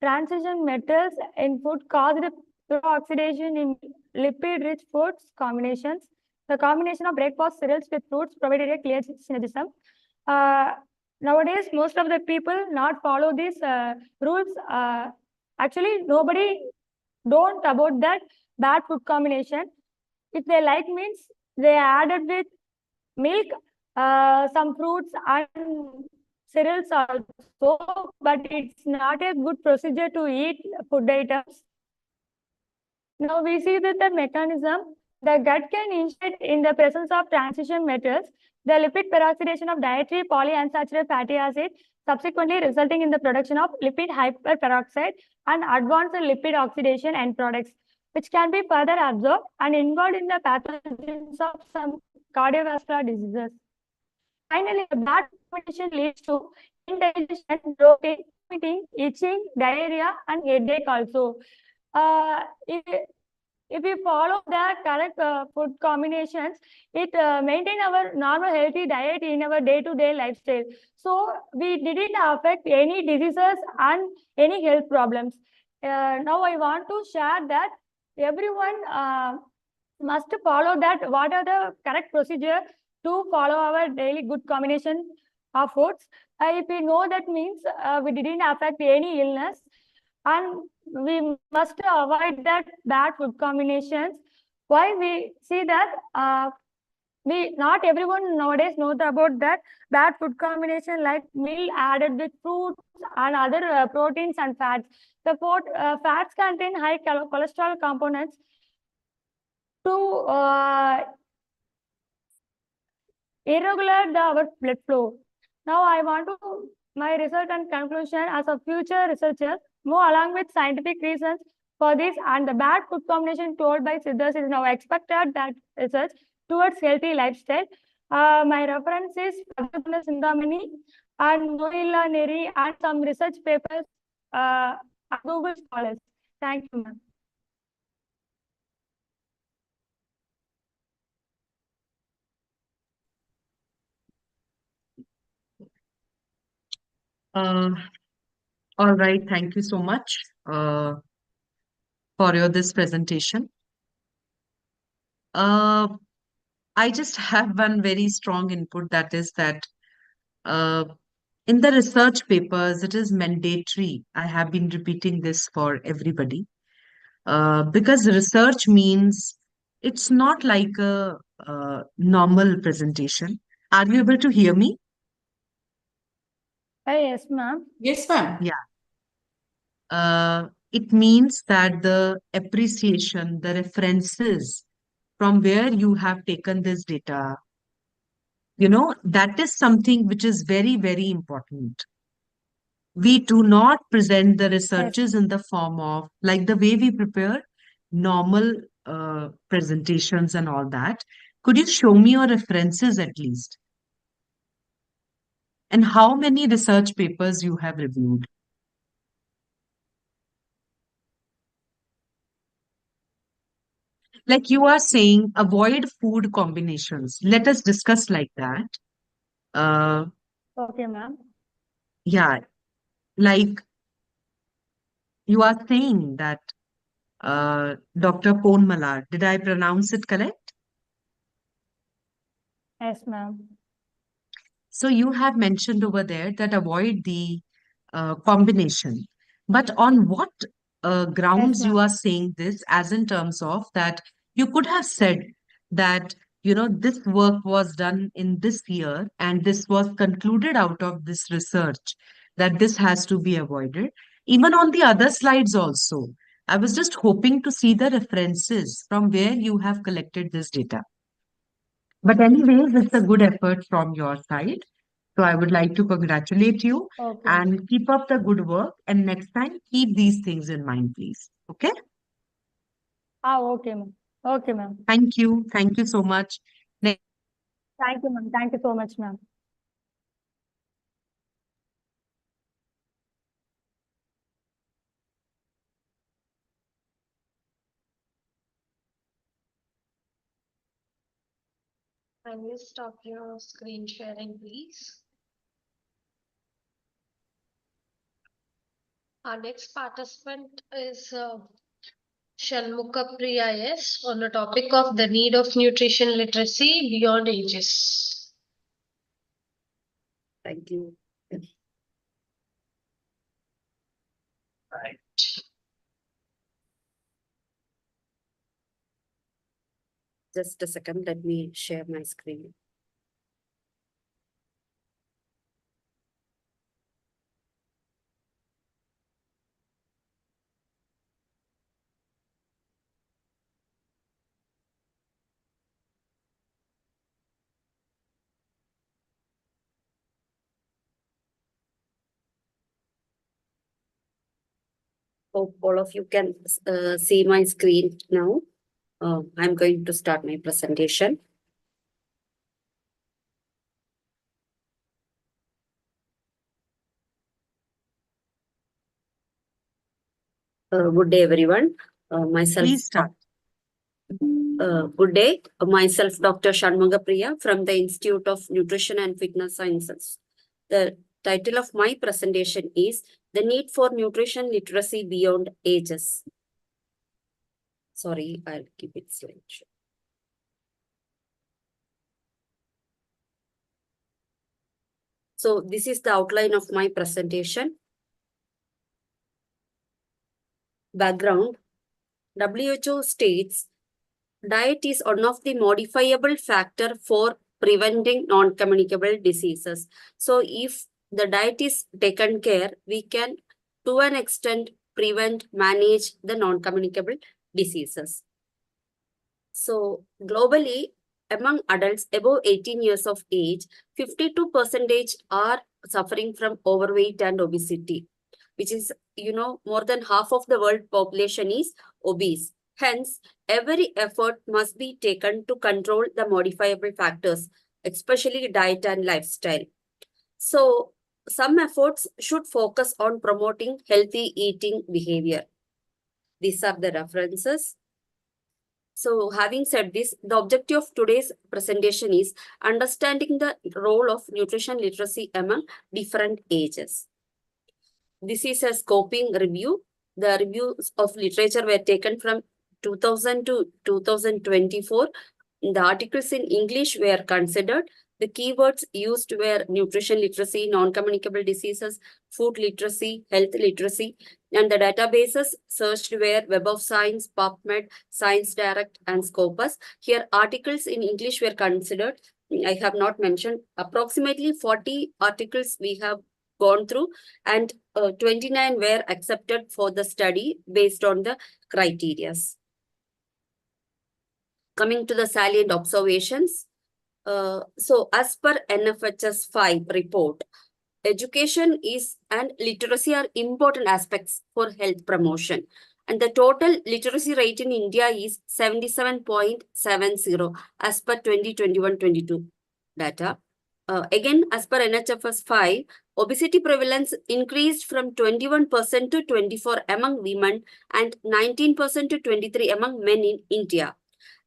[SPEAKER 10] Transition metals in food caused pro-oxidation in lipid-rich foods combinations. The combination of breakfast cereals with fruits provided a clear synergism. Nowadays, most of the people not follow these rules. Actually, nobody don't about that bad food combination. If they like means they added with milk, some fruits and cereals also, but it's not a good procedure to eat food items. Now we see that the mechanism, the gut can initiate in the presence of transition metals, the lipid peroxidation of dietary polyunsaturated fatty acid, subsequently resulting in the production of lipid hyperperoxide and advanced lipid oxidation end products, which can be further absorbed and involved in the pathogens of some cardiovascular diseases. Finally, the bad combination leads to indigestion, bloating, vomiting, itching, diarrhea, and headache also. If we follow the correct food combinations, it maintain our normal healthy diet in our day-to-day lifestyle. So we didn't affect any diseases and any health problems. Now I want to share that everyone must follow that. What are the correct procedure to follow our daily good combination of foods? If we know that means we didn't affect any illness, and we must avoid that bad food combinations. Why? We see that we not everyone nowadays knows about that bad food combination like meal added with fruits and other proteins and fats. The fats contain high cholesterol components to irregular our blood flow. Now I want to my result and conclusion as a future researcher move along with scientific reasons for this, and the bad food combination told by Siddhas is now expected that research towards healthy lifestyle. My reference is Sindhamani and Mohila Neri and some research papers at Google Scholars. Thank you, ma'am.
[SPEAKER 22] All right, thank you so much for this presentation. I just have one very strong input, that is that in the research papers, it is mandatory. I have been repeating this for everybody because research means it's not like a normal presentation. Are you able to hear me?
[SPEAKER 10] Yes, ma'am.
[SPEAKER 11] Yes, ma'am.
[SPEAKER 22] Yeah. It means that the appreciation, the references from where you have taken this data, that is something which is very, very important. We do not present the researches in the form of like the way we prepare normal presentations and all that. Could you show me your references at least? And how many research papers you have reviewed? Like you are saying, avoid food combinations. Let us discuss like that.
[SPEAKER 10] Okay, ma'am.
[SPEAKER 22] Yeah, like you are saying that Dr. Ponmalar, did I pronounce it correct?
[SPEAKER 10] Yes, ma'am.
[SPEAKER 22] So you have mentioned over there that avoid the combination. But on what grounds you
[SPEAKER 10] ma'am.
[SPEAKER 22] are saying this, as in terms of that you could have said that, this work was done in this year and this was concluded out of this research, that this has to be avoided. Even on the other slides also, I was just hoping to see the references from where you have collected this data. But anyways, it's a good effort from your side. So I would like to congratulate you
[SPEAKER 10] Okay.
[SPEAKER 22] and keep up the good work. And next time, keep these things in mind, please. Okay?
[SPEAKER 10] Okay, ma'am. Okay, ma'am.
[SPEAKER 22] Thank you. Thank you so much. Next.
[SPEAKER 10] Thank you, ma'am. Thank you so much, ma'am.
[SPEAKER 1] Can you stop your screen sharing, please? Our next participant is Shanmukha Priya S on the topic of the need of nutrition literacy beyond ages.
[SPEAKER 2] Thank you.
[SPEAKER 1] Right.
[SPEAKER 2] Just a second, let me share my screen. Hope all of you can see my screen now. I'm going to start my presentation. Good day, everyone. Myself.
[SPEAKER 22] Please start.
[SPEAKER 2] Good day. Myself, Dr. Shanmukha Priya from the Institute of Nutrition and Fitness Sciences. The title of my presentation is The Need for Nutrition Literacy Beyond Ages. Sorry, I'll keep it slideshow. So this is the outline of my presentation. Background. WHO states diet is one of the modifiable factor for preventing non-communicable diseases. So if the diet is taken care, we can to an extent prevent, manage the non-communicable diseases. So globally, among adults above 18 years of age, 52% are suffering from overweight and obesity, which is, more than half of the world population is obese. Hence, every effort must be taken to control the modifiable factors, especially diet and lifestyle. So, some efforts should focus on promoting healthy eating behavior. These are the references. So, having said this, the objective of today's presentation is understanding the role of nutrition literacy among different ages. This is a scoping review. The reviews of literature were taken from 2000 to 2024. The articles in English were considered. The keywords used were nutrition literacy, non-communicable diseases, food literacy, health literacy, and the databases searched were Web of Science, PubMed, Science Direct, and Scopus. Here, articles in English were considered. I have not mentioned approximately 40 articles we have gone through, and 29 were accepted for the study based on the criteria. Coming to the salient observations. So as per NFHS 5 report, education is and literacy are important aspects for health promotion. And the total literacy rate in India is 77.70 as per 2021-22 data. Again, as per NHFS 5, obesity prevalence increased from 21% to 24% among women and 19% to 23% among men in India.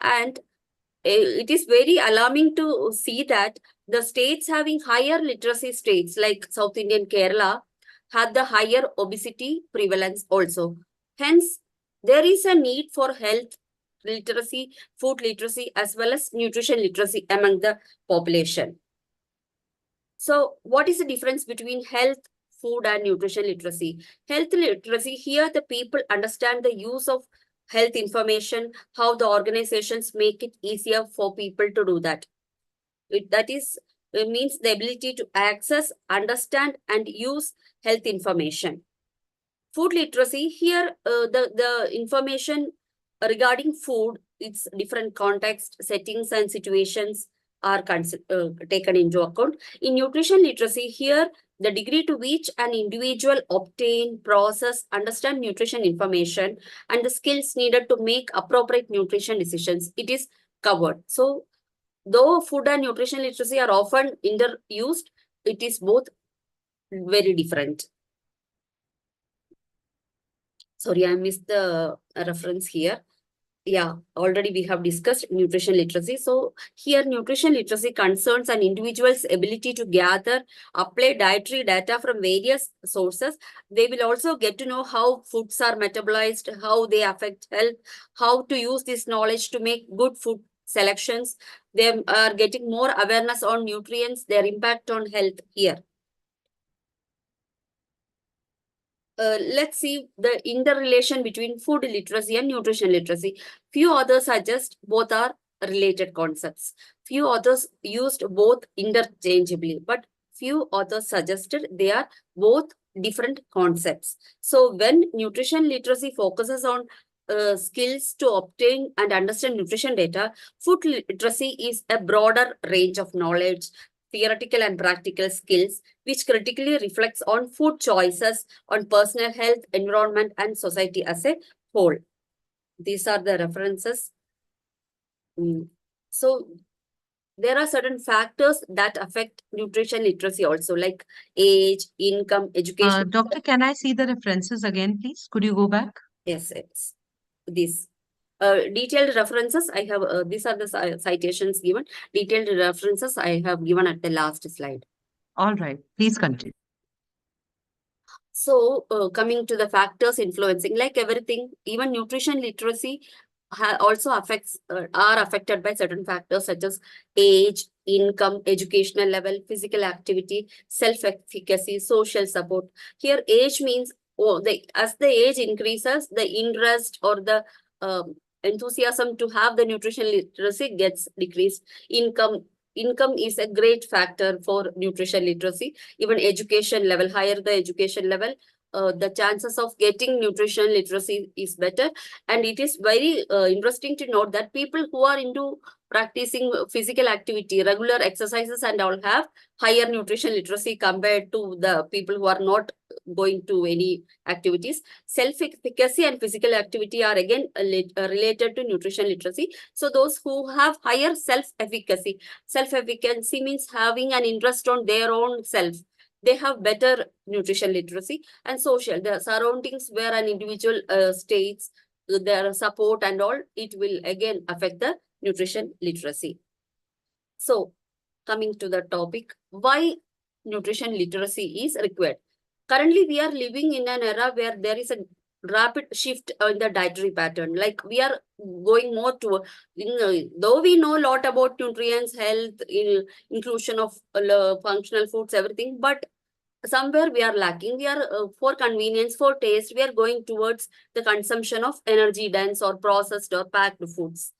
[SPEAKER 2] And it is very alarming to see that the states having higher literacy states like South Indian Kerala had the higher obesity prevalence also. Hence, there is a need for health literacy, food literacy, as well as nutrition literacy among the population. So what is the difference between health, food, and nutrition literacy? Health literacy, here the people understand the use of health information, how the organizations make it easier for people to do that. It means the ability to access, understand, and use health information. Food literacy, here the information regarding food, its different context, settings, and situations are taken into account. In nutrition literacy, here the degree to which an individual obtain, process, understand nutrition information, and the skills needed to make appropriate nutrition decisions, it is covered. So, though food and nutrition literacy are often interused, it is both very different. Sorry, I missed the reference here. Yeah, already we have discussed nutrition literacy. So here nutrition literacy concerns an individual's ability to gather, apply dietary data from various sources. They will also get to know how foods are metabolized, how they affect health, how to use this knowledge to make good food selections. They are getting more awareness on nutrients, their impact on health here. Let's see the interrelation between food literacy and nutrition literacy. Few authors suggest both are related concepts. Few authors used both interchangeably, but few authors suggested they are both different concepts. So when nutrition literacy focuses on skills to obtain and understand nutrition data, food literacy is a broader range of knowledge, theoretical and practical skills, which critically reflects on food choices, on personal health, environment, and society as a whole. These are the references. So, there are certain factors that affect nutrition literacy also, like age, income, education.
[SPEAKER 22] Doctor, can I see the references again, please? Could you go back?
[SPEAKER 2] Yes, it's this. Detailed references, I have, these are the citations given. Detailed references I have given at the last slide.
[SPEAKER 22] All right, please continue.
[SPEAKER 2] So, coming to the factors influencing, like everything, even nutrition literacy also are affected by certain factors such as age, income, educational level, physical activity, self-efficacy, social support. Here, age means as the age increases, the interest or the enthusiasm to have the nutrition literacy gets decreased. Income is a great factor for nutrition literacy. Even education level, higher the education level, the chances of getting nutrition literacy is better. And it is very interesting to note that people who are into practicing physical activity, regular exercises and all have higher nutrition literacy compared to the people who are not going to any activities. Self-efficacy and physical activity are again related to nutrition literacy. So those who have higher self-efficacy means having an interest on their own self. They have better nutrition literacy. And social, the surroundings where an individual stays, their support and all, it will again affect the nutrition literacy. So, coming to the topic, why nutrition literacy is required. Currently, we are living in an era where there is a rapid shift in the dietary pattern. Like we are going more to, though we know a lot about nutrients, health, inclusion of functional foods, everything, but somewhere we are lacking. We are for convenience, for taste, we are going towards the consumption of energy dense or processed or packed foods.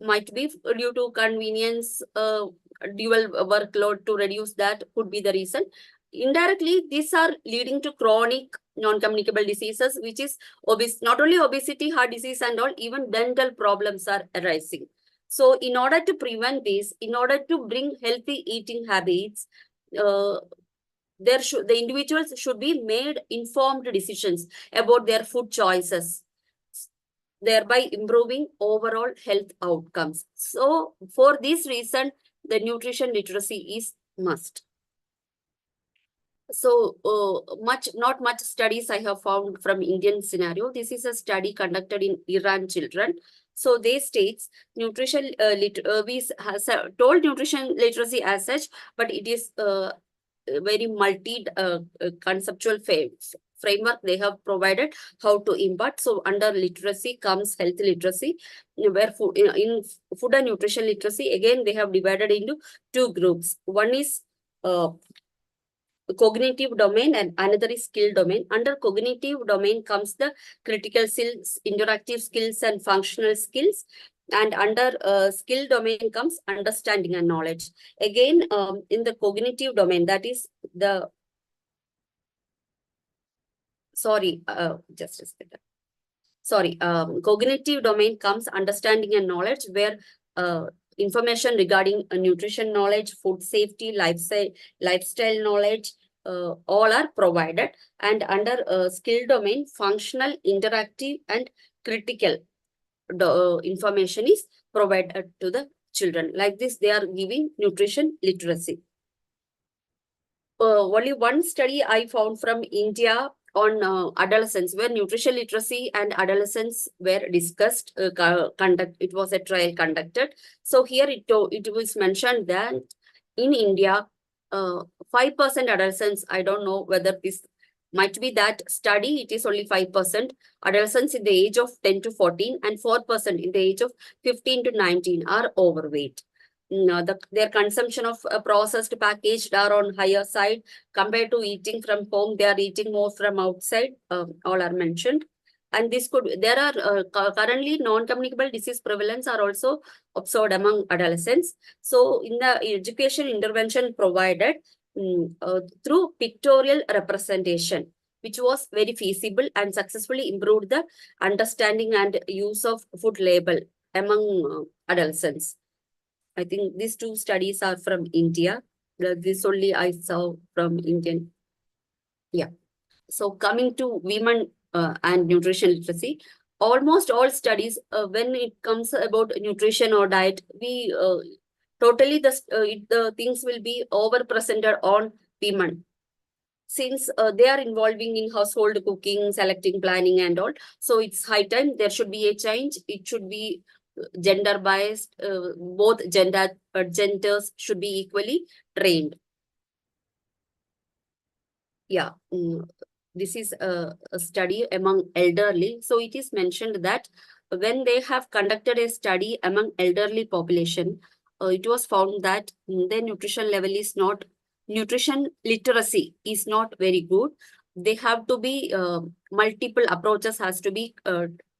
[SPEAKER 2] Might be due to convenience, dual workload to reduce that could be the reason. Indirectly, these are leading to chronic non-communicable diseases, which is not only obesity, heart disease and all, even dental problems are arising. So in order to prevent this, in order to bring healthy eating habits, the individuals should be made informed decisions about their food choices, thereby improving overall health outcomes. So for this reason, the nutrition literacy is must. So not much studies I have found from Indian scenario. This is a study conducted in Iran children. So they states nutrition we has told nutrition literacy as such, but it is very multi conceptual framework they have provided how to impart. So under literacy comes health literacy, where in food and nutrition literacy, again they have divided into two groups. One is cognitive domain and another is skill domain. Under cognitive domain comes the critical skills, interactive skills and functional skills. And under skill domain comes understanding and knowledge. Again, in the cognitive domain, that is the, sorry, just a second. Sorry, cognitive domain comes understanding and knowledge, where information regarding nutrition knowledge, food safety, lifestyle knowledge, all are provided. And under skill domain, functional, interactive and critical information is provided to the children. Like this, they are giving nutrition literacy. Only one study I found from India on adolescents, where nutrition literacy and adolescents were discussed. It was a trial conducted. So here it was mentioned that in India, 5% adolescents, I don't know whether this might be that study, it is only 5%. Adolescents in the age of 10 to 14 and 4% in the age of 15 to 19 are overweight. Their consumption of processed packaged are on higher side compared to eating from home. They are eating more from outside. All are mentioned. And this could, there are currently non-communicable disease prevalence are also observed among adolescents. So in the education intervention provided through pictorial representation, which was very feasible and successfully improved the understanding and use of food label among adolescents. I think these two studies are from India. This only I saw from Indian. Yeah. So coming to women and nutrition literacy, almost all studies, when it comes about nutrition or diet, we totally the things will be over presented on women, since they are involving in household cooking, selecting, planning and all. So it's high time there should be a change. It should be gender biased. Both genders should be equally trained. Yeah. This is a study among elderly. So it is mentioned that when they have conducted a study among elderly population, it was found that their nutrition level is not, nutrition literacy is not very good. They have to be, multiple approaches has to be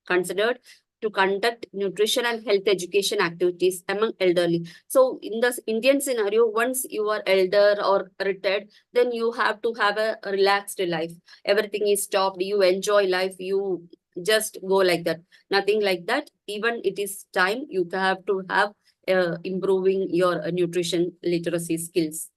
[SPEAKER 2] considered to conduct nutrition and health education activities among elderly. So in the Indian scenario, once you are elder or retired, then you have to have a relaxed life. Everything is stopped. You enjoy life. You just go like that. Nothing like that. Even it is time you have to have improving your nutrition literacy skills.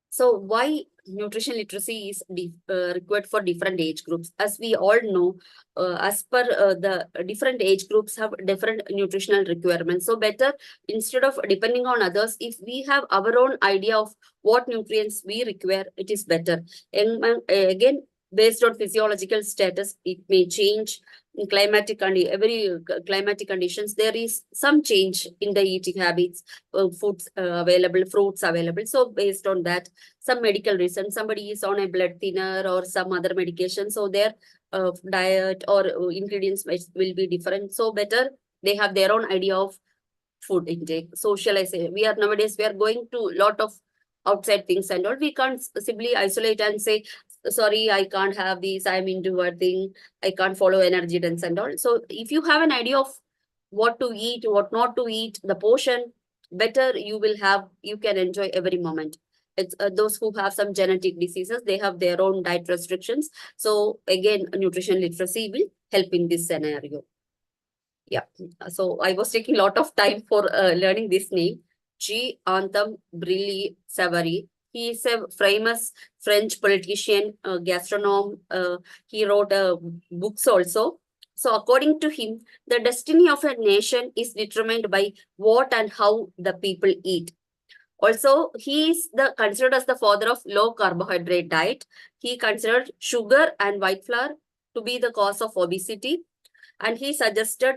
[SPEAKER 2] So why nutrition literacy is required for different age groups? As we all know, as per the different age groups have different nutritional requirements. So better, instead of depending on others, if we have our own idea of what nutrients we require, it is better. And again, based on physiological status, it may change. in climatic conditions, there is some change in the eating habits, foods available, fruits available. So based on that, some medical reason, somebody is on a blood thinner or some other medication, so their diet or ingredients will be different. So better they have their own idea of food intake. Socialization, nowadays we are going to lot of outside things and all. We can't simply isolate and say, sorry, I can't have these, I'm introvert thing, I can't follow energy dance and all. So if you have an idea of what to eat, what not to eat, the portion, better you will have, you can enjoy every moment. It's those who have some genetic diseases, they have their own diet restrictions. So again, nutrition literacy will help in this scenario. Yeah, so I was taking a lot of time for learning this name. G. Antham Brilli Savary. He is a famous French politician, gastronome. He wrote books also. So according to him, the destiny of a nation is determined by what and how the people eat. Also, he is considered as the father of low carbohydrate diet. He considered sugar and white flour to be the cause of obesity, and he suggested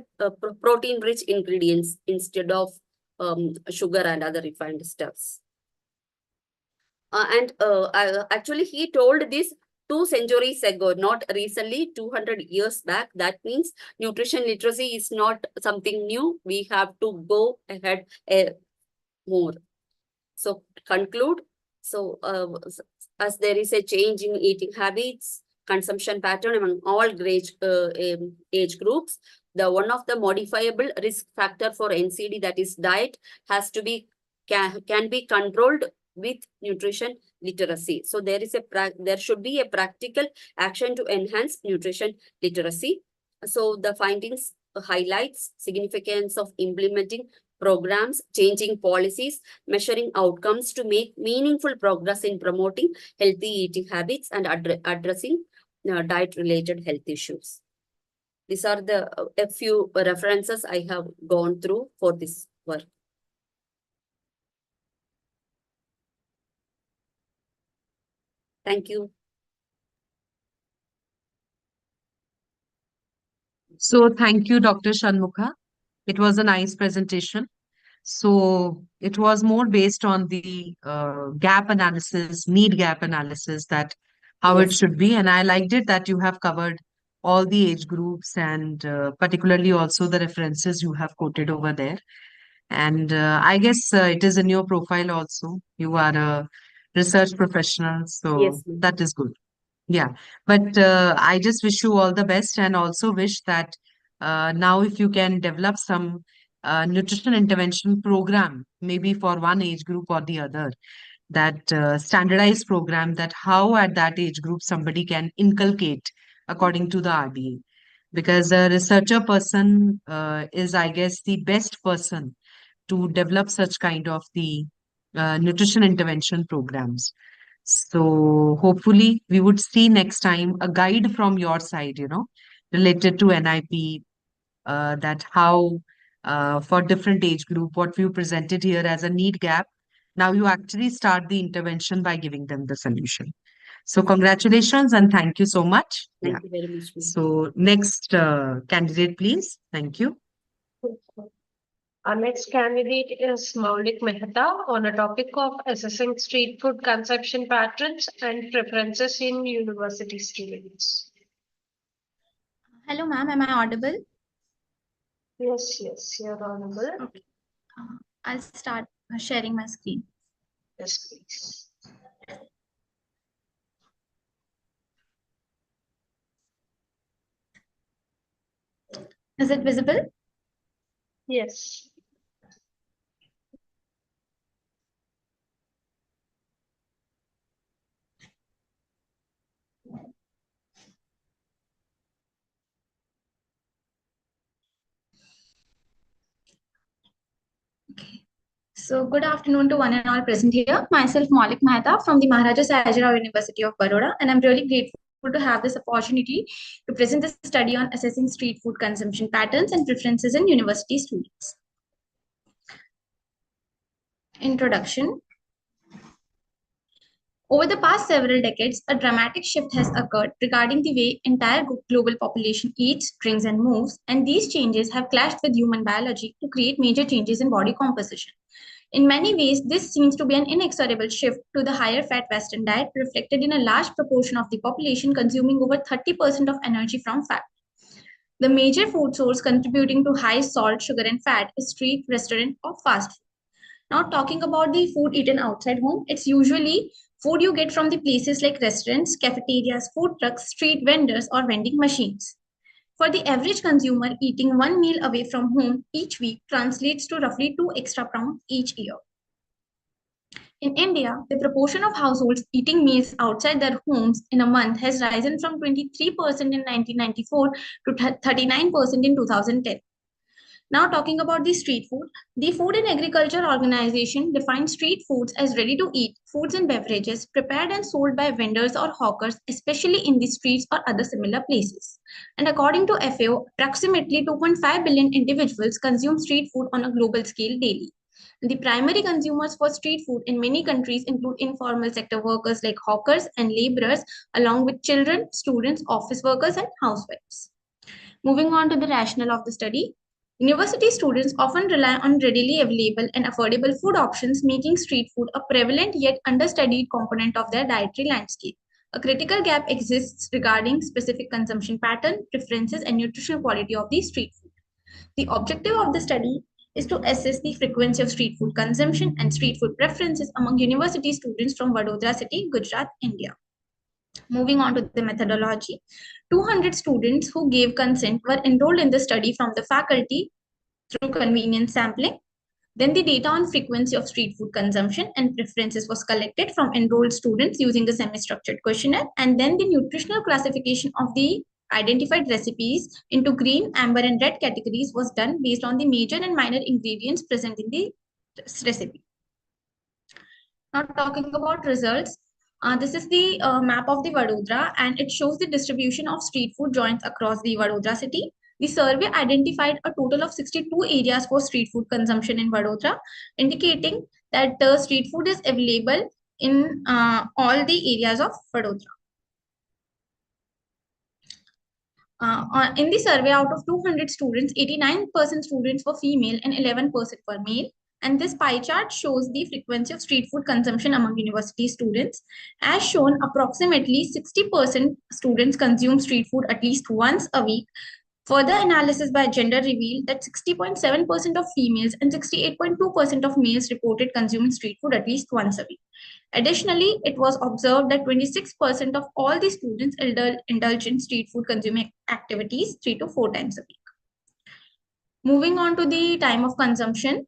[SPEAKER 2] protein-rich ingredients instead of sugar and other refined stuffs. Actually, he told this 2 centuries ago, not recently, 200 years back. That means nutrition literacy is not something new. We have to go ahead more. So conclude. So as there is a change in eating habits, consumption pattern among all age groups, one of the modifiable risk factor for NCD, that is diet, has to be can be controlled with nutrition literacy. So there should be a practical action to enhance nutrition literacy. So the findings highlights significance of implementing programs, changing policies, measuring outcomes to make meaningful progress in promoting healthy eating habits and addressing diet-related health issues. These are a few references I have gone through for this work. Thank you.
[SPEAKER 22] So thank you, Dr. Shanmukha. It was a nice presentation. So it was more based on the gap analysis, need gap analysis, that how it
[SPEAKER 2] Yes.
[SPEAKER 22] should be. And I liked it that you have covered all the age groups and particularly also the references you have quoted over there. And I guess it is in your profile also. You are a research professional, so
[SPEAKER 2] Yes, ma'am.
[SPEAKER 22] that is good. Yeah, but I just wish you all the best, and also wish that now if you can develop some nutrition intervention program, maybe for one age group or the other, that standardized program, that how at that age group somebody can inculcate according to the RDA. Because a researcher person is, I guess, the best person to develop such kind of the nutrition intervention programs. So hopefully we would see next time a guide from your side, related to NIP, that how for different age group, what you presented here as a need gap, now you actually start the intervention by giving them the solution. So congratulations and thank you so much.
[SPEAKER 2] Thank you very much, ma'am.
[SPEAKER 22] So next candidate, please. Thank you.
[SPEAKER 1] Our next candidate is Maulik Mehta on a topic of assessing street food consumption patterns and preferences in university students.
[SPEAKER 12] Hello, ma'am. Am I audible?
[SPEAKER 1] Yes, you're audible.
[SPEAKER 12] Okay. I'll start sharing my screen.
[SPEAKER 1] Yes, please.
[SPEAKER 12] Is it visible?
[SPEAKER 1] Yes.
[SPEAKER 12] So good afternoon to one and all present here. Myself, Maulik Mehta from the Maharaja Sajirao University of Baroda, and I'm really grateful to have this opportunity to present this study on assessing street food consumption patterns and preferences in university students. Introduction. Over the past several decades, a dramatic shift has occurred regarding the way entire global population eats, drinks, and moves, and these changes have clashed with human biology to create major changes in body composition. In many ways, this seems to be an inexorable shift to the higher fat Western diet, reflected in a large proportion of the population consuming over 30% of energy from fat. The major food source contributing to high salt, sugar, and fat is street, restaurant, or fast food. Now, talking about the food eaten outside home, it's usually food you get from the places like restaurants, cafeterias, food trucks, street vendors, or vending machines. For the average consumer, eating one meal away from home each week translates to roughly 2 extra pounds each year. In India, the proportion of households eating meals outside their homes in a month has risen from 23% in 1994 to 39% in 2010. Now, talking about the street food, the Food and Agriculture Organization defines street foods as ready to eat foods and beverages prepared and sold by vendors or hawkers, especially in the streets or other similar places. And according to FAO, approximately 2.5 billion individuals consume street food on a global scale daily. The primary consumers for street food in many countries include informal sector workers like hawkers and laborers, along with children, students, office workers, and housewives. Moving on to the rationale of the study. University students often rely on readily available and affordable food options, making street food a prevalent yet understudied component of their dietary landscape. A critical gap exists regarding specific consumption pattern, preferences, and nutritional quality of the street food. The objective of the study is to assess the frequency of street food consumption and street food preferences among university students from Vadodara city, Gujarat, India. Moving on to the methodology, 200 students who gave consent were enrolled in the study from the faculty through convenience sampling. Then the data on frequency of street food consumption and preferences was collected from enrolled students using a semi-structured questionnaire, and then the nutritional classification of the identified recipes into green, amber, and red categories was done based on the major and minor ingredients present in the recipe. Now, talking about results, this is the map of the Vadodara, and it shows the distribution of street food joints across the Vadodara city. The survey identified a total of 62 areas for street food consumption in Vadodara, indicating that street food is available in all the areas of Vadodara. In the survey, out of 200 students, 89% students were female and 11% were male. And this pie chart shows the frequency of street food consumption among university students. As shown, approximately 60% students consume street food at least once a week. Further analysis by gender revealed that 60.7% of females and 68.2% of males reported consuming street food at least once a week. Additionally, it was observed that 26% of all the students indulge in street food consuming activities 3 to 4 times a week. Moving on to the time of consumption,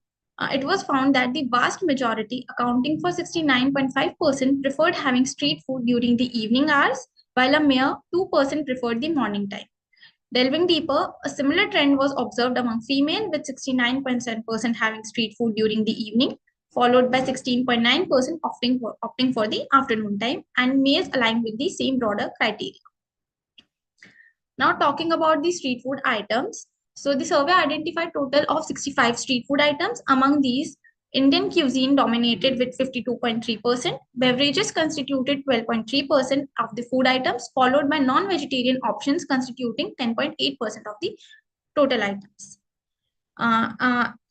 [SPEAKER 12] it was found that the vast majority, accounting for 69.5%, preferred having street food during the evening hours, while a mere 2% preferred the morning time. Delving deeper, a similar trend was observed among female, with 69.7% having street food during the evening, followed by 16.9% opting for the afternoon time, and males aligned with the same broader criteria. Now, talking about the street food items. So the survey identified total of 65 street food items. Among these, Indian cuisine dominated with 52.3%. Beverages constituted 12.3% of the food items, followed by non-vegetarian options constituting 10.8% of the total items.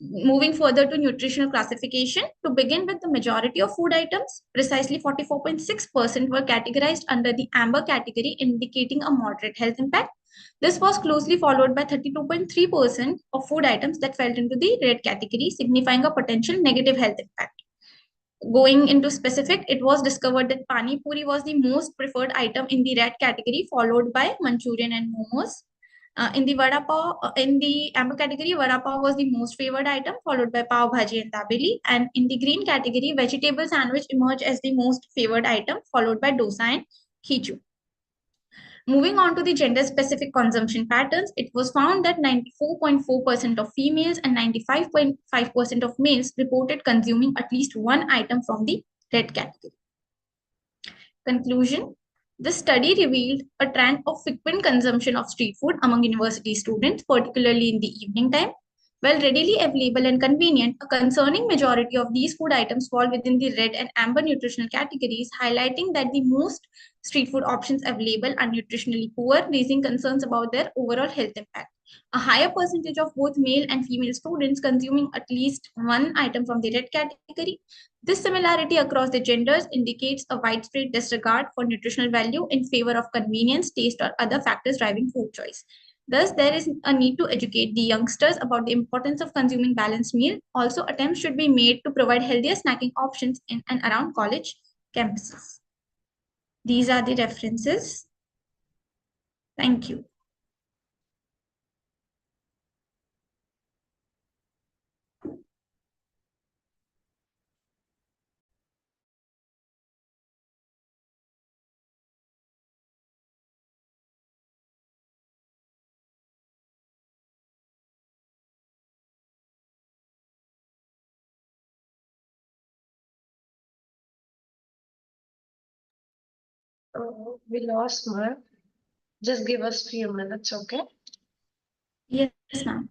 [SPEAKER 12] Moving further to nutritional classification, to begin with, the majority of food items, precisely 44.6%, were categorized under the amber category, indicating a moderate health impact. This was closely followed by 32.3% of food items that fell into the red category, signifying a potential negative health impact. Going into specific, it was discovered that Pani Puri was the most preferred item in the red category, followed by Manchurian and momos. In the vada pav, in the amber category, vada pav was the most favored item, followed by pav bhaji and dabeli. And in the green category, vegetable sandwich emerged as the most favored item, followed by dosa and khichu. Moving on to the gender-specific consumption patterns, it was found that 94.4% of females and 95.5% of males reported consuming at least one item from the red category. Conclusion. This study revealed a trend of frequent consumption of street food among university students, particularly in the evening time. While readily available and convenient, a concerning majority of these food items fall within the red and amber nutritional categories, highlighting that the most street food options available are nutritionally poor, raising concerns about their overall health impact. A higher percentage of both male and female students consuming at least one item from the red category. This similarity across the genders indicates a widespread disregard for nutritional value in favor of convenience, taste, or other factors driving food choice. Thus, there is a need to educate the youngsters about the importance of consuming balanced meal. Also, attempts should be made to provide healthier snacking options in and around college campuses. These are the references. Thank you.
[SPEAKER 1] We lost Mark. Just give us few minutes, okay?
[SPEAKER 12] Yes, ma'am.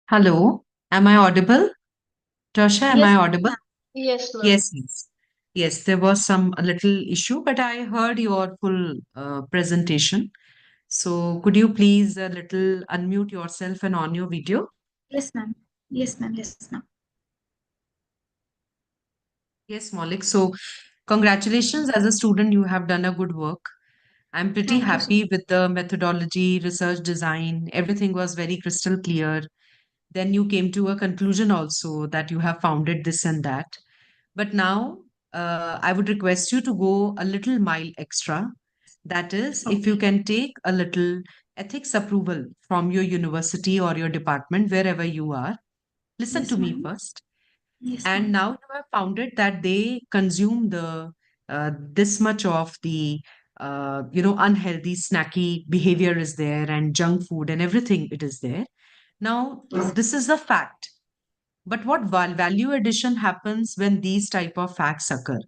[SPEAKER 22] Hello, am I audible? Tasha, am I
[SPEAKER 1] Yes,
[SPEAKER 22] audible?
[SPEAKER 1] yes, ma'am.
[SPEAKER 22] Yes, yes. Yes, there was some a little issue, but I heard your full presentation. So could you please a little unmute yourself and on your video?
[SPEAKER 12] Yes, ma'am. Yes, ma'am. Yes, ma'am.
[SPEAKER 22] Yes, Maulik. So congratulations as a student, you have done a good work. I'm pretty
[SPEAKER 12] Thank you so
[SPEAKER 22] happy with the methodology, research design. Everything was very crystal clear. Then you came to a conclusion also that you have founded this and that. But now I would request you to go a little mile extra. That is, if you can take a little ethics approval from your university or your department, wherever you are. Listen
[SPEAKER 12] Yes,
[SPEAKER 22] to me
[SPEAKER 12] ma'am.
[SPEAKER 22] first.
[SPEAKER 12] Yes,
[SPEAKER 22] And
[SPEAKER 12] ma'am.
[SPEAKER 22] now you have founded that they consume the this much of the unhealthy snacky behavior is there and junk food and everything it is there. Now this is a fact, but what value addition happens when these type of facts occur?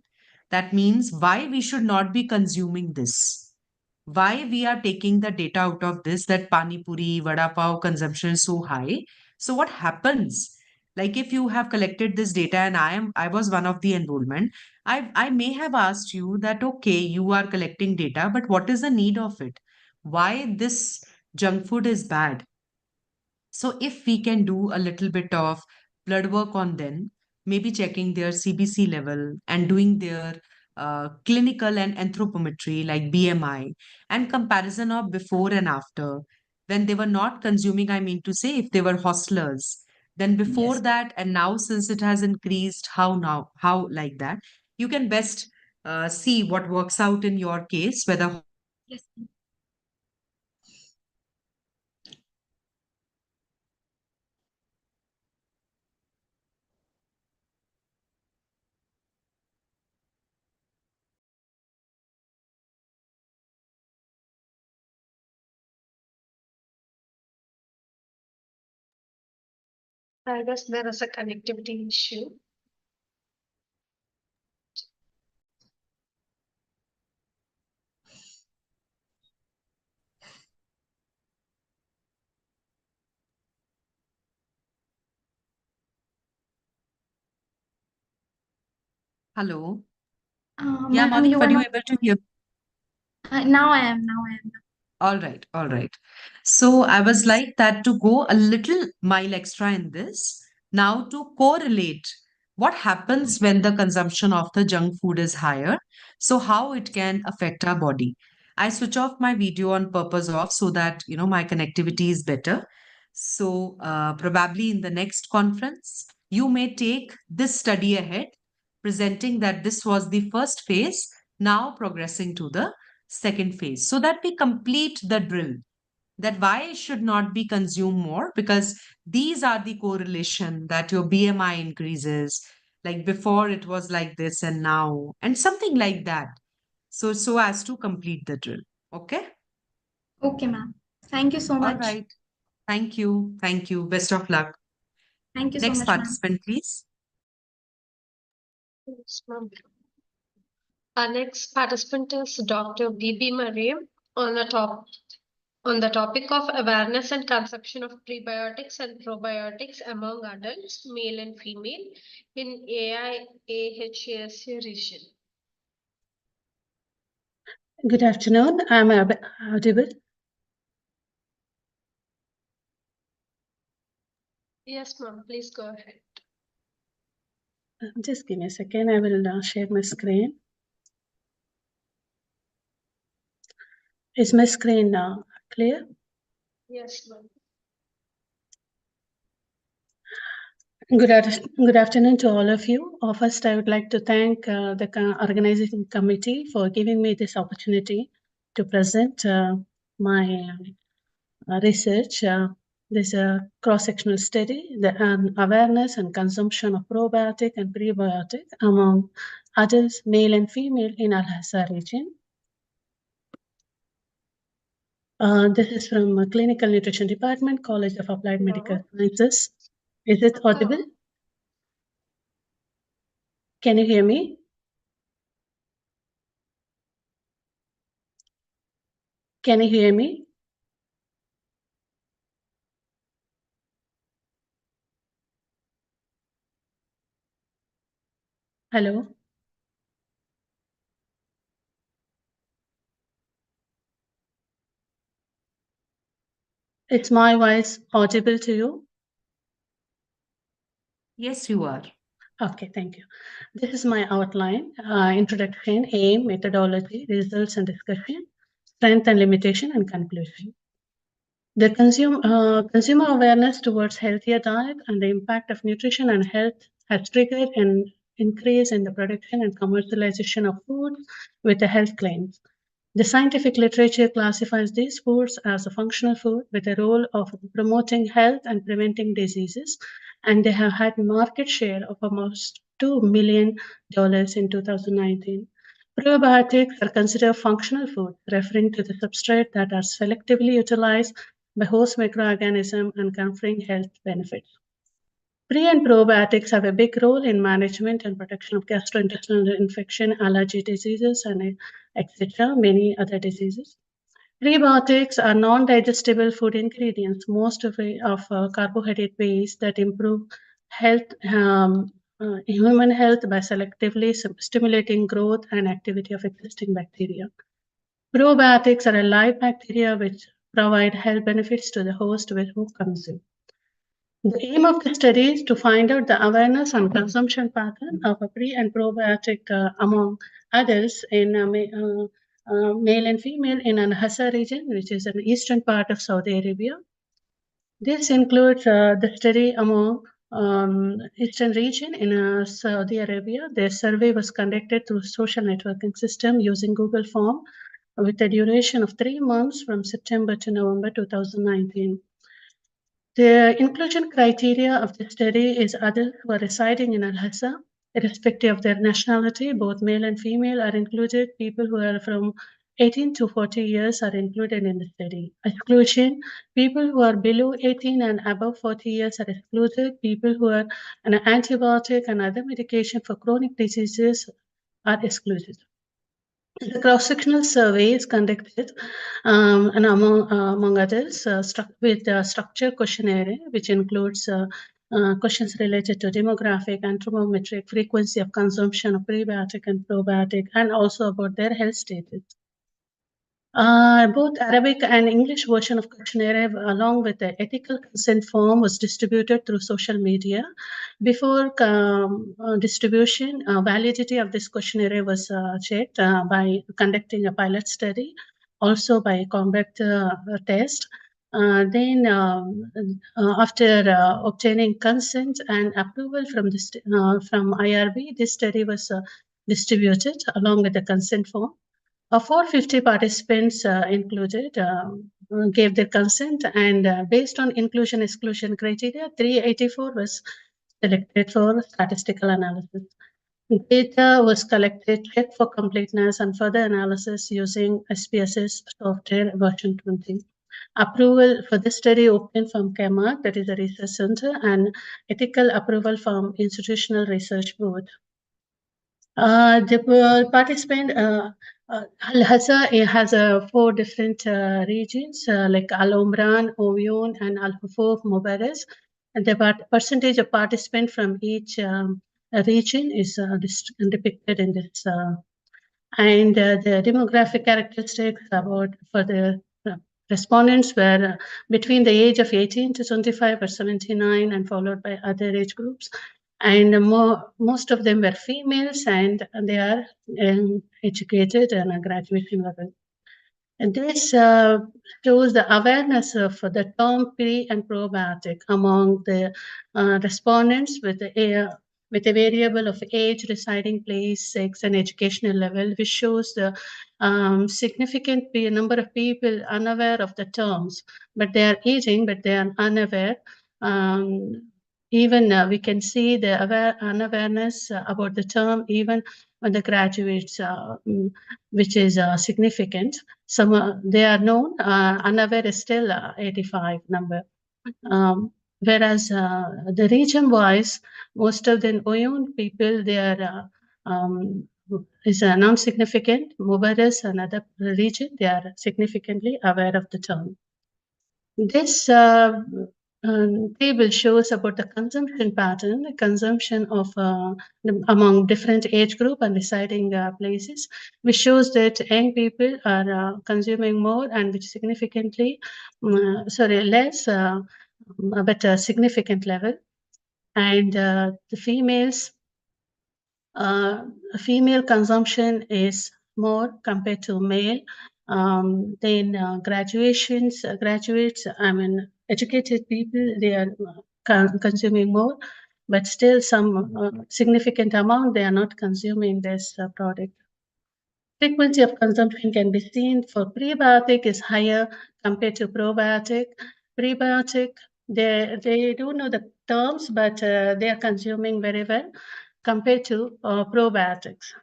[SPEAKER 22] That means why we should not be consuming this, why we are taking the data out of this, that pani puri, vada pav consumption is so high. So what happens? Like if you have collected this data and I was one of the enrollment, I may have asked you that okay, you are collecting data, but what is the need of it? Why this junk food is bad? So if we can do a little bit of blood work on them, maybe checking their CBC level and doing their clinical and anthropometry like BMI and comparison of before and after, when they were not consuming, I mean to say if they were hostlers, then before
[SPEAKER 12] Yes.
[SPEAKER 22] that and now since it has increased, how now, how like that, you can best see what works out in your case, whether
[SPEAKER 12] Yes.
[SPEAKER 1] I guess there is a connectivity issue.
[SPEAKER 22] hello. Yeah,
[SPEAKER 12] Ma'am,
[SPEAKER 22] Malik,
[SPEAKER 12] you
[SPEAKER 22] were
[SPEAKER 12] were
[SPEAKER 22] you
[SPEAKER 12] not.
[SPEAKER 22] able to hear?
[SPEAKER 12] Now I am. Now I am.
[SPEAKER 22] All right, all right. So I was like that to go a little mile extra in this. Now to correlate what happens when the consumption of the junk food is higher, so how it can affect our body. I switch off my video on purpose off so that my connectivity is better. So probably in the next conference, you may take this study ahead, presenting that this was the first phase, now progressing to the second phase so that we complete the drill, that why it should not be consumed more, because these are the correlation that your BMI increases, like before it was like this and now and something like that, so as to complete the drill. Okay.
[SPEAKER 12] Okay, ma'am. Thank you so
[SPEAKER 22] All
[SPEAKER 12] much.
[SPEAKER 22] right, thank you, best of luck.
[SPEAKER 12] Thank you so
[SPEAKER 22] Next
[SPEAKER 12] much, ma'am.
[SPEAKER 22] participant please.
[SPEAKER 1] Yes, ma'am. Our next participant is Dr. B.B. Mariam on the topic of awareness and consumption of prebiotics and probiotics among adults, male and female, in AI-AHAS region.
[SPEAKER 13] Good afternoon. I'm audible.
[SPEAKER 1] Yes, ma'am. Please go ahead.
[SPEAKER 13] Just give me a second. I will share my screen. Is my screen now clear?
[SPEAKER 1] Yes, ma'am.
[SPEAKER 13] Good afternoon to all of you. First, I would like to thank the organizing committee for giving me this opportunity to present my research. This cross-sectional study, the awareness and consumption of probiotic and prebiotic among adults, male and female in Al-Hasa region. This is from Clinical Nutrition Department, College of Applied Medical Sciences. Is it audible? Can you hear me? Can you hear me? Hello? Is my voice audible to you?
[SPEAKER 22] Yes, you are.
[SPEAKER 13] Okay, thank you. This is my outline, introduction, aim, methodology, results and discussion, strength and limitation, and conclusion. The consumer awareness towards healthier diet and the impact of nutrition and health has triggered an increase in the production and commercialization of foods with the health claims. The scientific literature classifies these foods as a functional food with a role of promoting health and preventing diseases, and they have had market share of almost $2 million in 2019. Probiotics are considered functional food, referring to the substrate that are selectively utilized by host microorganisms and conferring health benefits. Pre and probiotics have a big role in management and protection of gastrointestinal infection, allergy diseases, and etc., many other diseases. Prebiotics are non-digestible food ingredients, most of carbohydrate based that improve health, human health by selectively stimulating growth and activity of existing bacteria. Probiotics are a live bacteria which provide health benefits to the host who consume. The aim of the study is to find out the awareness and consumption pattern of a pre and probiotic among adults in male and female in an Hassa region, which is an eastern part of Saudi Arabia. This includes the study among eastern region in Saudi Arabia. Their survey was conducted through social networking system using Google Form with a duration of 3 months from September to November 2019. The inclusion criteria of the study is adults who are residing in Al-Hassa, irrespective of their nationality. Both male and female are included. People who are from 18 to 40 years are included in the study. Exclusion, people who are below 18 and above 40 years are excluded. People who are on antibiotic and other medication for chronic diseases are excluded. The cross-sectional survey is conducted and among others with a structured questionnaire, which includes questions related to demographic, anthropometric, frequency of consumption of prebiotic and probiotic, and also about their health status. Both Arabic and English version of questionnaire, along with the ethical consent form, was distributed through social media. Before distribution, validity of this questionnaire was checked by conducting a pilot study, also by conduct test. Then, after obtaining consent and approval from from IRB, this study was distributed along with the consent form. 450 participants included gave their consent, and based on inclusion-exclusion criteria, 384 was selected for statistical analysis. Data was collected, checked for completeness, and further analysis using SPSS software version 20. Approval for this study obtained from CAMAC, that is a research center, and ethical approval from Institutional Research Board. The participant Al-Hasa has 4 different regions like Al-Umran, Oyun, and Al-Hufuf, Mubarak. And the percentage of participant from each region is depicted in this. And the demographic characteristics about for the respondents were between the age of 18 to 25 or 79 and followed by other age groups. And most of them were females and they are educated and a graduation level. And this shows the awareness of the term pre and probiotic among the respondents with a variable of age, residing place, sex, and educational level, which shows the significant number of people unaware of the terms, but they are aging, but they are unaware. Even we can see the unawareness about the term even when the graduates, which is significant. Some they are known, unaware is still 85 number. Whereas the region-wise, most of the Oyun people, they are is non-significant. Mubarak, another region, they are significantly aware of the term. This table shows about the consumption pattern, the consumption of among different age group and residing places, which shows that young people are consuming more and which significantly, less, but a significant level. And the female consumption is more compared to male. Then graduates, educated people, they are consuming more, but still some significant amount, they are not consuming this product. Frequency of consumption can be seen for prebiotic is higher compared to probiotic. Prebiotic, they do know the terms, but they are consuming very well compared to probiotics.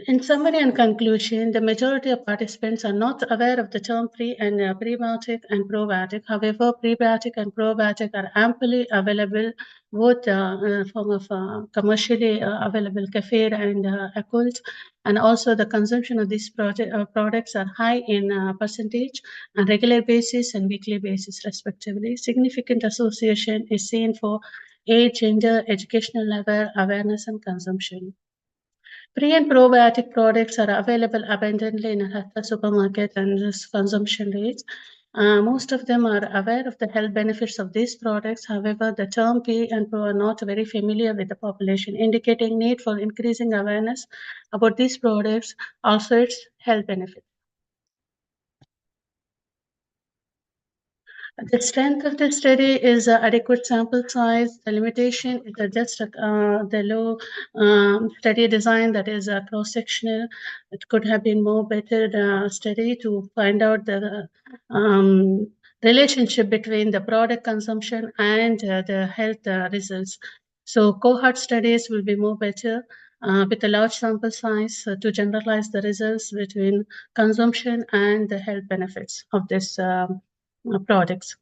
[SPEAKER 13] In summary and conclusion, the majority of participants are not aware of the term prebiotic and probiotic. However, prebiotic and probiotic are amply available, both form of commercially available kefir and Yakult, and also the consumption of these products are high in percentage on regular basis and weekly basis, respectively. Significant association is seen for age, gender, educational level, awareness, and consumption. Pre and probiotic products are available abundantly in a supermarket and this consumption rates. Most of them are aware of the health benefits of these products. However, the term P and Pro are not very familiar with the population, indicating need for increasing awareness about these products, also its health benefits. The strength of the study is adequate sample size. The limitation is just the low study design that is cross-sectional. It could have been more better study to find out the relationship between the product consumption and the health results. So cohort studies will be more better with a large sample size to generalize the results between consumption and the health benefits of this products.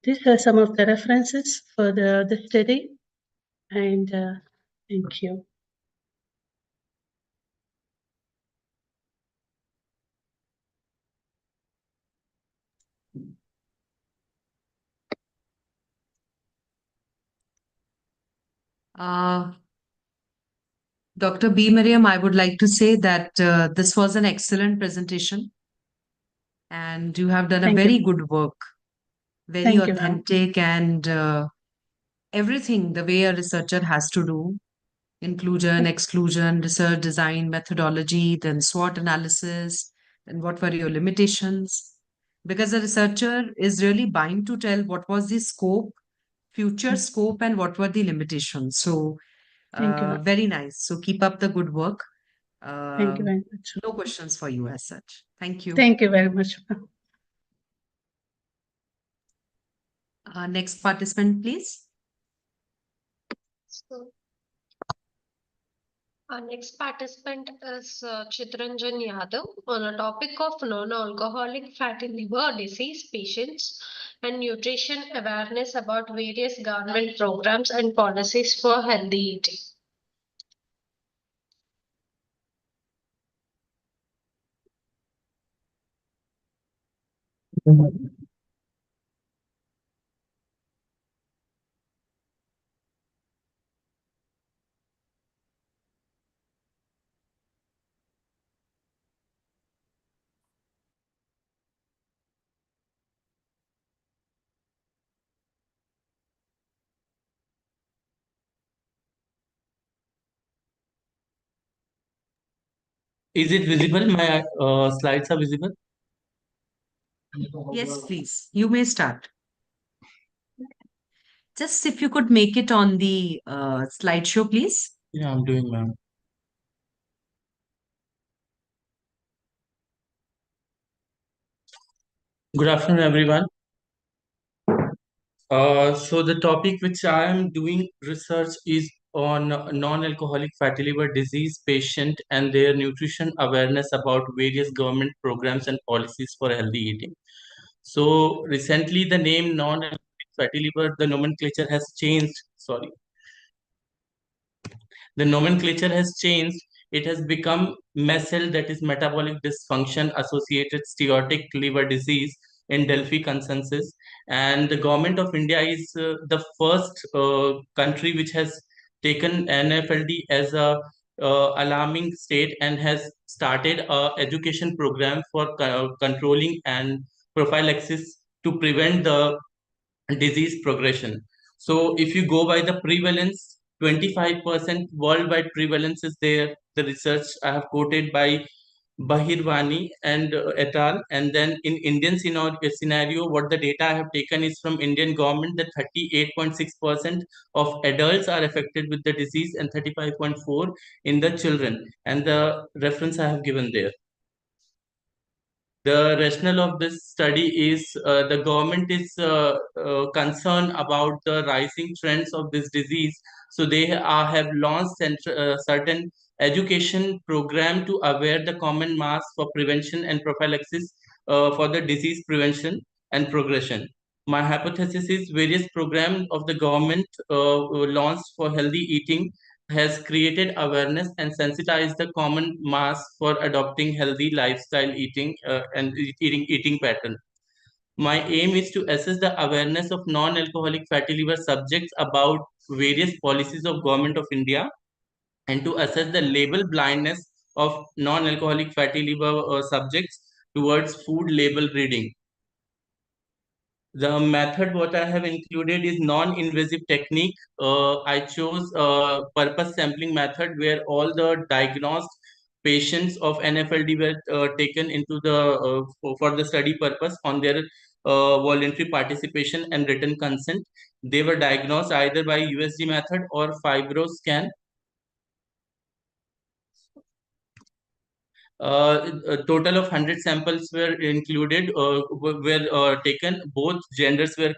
[SPEAKER 13] These are some of the references for the study, and thank you.
[SPEAKER 22] Dr. B. Miriam, I would like to say that this was an excellent presentation and you have done a
[SPEAKER 13] Thank
[SPEAKER 22] very
[SPEAKER 13] you.
[SPEAKER 22] good work, very
[SPEAKER 13] Thank you, ma'am.
[SPEAKER 22] authentic and everything the way a researcher has to do, inclusion, exclusion, research design, methodology, then SWOT analysis, then what were your limitations? Because a researcher is really bound to tell what was the scope, future scope, and what were the limitations. So
[SPEAKER 13] Thank you, ma'am.
[SPEAKER 22] very nice. So keep up the good work.
[SPEAKER 13] Thank you very much.
[SPEAKER 22] No questions for you as such. Thank you.
[SPEAKER 13] Thank you very much, ma'am.
[SPEAKER 22] Next participant, please.
[SPEAKER 1] So, our next participant is Chitranjan Yadav on a topic of non-alcoholic fatty liver disease patients and nutrition awareness about various government programs and policies for healthy eating.
[SPEAKER 6] Is it visible? My slides are visible?
[SPEAKER 22] Yes, please. You may start. Just if you could make it on the slideshow, please.
[SPEAKER 6] Yeah, I'm doing, ma'am. Good afternoon, everyone. So the topic which I am doing research is on non-alcoholic fatty liver disease patient and their nutrition awareness about various government programs and policies for healthy eating. So recently the name non-alcoholic fatty liver, the nomenclature has changed. Sorry. The nomenclature has changed. It has become MESEL, that is metabolic dysfunction associated steatotic liver disease in Delphi consensus. And the government of India is the first country which has taken NFLD as a alarming state and has started a education program for controlling and prophylaxis to prevent the disease progression. So if you go by the prevalence, 25% worldwide prevalence is there. The research I have quoted by Bahirwani and et al. And then in Indian scenario, what the data I have taken is from Indian government that 38.6% of adults are affected with the disease and 35.4 in the children. And the reference I have given there. The rationale of this study is the government is concerned about the rising trends of this disease. So they have launched certain education program to aware the common mass for prevention and prophylaxis for the disease prevention and progression. My hypothesis is various programs of the government launched for healthy eating has created awareness and sensitized the common mass for adopting healthy lifestyle and eating pattern. My aim is to assess the awareness of non-alcoholic fatty liver subjects about various policies of Government of India and to assess the label blindness of non-alcoholic fatty liver subjects towards food label reading. The method what I have included is non-invasive technique. I chose a purpose sampling method where all the diagnosed patients of NFLD were taken into the for the study purpose on their voluntary participation and written consent. They were diagnosed either by USG method or fibroscan. A total of 100 samples were included, were taken. Both genders were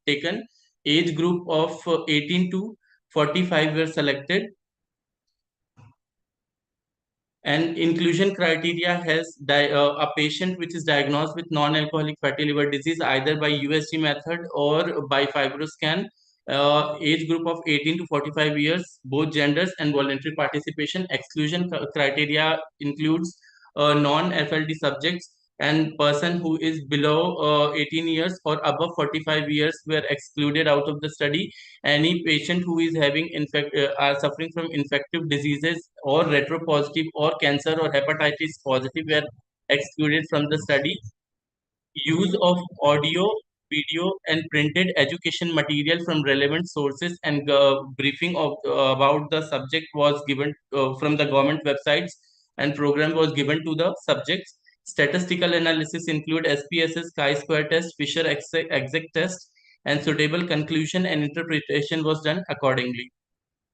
[SPEAKER 6] taken. Age group of 18 to 45 were selected. And inclusion criteria has a patient which is diagnosed with non-alcoholic fatty liver disease either by USG method or by fibroscan. Age group of 18 to 45 years, both genders, and voluntary participation. Exclusion criteria includes non-FLD subjects and person who is below 18 years or above 45 years were excluded out of the study. Any patient who is having are suffering from infective diseases or retropositive or cancer or hepatitis positive were excluded from the study. Use of audio, video, and printed education material from relevant sources and briefing of about the subject was given from the government websites, and program was given to the subjects. Statistical analysis include SPSS, chi-square test, Fisher exact test, and suitable conclusion and interpretation was done accordingly.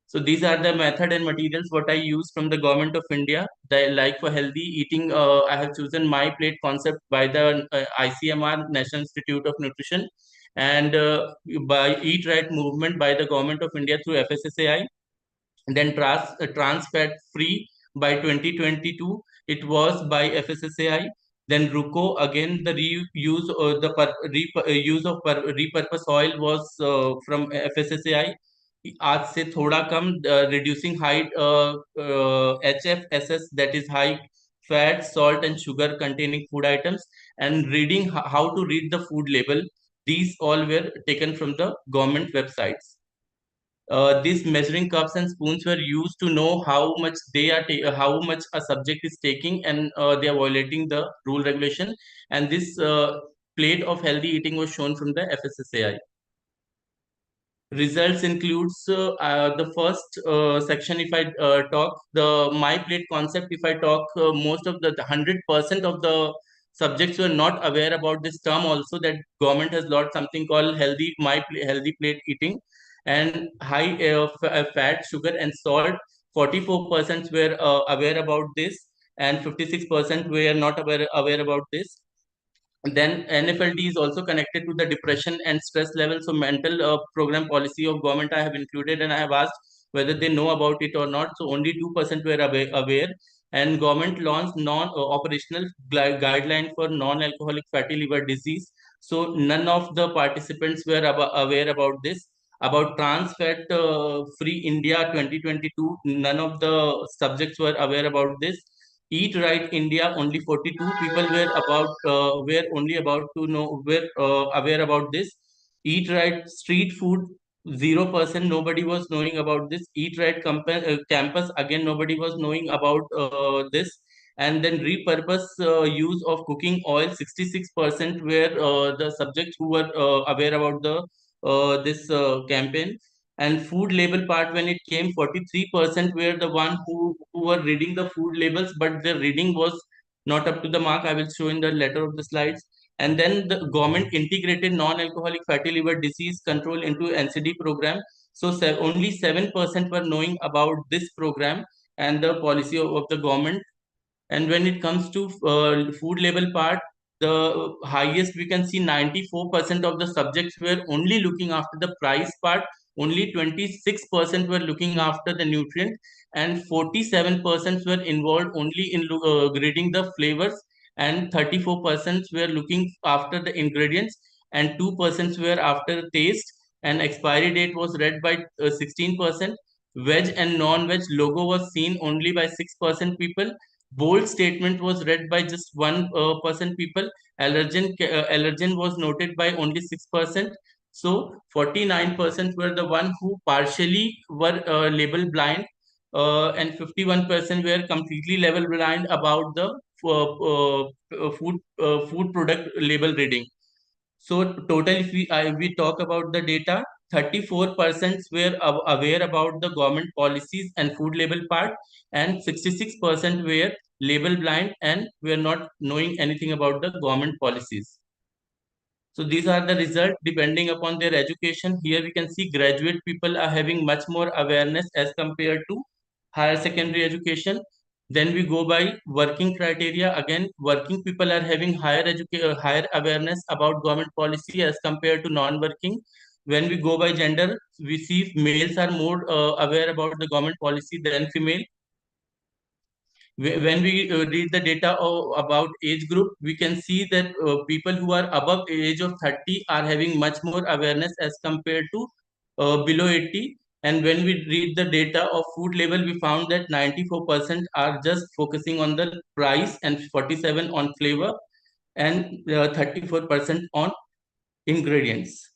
[SPEAKER 6] So these are the method and materials what I use from the government of India. The like for healthy eating, I have chosen my plate concept by the ICMR, National Institute of Nutrition, and by Eat Right movement by the government of India through FSSAI. Then trans fat free by 2022, it was by FSSAI. Then Ruko, again the reuse use of repurpose oil was from FSSAI. आज से थोड़ा कम reducing high HFSS, that is high fat, salt and sugar containing food items, and reading how to read the food label. These all were taken from the government websites. These measuring cups and spoons were used to know how much how much a subject is taking, and they are violating the rule regulation. And this plate of healthy eating was shown from the FSSAI. Results includes the first section. If I talk the my plate concept, if I talk, most of the 100% of the subjects were not aware about this term also, that government has launched something called healthy plate eating. And high fat, sugar and salt, 44% were aware about this, and 56% were not aware about this. Then NFLD is also connected to the depression and stress level. So mental program policy of government I have included, and I have asked whether they know about it or not. So only 2% were aware. And government launched non-operational guideline for non-alcoholic fatty liver disease. So none of the participants were aware about this. About trans fat free India 2022, none of the subjects were aware about this. Eat Right India, only 42 people were only about to know, were aware about this. Eat Right Street Food, 0%, nobody was knowing about this. Eat Right Campus, again nobody was knowing about this. And then repurpose use of cooking oil, 66% were the subjects who were aware about the this campaign. And food label part, when it came, 43% were the one who were reading the food labels, but their reading was not up to the mark. I will show in the later of the slides. And then the government integrated non-alcoholic fatty liver disease control into NCD program. So only 7% were knowing about this program and the policy of the government. And when it comes to food label part, the highest we can see, 94% of the subjects were only looking after the price part, only 26% were looking after the nutrient, and 47% were involved only in grading the flavors, and 34% were looking after the ingredients, and 2% were after taste, and expiry date was read by 16%. Veg and non-veg logo was seen only by 6% people. Bold statement was read by just 1% people. Allergen was noted by only 6%. So 49% were the one who partially were label blind, and 51% were completely label blind about the food product label reading. So total, if we talk about the data, 34% were aware about the government policies and food label part, and 66% were label blind and were not knowing anything about the government policies. So these are the results depending upon their education. Here we can see graduate people are having much more awareness as compared to higher secondary education. Then we go by working criteria. Again, working people are having higher awareness about government policy as compared to non-working. When we go by gender, we see males are more aware about the government policy than female. When we read the data about age group, we can see that people who are above age of 30 are having much more awareness as compared to below 80. And when we read the data of food label, we found that 94% are just focusing on the price, and 47 on flavor, and 34% on ingredients.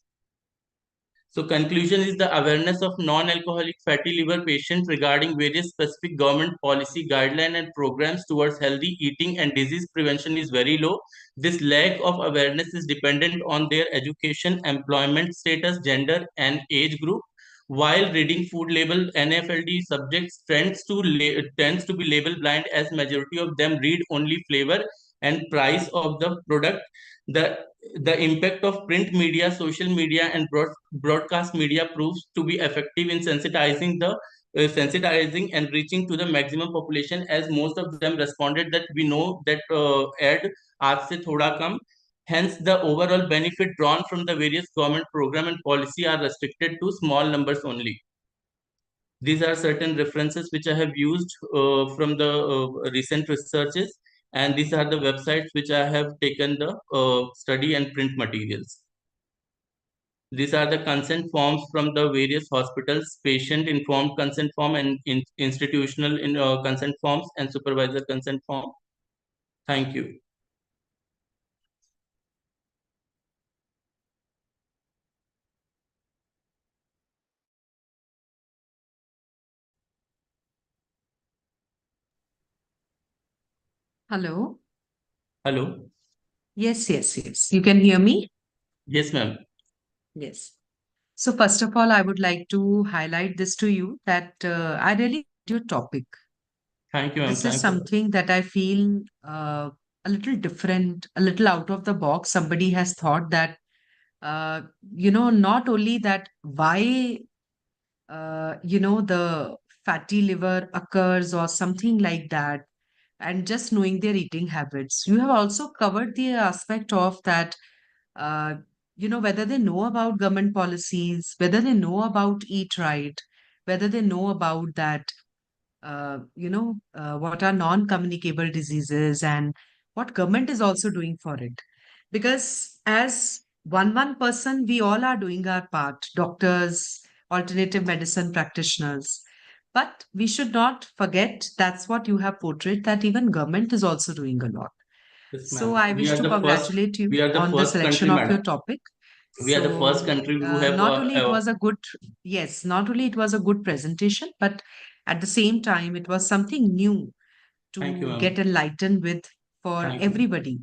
[SPEAKER 6] So conclusion is the awareness of non-alcoholic fatty liver patients regarding various specific government policy guideline and programs towards healthy eating and disease prevention is very low. This lack of awareness is dependent on their education, employment status, gender and age group. While reading food label, NFLD subjects tends to be label blind, as majority of them read only flavor and price of the product. The impact of print media, social media, and broadcast media proves to be effective in sensitizing and reaching to the maximum population, as most of them responded that we know that ad aaj se thoda kam. Hence, the overall benefit drawn from the various government program and policy are restricted to small numbers only. These are certain references which I have used from the recent researches. and these are the websites which I have taken the study and print materials. These are the consent forms from the various hospitals, patient informed consent form and institutional consent forms and supervisor consent form. Thank you.
[SPEAKER 22] Hello.
[SPEAKER 6] Hello.
[SPEAKER 22] Yes, yes, yes. You can hear me?
[SPEAKER 6] Yes, ma'am.
[SPEAKER 22] Yes. So first of all, I would like to highlight this to you that I really like your topic.
[SPEAKER 6] Thank you, ma'am.
[SPEAKER 22] This is
[SPEAKER 6] Thanks a lot.
[SPEAKER 22] something that I feel a little different, a little out of the box. Somebody has thought that, not only that why, the fatty liver occurs or something like that, and just knowing their eating habits. You have also covered the aspect of that, uh, whether they know about government policies, whether they know about eat right, whether they know about that, what are non-communicable diseases and what government is also doing for it. Because as one person, we all are doing our part, doctors, alternative medicine practitioners. But we should not forget that's what you have portrayed, that even government is also doing a lot.
[SPEAKER 6] Yes,
[SPEAKER 22] So
[SPEAKER 6] ma'am.
[SPEAKER 22] I wish to congratulate you
[SPEAKER 6] We are the
[SPEAKER 22] on the
[SPEAKER 6] first
[SPEAKER 22] selection
[SPEAKER 6] country,
[SPEAKER 22] of your
[SPEAKER 6] madam.
[SPEAKER 22] topic.
[SPEAKER 6] We are the first
[SPEAKER 22] So
[SPEAKER 6] country who have
[SPEAKER 22] not only it was a good, yes, not only it was a good presentation, but at the same time, it was something new
[SPEAKER 6] Thank you,
[SPEAKER 22] to
[SPEAKER 6] ma'am.
[SPEAKER 22] get enlightened with for
[SPEAKER 6] Thank you.
[SPEAKER 22] everybody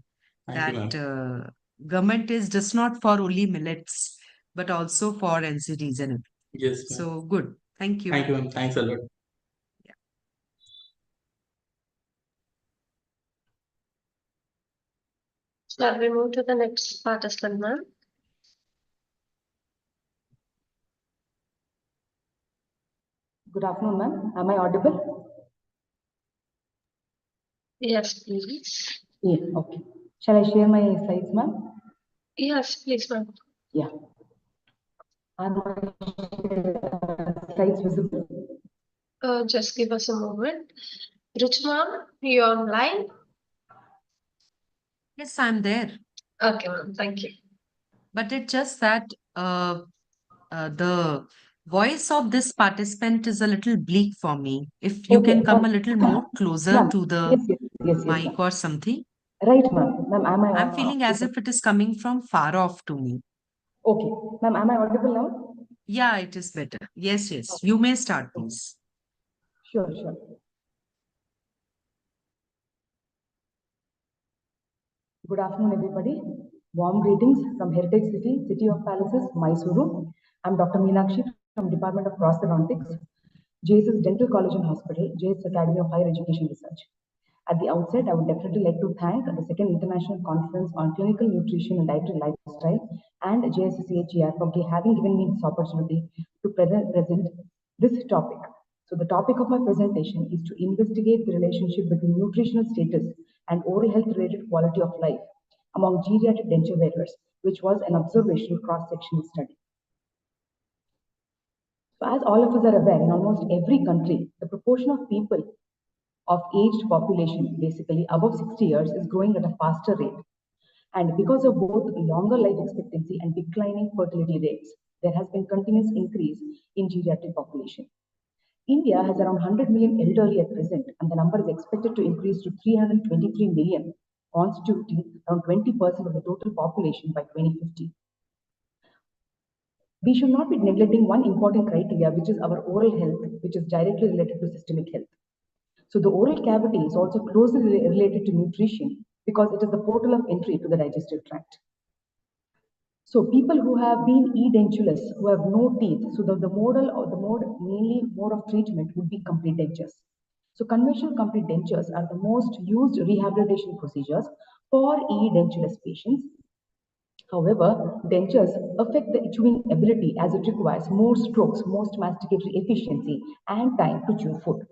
[SPEAKER 6] Thank you,
[SPEAKER 22] that
[SPEAKER 6] ma'am.
[SPEAKER 22] government is just not for only millets, but also for NCDs and everything.
[SPEAKER 6] Yes, ma'am.
[SPEAKER 22] So good. Thank you.
[SPEAKER 6] Thank you, ma'am. Thanks a lot.
[SPEAKER 1] Shall we move to the next participant, ma'am?
[SPEAKER 14] Good afternoon, ma'am. Am I audible?
[SPEAKER 1] Yes, please.
[SPEAKER 14] Yeah, okay. Shall I share my slides, ma'am?
[SPEAKER 1] Yes, please, ma'am.
[SPEAKER 14] Yeah. Are my slides visible?
[SPEAKER 1] Just give us a moment. Rich ma'am, you online?
[SPEAKER 22] Yes, I'm there.
[SPEAKER 1] Okay, ma'am. Thank you.
[SPEAKER 22] But it's just that the voice of this participant is a little bleak for me. If you
[SPEAKER 14] Okay,
[SPEAKER 22] can come a little more closer
[SPEAKER 14] ma'am.
[SPEAKER 22] to the
[SPEAKER 14] Yes,
[SPEAKER 22] mic
[SPEAKER 14] ma'am.
[SPEAKER 22] or something.
[SPEAKER 14] Right, ma'am. Ma'am, am I?
[SPEAKER 22] I'm feeling as if it is coming from far off to me.
[SPEAKER 14] Okay, ma'am. Am I audible now?
[SPEAKER 22] Yeah, it is better. Yes, yes. You may start, please.
[SPEAKER 14] Sure, sure. Good afternoon, everybody. Warm greetings from Heritage City, City of Palaces, Mysuru. I'm Dr. Meenakshi from Department of Prosthodontics, JSS Dental College and Hospital, JSS Academy of Higher Education Research. At the outset, I would definitely like to thank the second international conference on clinical nutrition and dietary lifestyle and JSCHER for having given me this opportunity to present this topic. So the topic of my presentation is to investigate the relationship between nutritional status and oral health related quality of life among geriatric denture wearers, which was an observational cross-sectional study. So as all of us are aware, in almost every country, the proportion of people of aged population, basically above 60 years, is growing at a faster rate. And because of both longer life expectancy and declining fertility rates, there has been continuous increase in geriatric population. India has around 100 million elderly at present, and the number is expected to increase to 323 million, constituting around 20% of the total population by 2050. We should not be neglecting one important criteria, which is our oral health, which is directly related to systemic health. So the oral cavity is also closely related to nutrition because it is the portal of entry to the digestive tract. So people who have been edentulous, who have no teeth, so the mainly mode of treatment would be complete dentures. So conventional complete dentures are the most used rehabilitation procedures for edentulous patients. However, dentures affect the chewing ability as it requires more strokes, more masticatory efficiency, and time to chew food.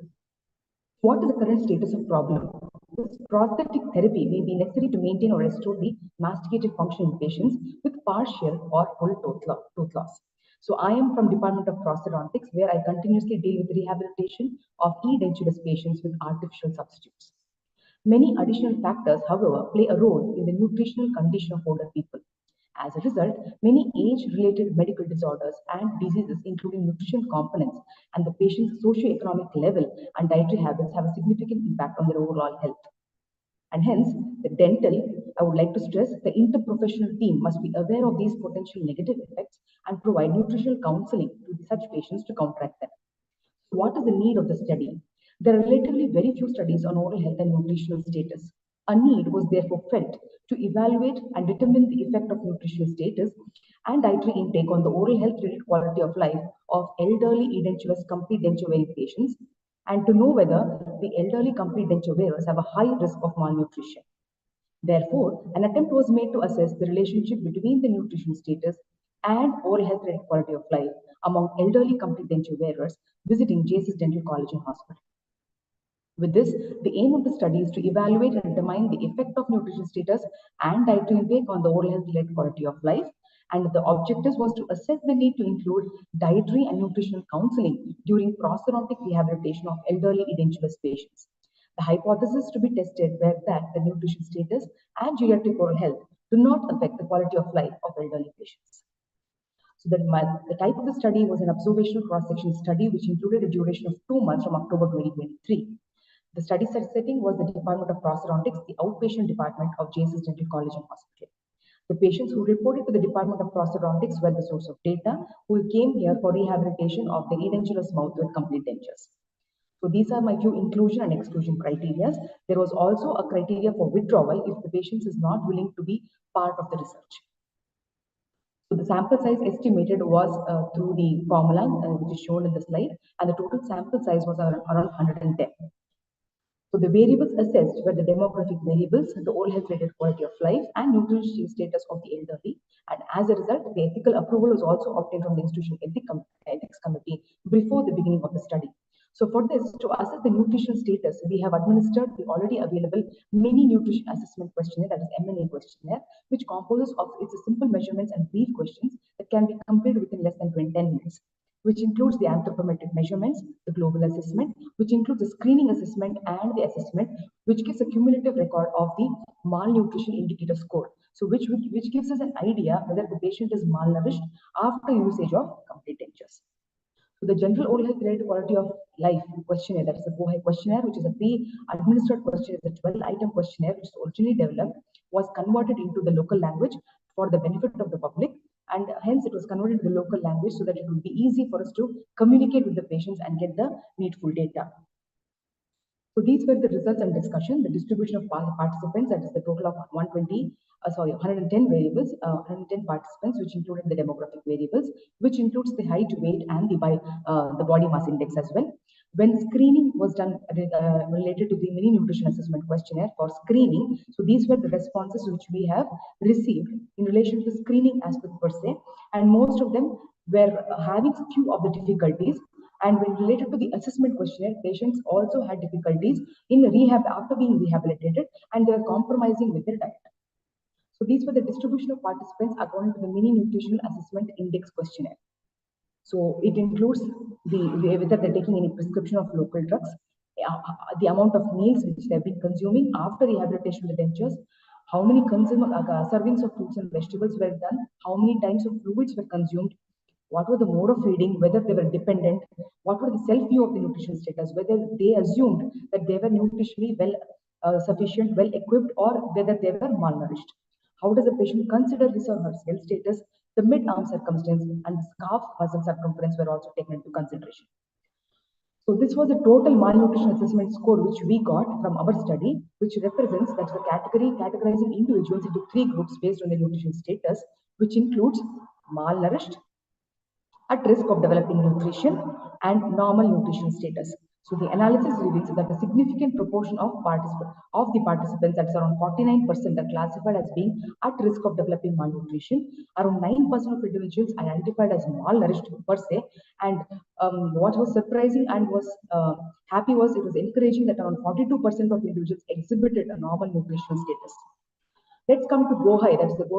[SPEAKER 14] What is the current status of problem? This prosthetic therapy may be necessary to maintain or restore the masticative function in patients with partial or full tooth loss. So I am from Department of Prosthodontics, where I continuously deal with rehabilitation of edentulous patients with artificial substitutes. Many additional factors, however, play a role in the nutritional condition of older people. As a result, many age-related medical disorders and diseases, including nutrition components and the patient's socioeconomic level and dietary habits, have a significant impact on their overall health. And hence, the dental, I would like to stress, the interprofessional team must be aware of these potential negative effects and provide nutritional counseling to such patients to counteract them. So what is the need of the study? There are relatively very few studies on oral health and nutritional status. A need was therefore felt to evaluate and determine the effect of nutritional status and dietary intake on the oral health-related quality of life of elderly edentulous complete denture-wearing patients, and to know whether the elderly complete denture wearers have a high risk of malnutrition. Therefore, an attempt was made to assess the relationship between the nutrition status and oral health-related quality of life among elderly complete denture wearers visiting JSS Dental College and Hospital. With this, the aim of the study is to evaluate and determine the effect of nutrition status and dietary intake on the oral health-related quality of life, and the objective was to assess the need to include dietary and nutritional counseling during prosthodontic rehabilitation of elderly edentulous patients. The hypothesis to be tested were that the nutrition status and geriatric oral health do not affect the quality of life of elderly patients. So the type of the study was an observational cross-section study which included a duration of 2 months from October 2023. The study setting was the Department of Prosthodontics, the outpatient department of JSS Dental College and Hospital. The patients who reported to the Department of Prosthodontics were the source of data, who came here for rehabilitation of their edentulous mouth with complete dentures. So these are my few inclusion and exclusion criteria. There was also a criteria for withdrawal if the patient is not willing to be part of the research. So the sample size estimated was through the formula, which is shown in the slide, and the total sample size was around 110. So the variables assessed were the demographic variables, the oral health-related quality of life, and nutrition status of the elderly. And as a result, the ethical approval was also obtained from the institution ethics committee before the beginning of the study. So for this, to assess the nutritional status, we have administered the already available mini nutrition assessment questionnaire, that is MNA questionnaire, which composes of its simple measurements and brief questions that can be completed within less than 10 minutes, which includes the anthropometric measurements, the global assessment, which includes the screening assessment and the assessment, which gives a cumulative record of the malnutrition indicator score. So which gives us an idea whether the patient is malnourished after usage of complete dentures. So the general oral health related quality of life questionnaire, that is the BOHI questionnaire, which is a pre-administered questionnaire, the 12-item questionnaire, which is originally developed, was converted into the local language for the benefit of the public, and hence it was converted to the local language so that it would be easy for us to communicate with the patients and get the needful data. So these were the results and discussion. The distribution of participants, that is the total of 110 variables, 110 participants, which included the demographic variables, which includes the height, weight, and the body mass index as well. When screening was done related to the mini nutrition assessment questionnaire for screening, so these were the responses which we have received in relation to screening aspect per se, and most of them were having few of the difficulties. And when related to the assessment questionnaire, patients also had difficulties in rehab after being rehabilitated, and they were compromising with their diet. So these were the distribution of participants according to the mini nutritional assessment index questionnaire. So it includes whether they're taking any prescription of local drugs, the amount of meals which they've been consuming after rehabilitation with dentures, how many servings of fruits and vegetables were done, how many times of fluids were consumed, what were the mode of feeding, whether they were dependent, what were the self-view of the nutrition status, whether they assumed that they were nutritionally sufficient, well equipped, or whether they were malnourished. How does the patient consider his or her health status? The mid-arm circumference and the scarf muscle circumference were also taken into consideration. So this was a total malnutrition assessment score which we got from our study, which represents that the categorizing individuals into 3 groups based on their nutrition status, which includes malnourished, at risk of developing nutrition, and normal nutrition status. So the analysis reveals that a significant proportion of the participants, that's around 49%, are classified as being at risk of developing malnutrition. Around 9% of individuals identified as malnourished per se. And what was surprising and was happy was it was encouraging that around 42% of individuals exhibited a normal nutritional status. Let's come to BOHI, that's the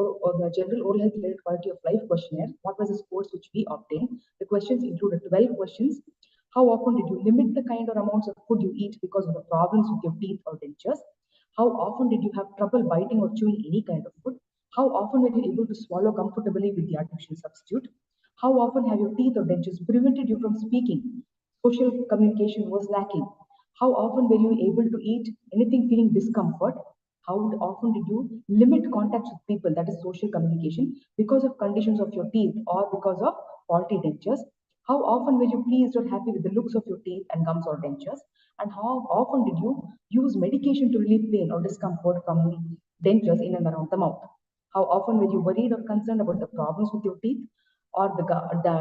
[SPEAKER 14] General Oral Health Related Quality of Life questionnaire. What was the scores which we obtained? The questions included 12 questions. How often did you limit the kind or amounts of food you eat because of the problems with your teeth or dentures? How often did you have trouble biting or chewing any kind of food? How often were you able to swallow comfortably with the artificial substitute? How often have your teeth or dentures prevented you from speaking? Social communication was lacking. How often were you able to eat anything feeling discomfort? How often did you limit contacts with people, that is social communication, because of conditions of your teeth or because of faulty dentures? How often were you pleased or happy with the looks of your teeth and gums or dentures? And how often did you use medication to relieve pain or discomfort from dentures in and around the mouth? How often were you worried or concerned about the problems with your teeth or the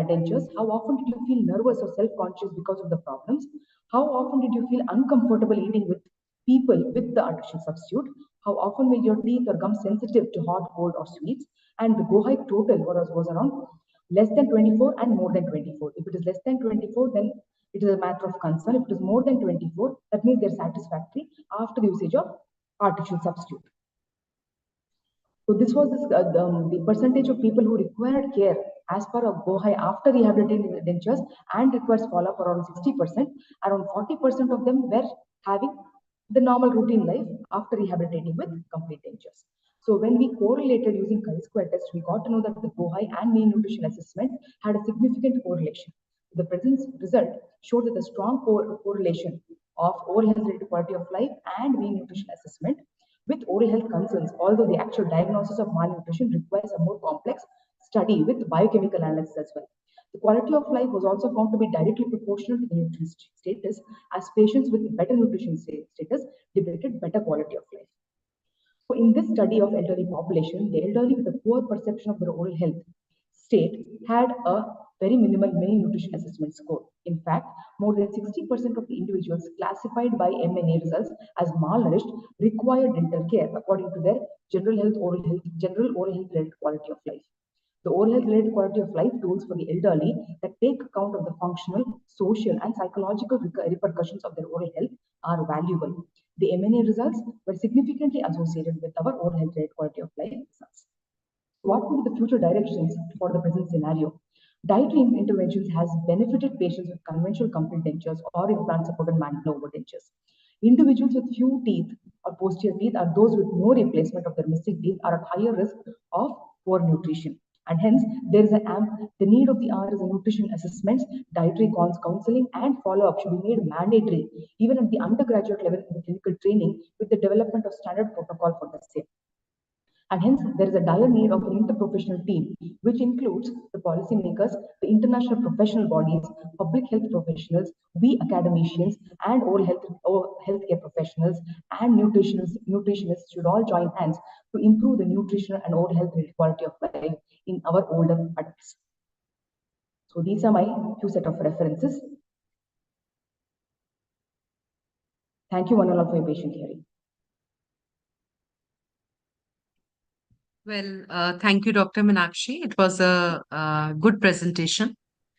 [SPEAKER 14] dentures? How often did you feel nervous or self-conscious because of the problems? How often did you feel uncomfortable eating with people with the artificial substitute? How often were your teeth or gums sensitive to hot, cold, or sweets? And the GOHI total was around less than 24 and more than 24. If it is less than 24, then it is a matter of concern. If it is more than 24, that means they're satisfactory after the usage of artificial substitute. So this was the percentage of people who required care as per a GOHI after rehabilitating the dentures and requires follow-up around 60%. Around 40% of them were having the normal routine life after rehabilitating with complete dentures. So when we correlated using chi-square test, we got to know that the GOHI and mean nutrition assessment had a significant correlation. The present result showed that the strong correlation of oral health related quality of life and mean nutrition assessment with oral health concerns, although the actual diagnosis of malnutrition requires a more complex study with biochemical analysis as well. The quality of life was also found to be directly proportional to the nutrition status, as patients with better nutrition status depicted better quality of life. So in this study of elderly population, the elderly with a poor perception of their oral health state had a very minimal mean nutrition assessment score. In fact, more than 60% of the individuals classified by MNA results as malnourished required dental care according to their general oral health related quality of life. The oral health related quality of life tools for the elderly that take account of the functional, social, and psychological repercussions of their oral health are valuable. The MNA results were significantly associated with our oral health related quality of life results. What would be the future directions for the present scenario? Dietary interventions has benefited patients with conventional complete dentures or implant supported mandibular over dentures. Individuals with few teeth or posterior teeth are those with no replacement of their missing teeth are at higher risk of poor nutrition. And hence, there is the need of the hour is a nutrition assessments, dietary counseling, and follow-up should be made mandatory, even at the undergraduate level in the clinical training, with the development of standard protocol for the same. And hence, there is a dire need of an interprofessional team, which includes the policymakers, the international professional bodies, public health professionals, we academicians, and healthcare professionals and nutritionists should all join hands to improve the nutritional and oral health quality of life in our older adults. So these are my few set of references. Thank you one and all for your patient hearing.
[SPEAKER 22] Well, thank you, Dr. Meenakshi. It was a good presentation.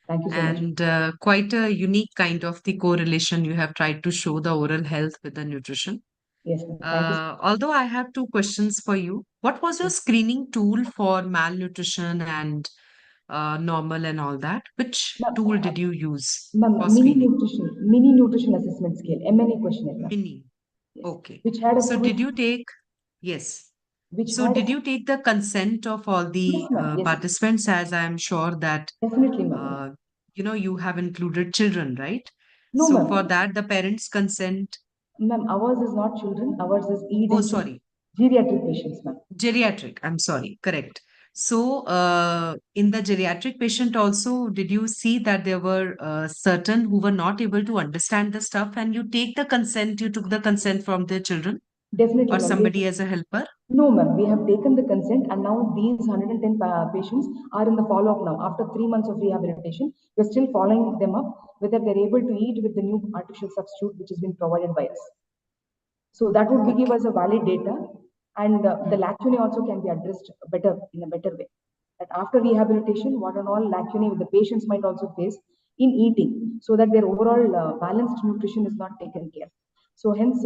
[SPEAKER 14] Thank you so much.
[SPEAKER 22] And quite a unique kind of the correlation you have tried to show the oral health with the nutrition.
[SPEAKER 14] Yes, thank you.
[SPEAKER 22] Although I have two questions for you. What was your screening tool for malnutrition and normal and all that? Which tool did you use for screening?
[SPEAKER 14] Mini nutrition assessment scale, MNA questionnaire.
[SPEAKER 22] Mini.
[SPEAKER 14] Yes.
[SPEAKER 22] Okay.
[SPEAKER 14] Which had a
[SPEAKER 22] So
[SPEAKER 14] quick,
[SPEAKER 22] did you take, yes.
[SPEAKER 14] which
[SPEAKER 22] So
[SPEAKER 14] had
[SPEAKER 22] did you take the consent of all the
[SPEAKER 14] yes, ma'am. Yes,
[SPEAKER 22] participants, as I am sure that
[SPEAKER 14] definitely, ma'am.
[SPEAKER 22] you have included children, right?
[SPEAKER 14] No,
[SPEAKER 22] So for
[SPEAKER 14] ma'am.
[SPEAKER 22] that, the parents consent.
[SPEAKER 14] Ma'am, ours is not children. Ours is
[SPEAKER 22] Oh, sorry.
[SPEAKER 14] geriatric patients, ma'am.
[SPEAKER 22] Geriatric, I'm sorry, correct. So, in the geriatric patient also, did you see that there were certain who were not able to understand the stuff, and you took the consent from their children
[SPEAKER 14] Definitely,
[SPEAKER 22] or
[SPEAKER 14] ma'am.
[SPEAKER 22] somebody as a helper?
[SPEAKER 14] No, ma'am. We have taken the consent, and now these 110 patients are in the follow-up now. After 3 months of rehabilitation, we're still following them up whether they're able to eat with the new artificial substitute which has been provided by us. So that would give us a valid data, and the lacunae also can be addressed better in a better way. That after rehabilitation, what and all lacunae the patients might also face in eating, so that their overall balanced nutrition is not taken care. So hence,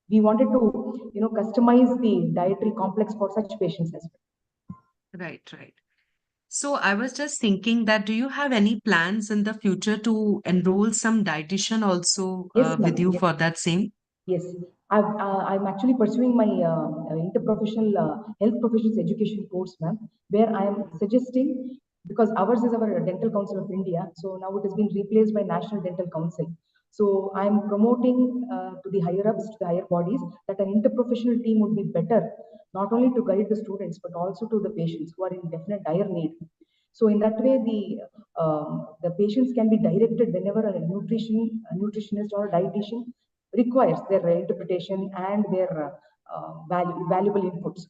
[SPEAKER 14] we wanted to customize the dietary complex for such patients as well.
[SPEAKER 22] Right, right. So I was just thinking that do you have any plans in the future to enroll some dietitian also
[SPEAKER 14] Yes,
[SPEAKER 22] with
[SPEAKER 14] ma'am.
[SPEAKER 22] you
[SPEAKER 14] Yes.
[SPEAKER 22] for that same?
[SPEAKER 14] Yes, I'm actually pursuing my interprofessional health professions education course, ma'am, where I am suggesting, because ours is our Dental Council of India, so now it has been replaced by National Dental Council. So I'm promoting to the higher ups, to the higher bodies, that an interprofessional team would be better, not only to guide the students, but also to the patients who are in definite dire need. So in that way, the patients can be directed whenever a nutritionist or a dietitian requires their interpretation and their valuable inputs.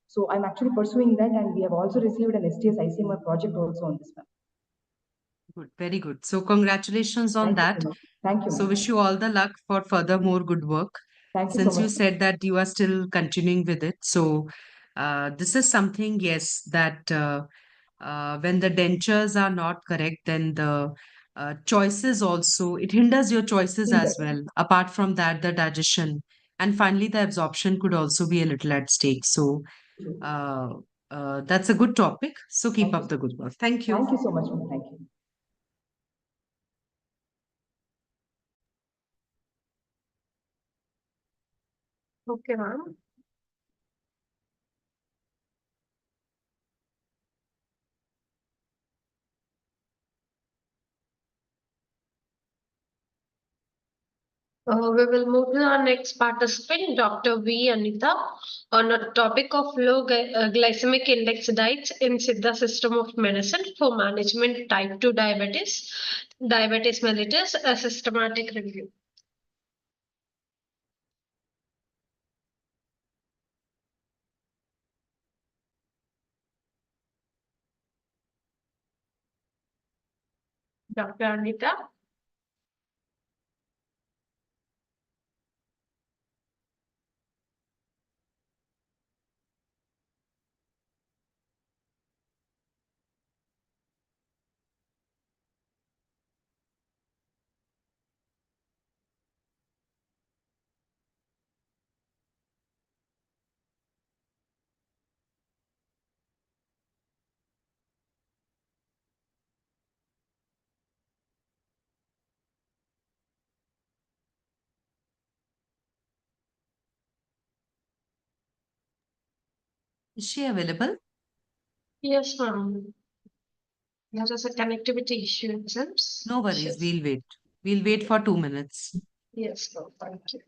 [SPEAKER 14] So I'm actually pursuing that, and we have also received an STS ICMR project also on this one.
[SPEAKER 22] Good, very good. So congratulations on
[SPEAKER 14] Thank you
[SPEAKER 22] that.
[SPEAKER 14] so much. Thank you,
[SPEAKER 22] So
[SPEAKER 14] ma'am.
[SPEAKER 22] wish you all the luck for further more good work.
[SPEAKER 14] Thank you so
[SPEAKER 22] Since you
[SPEAKER 14] much.
[SPEAKER 22] said that you are still continuing with it, so this is something, yes, that when the dentures are not correct, then the choices also, it hinders your choices as well. Apart from that, the digestion and finally the absorption could also be a little at stake. So that's a good topic. So keep up the good work. Thank you.
[SPEAKER 14] Thank you so much, ma'am. Thank you.
[SPEAKER 1] Okay, ma'am. We will move to our next participant, Dr. V. Anita, on a topic of low glycemic index diets in Siddha system of medicine for management type 2 diabetes, diabetes mellitus, a systematic review. Dr. Anita.
[SPEAKER 22] Is she available?
[SPEAKER 1] Yes, ma'am. There is a connectivity issue, it seems.
[SPEAKER 22] No worries, we'll wait. We'll wait for 2 minutes.
[SPEAKER 1] Yes, ma'am. Thank you.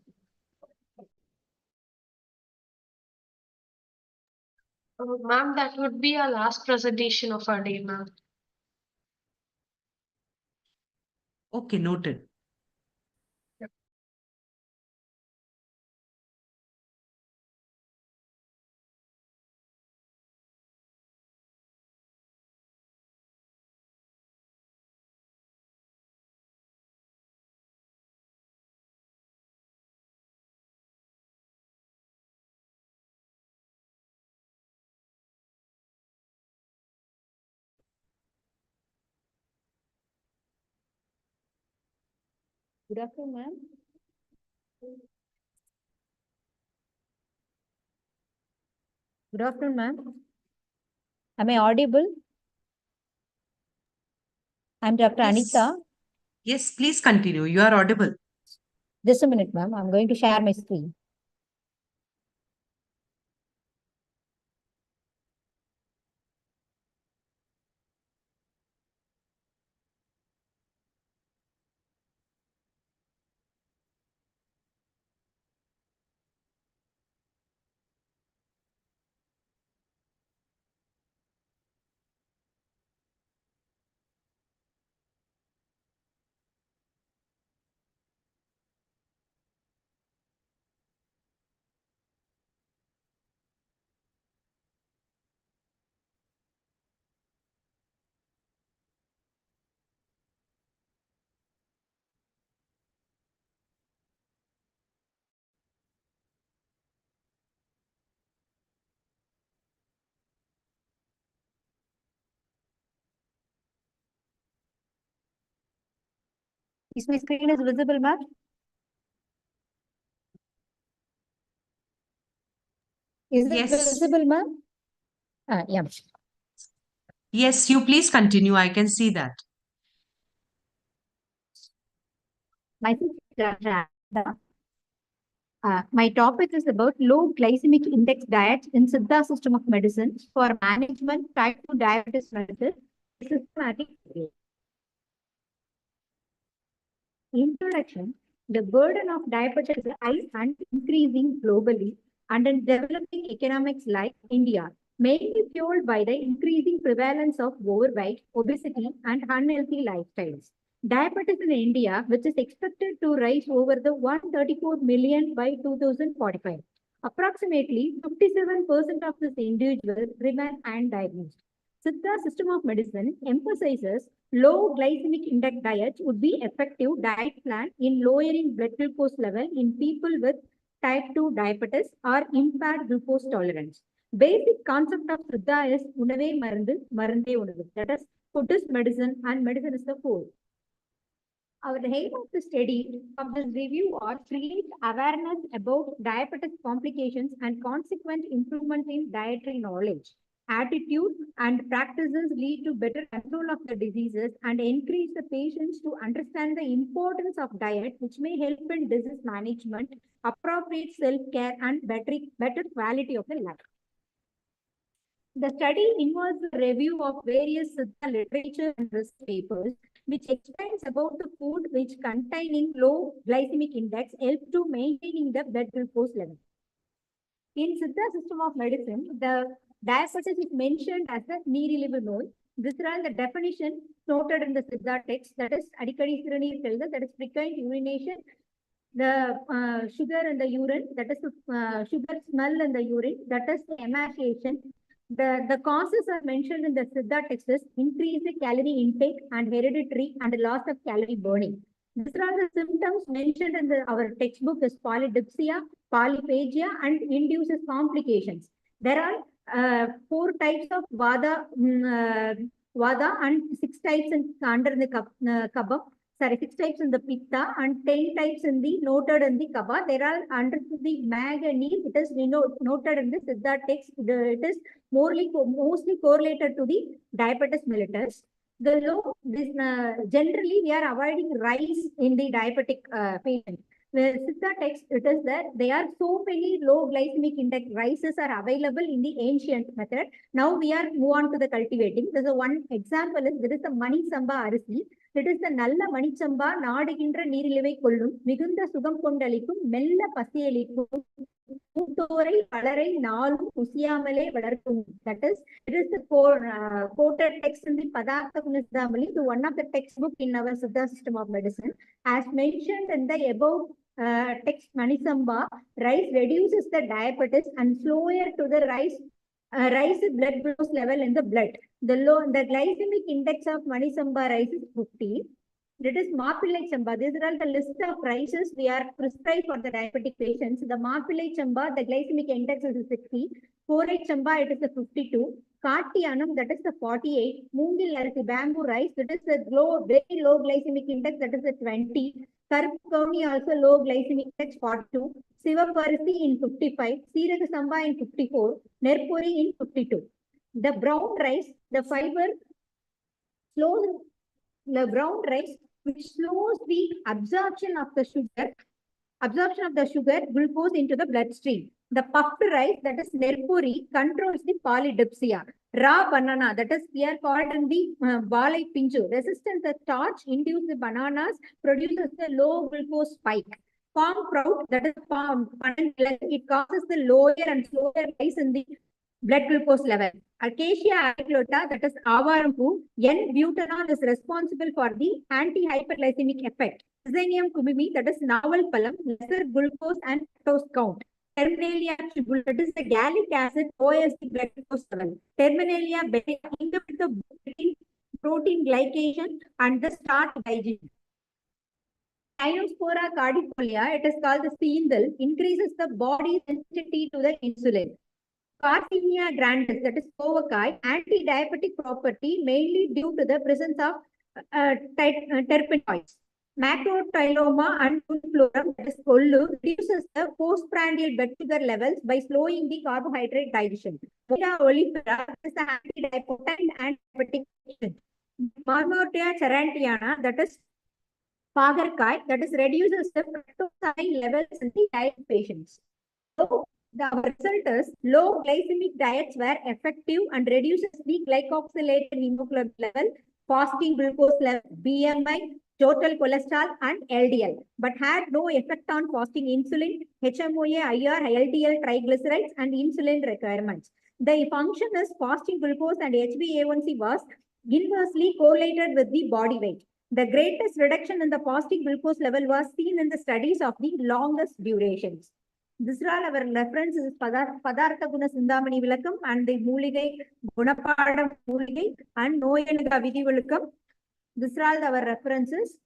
[SPEAKER 1] Ma'am, that would be our last presentation of our day, ma'am.
[SPEAKER 22] Okay, noted.
[SPEAKER 5] Good afternoon, ma'am. Good afternoon, ma'am. Am I audible? I'm Dr.
[SPEAKER 22] Yes.
[SPEAKER 5] Anita.
[SPEAKER 22] Yes, please continue. You are audible.
[SPEAKER 5] Just a minute, ma'am. I'm going to share my screen. Is my screen is visible, ma'am? Is it
[SPEAKER 22] Yes.
[SPEAKER 5] visible, ma'am? Yeah.
[SPEAKER 22] Yes, you please continue. I can see that.
[SPEAKER 5] Myself, Dr. Anita. My topic is about low glycemic index diets in Siddha system of medicine for management type 2 diabetes mellitus systematic way. Introduction. The burden of diabetes is high and increasing globally and in developing economies like India, mainly fueled by the increasing prevalence of overweight, obesity, and unhealthy lifestyles. Diabetes in India, which is expected to rise over the 134 million by 2045. Approximately 57% of these individuals remain undiagnosed. Siddha system of medicine emphasizes low glycemic index diets would be effective diet plan in lowering blood glucose level in people with type 2 diabetes or impaired glucose tolerance. Basic concept of Siddha is unave marandu, marande unavu. That is, food is medicine and medicine is the food. Our aim of the study of this review are create awareness about diabetes complications and consequent improvement in dietary knowledge. Attitude and practices lead to better control of the diseases and encourage the patients to understand the importance of diet, which may help in disease management, appropriate self-care, and better quality of the life. The study involves a review of various Siddha literature and research papers, which explains about the food which containing low glycemic index help to maintaining the blood glucose level. In Siddha system of medicine, the diabetes is mentioned as the நீரிழிவு நோய். These are all the definition noted in the Siddha text, that is அடிக்கடி சிறுநீர் செல்லுதல், that is frequent urination, the sugar in the urine, that is sugar smell in the urine, that is the emaciation. The causes are mentioned in the Siddha text is increased calorie intake and hereditary and loss of calorie burning. These are the symptoms mentioned in our textbook is polydipsia, polyphagia, and induces complications. There are 4 types of Vada and 6 types under the Kapha. 6 types in the Pitta and 10 types in the noted in the Kapha. There are under the manganese. It is noted in the Siddha text. It is mostly correlated to the diabetes mellitus. The low, generally we are avoiding rice in the diabetic patient. The Siddha text, it is that there are so many low glycemic index rices are available in the ancient method. Now we are move on to the cultivating. There's a one example is there is the Mani Samba Arisi. It is the Nalla Mani Samba Nadigindra Neerilivai Kollum Migunda Sugam Kondalikum Mella Pasiyalikum Mutorai Palarai Nalu Usiamale Vadarkum. That is, it is the quoted text in the Padartha Gunisdhamali, to one of the textbook in our Siddha system of medicine. As mentioned in the above text Manisamba, rice reduces the diabetes and slower to the rise blood glucose level in the blood. The glycemic index of Manisamba rice is 50. That is Mapillai Chamba. These are all the list of rices we are prescribed for the diabetic patients. The Mapillai Chamba, the glycemic index is 60. 4-8 Chamba, it is the 52. Kartiyanam, that is the 48. Moongil Arasi, bamboo rice, that is the very low glycemic index, that is the 20. Karpukoni also low glycemic index 42. Sivaparisi in 55. Siraga Samba in 54. Nerpuri in 52. The brown rice, the fiber slows the brown rice, which slows the absorption of the sugar glucose into the bloodstream. The puffed rice, that is Nerpuri, controls the polydipsia. Raw banana, that is we are called in the balai pinju. Resistance the starch induces the bananas, produces the low glucose spike. Palm sprout, that is palm, it causes the lower and slower rise in the blood glucose level. Acacia agiota, that is avarampu, N-butanol is responsible for the anti-hyperglycemic effect. Zenium kumimi, that is naval palam, lesser glucose and lactose count. Terminalia tubule, that is the gallic acid, lowers the blood glucose level. Terminalia beta, inhibits the protein glycation and the start digestion. Cyanospora cardifolia, it is called the seendal, increases the body sensitivity to the insulin. Carcinia grandis, that is Kovakai, anti-diabetic property mainly due to the presence of terpenoids. Macrotyloma and florum, that is Kollu, reduces the postprandial blood sugar levels by slowing the carbohydrate digestion. Vita olifera is the anti-potent and diabetic agent. Marmorea charantiana, that is Pagarkai, that is reduces the fructosamine levels in the diet patients. So our result is low glycemic diets were effective and reduces the glycosylated hemoglobin level, fasting glucose level, BMI, total cholesterol, and LDL, but had no effect on fasting insulin, HMOA, IR, LDL, triglycerides, and insulin requirements. The function is fasting glucose and HbA1c was inversely correlated with the body weight. The greatest reduction in the fasting glucose level was seen in the studies of the longest durations. This is all our reference is Padartha Guna Sindamani Vilakam and the Mooligai Gunapadam Mooligai and Noyanaga Vidhi Vilakam. These are all our references.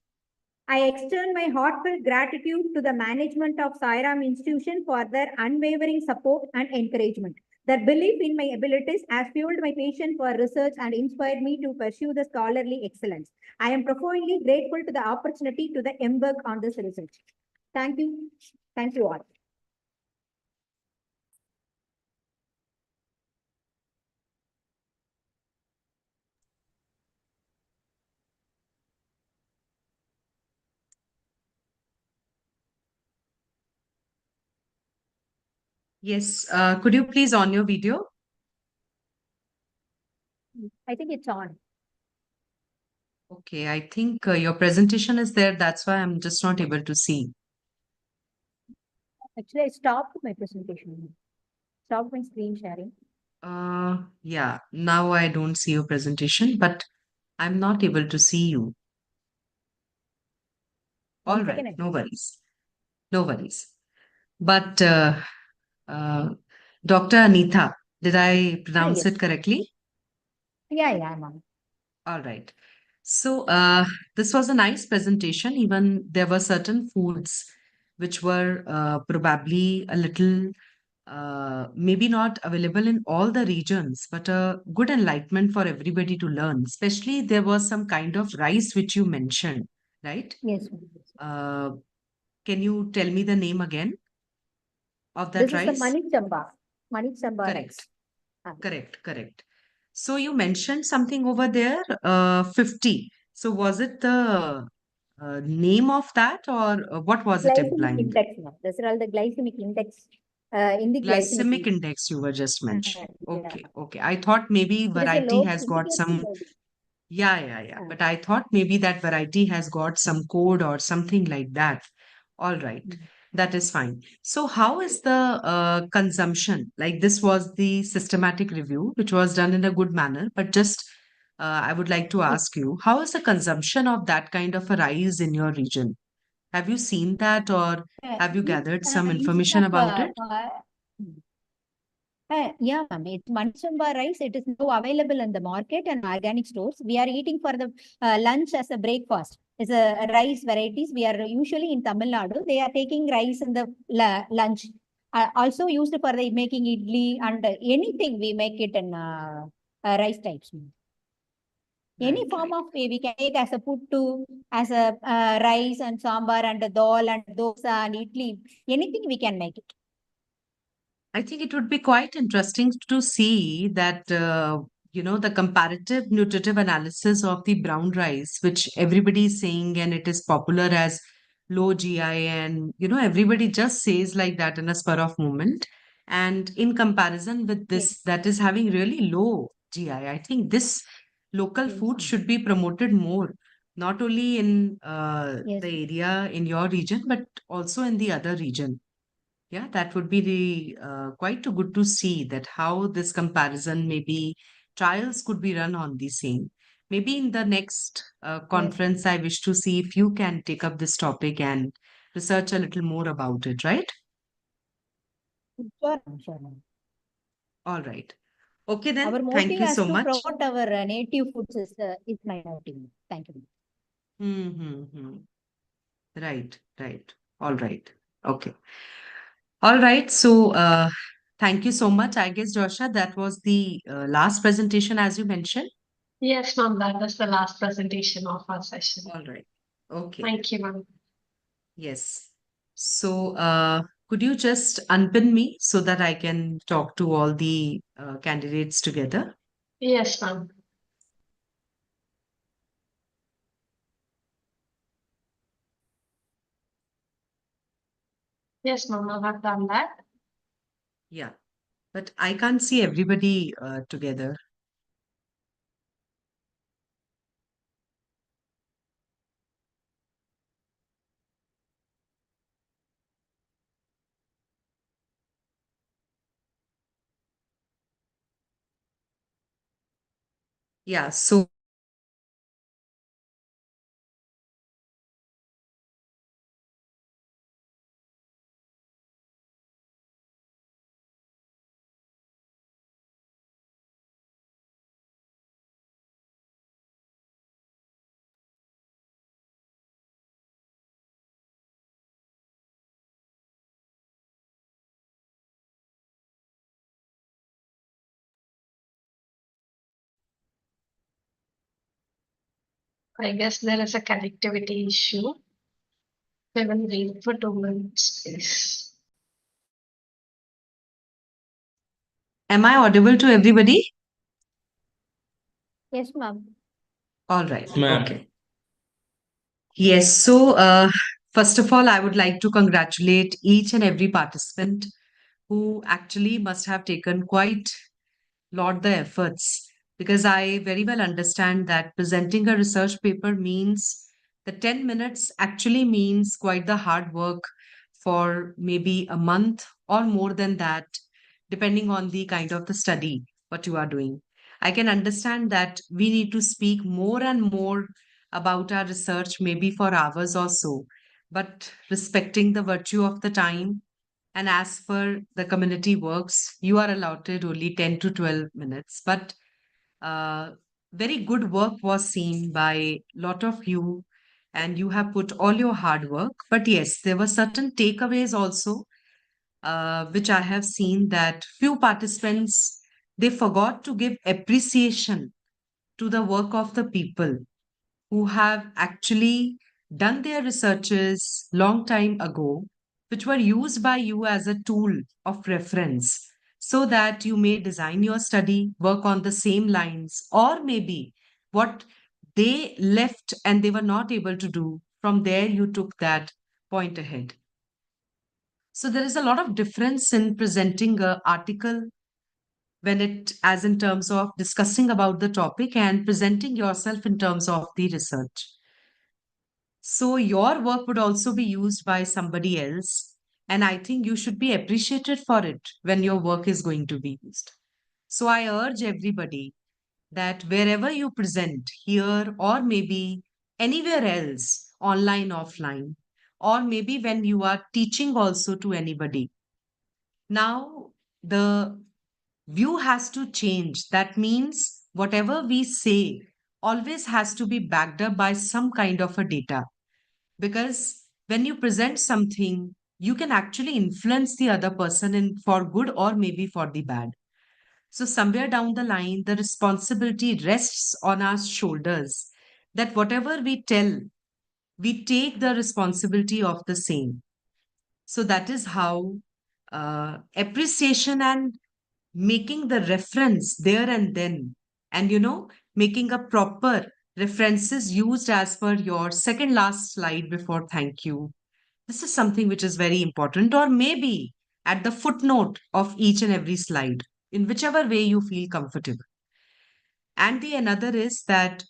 [SPEAKER 5] I extend my heartfelt gratitude to the management of Sairam Institution for their unwavering support and encouragement. Their belief in my abilities has fueled my passion for research and inspired me to pursue the scholarly excellence. I am profoundly grateful to the opportunity to embark on this research. Thank you. Thank you all.
[SPEAKER 22] Yes, could you please on your video?
[SPEAKER 5] I think it's on.
[SPEAKER 22] Okay, I think your presentation is there. That's why I'm just not able to see.
[SPEAKER 5] Actually, I stopped my presentation. Stopped my screen sharing.
[SPEAKER 22] Yeah, now I don't see your presentation, but I'm not able to see you. All right, no worries. No worries. But Dr. Anita, did I pronounce
[SPEAKER 5] yes.
[SPEAKER 22] it correctly?
[SPEAKER 5] Yeah, ma'am.
[SPEAKER 22] All right. So this was a nice presentation. Even there were certain foods which were probably a little maybe not available in all the regions, but a good enlightenment for everybody to learn. Especially there was some kind of rice which you mentioned, right?
[SPEAKER 5] Yes.
[SPEAKER 22] Can you tell me the name again of that
[SPEAKER 5] This is
[SPEAKER 22] rice?
[SPEAKER 5] the Manik Chamba. Manik Chamba
[SPEAKER 22] Correct.
[SPEAKER 5] rice.
[SPEAKER 22] Correct. So you mentioned something over there, 50. So was it the name of that or what was it
[SPEAKER 5] Glycemic
[SPEAKER 22] implying?
[SPEAKER 5] index. No. These are all the glycemic index in the glycemic
[SPEAKER 22] Glycemic index you were just mentioning.
[SPEAKER 5] yeah.
[SPEAKER 22] Okay. I thought maybe
[SPEAKER 5] It is a
[SPEAKER 22] variety
[SPEAKER 5] low,
[SPEAKER 22] has got
[SPEAKER 5] indicating
[SPEAKER 22] some.
[SPEAKER 5] low.
[SPEAKER 22] Yeah. But I thought maybe that variety has got some code or something like that. All right. That is fine. So how is the consumption? Like this was the systematic review, which was done in a good manner, but just I would like to ask you, how is the consumption of that kind of a rice in your region? Have you seen that or have you gathered some information about it?
[SPEAKER 5] Yeah, ma'am. It's Manchamba rice. It is now available in the market and organic stores. We are eating for the lunch as a breakfast. It's a rice varieties. We are usually in Tamil Nadu. They are taking rice in the lunch. Also used for the making idli and anything we make it in rice types. Any form of way we can take as a puttu, as a rice and sambar and dal and dosa and idli. Anything we can make it.
[SPEAKER 22] I think it would be quite interesting to see that, the comparative nutritive analysis of the brown rice, which everybody is saying, and it is popular as low GI, and, everybody just says like that in a spur of moment. And in comparison with this, that is having really low GI, I think this local food should be promoted more, not only in the area in your region, but also in the other region. Yeah, that would be the quite too good to see that how this comparison maybe trials could be run on the same. Maybe in the next conference, I wish to see if you can take up this topic and research a little more about it, right?
[SPEAKER 5] Sure.
[SPEAKER 22] All right. Okay, then.
[SPEAKER 5] Our
[SPEAKER 22] Thank
[SPEAKER 5] motive
[SPEAKER 22] you
[SPEAKER 5] is
[SPEAKER 22] so
[SPEAKER 5] to
[SPEAKER 22] much.
[SPEAKER 5] promote our native foods is my motive. Thank you.
[SPEAKER 22] Right. All right. Okay. All right. So, thank you so much. I guess, Joshua, that was the last presentation, as you mentioned.
[SPEAKER 1] Yes, ma'am, that was the last presentation of our session.
[SPEAKER 22] All right. Okay.
[SPEAKER 1] Thank you, ma'am.
[SPEAKER 22] Yes. So, could you just unpin me so that I can talk to all the candidates together?
[SPEAKER 1] Yes, ma'am. Yes, ma'am, I have done that.
[SPEAKER 22] Yeah, but I can't see everybody together. Yeah, so
[SPEAKER 1] I guess there is a connectivity issue. We will wait for 2 minutes, please.
[SPEAKER 22] am I audible to everybody?
[SPEAKER 10] Yes, ma'am.
[SPEAKER 22] All right.
[SPEAKER 6] Ma'am.
[SPEAKER 22] Okay. Yes. So, first of all, I would like to congratulate each and every participant who actually must have taken quite lot the efforts, because I very well understand that presenting a research paper means the 10 minutes actually means quite the hard work for maybe a month or more than that, depending on the kind of the study what you are doing. I can understand that we need to speak more and more about our research, maybe for hours or so, but respecting the virtue of the time, and as per the community works, you are allotted only 10 to 12 minutes. But very good work was seen by lot of you, and you have put all your hard work. But yes, there were certain takeaways also, which I have seen that few participants, they forgot to give appreciation to the work of the people who have actually done their researches long time ago, which were used by you as a tool of reference so that you may design your study, work on the same lines, or maybe what they left and they were not able to do, from there you took that point ahead. So there is a lot of difference in presenting an article when it, as in terms of discussing about the topic, and presenting yourself in terms of the research. So your work would also be used by somebody else. And I think you should be appreciated for it when your work is going to be used. So I urge everybody that wherever you present, here or maybe anywhere else, online, offline, or maybe when you are teaching also to anybody, now the view has to change. That means whatever we say always has to be backed up by some kind of a data, because when you present something, you can actually influence the other person in for good or maybe for the bad. So somewhere down the line, the responsibility rests on our shoulders, that whatever we tell, we take the responsibility of the same. So that is how appreciation and making the reference there and then, and making a proper references used as per your second last slide before thank you. This is something which is very important, or maybe at the footnote of each and every slide, in whichever way you feel comfortable. And the another is that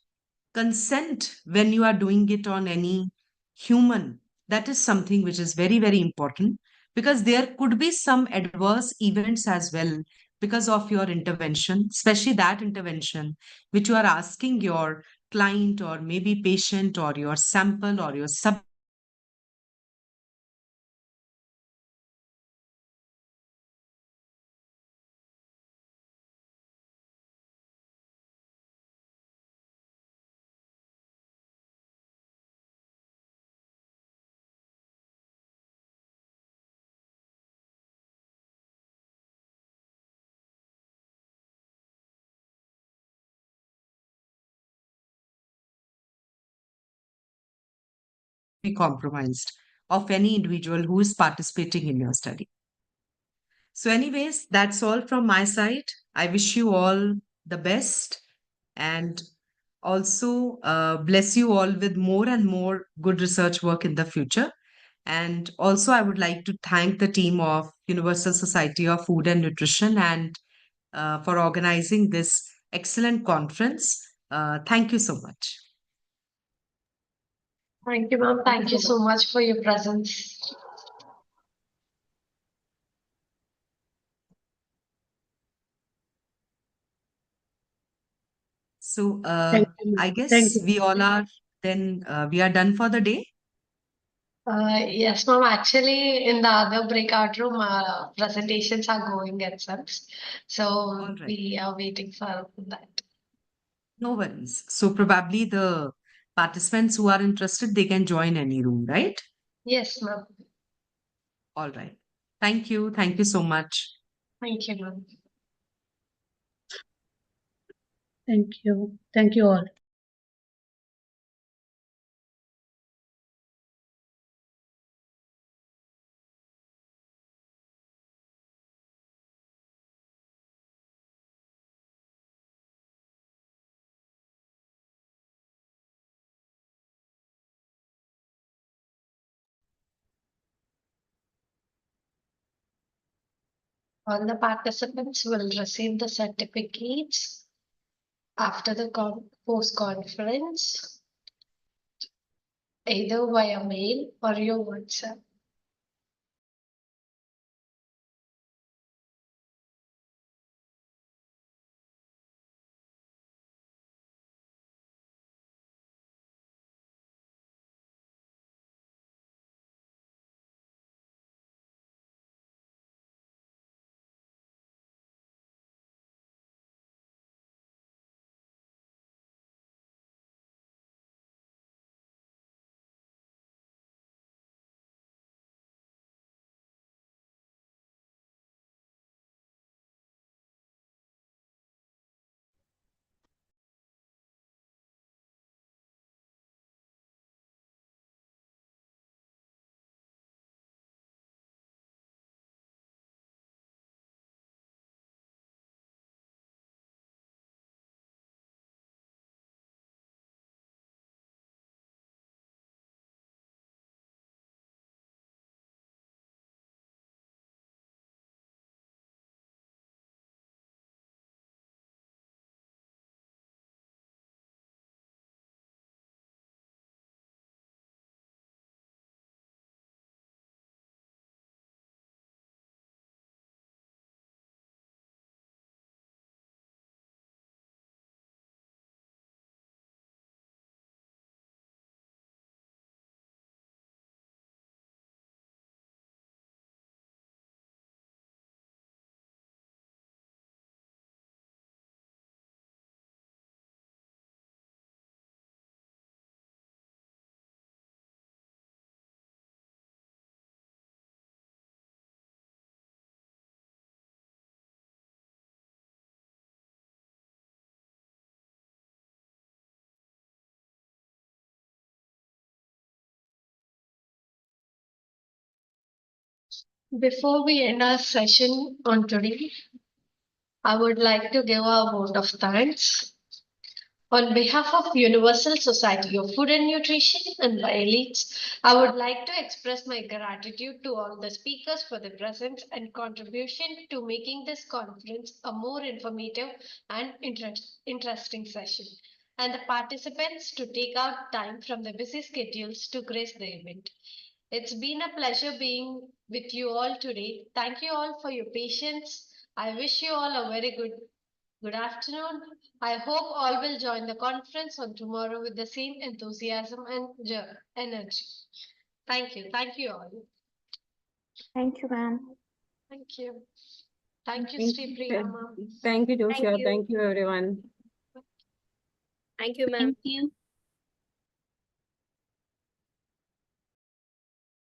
[SPEAKER 22] consent when you are doing it on any human, that is something which is very, very important, because there could be some adverse events as well because of your intervention, especially that intervention which you are asking your client or maybe patient or your sample or your sub be compromised of any individual who is participating in your study. So, anyways, that's all from my side. I wish you all the best, and also bless you all with more and more good research work in the future. And also, I would like to thank the team of Universal Society of Food and Nutrition and for organizing this excellent conference. Thank you so much.
[SPEAKER 1] Thank you, ma'am. Thank you so much for your presence.
[SPEAKER 22] So
[SPEAKER 13] Thank you.
[SPEAKER 22] I
[SPEAKER 13] Thank
[SPEAKER 22] guess
[SPEAKER 13] you.
[SPEAKER 22] we all are then we are done for the day.
[SPEAKER 1] Yes, ma'am. Actually, in the other breakout room, presentations are going itself. So
[SPEAKER 22] All right.
[SPEAKER 1] we are waiting for that.
[SPEAKER 22] No worries. So probably the participants who are interested, they can join any room, right?
[SPEAKER 1] Yes, ma'am.
[SPEAKER 22] All right. Thank you. Thank you so much.
[SPEAKER 1] Thank you, ma'am.
[SPEAKER 13] Thank you. Thank you all.
[SPEAKER 1] All the participants will receive the certificates after the post-conference, either via mail or your WhatsApp. Before we end our session on today, I would like to give a vote of thanks. On behalf of Universal Society of Food and Nutrition and BioLeaks, I would like to express my gratitude to all the speakers for their presence and contribution to making this conference a more informative and interesting session, and the participants to take out time from their busy schedules to grace the event. It's been a pleasure being with you all today. Thank you all for your patience. I wish you all a very good afternoon. I hope all will join the conference on tomorrow with the same enthusiasm and energy. Thank you. Thank you all.
[SPEAKER 5] Thank you, ma'am.
[SPEAKER 1] Thank you. Thank you,
[SPEAKER 2] Thank
[SPEAKER 1] Sri
[SPEAKER 2] you.
[SPEAKER 1] Priya, ma'am.
[SPEAKER 2] Thank you,
[SPEAKER 1] Thank
[SPEAKER 2] Joshua.
[SPEAKER 1] you.
[SPEAKER 2] Thank you, everyone.
[SPEAKER 20] Thank you, ma'am.
[SPEAKER 12] Thank you.